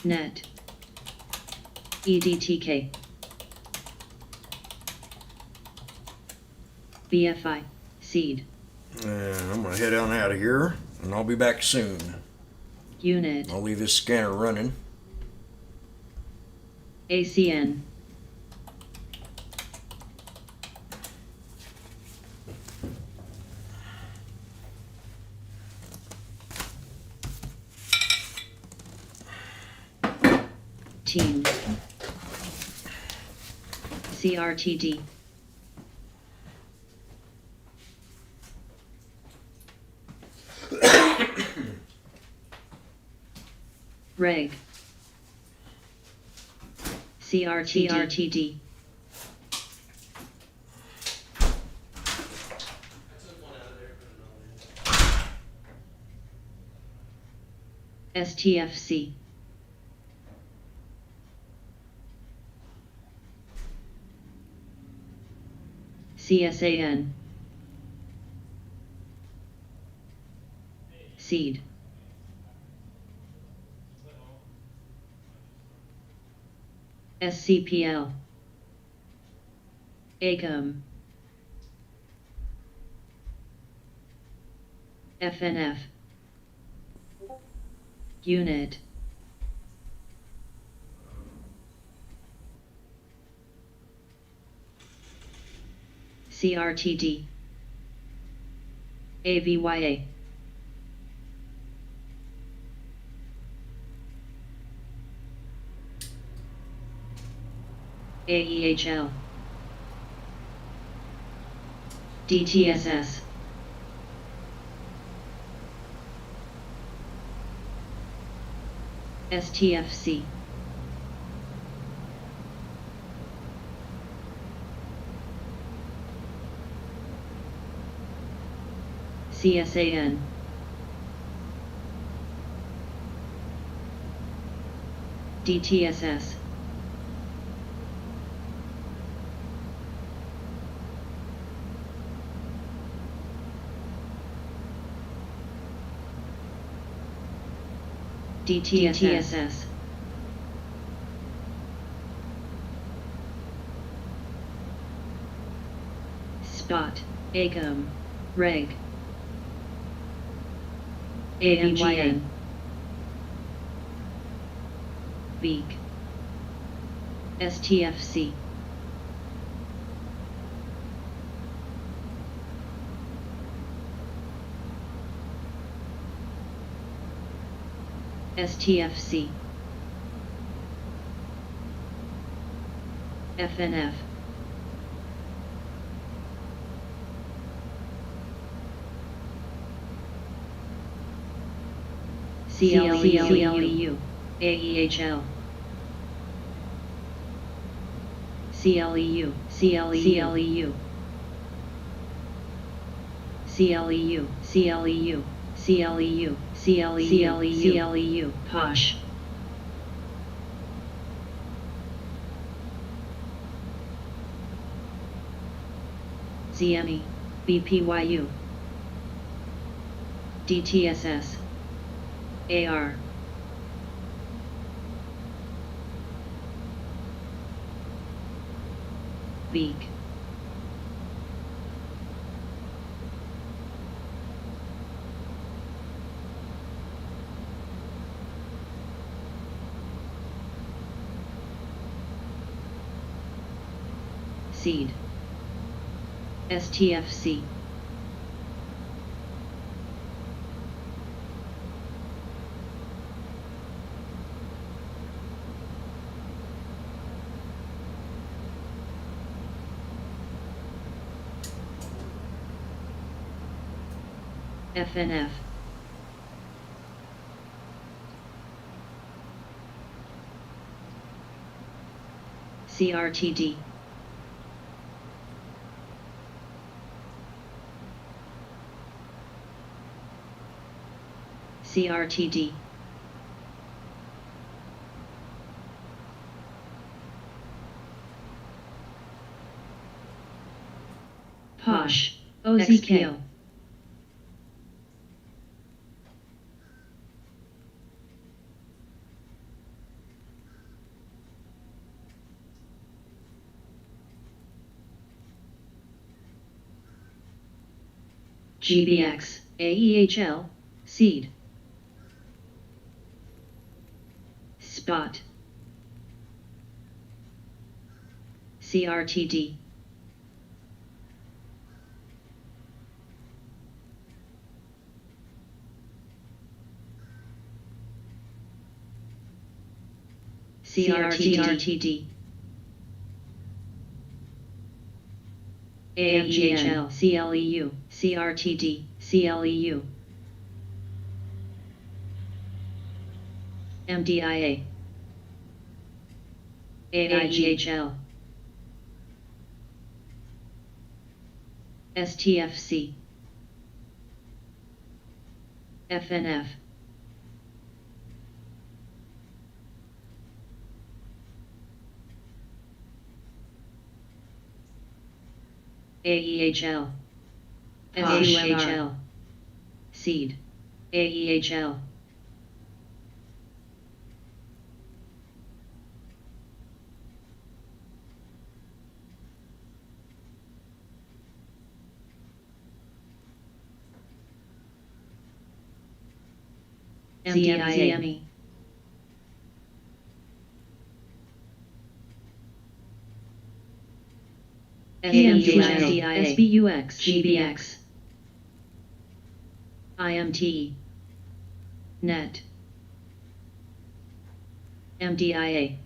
Net. EDTK. BFI. Seed. And I'm going to head on out of here, and I'll be back soon. Unit. I'll leave this scanner running. ACN. Team. CRTD. Reg. CRTD. STFC. CSAN. Seed. SCPL. ACOM. FNF. Unit. CRTD. AVYA. AEHL. DTSS. STFC. CSAN. DTSS. DTSS. Spot. ACOM. Reg. AMGN. Beak. STFC. STFC. FNF. CLEU. AEHL. CLEU. CLEU. CLEU. CLEU. CLEU. CLEU. Posh. ZME. BPYU. DTSS, AR, Beak, Seed, STFC, FNF, CRTD, CRTD, Posh, OZKO, GBX, AEHL, Seed, Spot, CRTD, CRTD, AMGL, CLEU, CRTD, CLEU, MDIA, AIGHL, STFC, FNF, AEHL, SUMR, Seed, AEHL, MDIA, SBUX, GBX, IMT, NET, MDIA,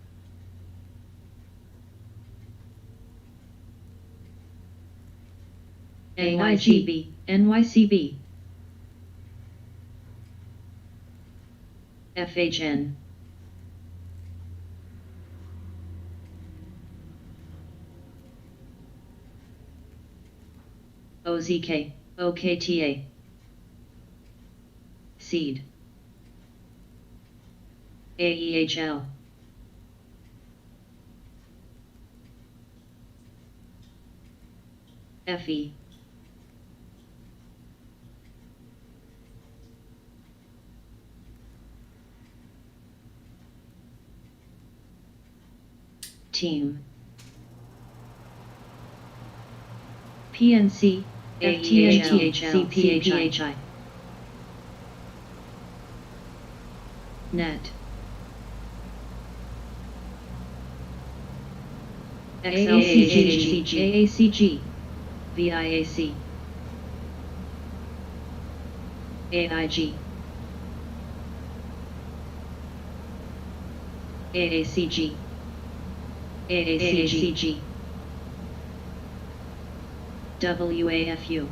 NYCB, NYCB, FHN, OZK, OKTA, Seed, AEHL, FE, Team, PNC, FTHL, CPHI, NET, XLCG, AACG, VIAC, AIG, AACG, AACG, WAFU,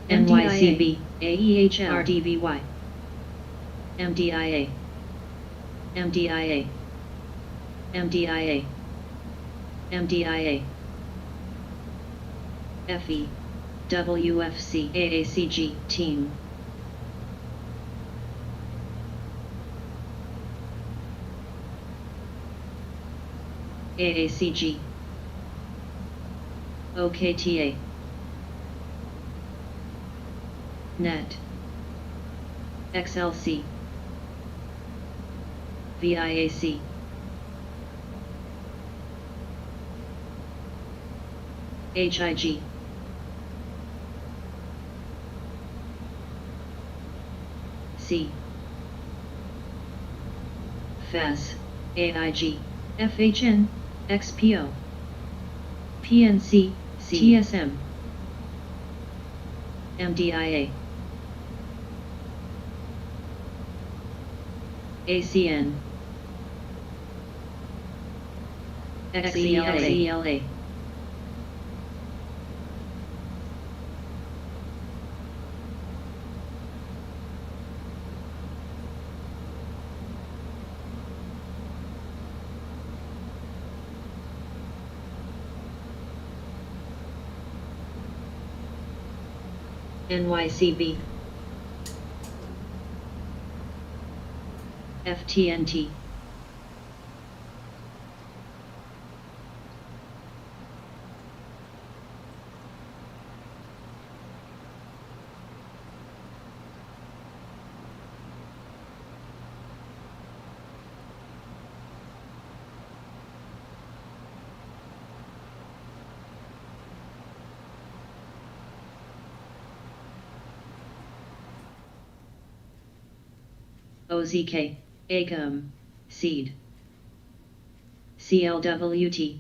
NYCB, AEHL, RDVY, MDIA, MDIA, MDIA, MDIA, FE, WFC, AACG, Team, AACG, OKTA. Net. XLC. VIAC. HIG. C. FAS. AIG. FHN. XPO. PNC. TSM. MDIA. ACN. XELA. NYCB. FTNT. OZK. ACOM. Seed. CLWT.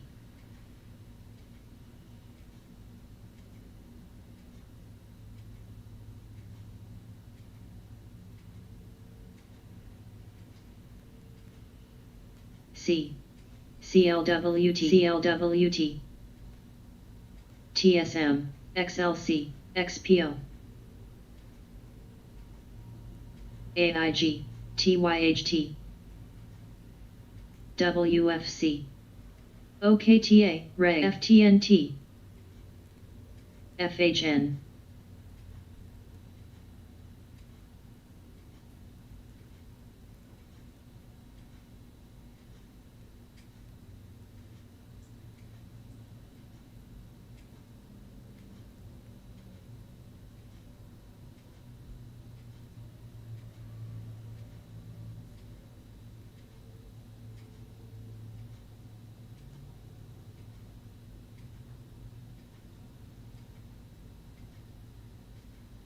C. CLWT. TSM. XLC. XPO. AIG. TYHT. WFC. OKTA. REG. FTNT. FHN.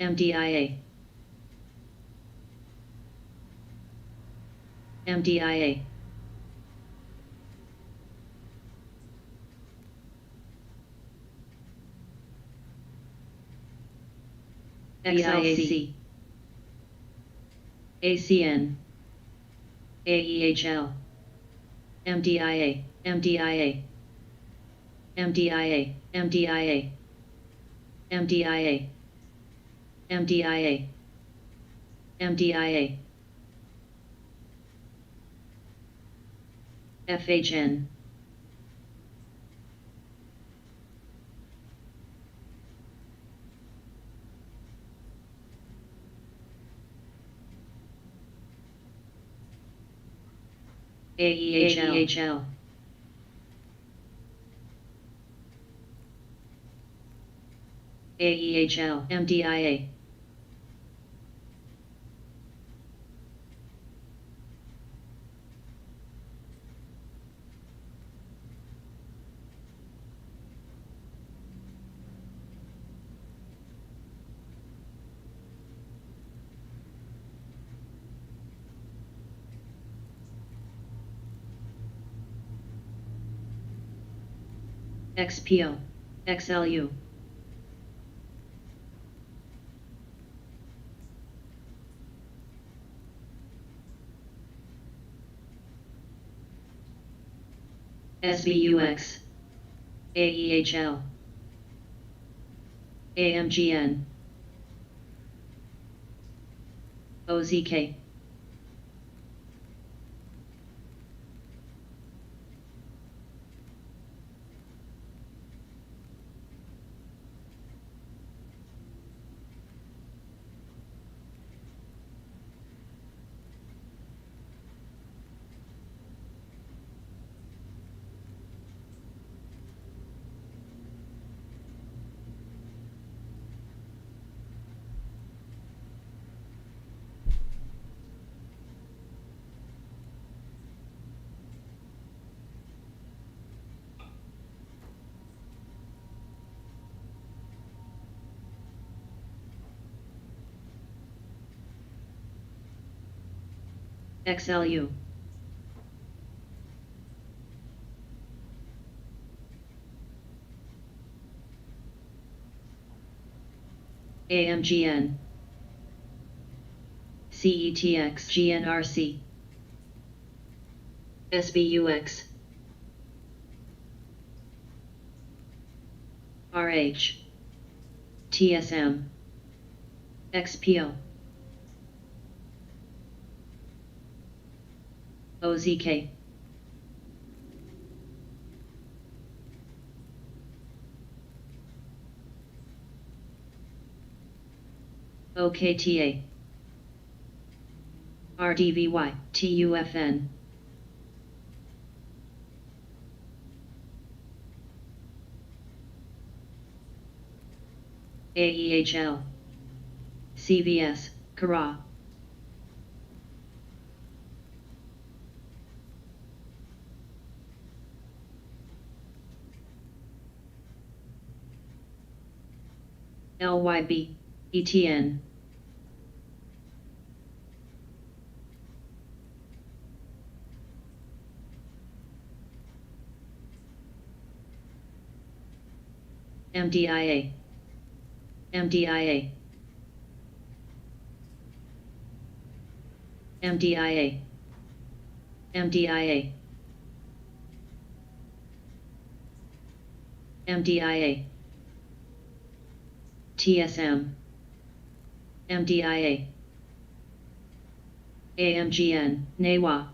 MDIA. MDIA. XLC. ACN. AEHL. MDIA. MDIA. MDIA. MDIA. MDIA. MDIA. MDIA. FHN. AEHL. AEHL. MDIA. XPO. XLU. SBUX. AEHL. AMGN. OZK. XLU. AMGN. CETX GNRC. SBUX. RH. TSM. XPO. OZK. OKTA. RDVY, TUFN. AEHL. CVS, Kara. LYB, ETN. MDIA. MDIA. MDIA. MDIA. MDIA. TSM. MDIA. AMGN, NAWA.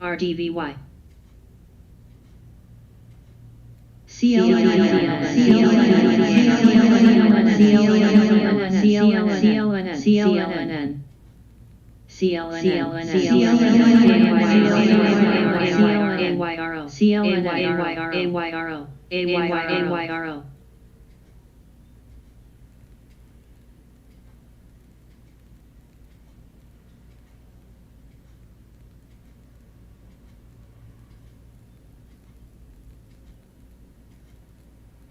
RDVY. AYRO.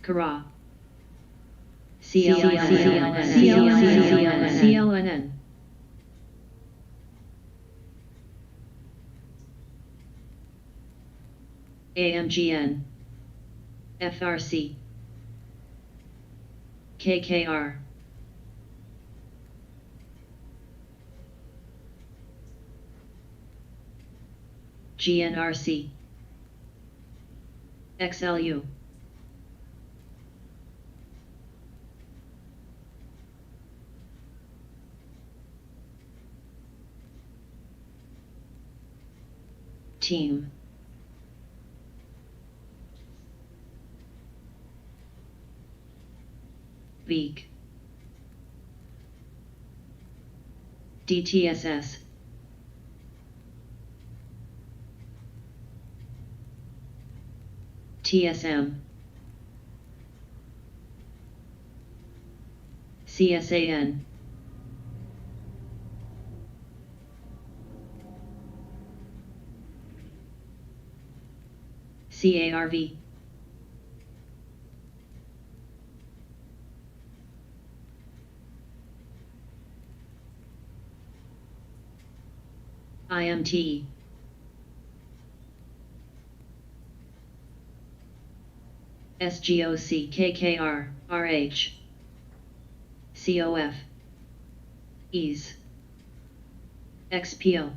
Kara. CLNN. AMGN. FRC. KKR. GNRC. XLU. Team. Beak. DTSS. TSM. CSAN. CARV. IMT. SGOC KKR RH. COF. EASE. XPO.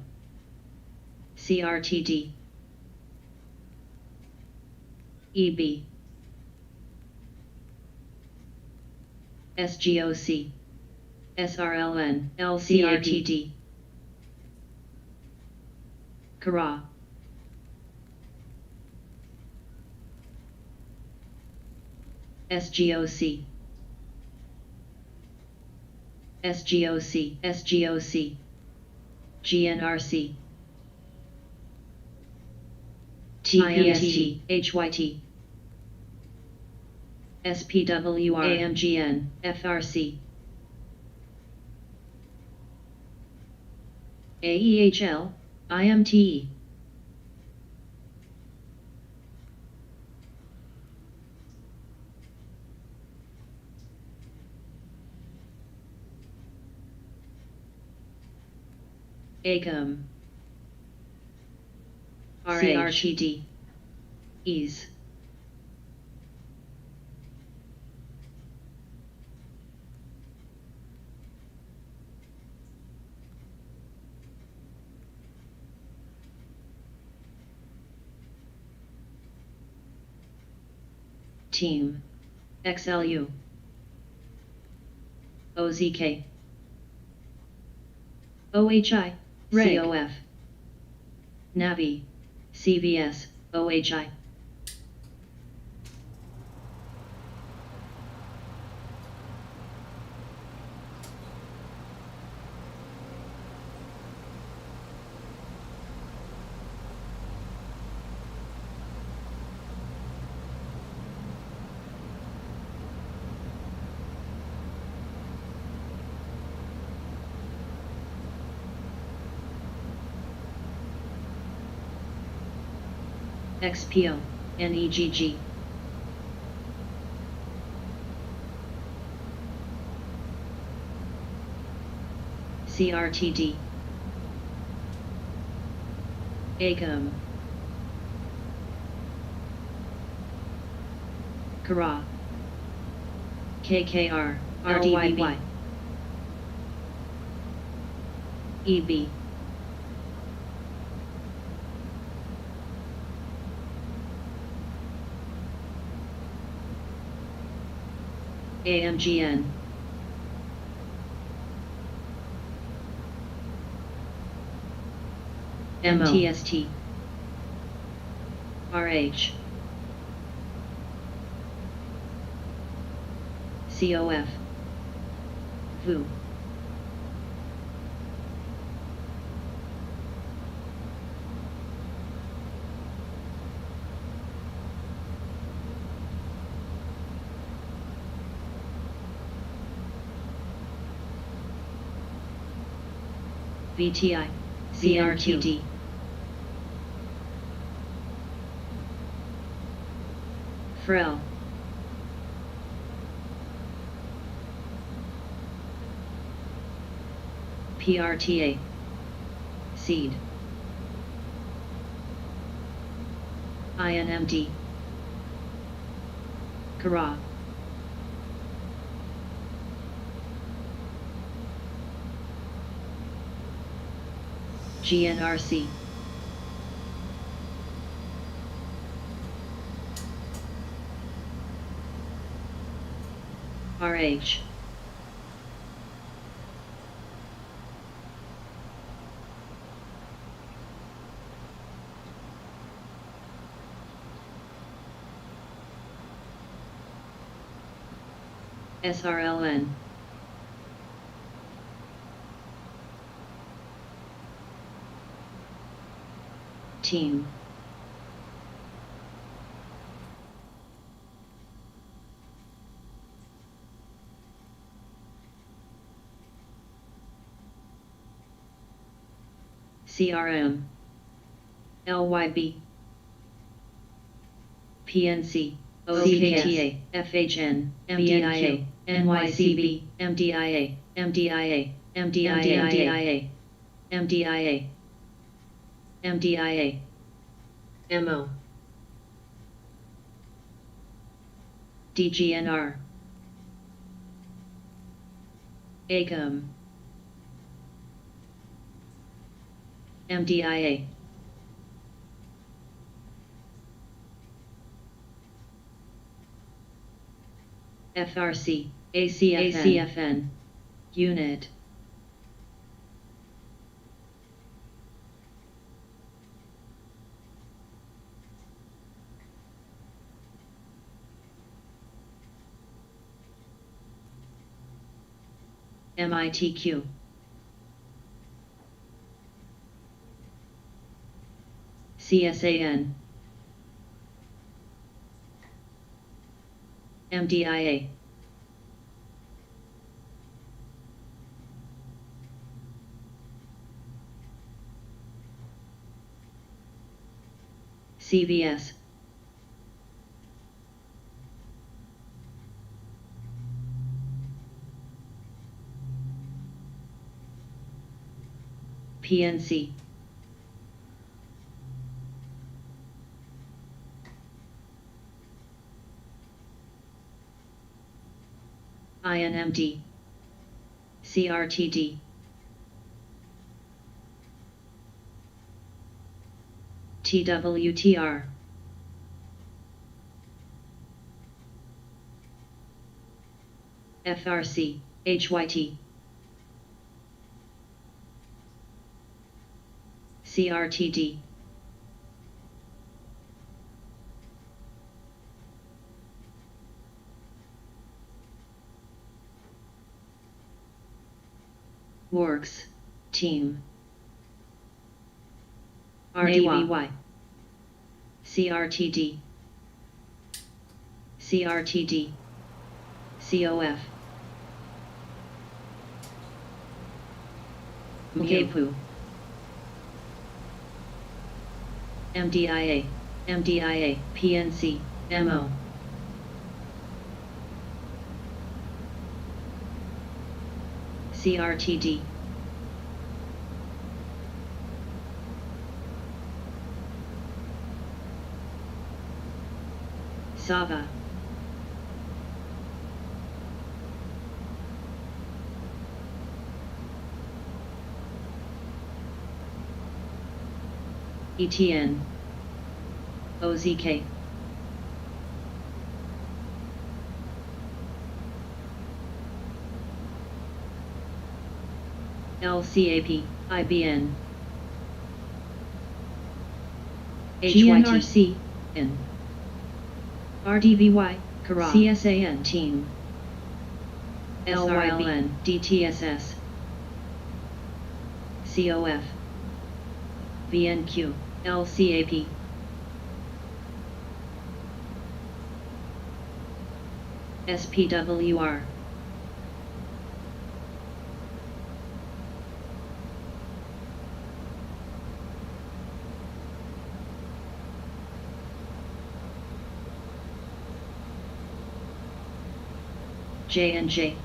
CRTD. EB. SGOC. SRLN. LCRTD. Kara. SGOC. SGOC. SGOC. GNRC. TPST. HYT. SPWR. AMGN. FRC. AEHL. IMTE. Agum. CRTD. Ease. Team. XLU. OZK. OHI. Reg. COF. Navi. CVS. OHI. XPO. NEGG. CRTD. Agum. Kara. KKR. RDBY. EB. AMGN. MTST. RH. COF. VU. VTI. CRTD. Frel. PRTA. Seed. INMD. Kara. GNRC. RH. SRLN. Team. CRM. LYB. PNC. OKTA. FHN. MDIA. NYCB. MDIA. MDIA. MDIA. MDIA. MDIA. MO. DGNR. AGUM. MDIA. FRC. ACFN. Unit. MITQ. CSAN. MDIA. CVS. PNC. INMD. CRTD. TWTR. FRC, HYT. CRTD. Works, Team. RDVY. CRTD. CRTD. COF. MGEPU. MDIA. MDIA. PNC. MO. CRTD. SAVA. ETN. OZK. LCAP, IBN. GNRC, N. RDVY, CSAN Team. SRLN, DTSS. COF. VNQ, LCAP. SPWR. J&J.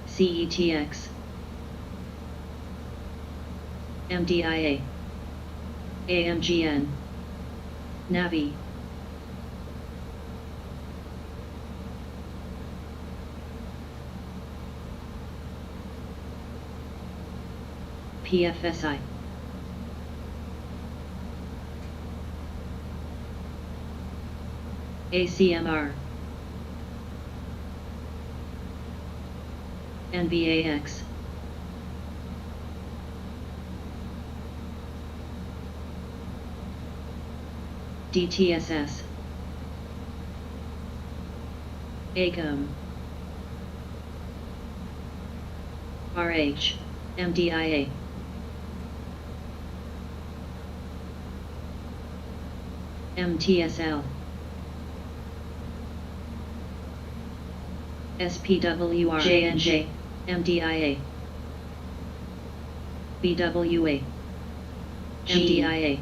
CETX. MDIA. AMGN. Navi. PFSI. ACMR. NVAX. DTSS. ACOM. RH. MDIA. MTSL. SPWR. J&J. MDIA. VWA. MDIA.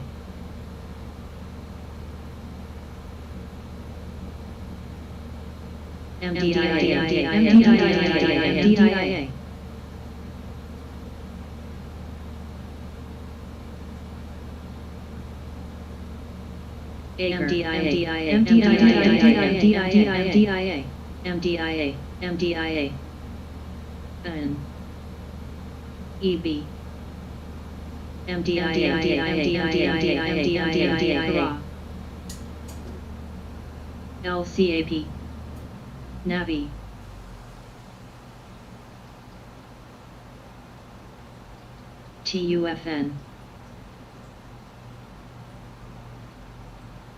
MDIA. MDIA. N. EB. MDIA. LCAP. Navi. TUFN.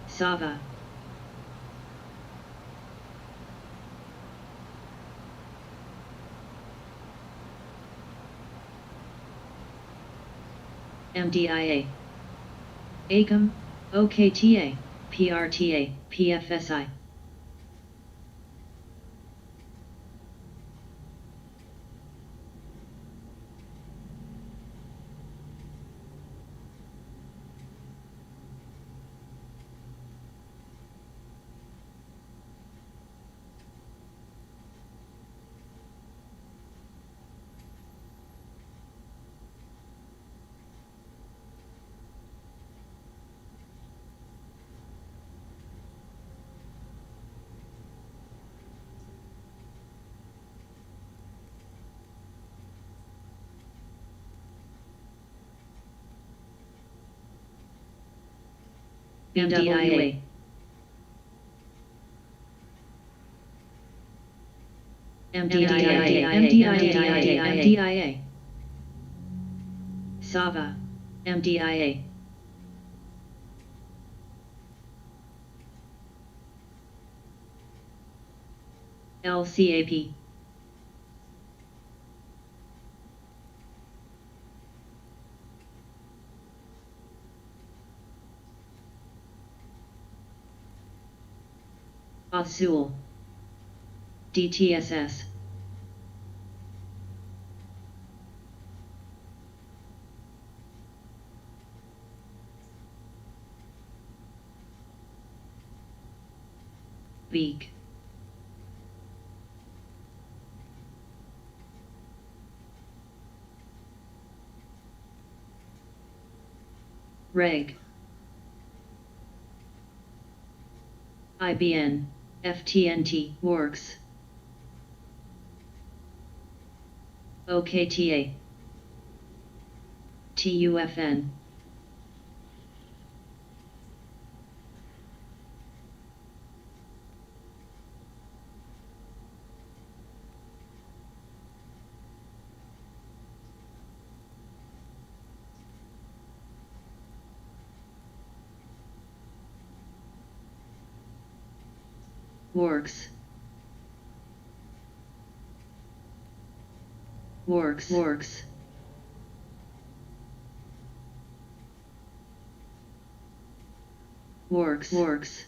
SAVA. MDIA. ACOM, OKTA, PRTA, PFSI. VWAP. MDIA. Sava. MDIA. LCAP. Azul. DTSS. Beak. Reg. IBN. FTNT. Works. OKTA. TUFN. Works. Works. Works. Works. Works.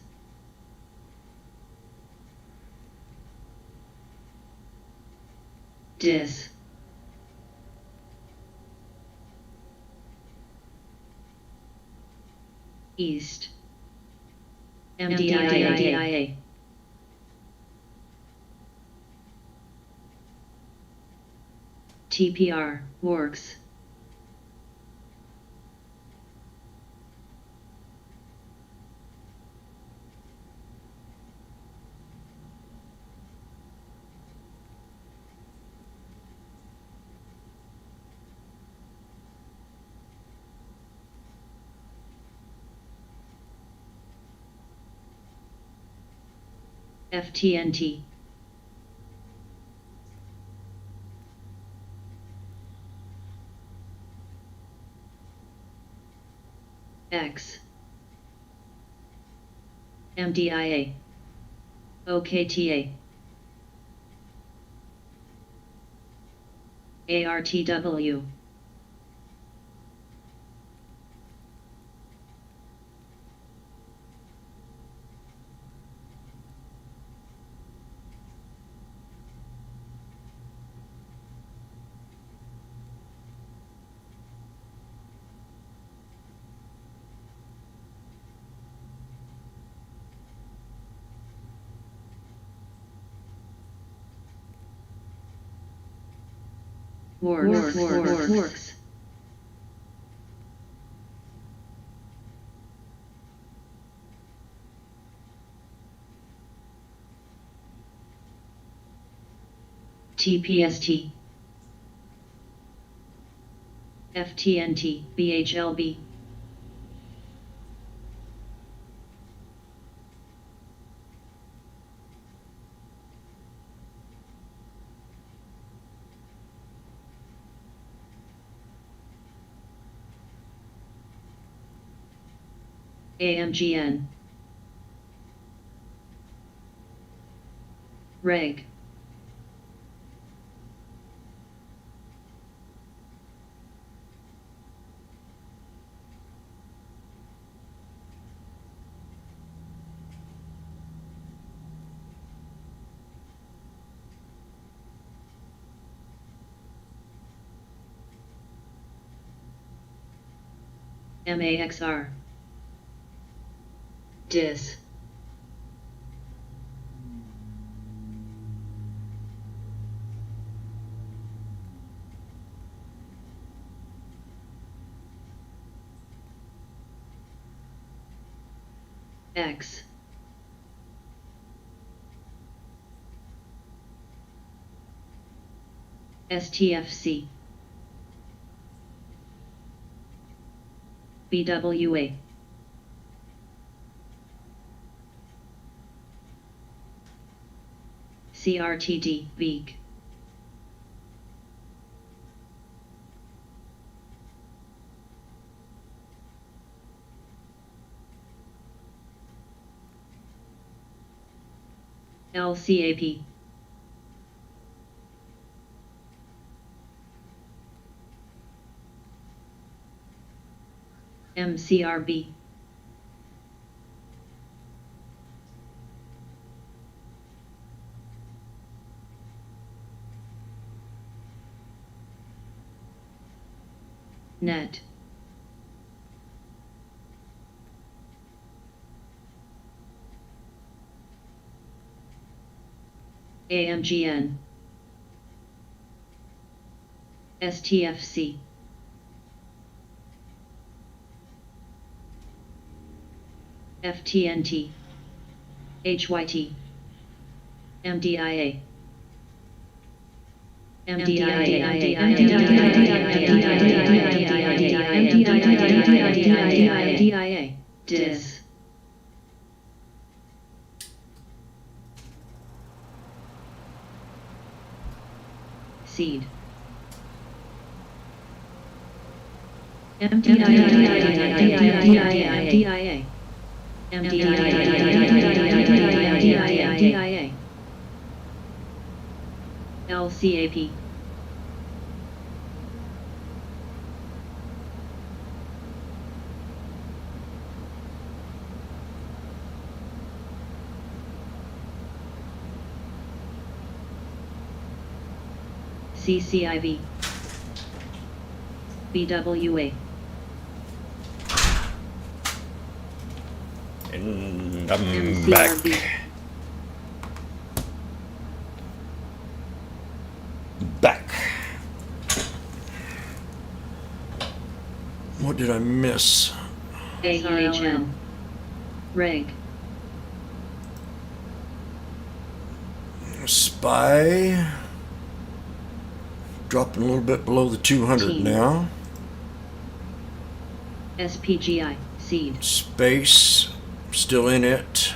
Dis. East. MDIA. TPR. Works. FTNT. X. MDIA. OKTA. ARTW. Works. TPST. FTNT. BHLB. AMGN. Reg. MAXR. Dis. X. STFC. VWA. CRTD, weak. LCAP. MCRB. Net. AMGN. STFC. FTNT. HYT. MDIA. MDIA. DIS. Seed. MDIA. MDIA. LCAP. CCIV. VWA. And I'm back. What did I miss? AEHN. Reg. SPY. Dropping a little bit below the 200 now. SPGI. Seed. Space. Still in it.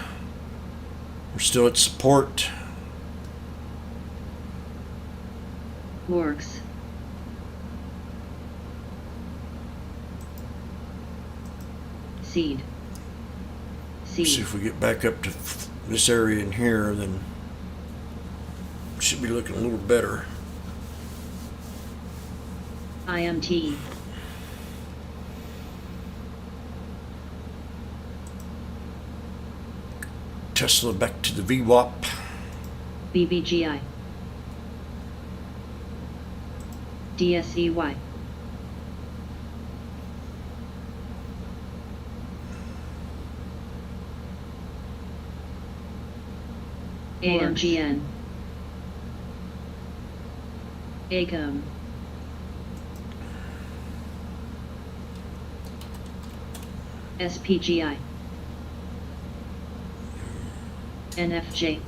We're still at support. Works. Seed. Seed. See if we get back up to this area in here, then should be looking a little better. IMT. Tesla back to the VWAP. BBGI. DSEY. AMGN. ACOM. SPGI. NFJ.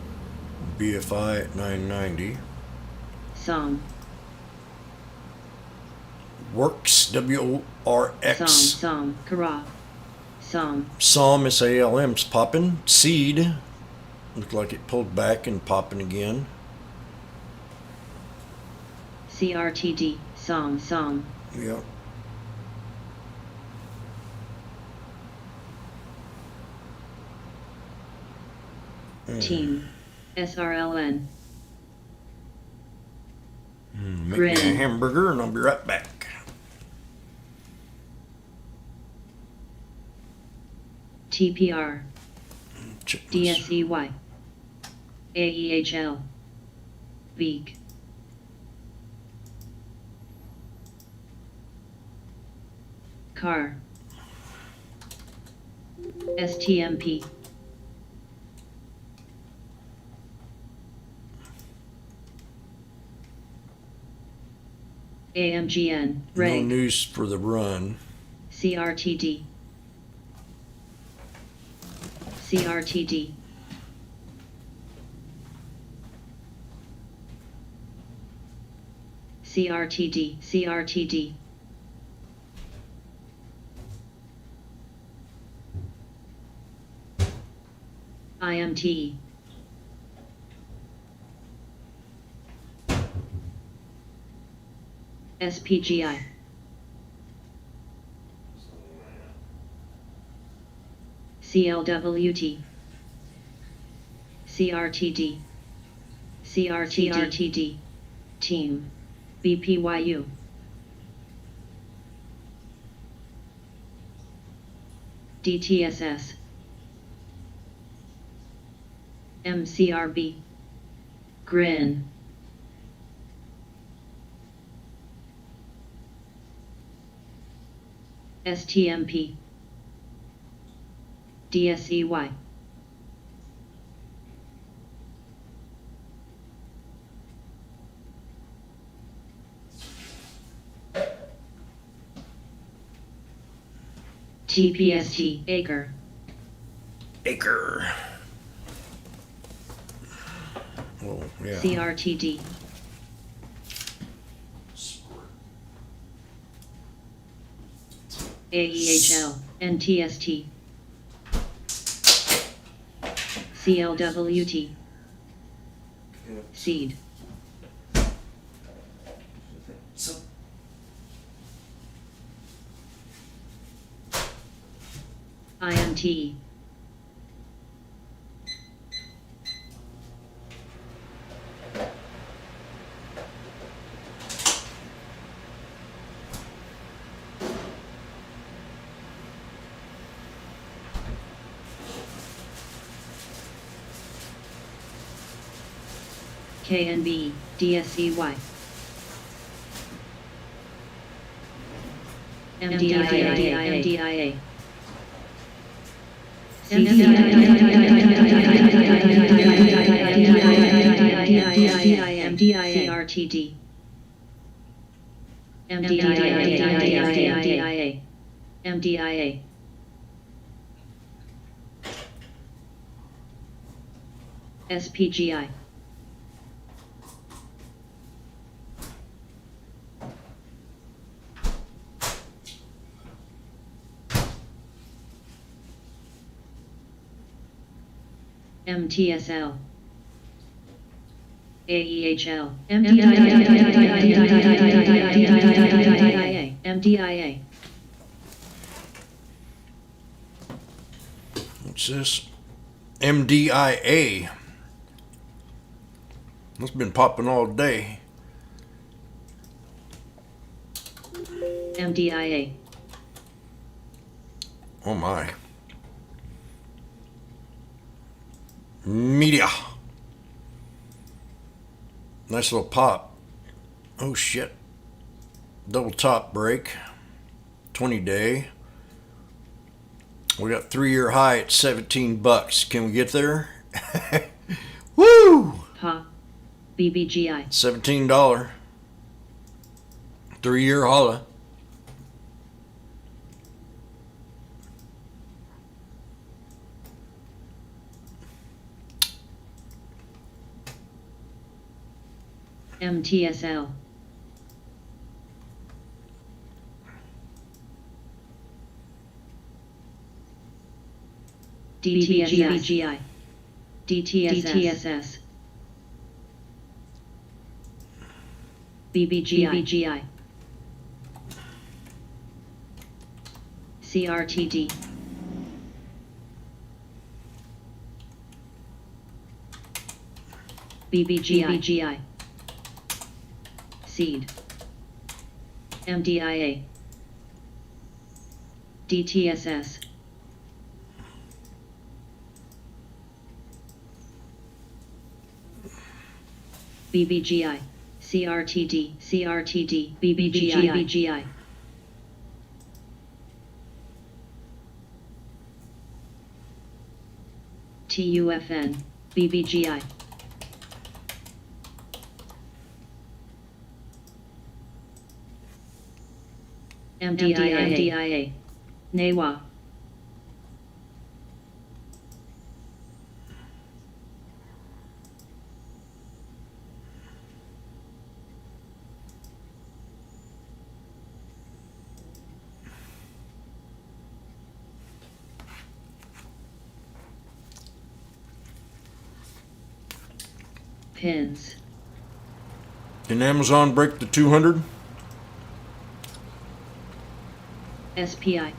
BFI at 990. SOM. Works, WRX. SOM. Kara. SOM. SOM, SALM's popping. Seed. Looked like it pulled back and popping again. CRTD. SOM. Yep. Team. SRLN. Make me a hamburger and I'll be right back. TPR. Check this. DSEY. AEHL. VEEK. CAR. STMP. AMGN. No Reg. news for the run. CRTD. CRTD. CRTD. IMT. SPGI, CLWT, CRTD, CRTD, Team, BPYU, DTSS, MCRB, GRIN, STMP, DSEY, TPST, Acre, Acre. Oh, yeah. CRTD, AEHL, NTST, CLWT, Seed, IMT, KNB, DSEY, MDIA, CRTD, MDIA, SPGI, MTSL, AEHL, MDIA. What's this? MDIA. It's been popping all day. MDIA, Oh my. Media. Nice little pop. Oh shit. Double top break. 20-day. We got 3-year high at $17. Can we get there? Woo! PA, BBGI, $17. 3-year holla. MTSL, DTSS, DTSS, BBGI, CRTD, BBGI, Seed, MDIA, DTSS, BBGI, CRTD, BBGI, TUFN, BBGI, MDIA, NAWA, pins, Can Amazon break the 200? SPI.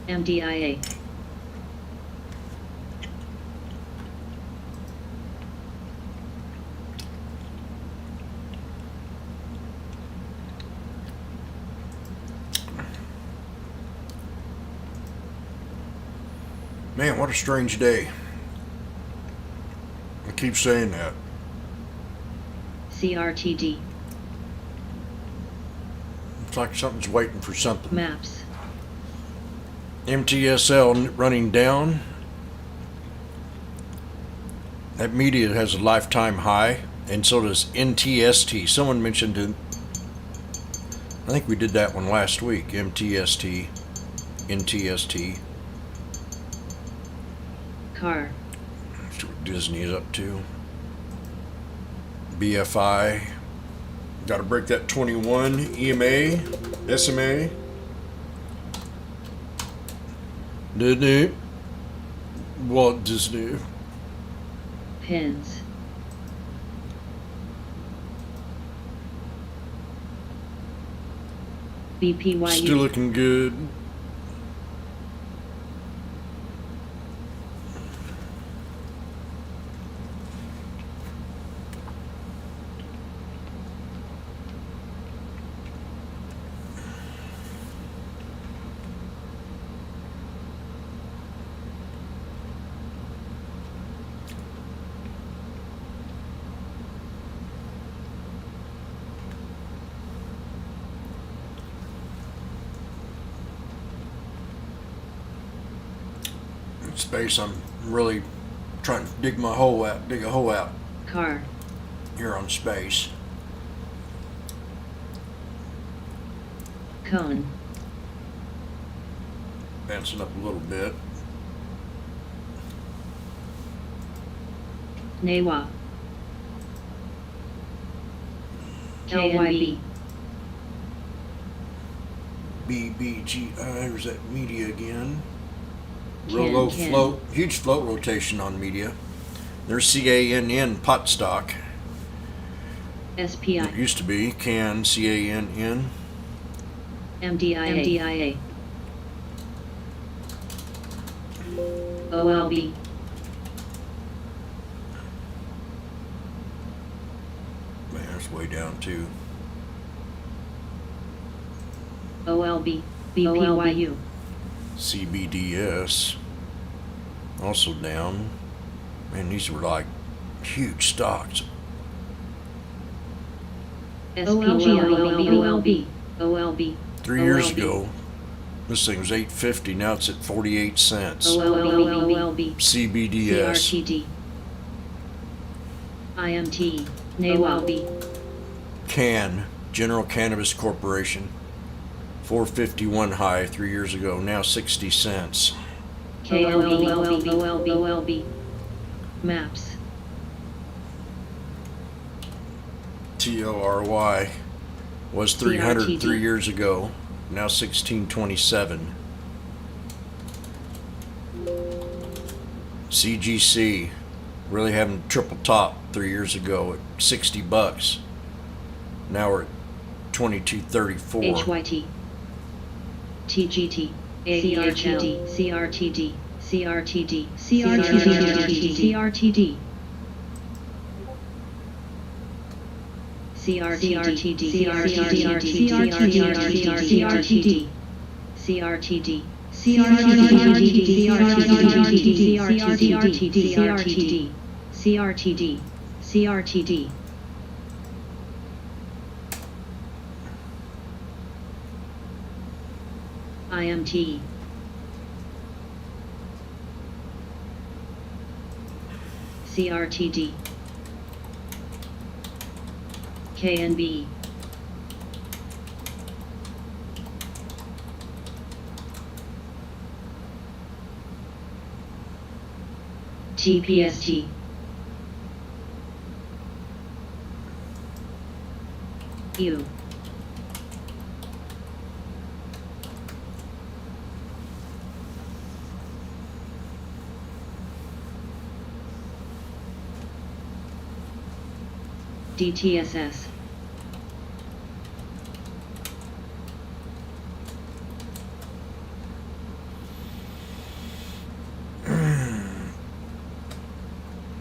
MDIA. Man, what a strange day. I keep saying that. CRTD. It's like something's waiting for something. Maps. MTSL running down. That media has a lifetime high, and so does NTST. Someone mentioned it. I think we did that one last week. MTST, NTST. Car. That's what Disney is up to. BFI. Got to break that 21. EMA, SMA. Disney. Walt Disney. Pins. BPYU. Still looking good. Space, I'm really trying to dig a hole out Car. here on space. Cone. Bouncing up a little bit. NAWA. KYB. BBGI, there's that media again. Can, Real low can. float, huge float rotation on media. There's CANN pot stock. SPI. It used to be CANN, CANN. MDIA. OLB. Man, it's way down too. OLB. BPYU. CBDS also down. Man, these were like huge stocks. OLB. 3 years ago, this thing was $8.50. Now it's at 48 cents. OLB. CBDS. CRTD. IMT. NAWAB. CAN, General Cannabis Corporation. 451 high 3 years ago. Now 60 cents. OLB. Maps. TORY was 300 CRTD. 3 years ago. Now 1627. CGC really having triple top 3 years ago at $60. Now we're at 2234. HYT. TGT. CRTD. CRTD. CRTD. CRTD. CRTD. IMT. CRTD. KNB. TPST. U. DTSS.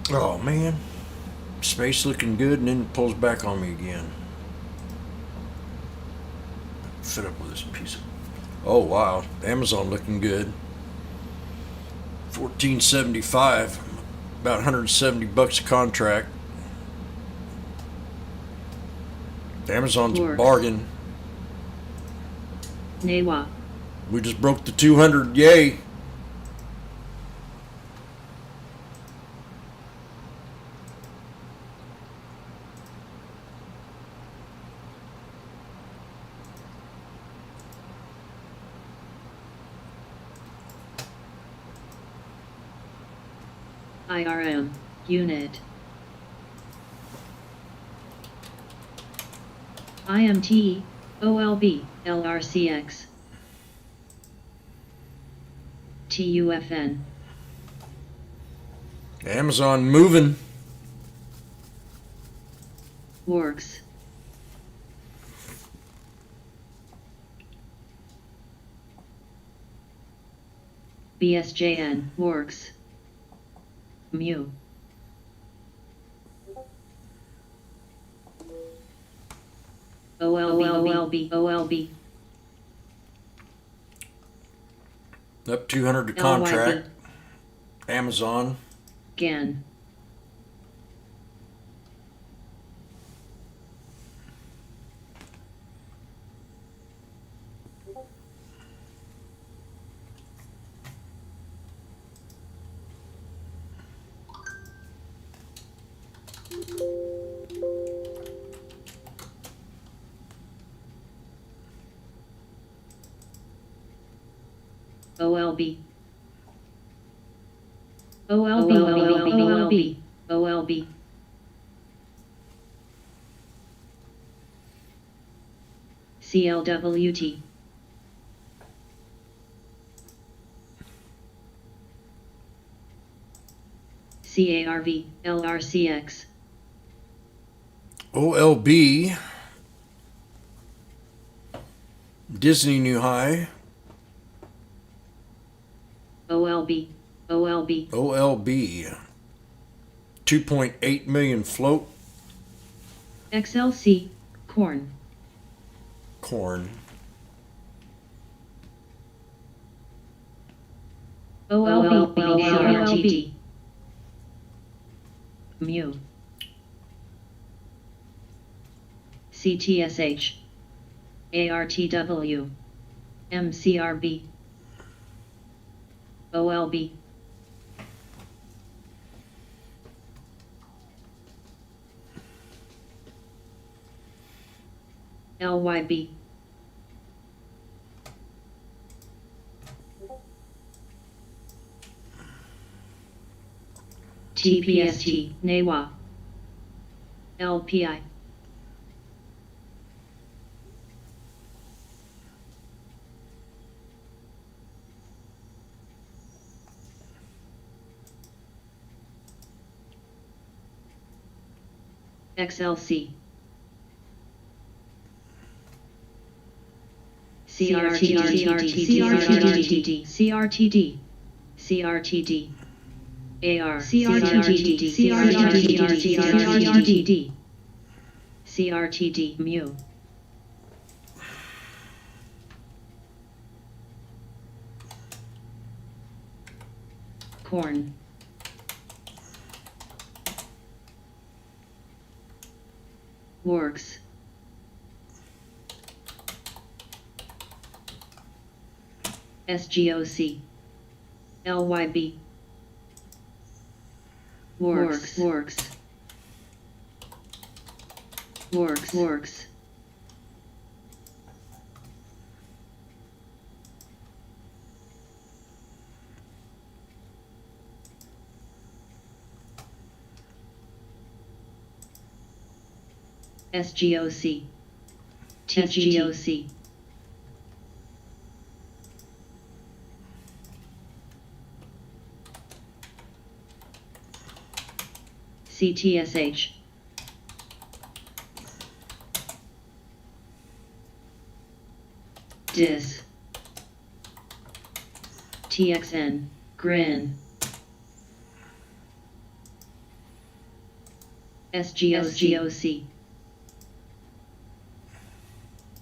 Oh man, space looking good, and then it pulls back on me again. Fed up with this piece of. Oh wow, Amazon looking good. 1475, about $170 a contract. Amazon's a Works. bargain. VWAP. We just broke the 200. Yay! IRM. Unit. IMT. OLB. LRCX. TUFN. Amazon moving. Works. BSJN. Works. Mu. OLB. OLB. Up 200 to LYB. contract. Amazon. GAN. OLB. OLB. OLB. CLWT. CARV. LRCX. OLB. Disney New High. OLB. OLB. OLB. 2.8 million float. XLC. Corn. Corn. OLB. CRTD. Mu. CTSH. ARTW. MCRB. OLB. LYB. TPST. NEWA. LPI. XLC. CRTD. CRTD. CRTD. AR. CRTD. CRTD. CRTD. Mu. Corn. Works. SGOC. LYB. Works. Works. Works. Works. SGOC. TGOC. CTSH. DIS. TXN. GRIN. SGOC.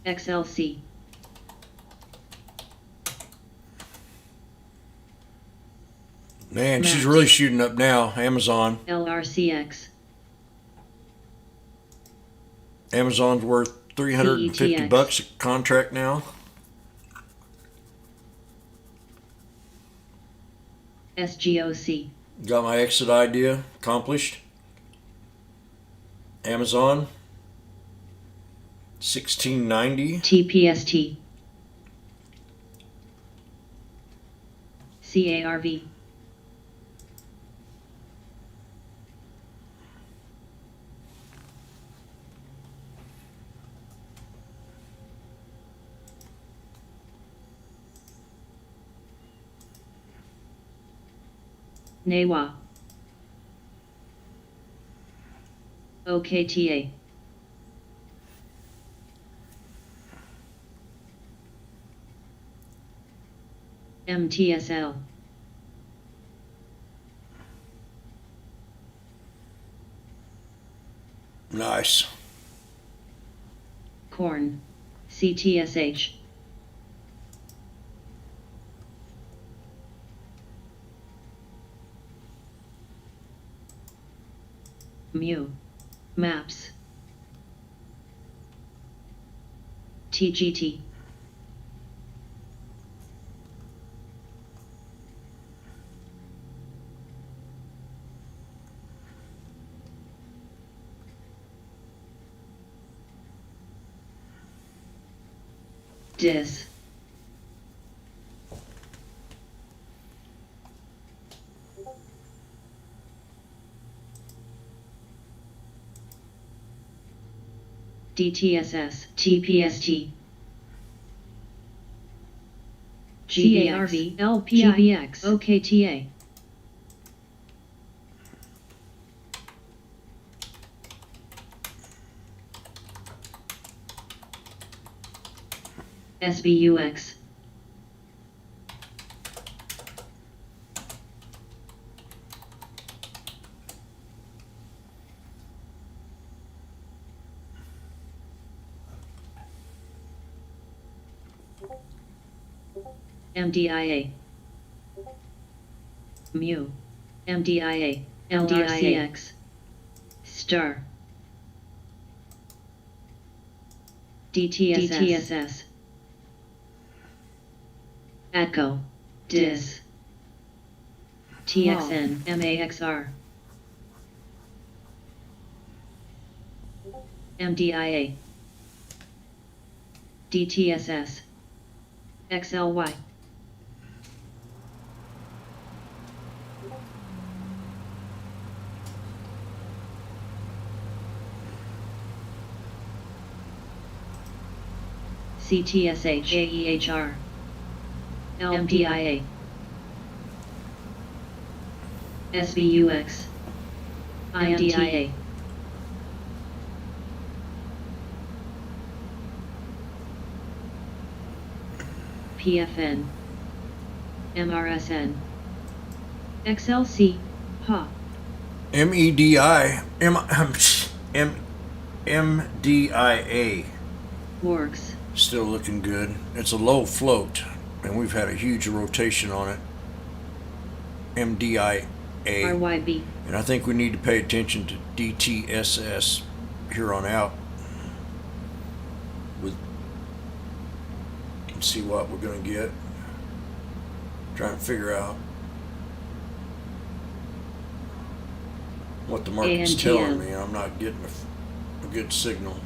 XLC. Man, she's Max. really shooting up now. Amazon. LRCX. Amazon's worth $350 PETX. a contract now. SGOC. Got my exit idea accomplished. Amazon. 1690. TPST. CARV. NEWA. OKTA. MTSL. Nice. Corn. CTSH. Mu. Maps. TGT. DIS. DTSS. TPST. GBX. LPIBX. OKTA. SBUX. MDIA. Mu. MDIA. LRCX. Star. DTSS. ATCO. DIS. TXN. MAXR. MDIA. DTSS. XLY. CTSH. AEHR. LMDIA. SBUX. IMDIA. PFN. MRSN. XLC. HA. MDIA. Works. Still looking good. It's a low float, and we've had a huge rotation on it. MDIA. RYB. And I think we need to pay attention to DTSS here on out. Let's see what we're going to get. Trying to figure out what the market's telling me. I'm not getting a good signal.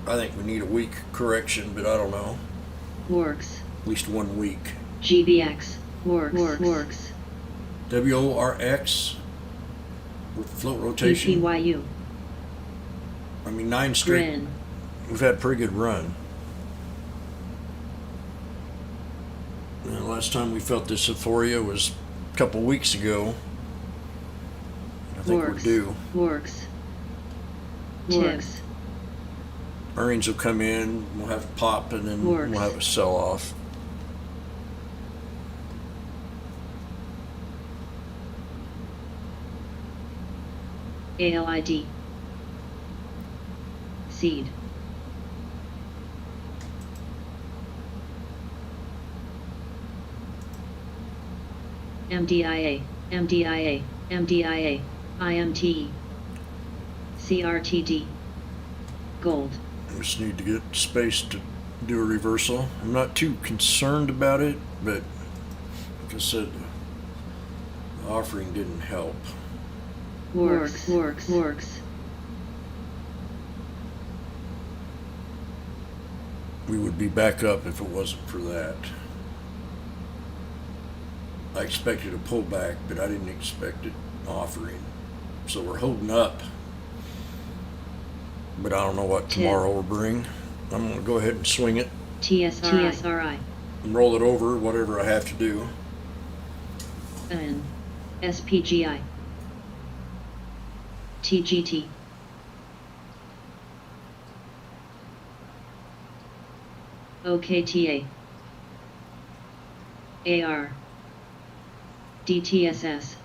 I think we need a week correction, but I don't know. Works. At least 1 week. GBX. Works. Works. WORX. with float rotation. EPYU. I mean, 9 straight. Grin. We've had a pretty good run. The last time we felt this euphoria was a couple weeks ago. I think we're due. Works. Tips. Earnings will come in, we'll have a pop, and then we'll have a sell off. ALID. Seed. MDIA, MDIA, MDIA, IMTE, CRTD, Gold. We just need to get space to do a reversal. I'm not too concerned about it, but like I said, the offering didn't help. Works. We would be back up if it wasn't for that. I expected a pullback, but I didn't expect it offering. So we're holding up. But I don't know what tomorrow will bring. I'm going to go ahead and swing it. TSRI. And roll it over, whatever I have to do. N. SPGI. TGT. OKTA. AR. DTSS.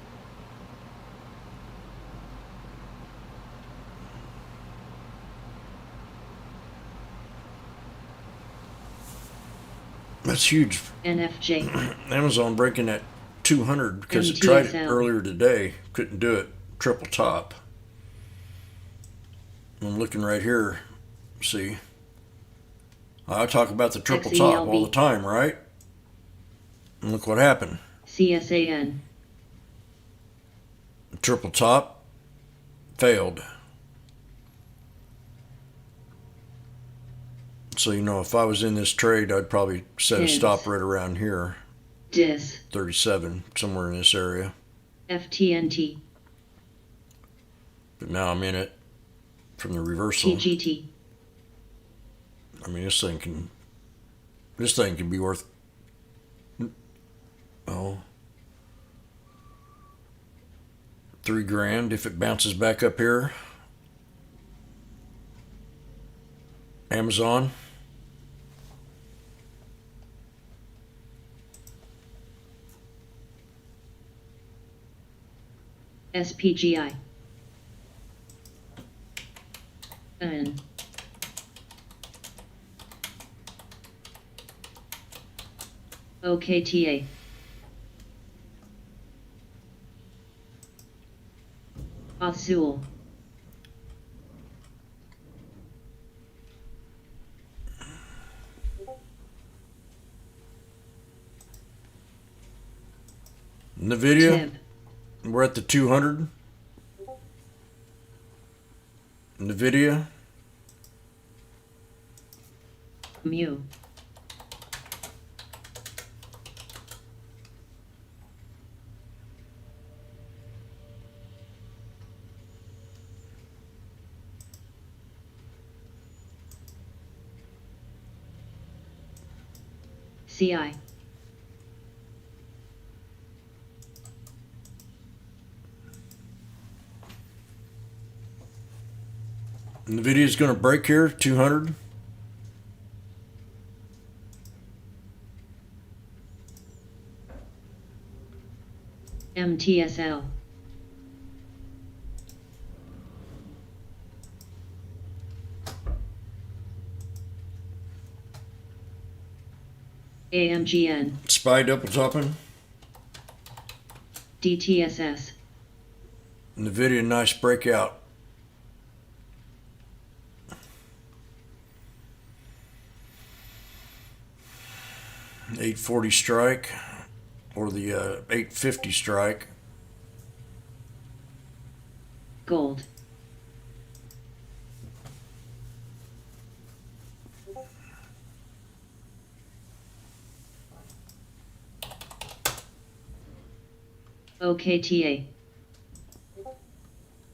That's huge. NFJ. Amazon breaking that 200 because it tried it earlier today. Couldn't do it. Triple top. I'm looking right here. See? I talk about the triple top all the time, right? And look what happened. CSAN. Triple top failed. So, you know, if I was in this trade, I'd probably set a stop right around here. DIS. 37, somewhere in this area. FTNT. But now I'm in it from the reversal. TGT. I mean, this thing can be worth, $3,000 if it bounces back up here. Amazon. SPGI. N. OKTA. Azul. NVIDIA. Tib. We're at the 200. NVIDIA. Mu. CI. NVIDIA's going to break here, 200. MTSL. AMGN. SPY double topping. DTSS. NVIDIA, nice breakout. $840 strike or the $850 strike. Gold. OKTA.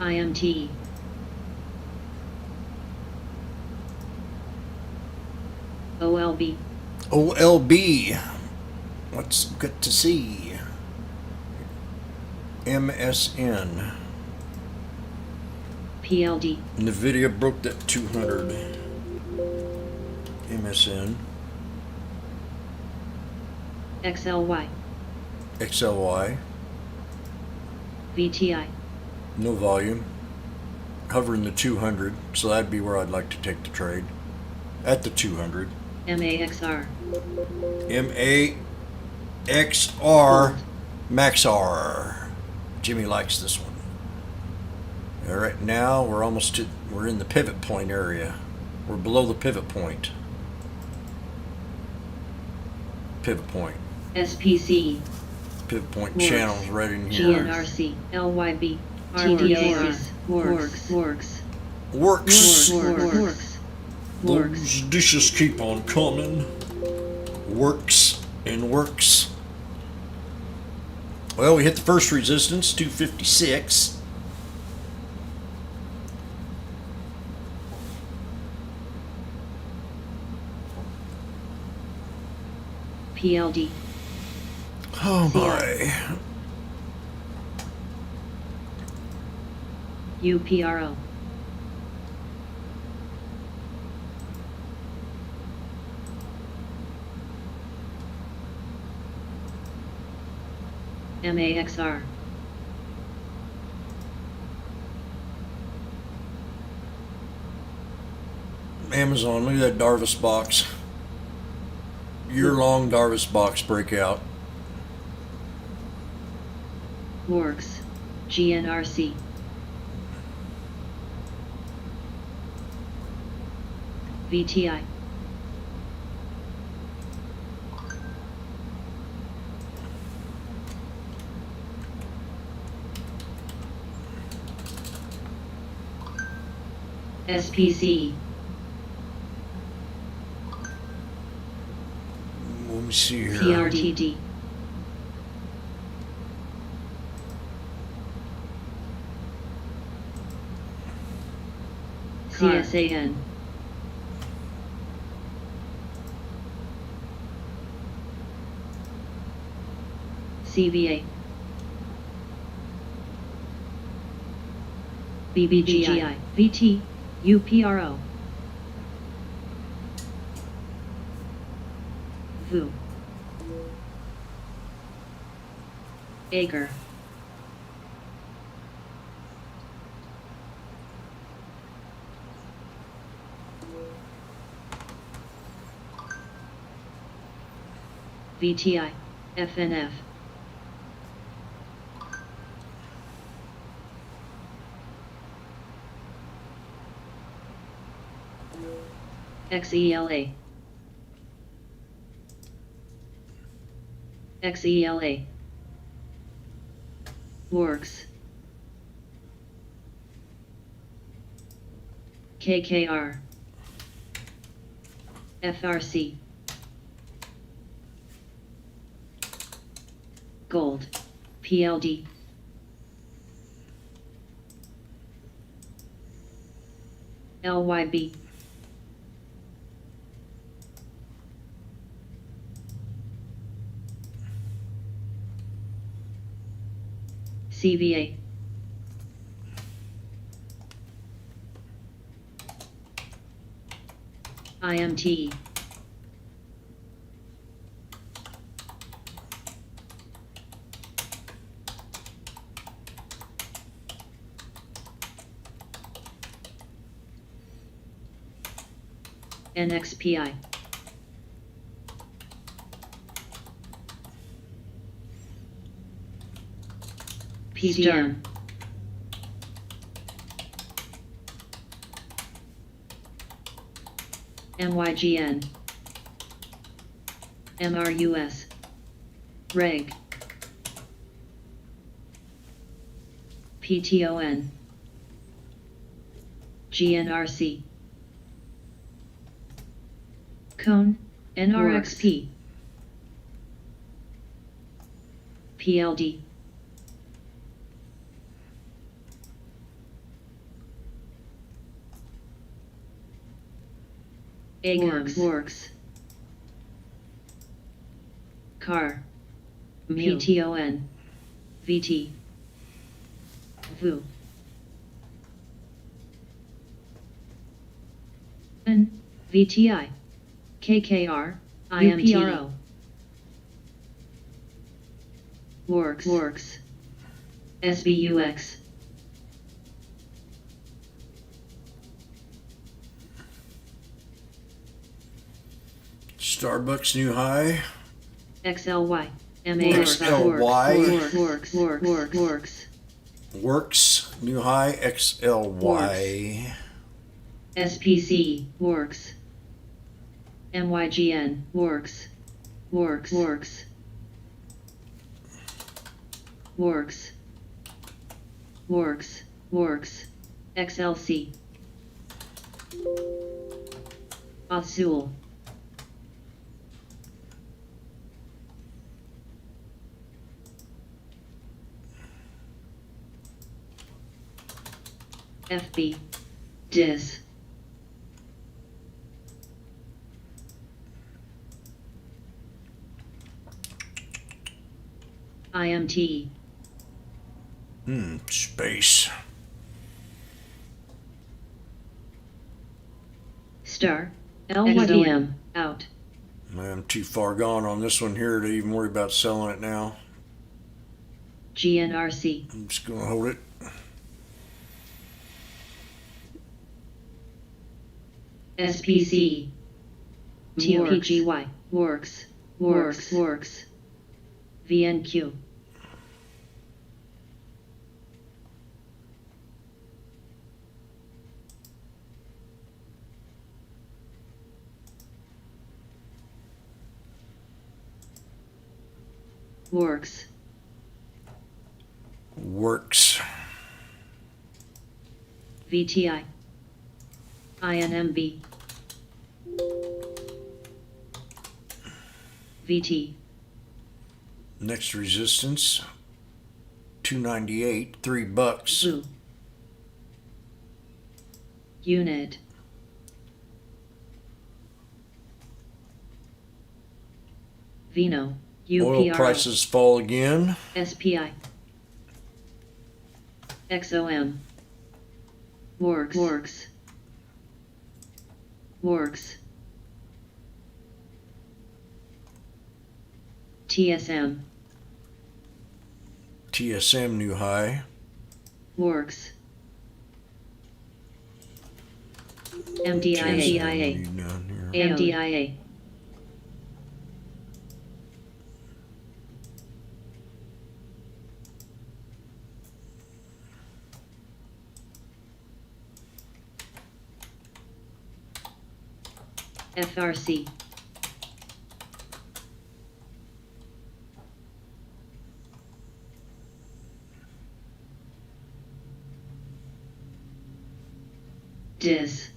IMT. OLB. OLB. What's good to see? MSN. PLD. NVIDIA broke that 200. MSN. XLY. XLY. VTI. No volume. Hovering the 200, so that'd be where I'd like to take the trade. At the 200. MAXR. MAXR. Maxar. Jimmy likes this one. All right, now we're in the pivot point area. We're below the pivot point. Pivot point. SPC. Pivot point Works. channels right in here. GNRC. LYB. TDAs. Works. Works. Works. Those dishes keep on coming. Works and works. Well, we hit the first resistance, 256. PLD. Oh boy. UPRO. MAXR. Amazon, look at that Darvis box. Year-long Darvis box breakout. Works. GNRC. VTI. SPC. Let me see here. PRTD. CSAN. CVA. BBGI. VT. UPRO. VU. Acre. VTI. FNF. XELA. XELA. Works. KKR. FRC. Gold. PLD. LYB. CVA. IMT. NXPI. PSTAR. MYGN. MRUS. Reg. PTON. GNRC. Cone. NRXP. PLD. Agams. Works. Car. PTON. VT. VU. N. VTI. KKR. IMPRO. Works. SBUX. Starbucks new high. XLY. XLY. Works. Works new high. XLY. SPC. Works. MYGN. Works. XLC. Azul. FB. Dis. IMT. Space. Star. LYDM. Out. I'm too far gone on this one here to even worry about selling it now. GNRC. I'm just going to hold it. SPC. TOPGY. Works. VNQ. Works. VTI. INMB. VT. Next resistance, 298, $3. Blue. Unit. Vino. Oil UPR. prices fall again. SPI. XOM. Works. TSM. TSM new high. Works. MDIA. MDIA. FRC. Dis.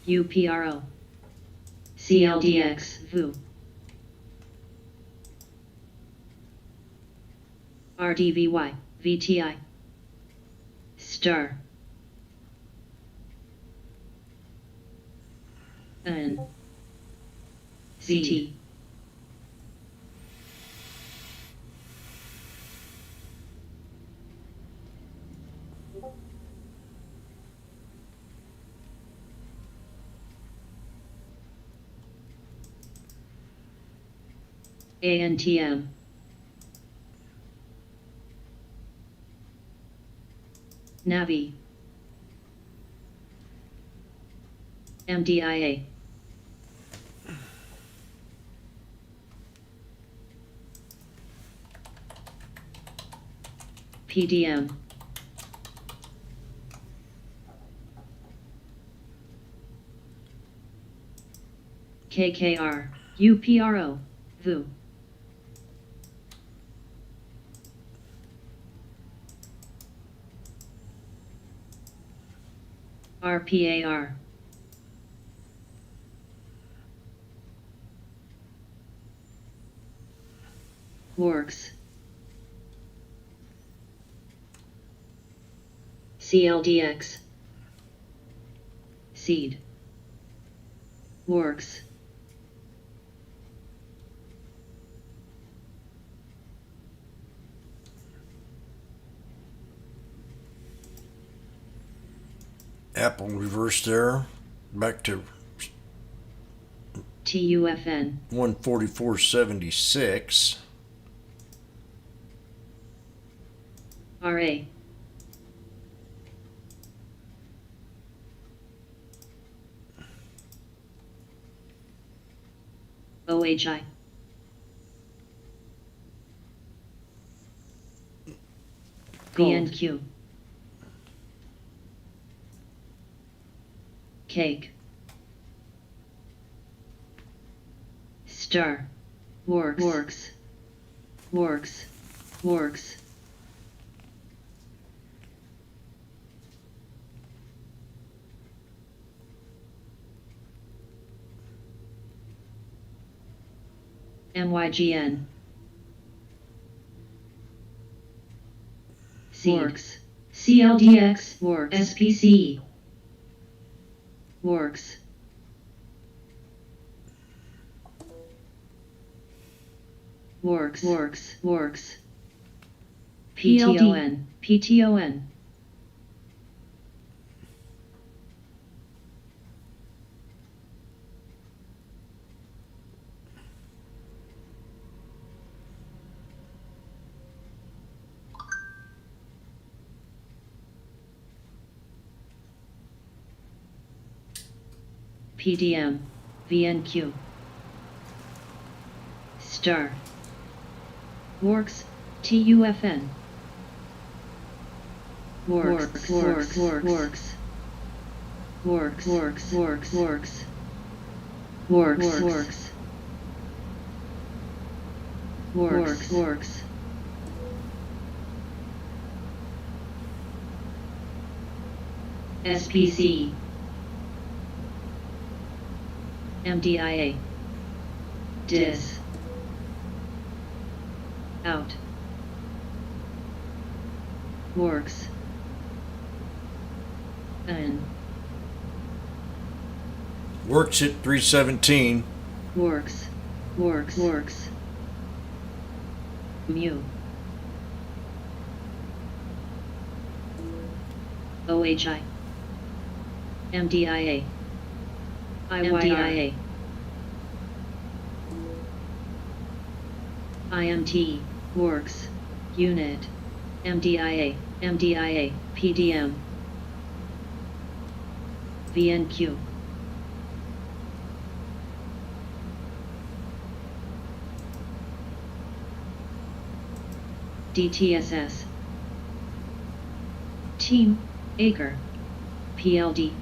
UPRO. CLDX. VU. RDVY. VTI. Star. N. CT. ANTM. Navi. MDIA. PDM. KKR. UPRO. VU. RPAR. Works. CLDX. Seed. Works. Apple reversed there. Back to TUFN. 144.76. RA. OHI. BNQ. Cake. Star. Works. MYGN. Works. CLDX. Works. SPC. Works. PTON. PDM. VNQ. Star. Works. TUFN. Works. SPC. MDIA. Dis. Out. Works. N. Works at 317. Works. Mu. OHI. MDIA. IYRA. IMT. Works. Unit. MDIA. PDM. VNQ. DTSS. Team. Acre. PLD.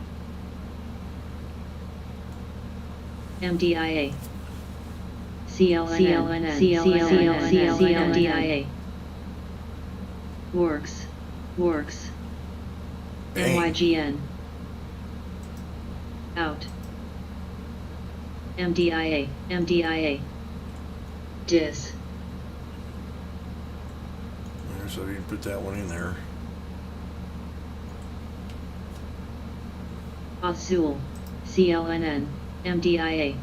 MDIA. CLNN. MDIA. Works. MYGN. Out. MDIA. Dis. So I didn't put that one in there. Azul. CLNN. MDIA.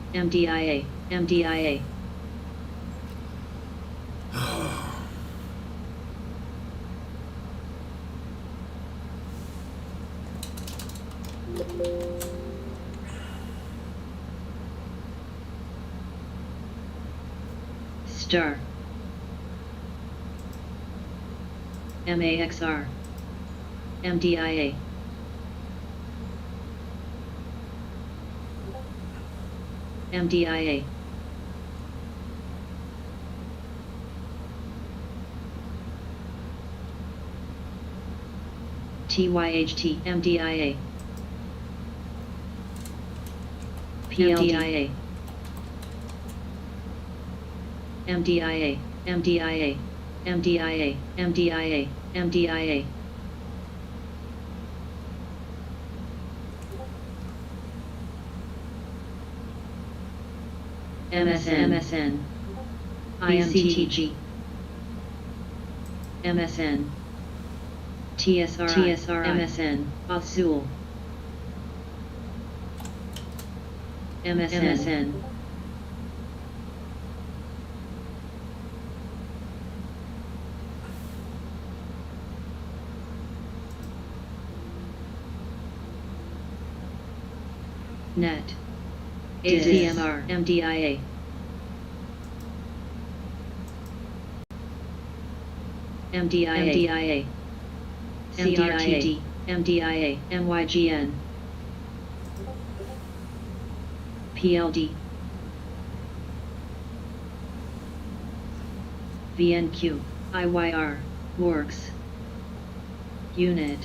Star. MAXR. MDIA. TYHT. MDIA. PLDIA. MDIA. MSN. IMTG. MSN. TSRI, MSN, Azul, MSN, Net, ACMR, MDIA, MDIA, CRTD, MDIA, MYGN, PLD, VNQ, IYR, Works, Unit,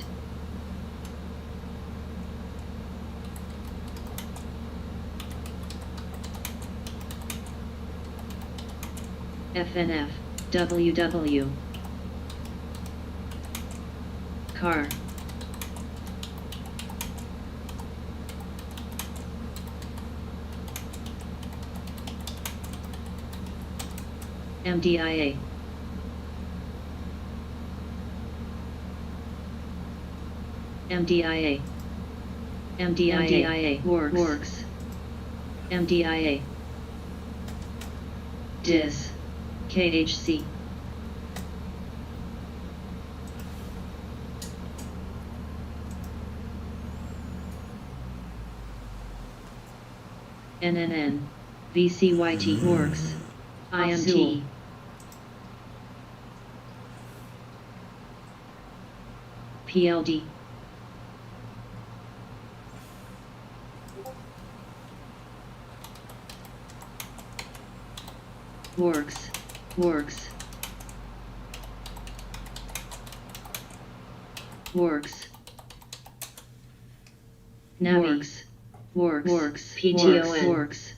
FNF, WW, Car, MDIA, MDIA, MDIA, Works, MDIA, DIS, KHC, NNN, VCYT, Works, IMT, PLD, Works, Navi, Works, PTON, Works,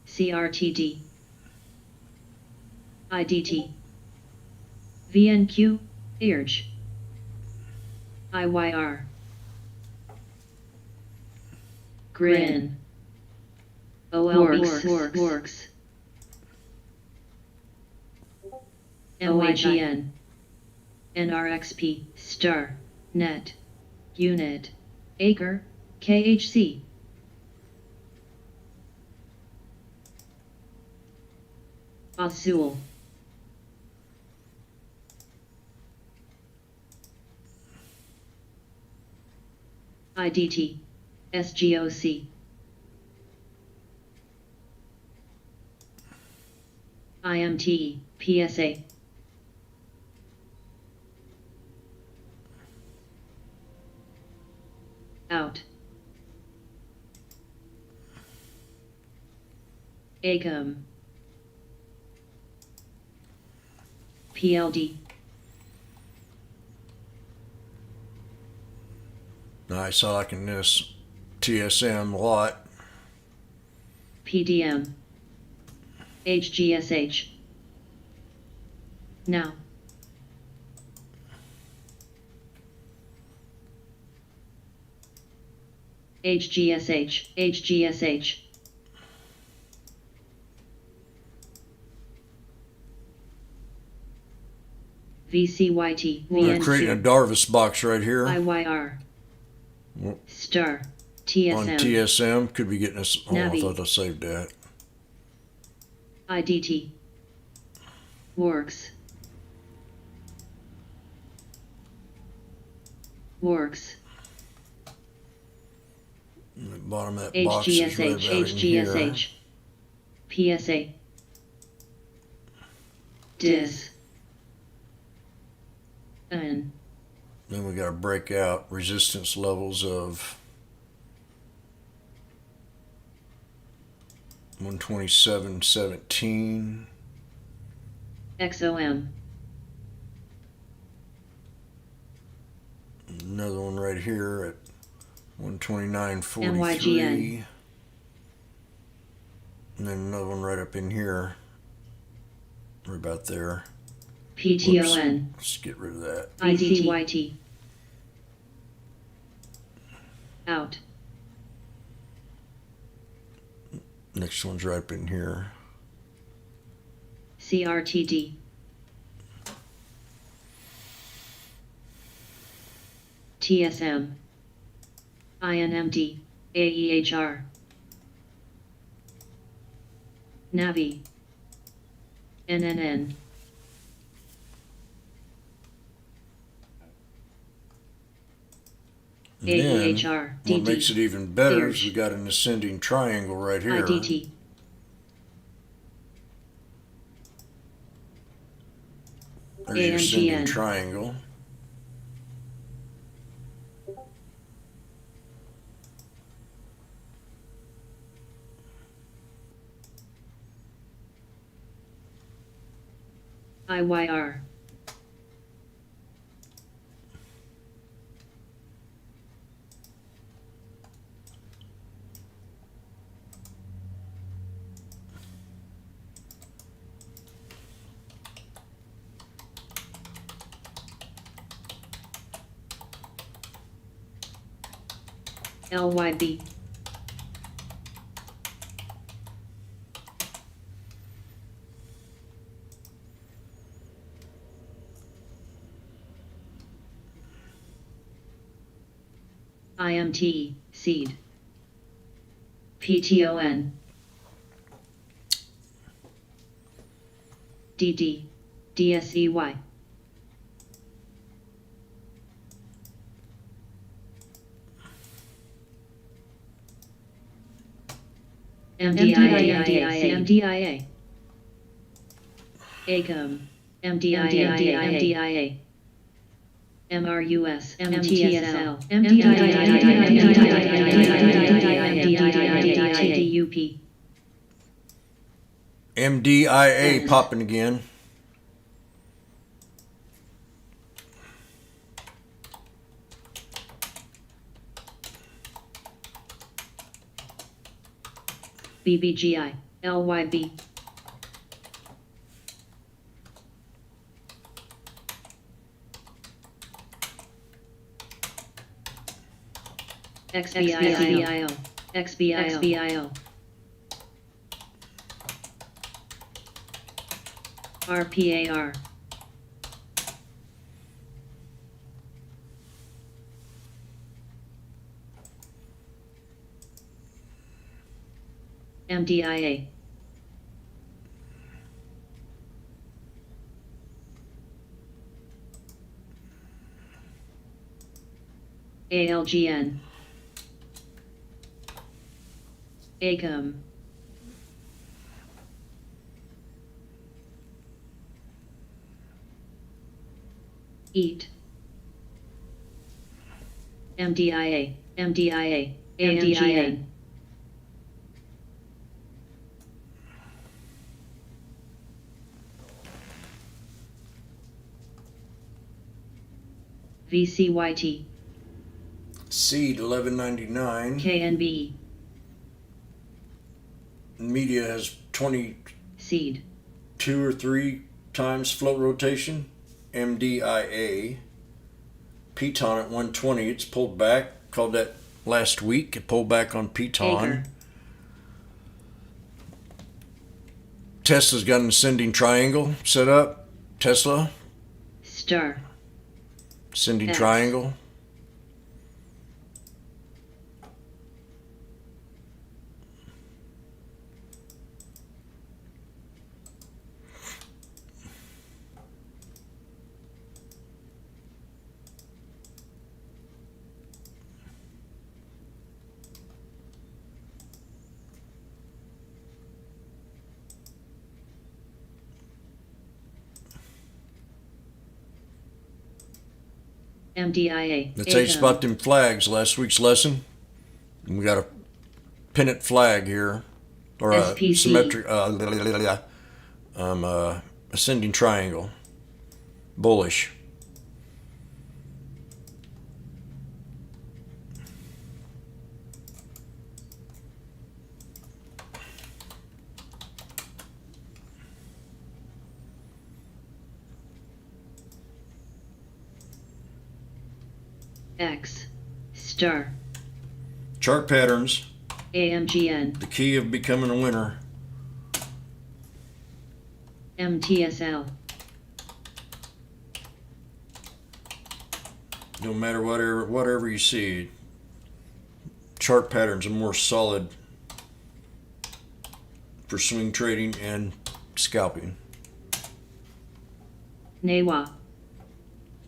CRTD, IDT, VNQ, IRG, IYR, GRIN, OLB, Works, MYGN, NRXP, Star, Net, Unit, Acre, KHC, Azul, IDT, SGOC, IMT, PSA, Out, ACOM, PLD, Nice. I liking this TSM a lot. PDM, HGSH. Now. HGSH. VCYT, We're creating a Darvis box right here. IYR, Star, TSM. On TSM, could be getting us. Oh, Navi. I thought I saved that. IDT, Works, And the bottom of that box is right about in here. HGSH, PSA, DIS, N. Then we got to break out resistance levels of 127.17. XOM, Another one right here at 129.43. MYGN. And then another one right up in here. Right about there. PTON, Whoops. Let's get rid of that. IDYT, Out, Next one's right up in here. CRTD, TSM, INMD, AEHR, Navi, NNN, And then, AEHR, what makes it even better is Hirsch, we got an ascending triangle right here. IDT, There's your ascending AMGN, triangle. IYR, LYB, IMT, Seed, PTON, DD, DSEY, MDIA, ACOM, MDIA, MRUS, MTSL, MDIA, MDIA popping again. BBGI, LYB, XBIO, XBIO, RPAR, MDIA, ALGN, ACOM, EAT, MDIA, AMGN, VCYT, Seed 1199. KNB, Media has 22 Seed, or 3 times float rotation. MDIA. Piton at 120. It's pulled back. Called that last week. It pulled back on Piton. Acre, Tesla's got an ascending triangle set up. Tesla, Star, ascending X. triangle. MDIA, Let's say ACOM, about them flags. Last week's lesson. We got a pennant flag here, or a SPC. symmetric, ascending triangle, bullish. X, Star, Chart patterns, AMGN, the key of becoming a winner. MTSL, No matter whatever you see, chart patterns are more solid for swing trading and scalping. VWAP.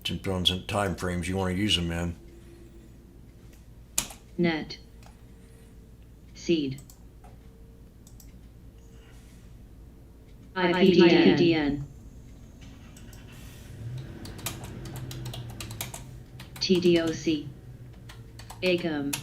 Depends on time frames you want to use them in. Net. Seed. IPDN. TDOC. ACOM.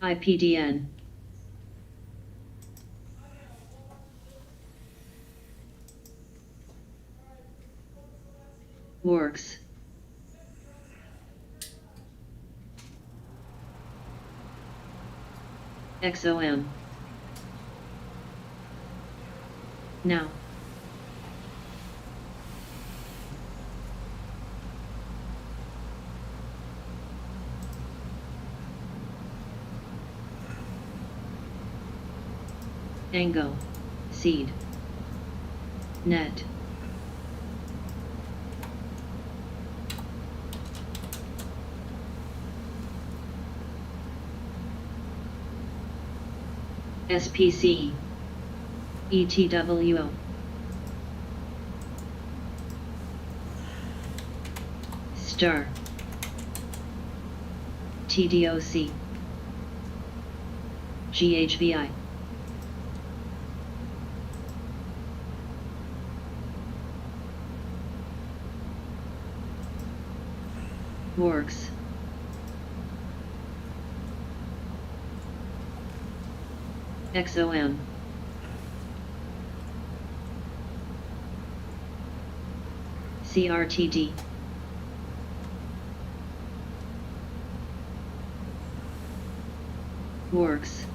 IPDN. Works. XOM. Now. Angle. Seed. Net. SPC. ETWO. Star. TDOC. GHVI. Works. XOM. CRTD. Works.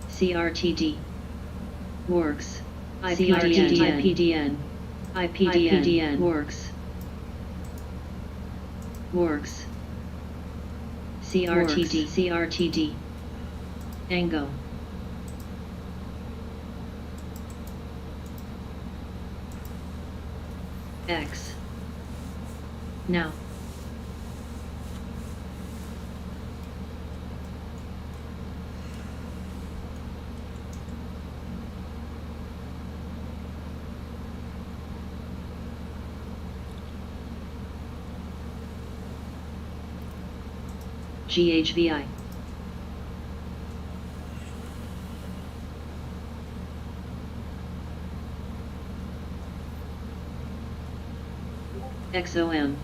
CRTD. Works. IPDN. IPDN. Works. Works. CRTD. CRTD. Angle. X. Now. GHVI. XOM.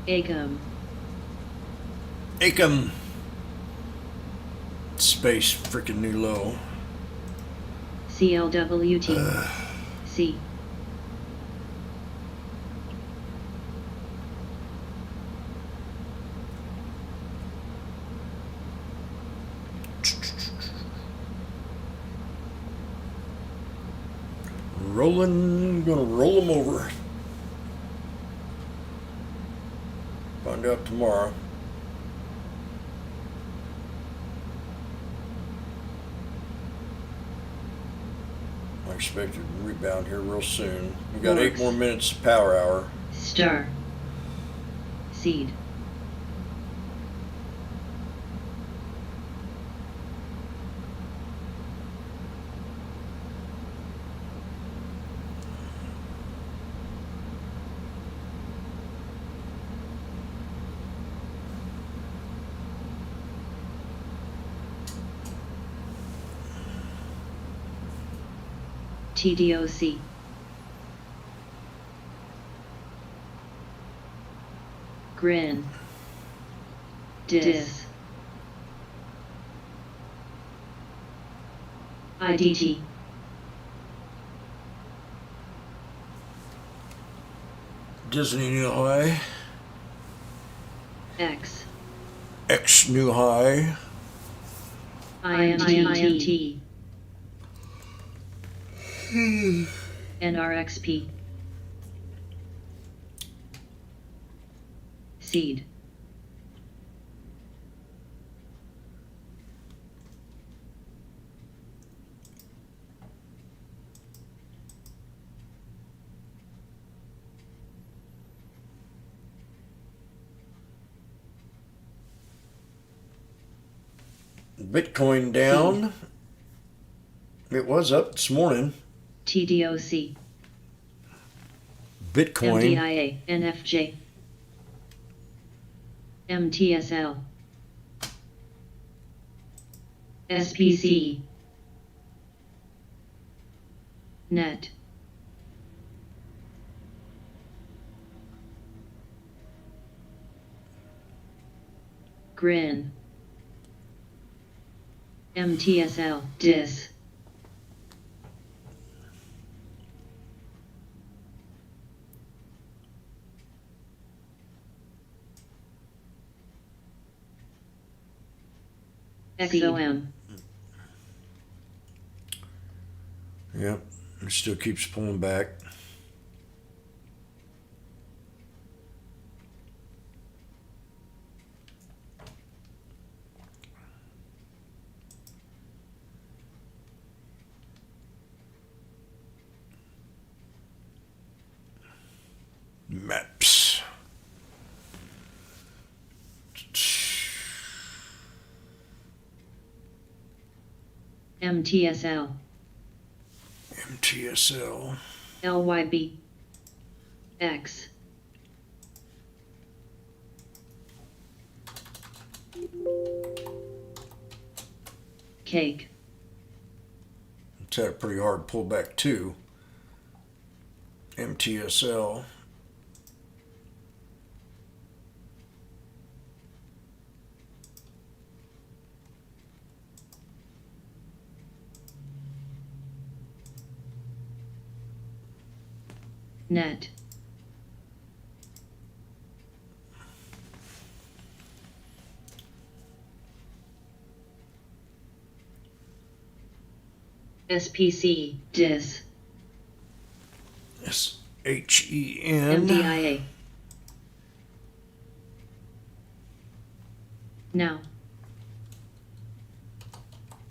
ACOM. ACOM. Space freaking new low. CLWT. C. Gonna roll them over. Find out tomorrow. I expect it to rebound here real soon. We got 8 more minutes of power hour. Star. Seed. TDOC. Grin. Dis. IDT. Disney new high. X. X new high. INT. NRXP. Seed. Bitcoin down. It was up this morning. TDOC. Bitcoin. MDIA. NFJ. MTSL. SPC. Net. Grin. MTSL. DIS. XOM. Yep. It still keeps pulling back. Maps. MTSL. MTSL. LYB. X. Cake. It's had a pretty hard pullback too. MTSL. Net. SPC. DIS. SHEN. MDIA. Now.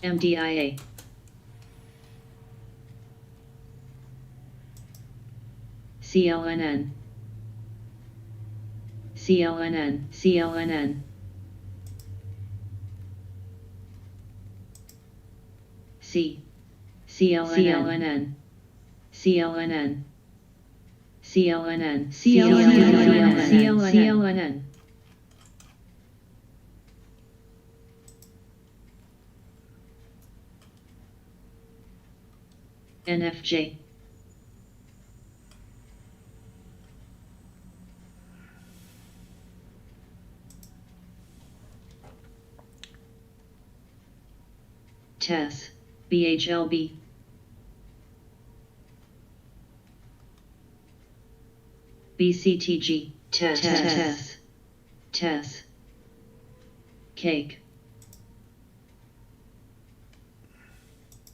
MDIA. CLNN. CLNN. CLNN. C. CLNN. CLNN. CLNN. CLNN. NFJ. TESS. BHLB. BCTG. TESS. Cake.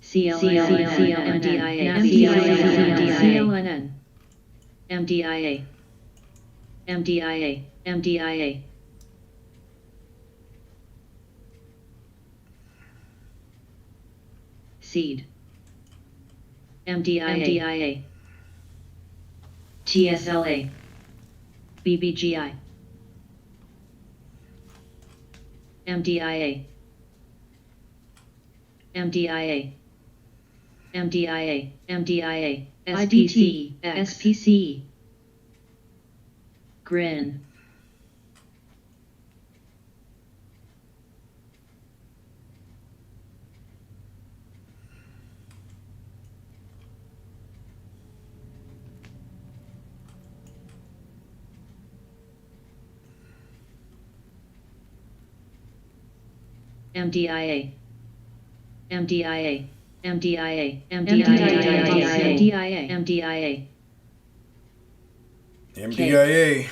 CLNN. MDIA. Seed. MDIA. TSLA. BBGI. MDIA. SPC. Grin. MDIA. MDIA.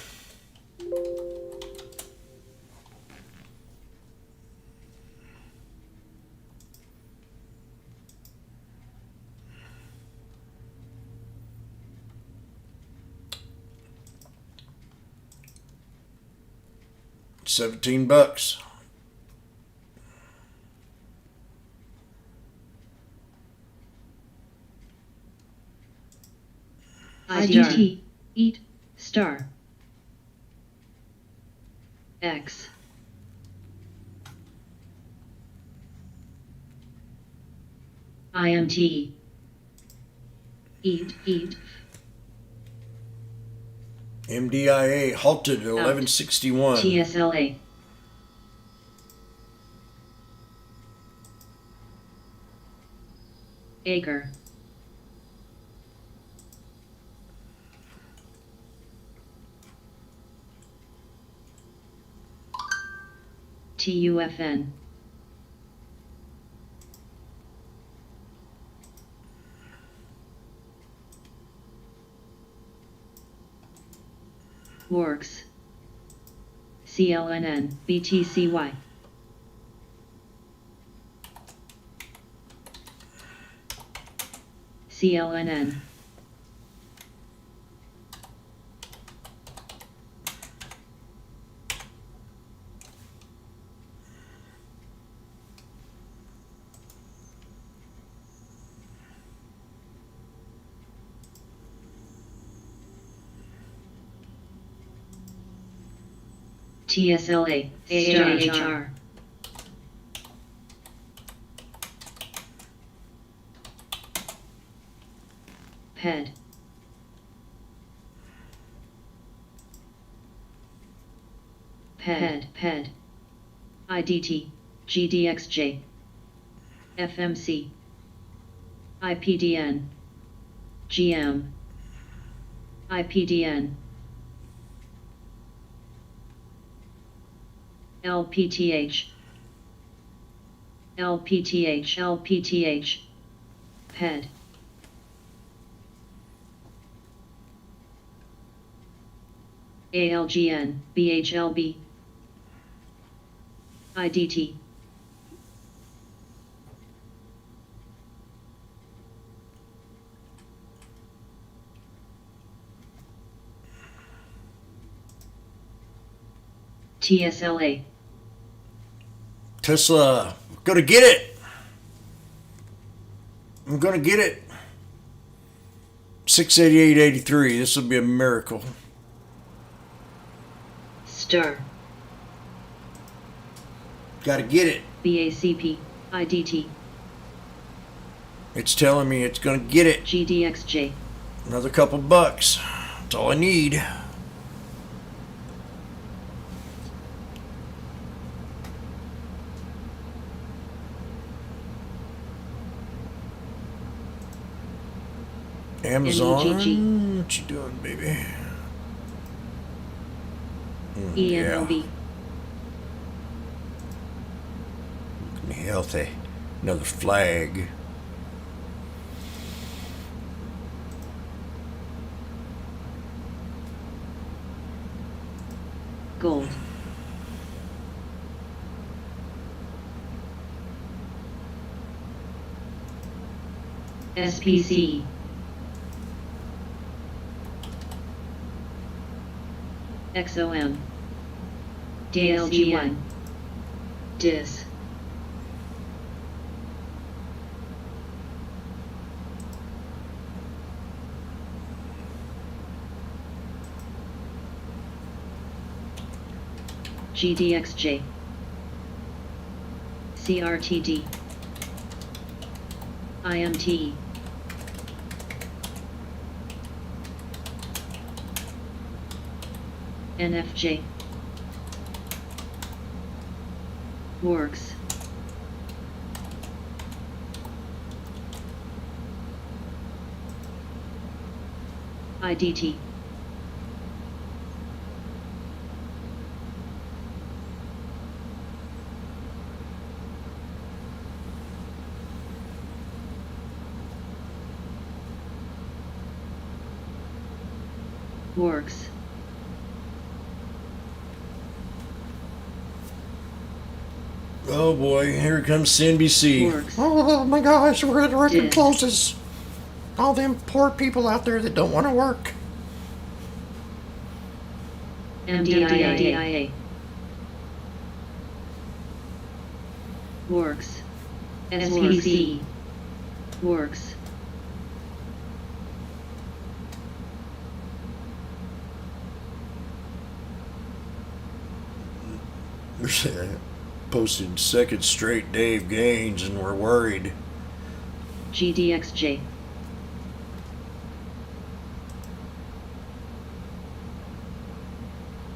$17. IDT, eat, star. X. IMT. Eat. MDIA halted at 1161. TSLA. Acre. TUFN. Works. CLNN, BTCY. CLNN. TSLA, AHR. PED. PED. IDT, GDXJ. FMC. IPDN. GM. IPDN. LPTH. PED. ALGN, BHLB. IDT. TSLA. Tesla, gonna get it. I'm gonna get it. 688.83. This will be a miracle. Star. Gotta get it. BACP. IDT. It's telling me it's gonna get it. GDXJ. Another couple bucks. That's all I need. Amazon, NEGG. what you doing, baby? ENLB. Looking healthy. Another flag. Gold. SPC. XOM. DLG1. DIS. GDXJ. CRTD. IMT. NFJ. Works. IDT. Works. Oh boy, here comes CNBC. Works. Oh my gosh, we're at record Did. closes. All them poor people out there that don't want to work. MDIA. Works. SPC. Works. Posted second straight day of gains, and we're worried. GDXJ.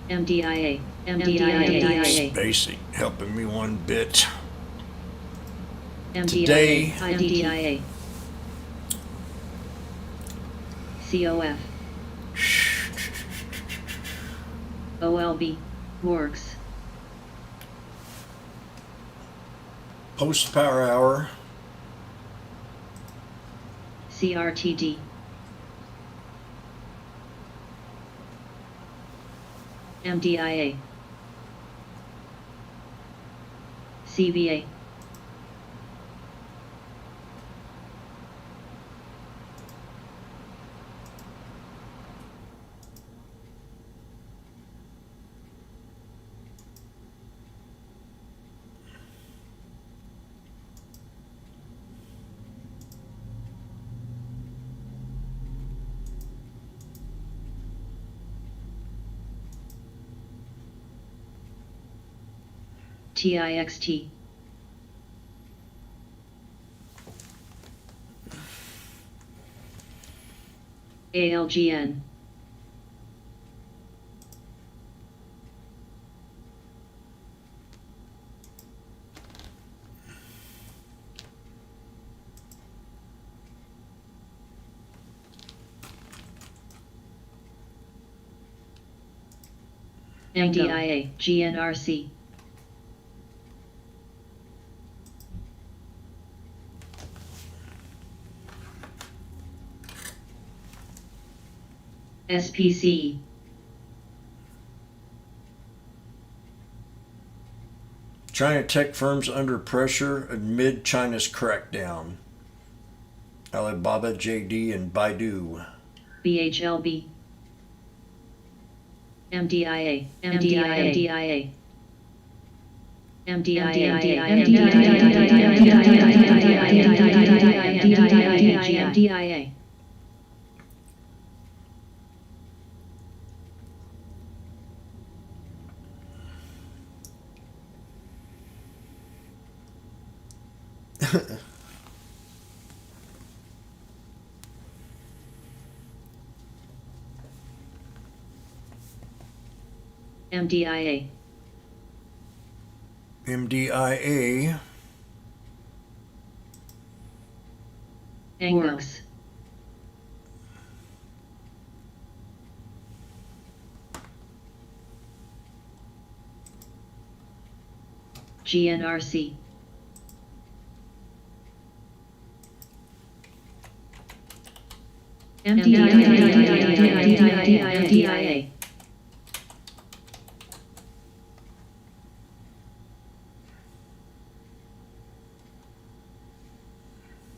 MDIA. MDIA. Basic helping me one bit. MDIA. Today- MDIA. COF. OLB. Works. Post power hour. CRTD. MDIA. CVA. TIXT. ALGN. MDIA. GNRC. SPC. China tech firms under pressure amid China's crackdown. Alibaba, JD, and Baidu. BHLB. MDIA. MDIA. MDIA. MDIA. MDIA. Works. GNRC. MDIA.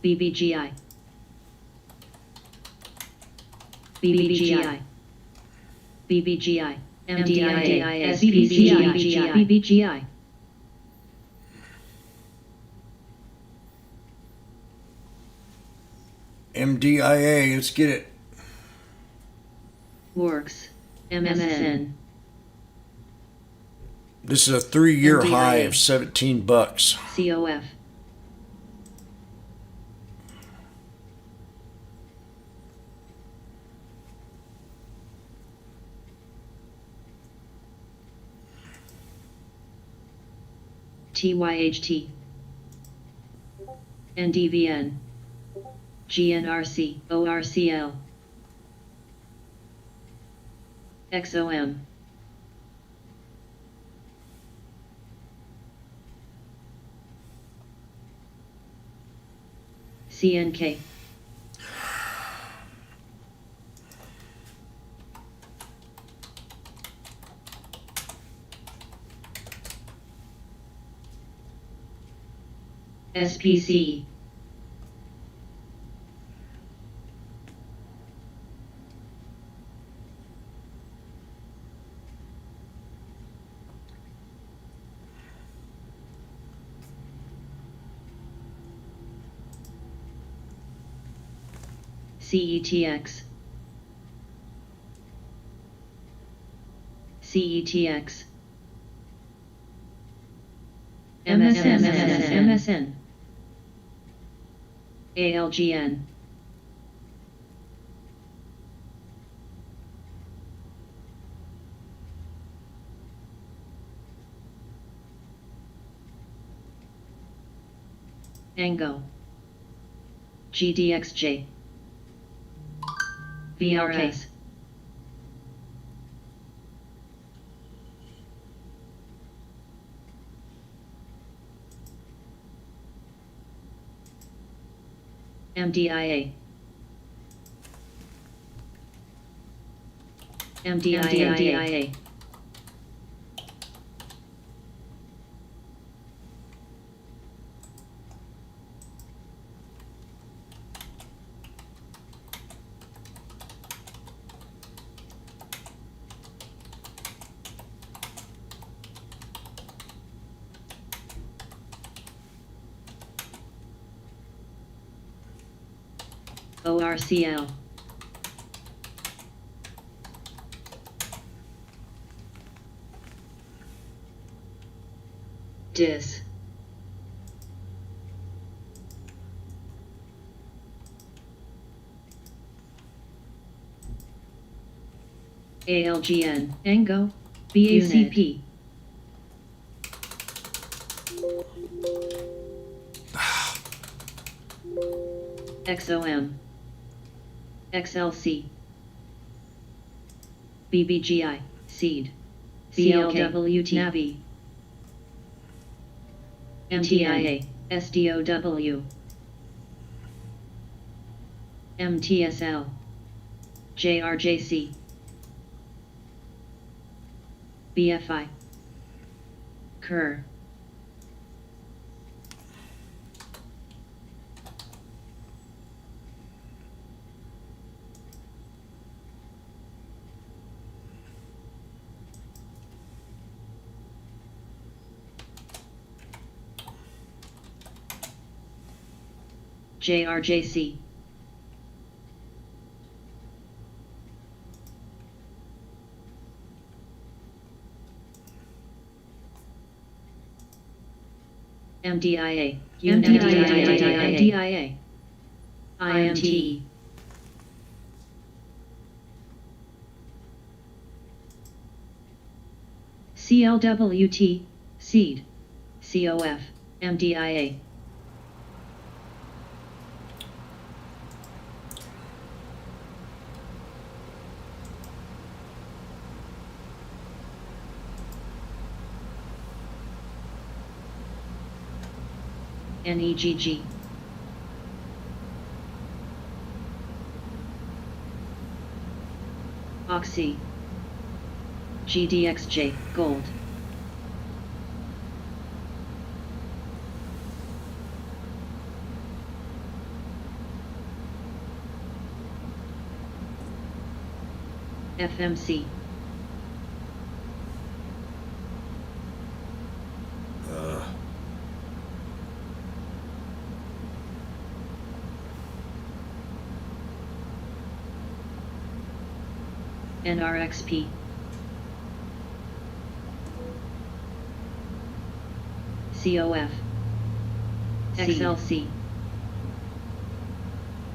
BBGI. BBGI. BBGI. MDIA. SPCI. BBGI. MDIA, let's get it. Works. MSN. This is a 3-year MDIA. high of $17. COF. TYHT. NDVN. GNRC. ORCL. XOM. CNK. SPC. CETX, CETX, MSN, ALGN, Ango, GDXJ, VRS, MDIA, MDIA, ORCL, DIS, ALGN, Ango, VACP, XOM, XLC, BBGI, Seed, CLWT, Navi, MTIA, SDOW, MTSL, JRJC, BFI, KER, JRJC, MDIA, MDIA, IMT, CLWT, Seed, COF, MDIA, NEGG, Oxy, GDXJ, Gold, FMC, NRXP, COF, XLC,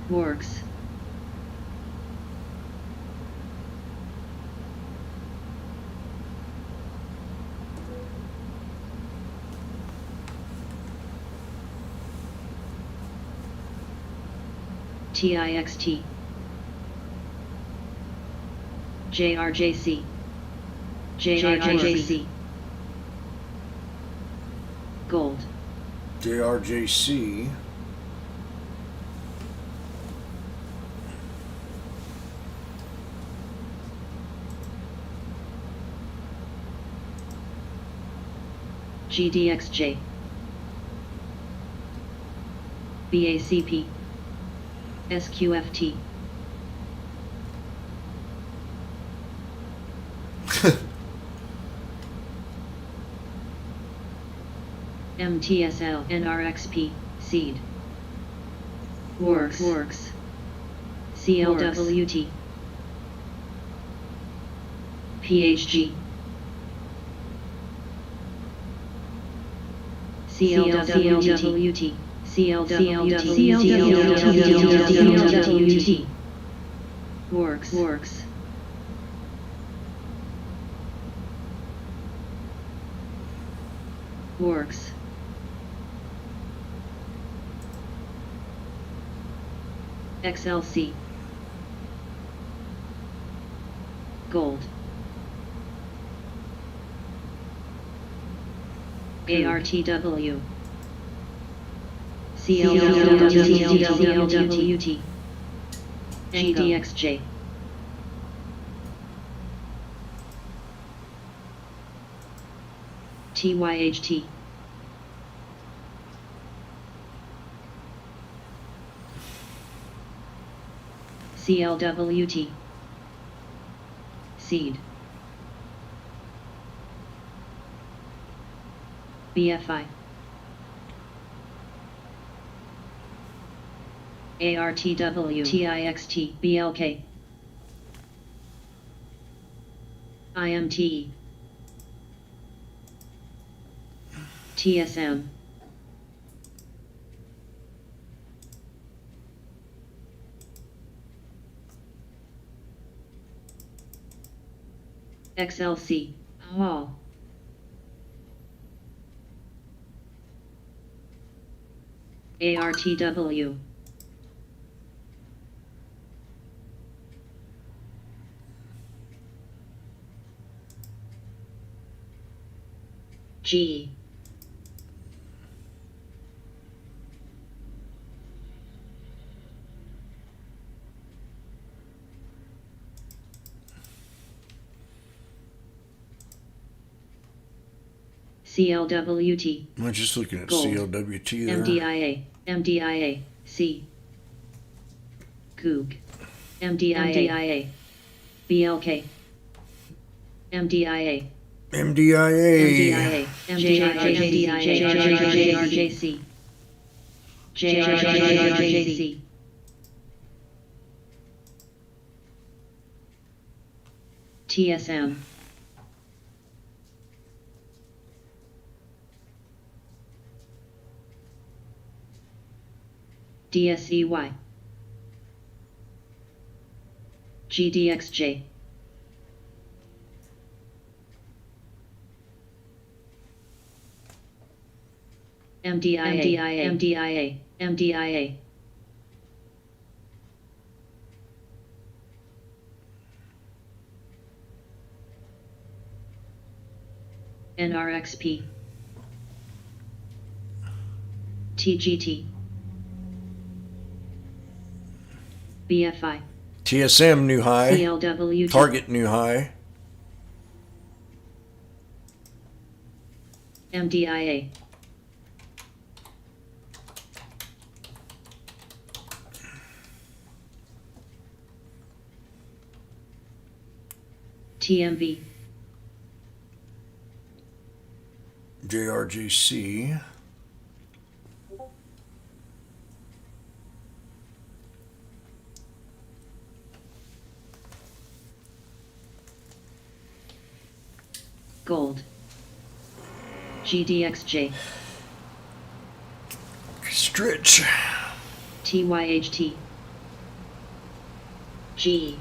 Works, TIXT, JRJC, JRJC, Gold, JRJC. GDXJ, BACP, SQFT, MTSL, NRXP, Seed, Works, CLWT PHG CLWT CLWT Works XLC Gold ARTW CLWT GDXJ TYHT CLWT Seed BFI ARTW TIXT BLK IMTE TSM XLC Hall ARTW G CLWT I'm just looking at Gold. CLWT there. MDIA C Coog MDIA BLK MDIA MDIA. JRJC JRJC TSM DSEY GDXJ MDIA NRXP TGT BFI TSM new high. CLWT Target new high. MDIA TMV JRGC. Gold GDXJ Stretch. TYHT G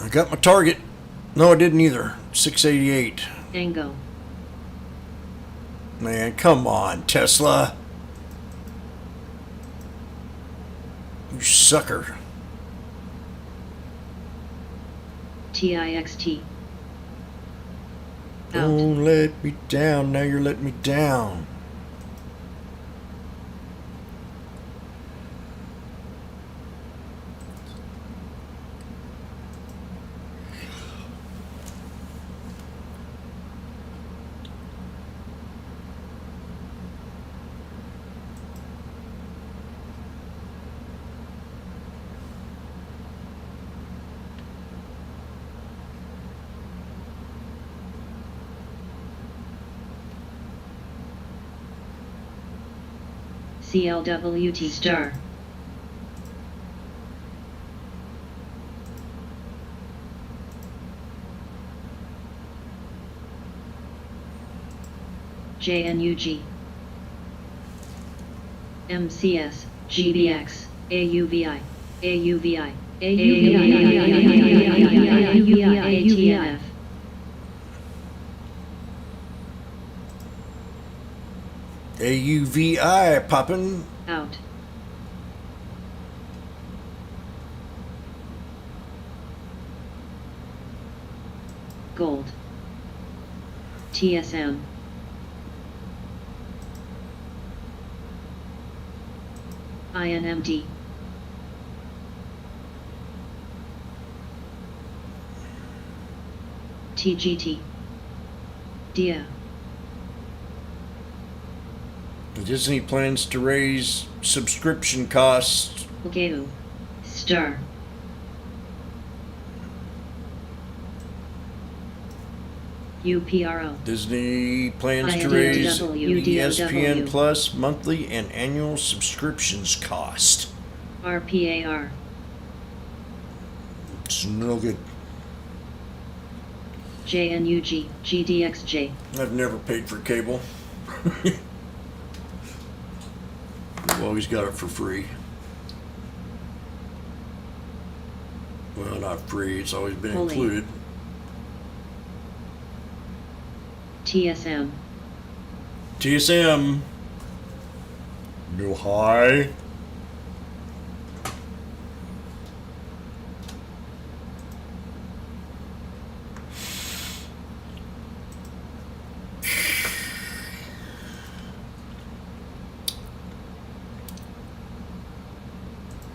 I got my target. No, I didn't either. 688. Ango Man, come on, Tesla. You sucker. TIXT Out Don't let me down. Now you're letting me down. CLWT star. JNUG MCS GBX AUVI AUVI ATNF AUVI popping. out. Gold. TSM. INMD. TGT. DIA. Disney plans to raise subscription costs. GEU. Star. UPRO. Disney plans to IDW, raise UDW. ESPN Plus monthly and annual subscriptions cost. RPAR. It's no good. JNUG. GDXJ. I've never paid for cable. I've always got it for free. Well, not free, it's always been Holy. included. TSM. TSM. No high.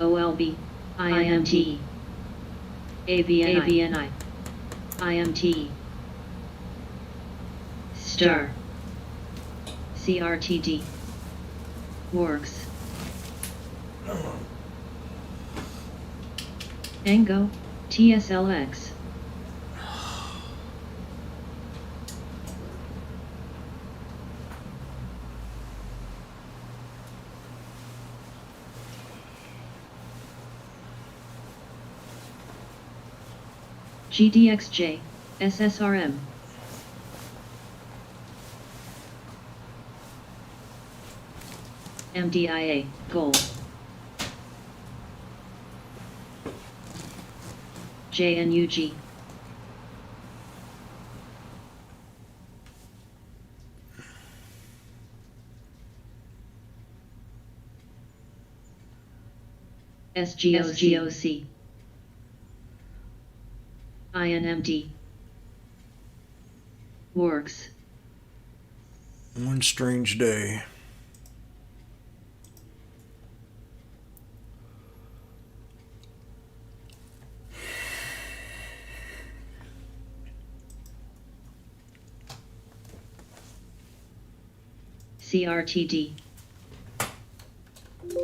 OLB. IMT. AVNI. IMT. Star. CRTD. Works. Ango. TSLX. GDXJ. SSRM. MDIA. Gold. JNUG. SGOC. INMD. Works. One strange day. CRTD.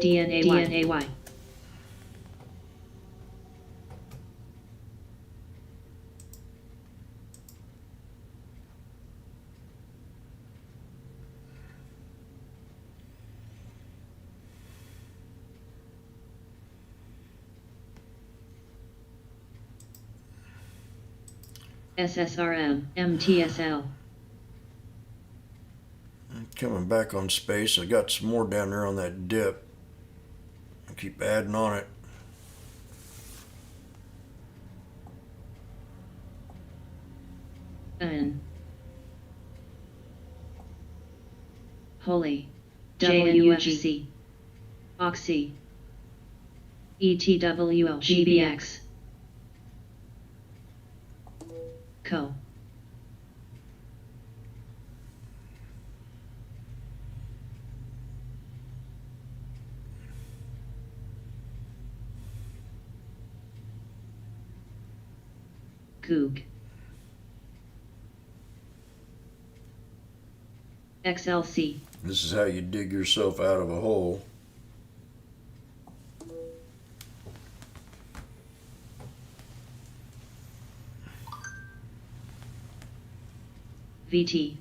DNAY. SSRM, MTSL. Coming back on space, I got some more down there on that dip. I keep adding on it. N. Holy. WFC. Oxy. ETWL. GBX. Co. Goog. XLC. This is how you dig yourself out of a hole. VT.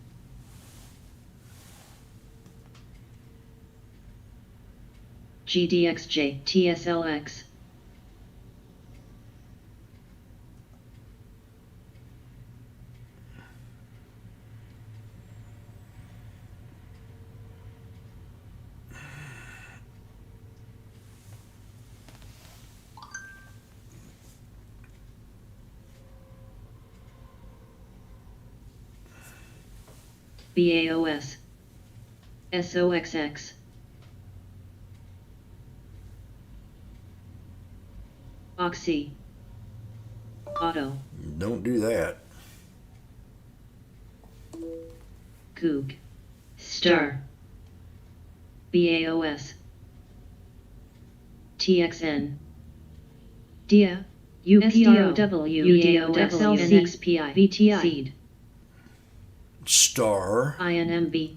GDXJ, TSLX. BAOS. SOXX. Oxy. Auto. Don't do that. Goog. Star. BAOS. TXN. DIA. UPROW. UDOXLC. VTI. Seed. Star. INMB.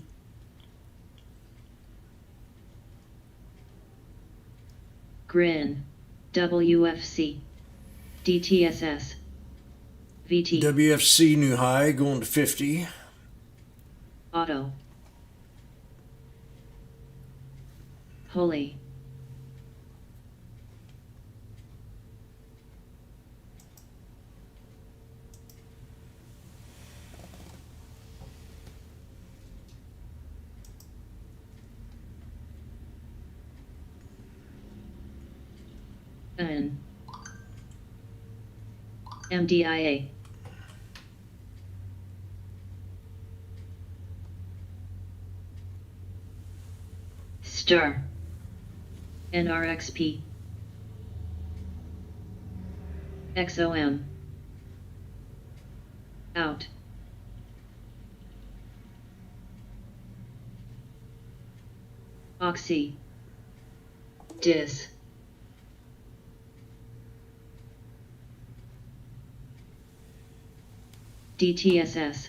Grin. WFC. DTSS. VT. WFC new high going to 50. Auto. Holy. N. MDIA. Star. NRXP. XOM. Out. Oxy. Dis. DTSS.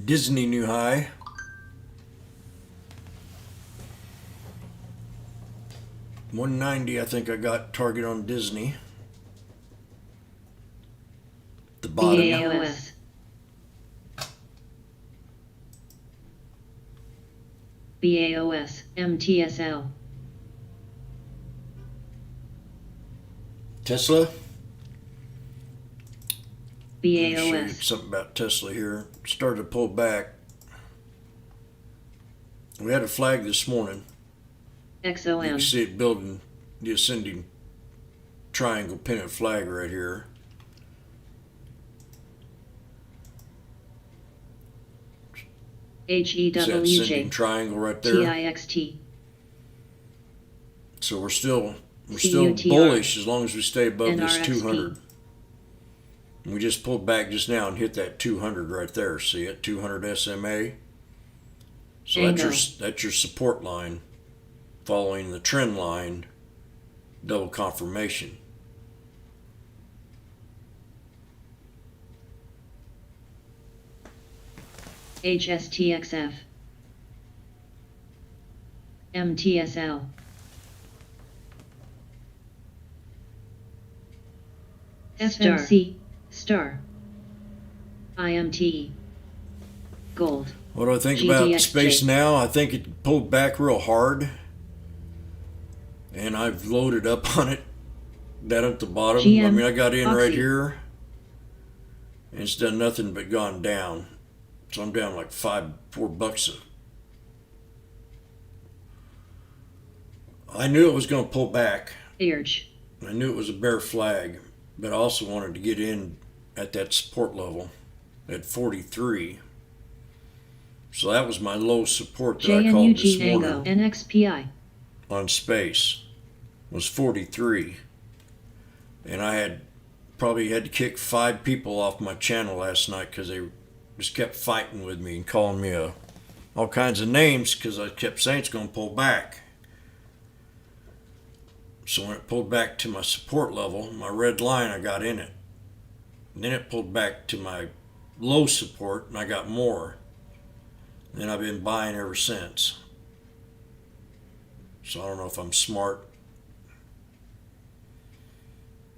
Disney new high. $190, I think I got target on Disney. The bottom. BAOS. BAOS. MTSL. Tesla. Let me show you BAOS. something about Tesla here. Started to pull back. We had a flag this morning. You can XOM. see it building the ascending triangle pennant flag right here. See that ascending HEWJ. triangle right there. TIXT. So we're still CUTR. bullish as long as we stay above this NRXP. 200. And we just pulled back just now and hit that 200 right there. See it? 200 SMA. So that's your support line, following the trend line, double confirmation. HSTXF. MTSL. FMC. Star. IMT. Gold. What do I think about GDXJ. space now? I think it pulled back real hard, and I've loaded up on it down at the bottom. GM. I mean, I got in right Oxy. here, and it's done nothing but gone down. So I'm down like $4. I knew it was going to pull back. Urge. I knew it was a bear flag, but I also wanted to get in at that support level at 43. So that was my low support that I called this JNUG Nango. morning NXPI. on space, was 43. And I had probably had to kick 5 people off my channel last night because they just kept fighting with me and calling me all kinds of names because I kept saying it's going to pull back. So when it pulled back to my support level, my red line, I got in it. And then it pulled back to my low support and I got more. And I've been buying ever since. So I don't know if I'm smart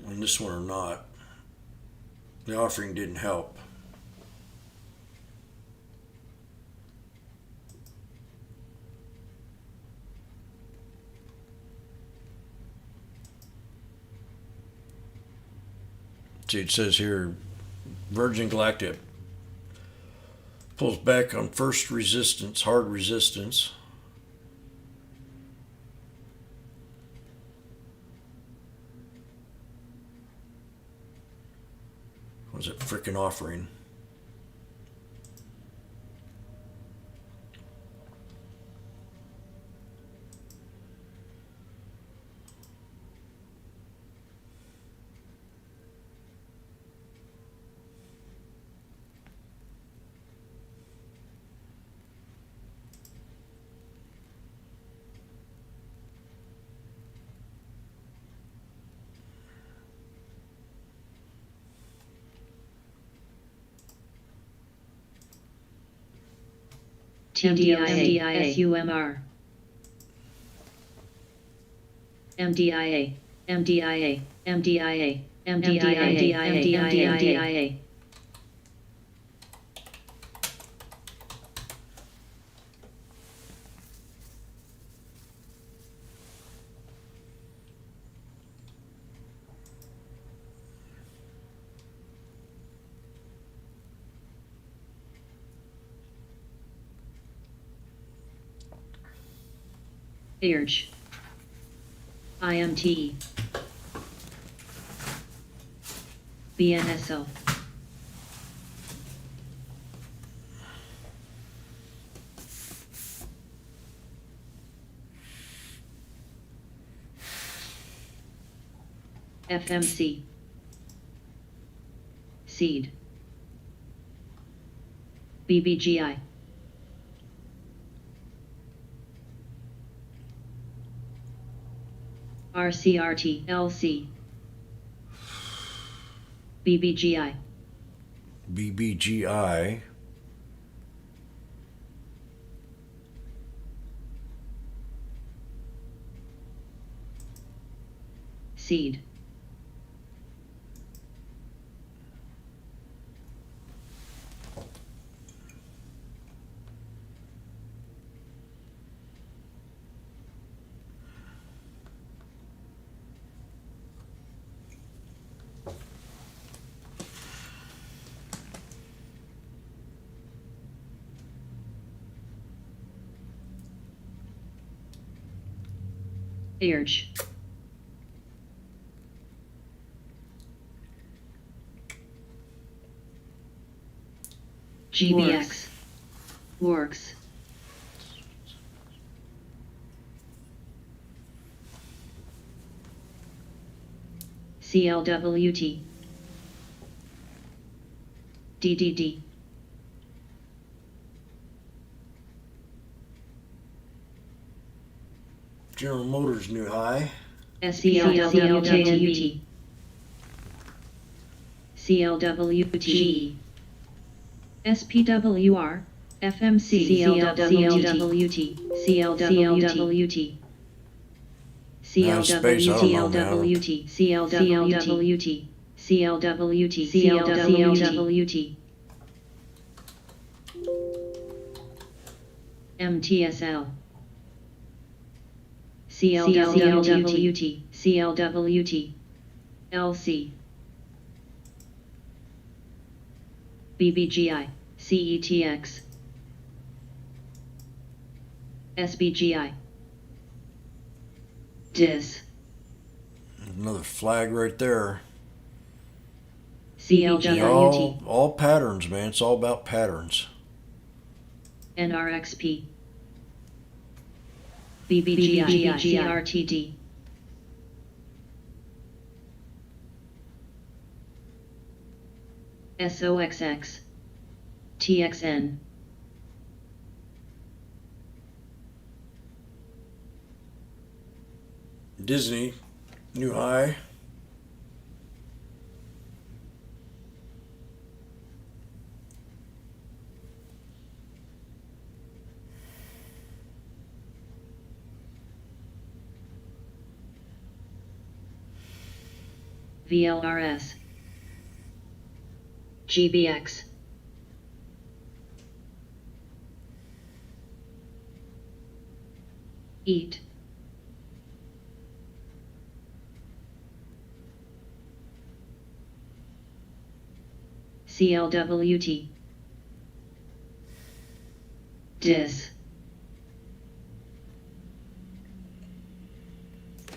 on this one or not. The offering didn't help. See, it says here, Virgin Galactic pulls back on first resistance, hard resistance. What was it frickin' offering? MDIA, SUMR. MDIA, MDIA, MDIA, MDIA, MDIA. Urge. IMT. BNSO. FMC. Seed. BBGI. RCRT LC. BBGI. BBGI. Seed. Urge. GBX. Works. CLWT. DDD. General Motors new high. SCLWT. CLWT. SPWR. FMC. CLWT. CLWT. CLWT. CLWT. CLWT. CLWT. MTSL. CLWT. CLWT. LC. BBGI. CETX. SBGI. DIS. Another flag right there. CLWT. All patterns, man. It's all about patterns. NRXP. BBGI. CRTD. SOXX. TXN. Disney new high. VLRS. GBX. EAT. CLWT. Dis.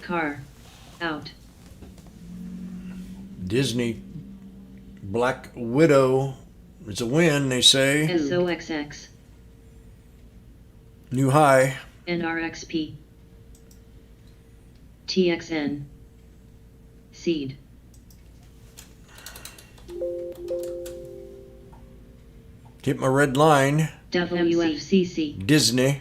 Car. Out. Disney Black Widow. It's a win, they say. SOXX. New high. NRXP. TXN. Seed. Hit my red line. WFCC. Disney.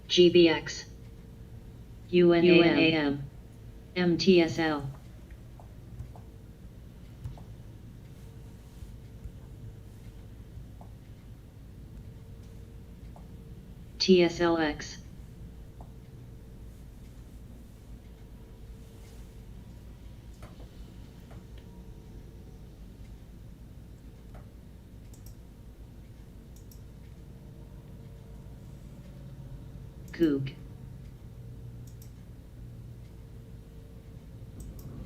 GBX. UNAM. MTSL. TSLX. Coog.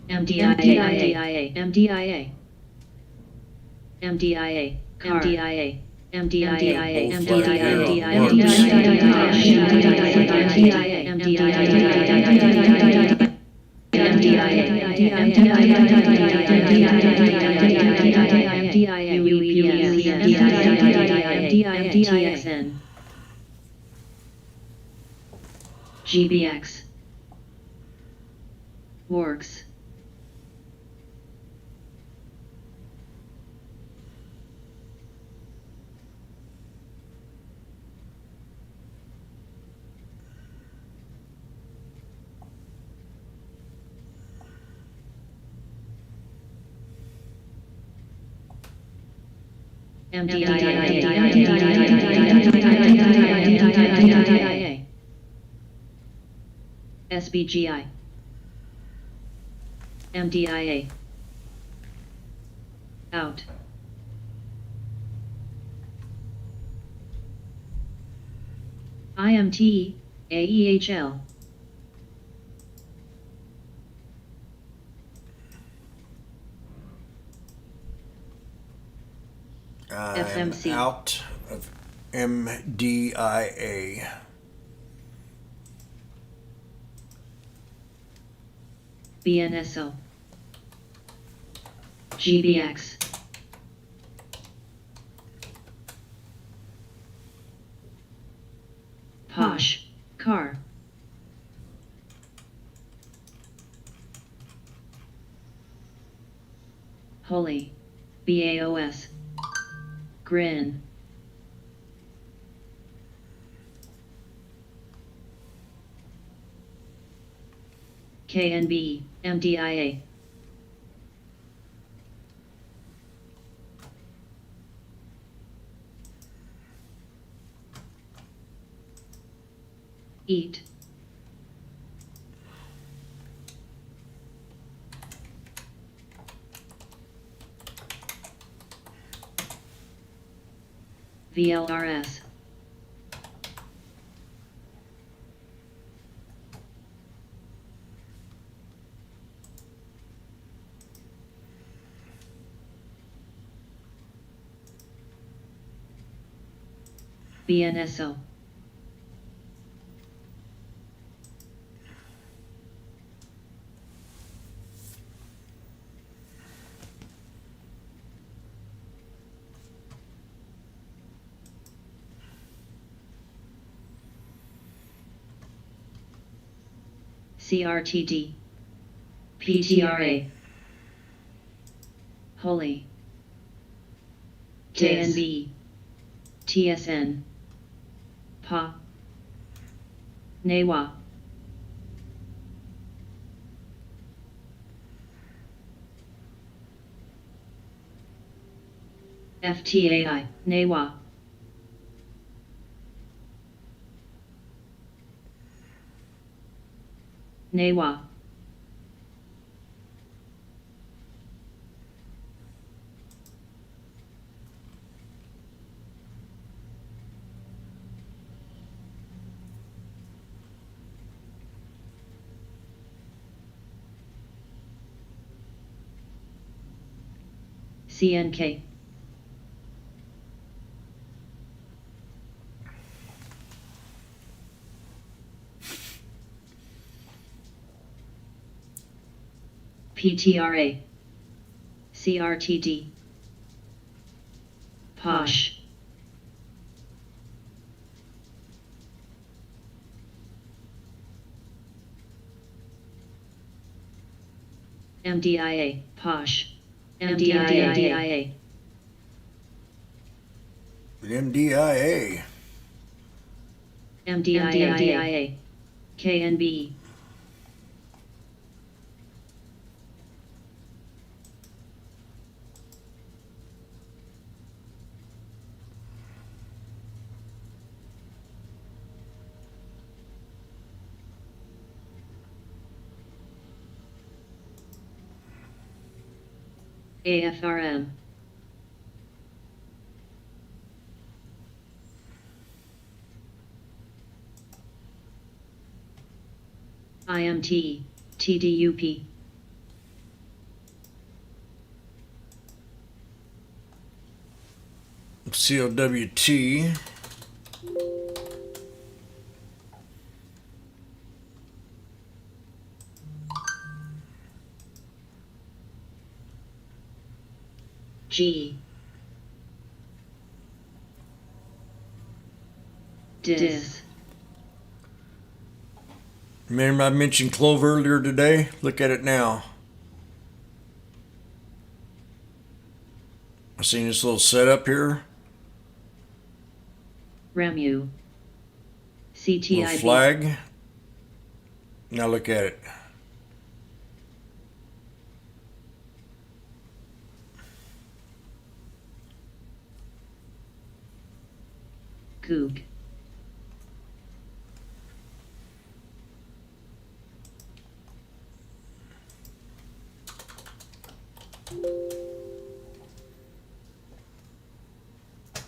MDIA. MDIA. MDIA. MDIA. MDIA. GBX. Works. MDIA. SBGI. MDIA. Out. IMT, AEHL. FMC. Out of MDIA. BNSO. GBX. Posh. Car. Holy. BAOS. Grin. KNB. MDIA. Eat. VLRS. BNSO. CRTD. PTRA. Holy. KNB. TSN. Pa. Newa. FTAI. Newa. Newa. CNK. PTRA. CRTD. Posh. MDIA. Posh. MDIA. MDIA. MDIA. KNB. AFRM. IMT. TDUP. CLWT. G. Dis. Remember I mentioned clove earlier today? Look at it now. I seen this little setup here. RAMU. Little CTIB. flag. Now look at it. Goog.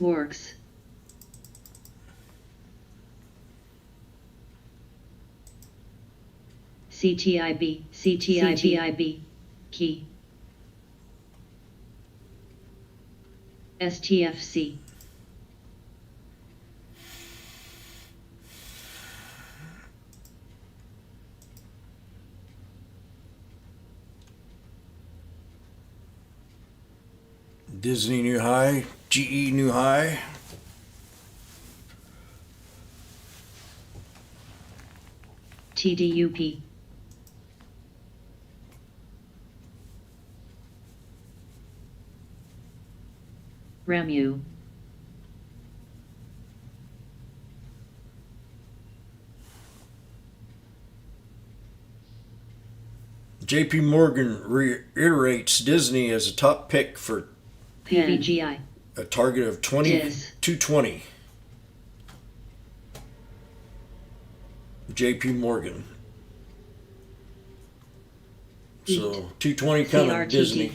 Works. CTIB. Key. STFC. Disney New High. GE New High. TDUP. RAMU. JP Morgan reiterates Disney as a top pick for PVGI. a target of 220. JP Morgan. So 220 coming, CRTD. Disney.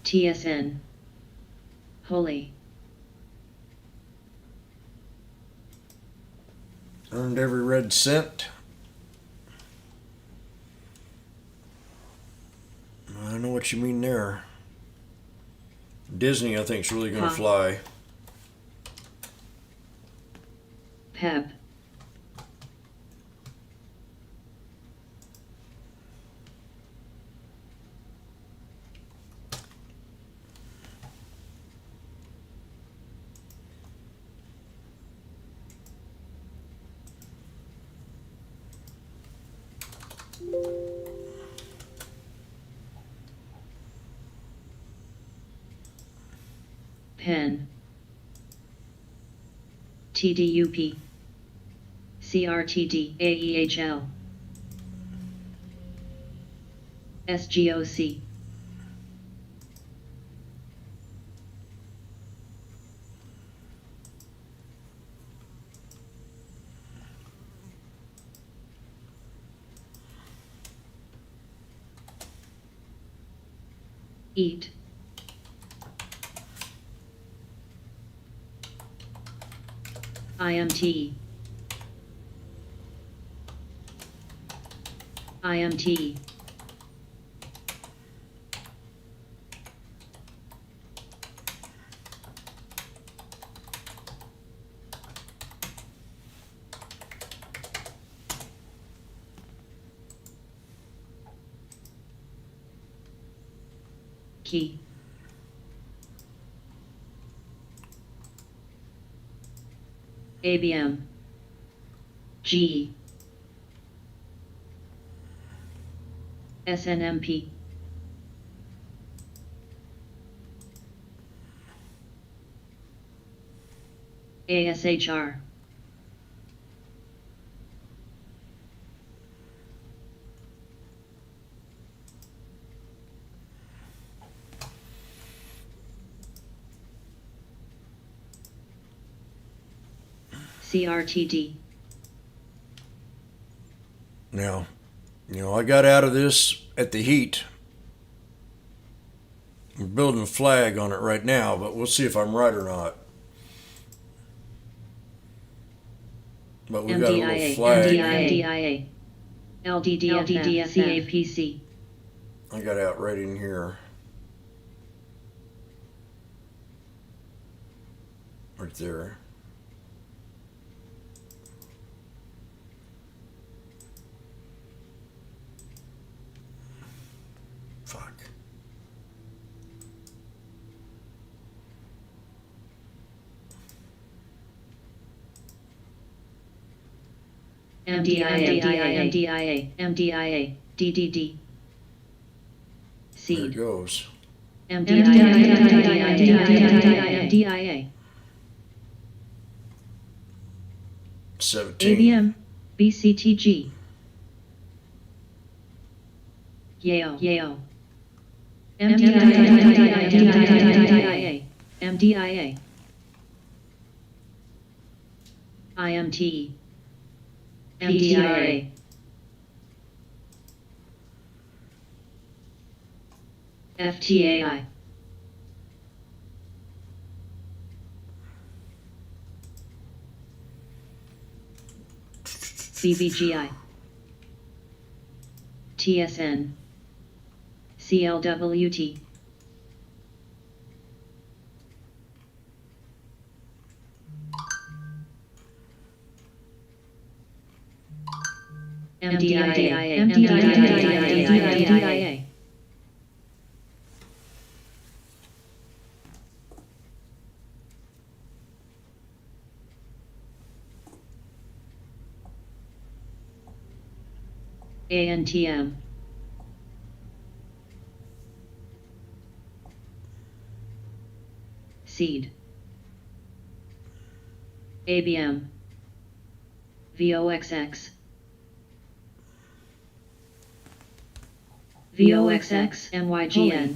TSN. Holy. Earned every red cent. I know what you mean there. Disney, I think, is really going to Huh. fly. PEP. PEN. TDUP. CRTD. AEHL. SGOC. Eat. IMT. IMT. Key. ABM. G. SNMP. ASHR. CRTD. Now, I got out of this at the heat. We're building a flag on it right now, but we'll see if I'm right or not. But we've got a little flag. MDIA. LDDFF. I got out right in here. Right there. Fuck. MDIA, DDD. There Seed. it goes. MDIA. 17. ABM, BCTG. Yale. MDIA. IMT. MDIA. FTAI. BVGI. TSN. CLWT. MDIA. ANTM. Seed. ABM. VOXX. VOXX MYGN.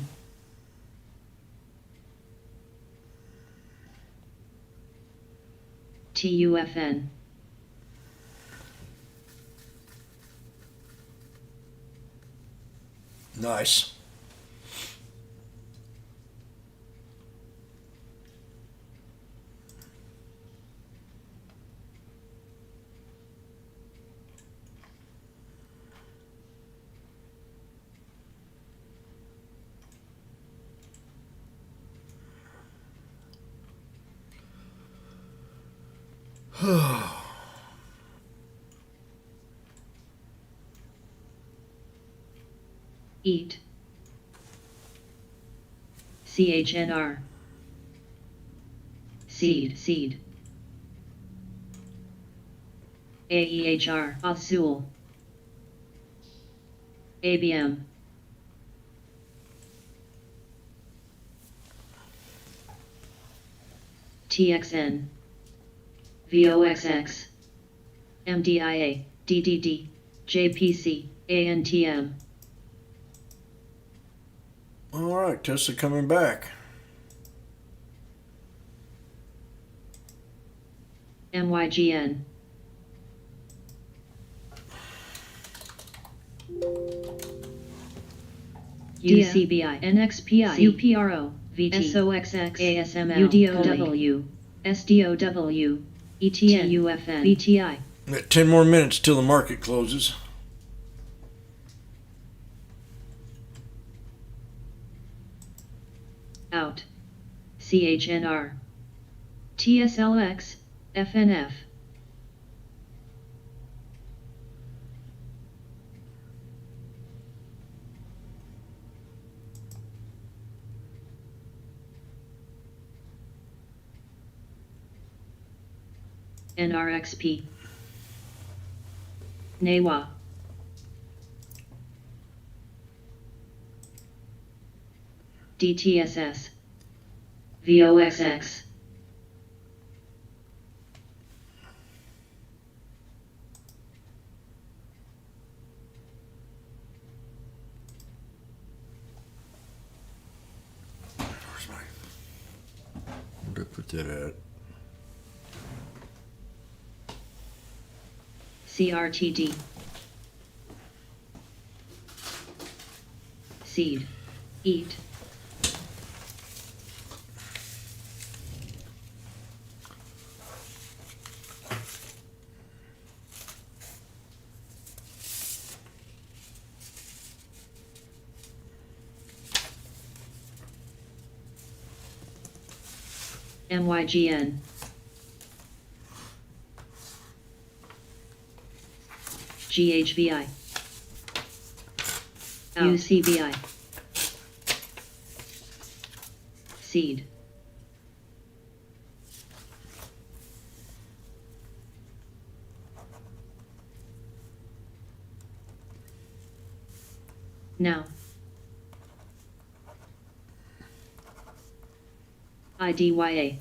TUFN. Nice. Eat. CHNR. Seed. AEHR. Azul. ABM. TXN. VOXX. MDIA. DDD. JPC. ANTM. All right, Tessa coming back. MYGN. UCBI. NXPI. UPRO. VT. SOXX. ASML. UDOW. SDOW. ETN. UFN. BTI. We got 10 more minutes till the market closes. out, CHNR, TSLX, FNF. NRXP, NEWA, DTSS, VOXX, Where's my? Where'd I put that at? CRTD, seed, eat, MYGN, GHBI, UCBI, seed, now, IDYA,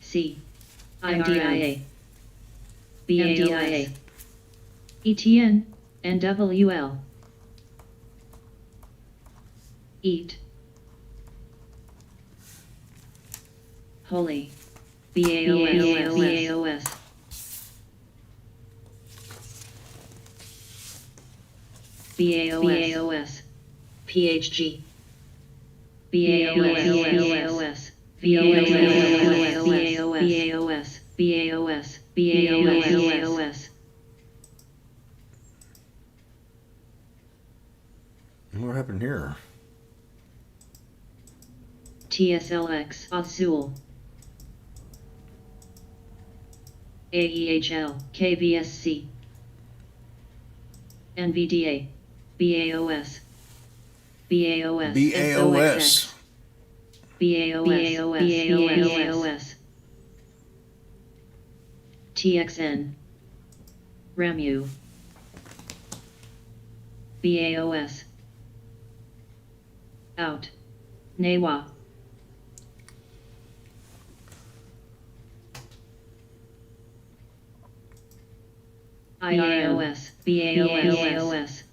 C, IDIA, BADIA, ETN, NWL, eat, holy, BAOS, BAOS, PHG, BAOS, BAOS. What happened here? TSLX, Azul, AEHL, KVSC, NVDA, BAOS, BAOS, BAOS. BAOS, TXN, RAMU, BAOS, out, NEWA, IROS, BAOS,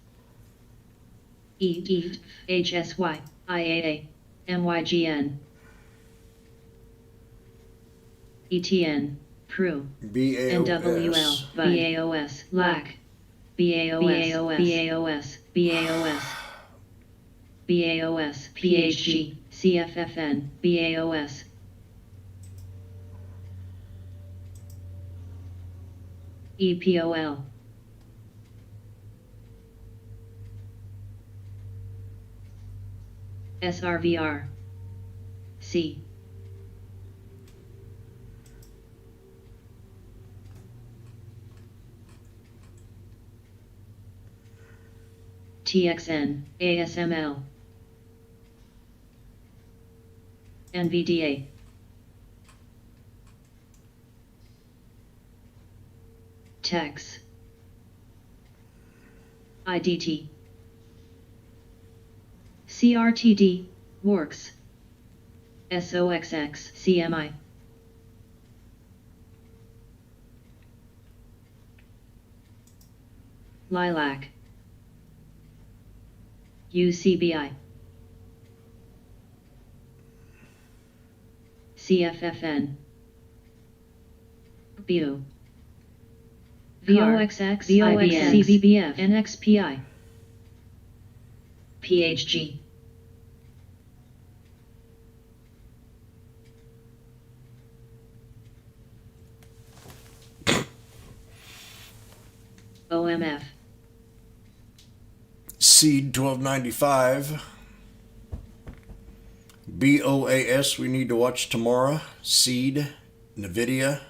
EAT, HSY, IAA, MYGN, ETN, PRU, NWL, BAOS, LAC, BAOS, PHG, CFFN, BAOS, EPOL, SRVR, C, TXN, ASML, NVDA, TEX, IDT, CRTD, Works, SOXX, CMI, Lilac, UCBI, CFFN, BU, VOXX, CVBF, NXPI, PHG, OMF, Seed 1295. BOAS we need to watch tomorrow. Seed, NVIDIA.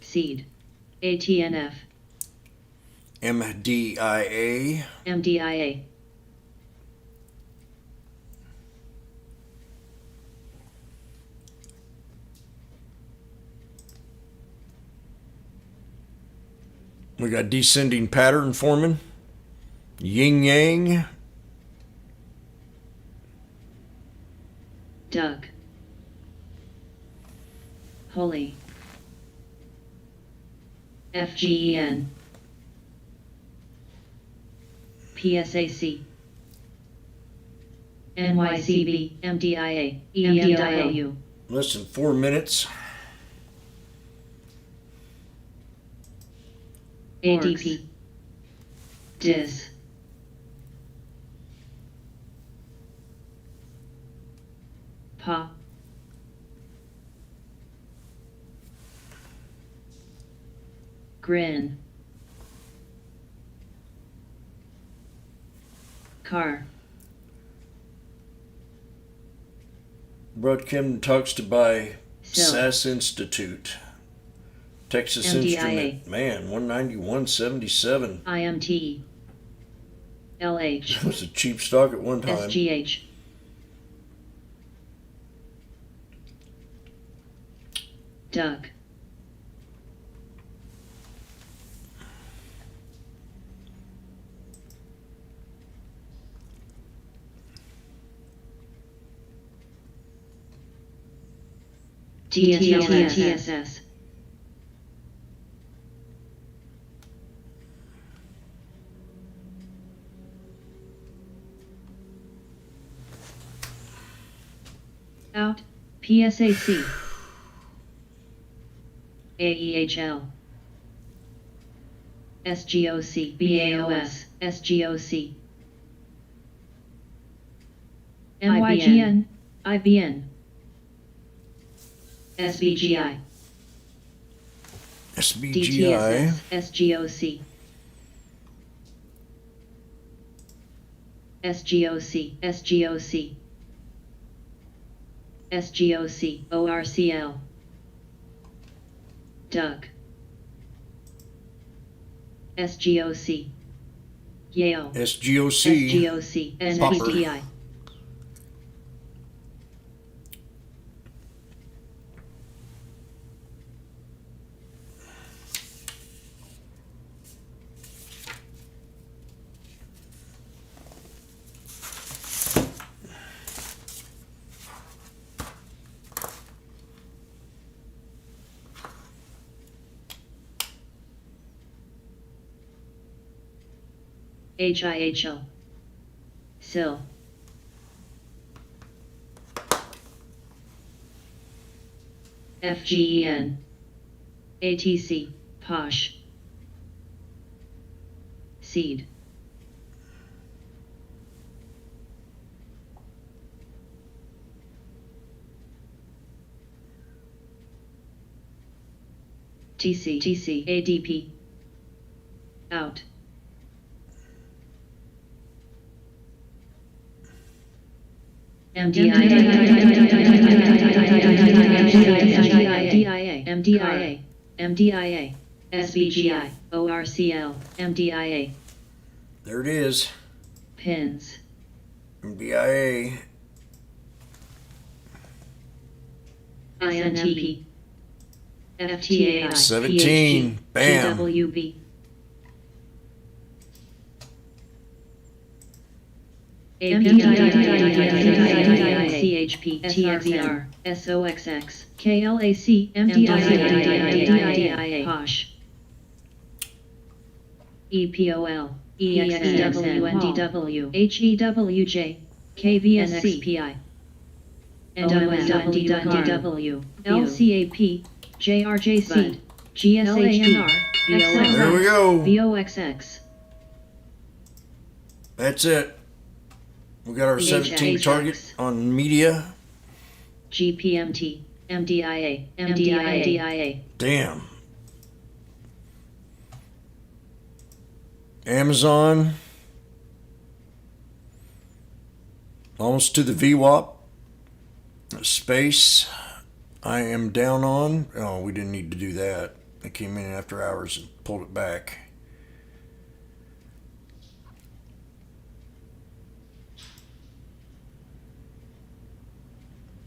Seed. ATNF. MDIA. MDIA. We got descending pattern forming. Yin Yang. Duck. Holy. FGEN. PSAC. NYCB. MDIA. EMDIW. Less than 4 minutes. ADP. DIS. PA. Grin. Car. Brought Kim talks to buy Sil. SAS Institute. Texas MDIA. Instrument. Man, 191.77. IMT. LH. That was a cheap stock at one time. SGH. Duck. TSS. Out. PSAC. AEHL. SGOC. BAOS. SGOC. NYGN. IBN. SBGI. SBGI. DTSS. SGOC. SGOC. SGOC. SGOC. ORCL. Duck. SGOC. Yale. SGOC. SGOC. NSPI. HIHL. SIL. FGEN. ATC. POSH. Seed. TC. ADP. Out. MDIA. MDIA. SBGI. ORCL. MDIA. There it is. Pins. MDIA. INP. FTAI. 17. Bam. TWB. CHP, TXR, SOXX, KLAC, MDIA, POSH, EPOL, EXWNDW, HEWJ, KVSCPI, NWNDW, LCAP, JRJC, GSHP, There we go. VOXX. That's it. We got our 17 target on media. GPMT, MDIA, MDIA. Damn. Amazon. almost to the VWAP. Space, I am down on. Oh, we didn't need to do that. I came in after hours and pulled it back.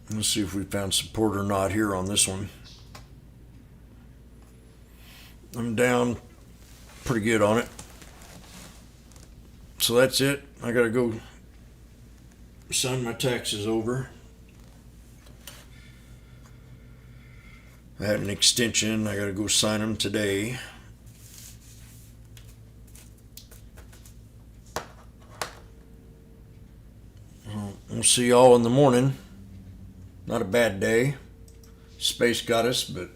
Let's see if we found support or not here on this one. I'm down pretty good on it. So that's it. I gotta go sign my taxes over. I had an extension. I gotta go sign them today. We'll see y'all in the morning. Not a bad day. Space got us, but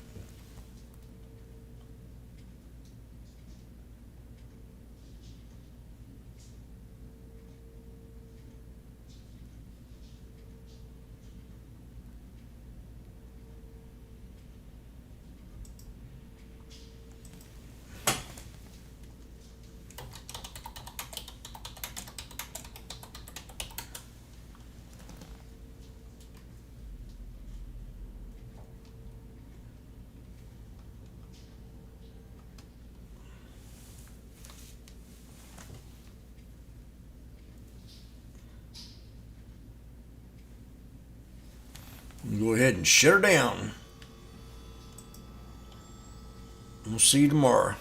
go ahead and shut her down. We'll see you tomorrow.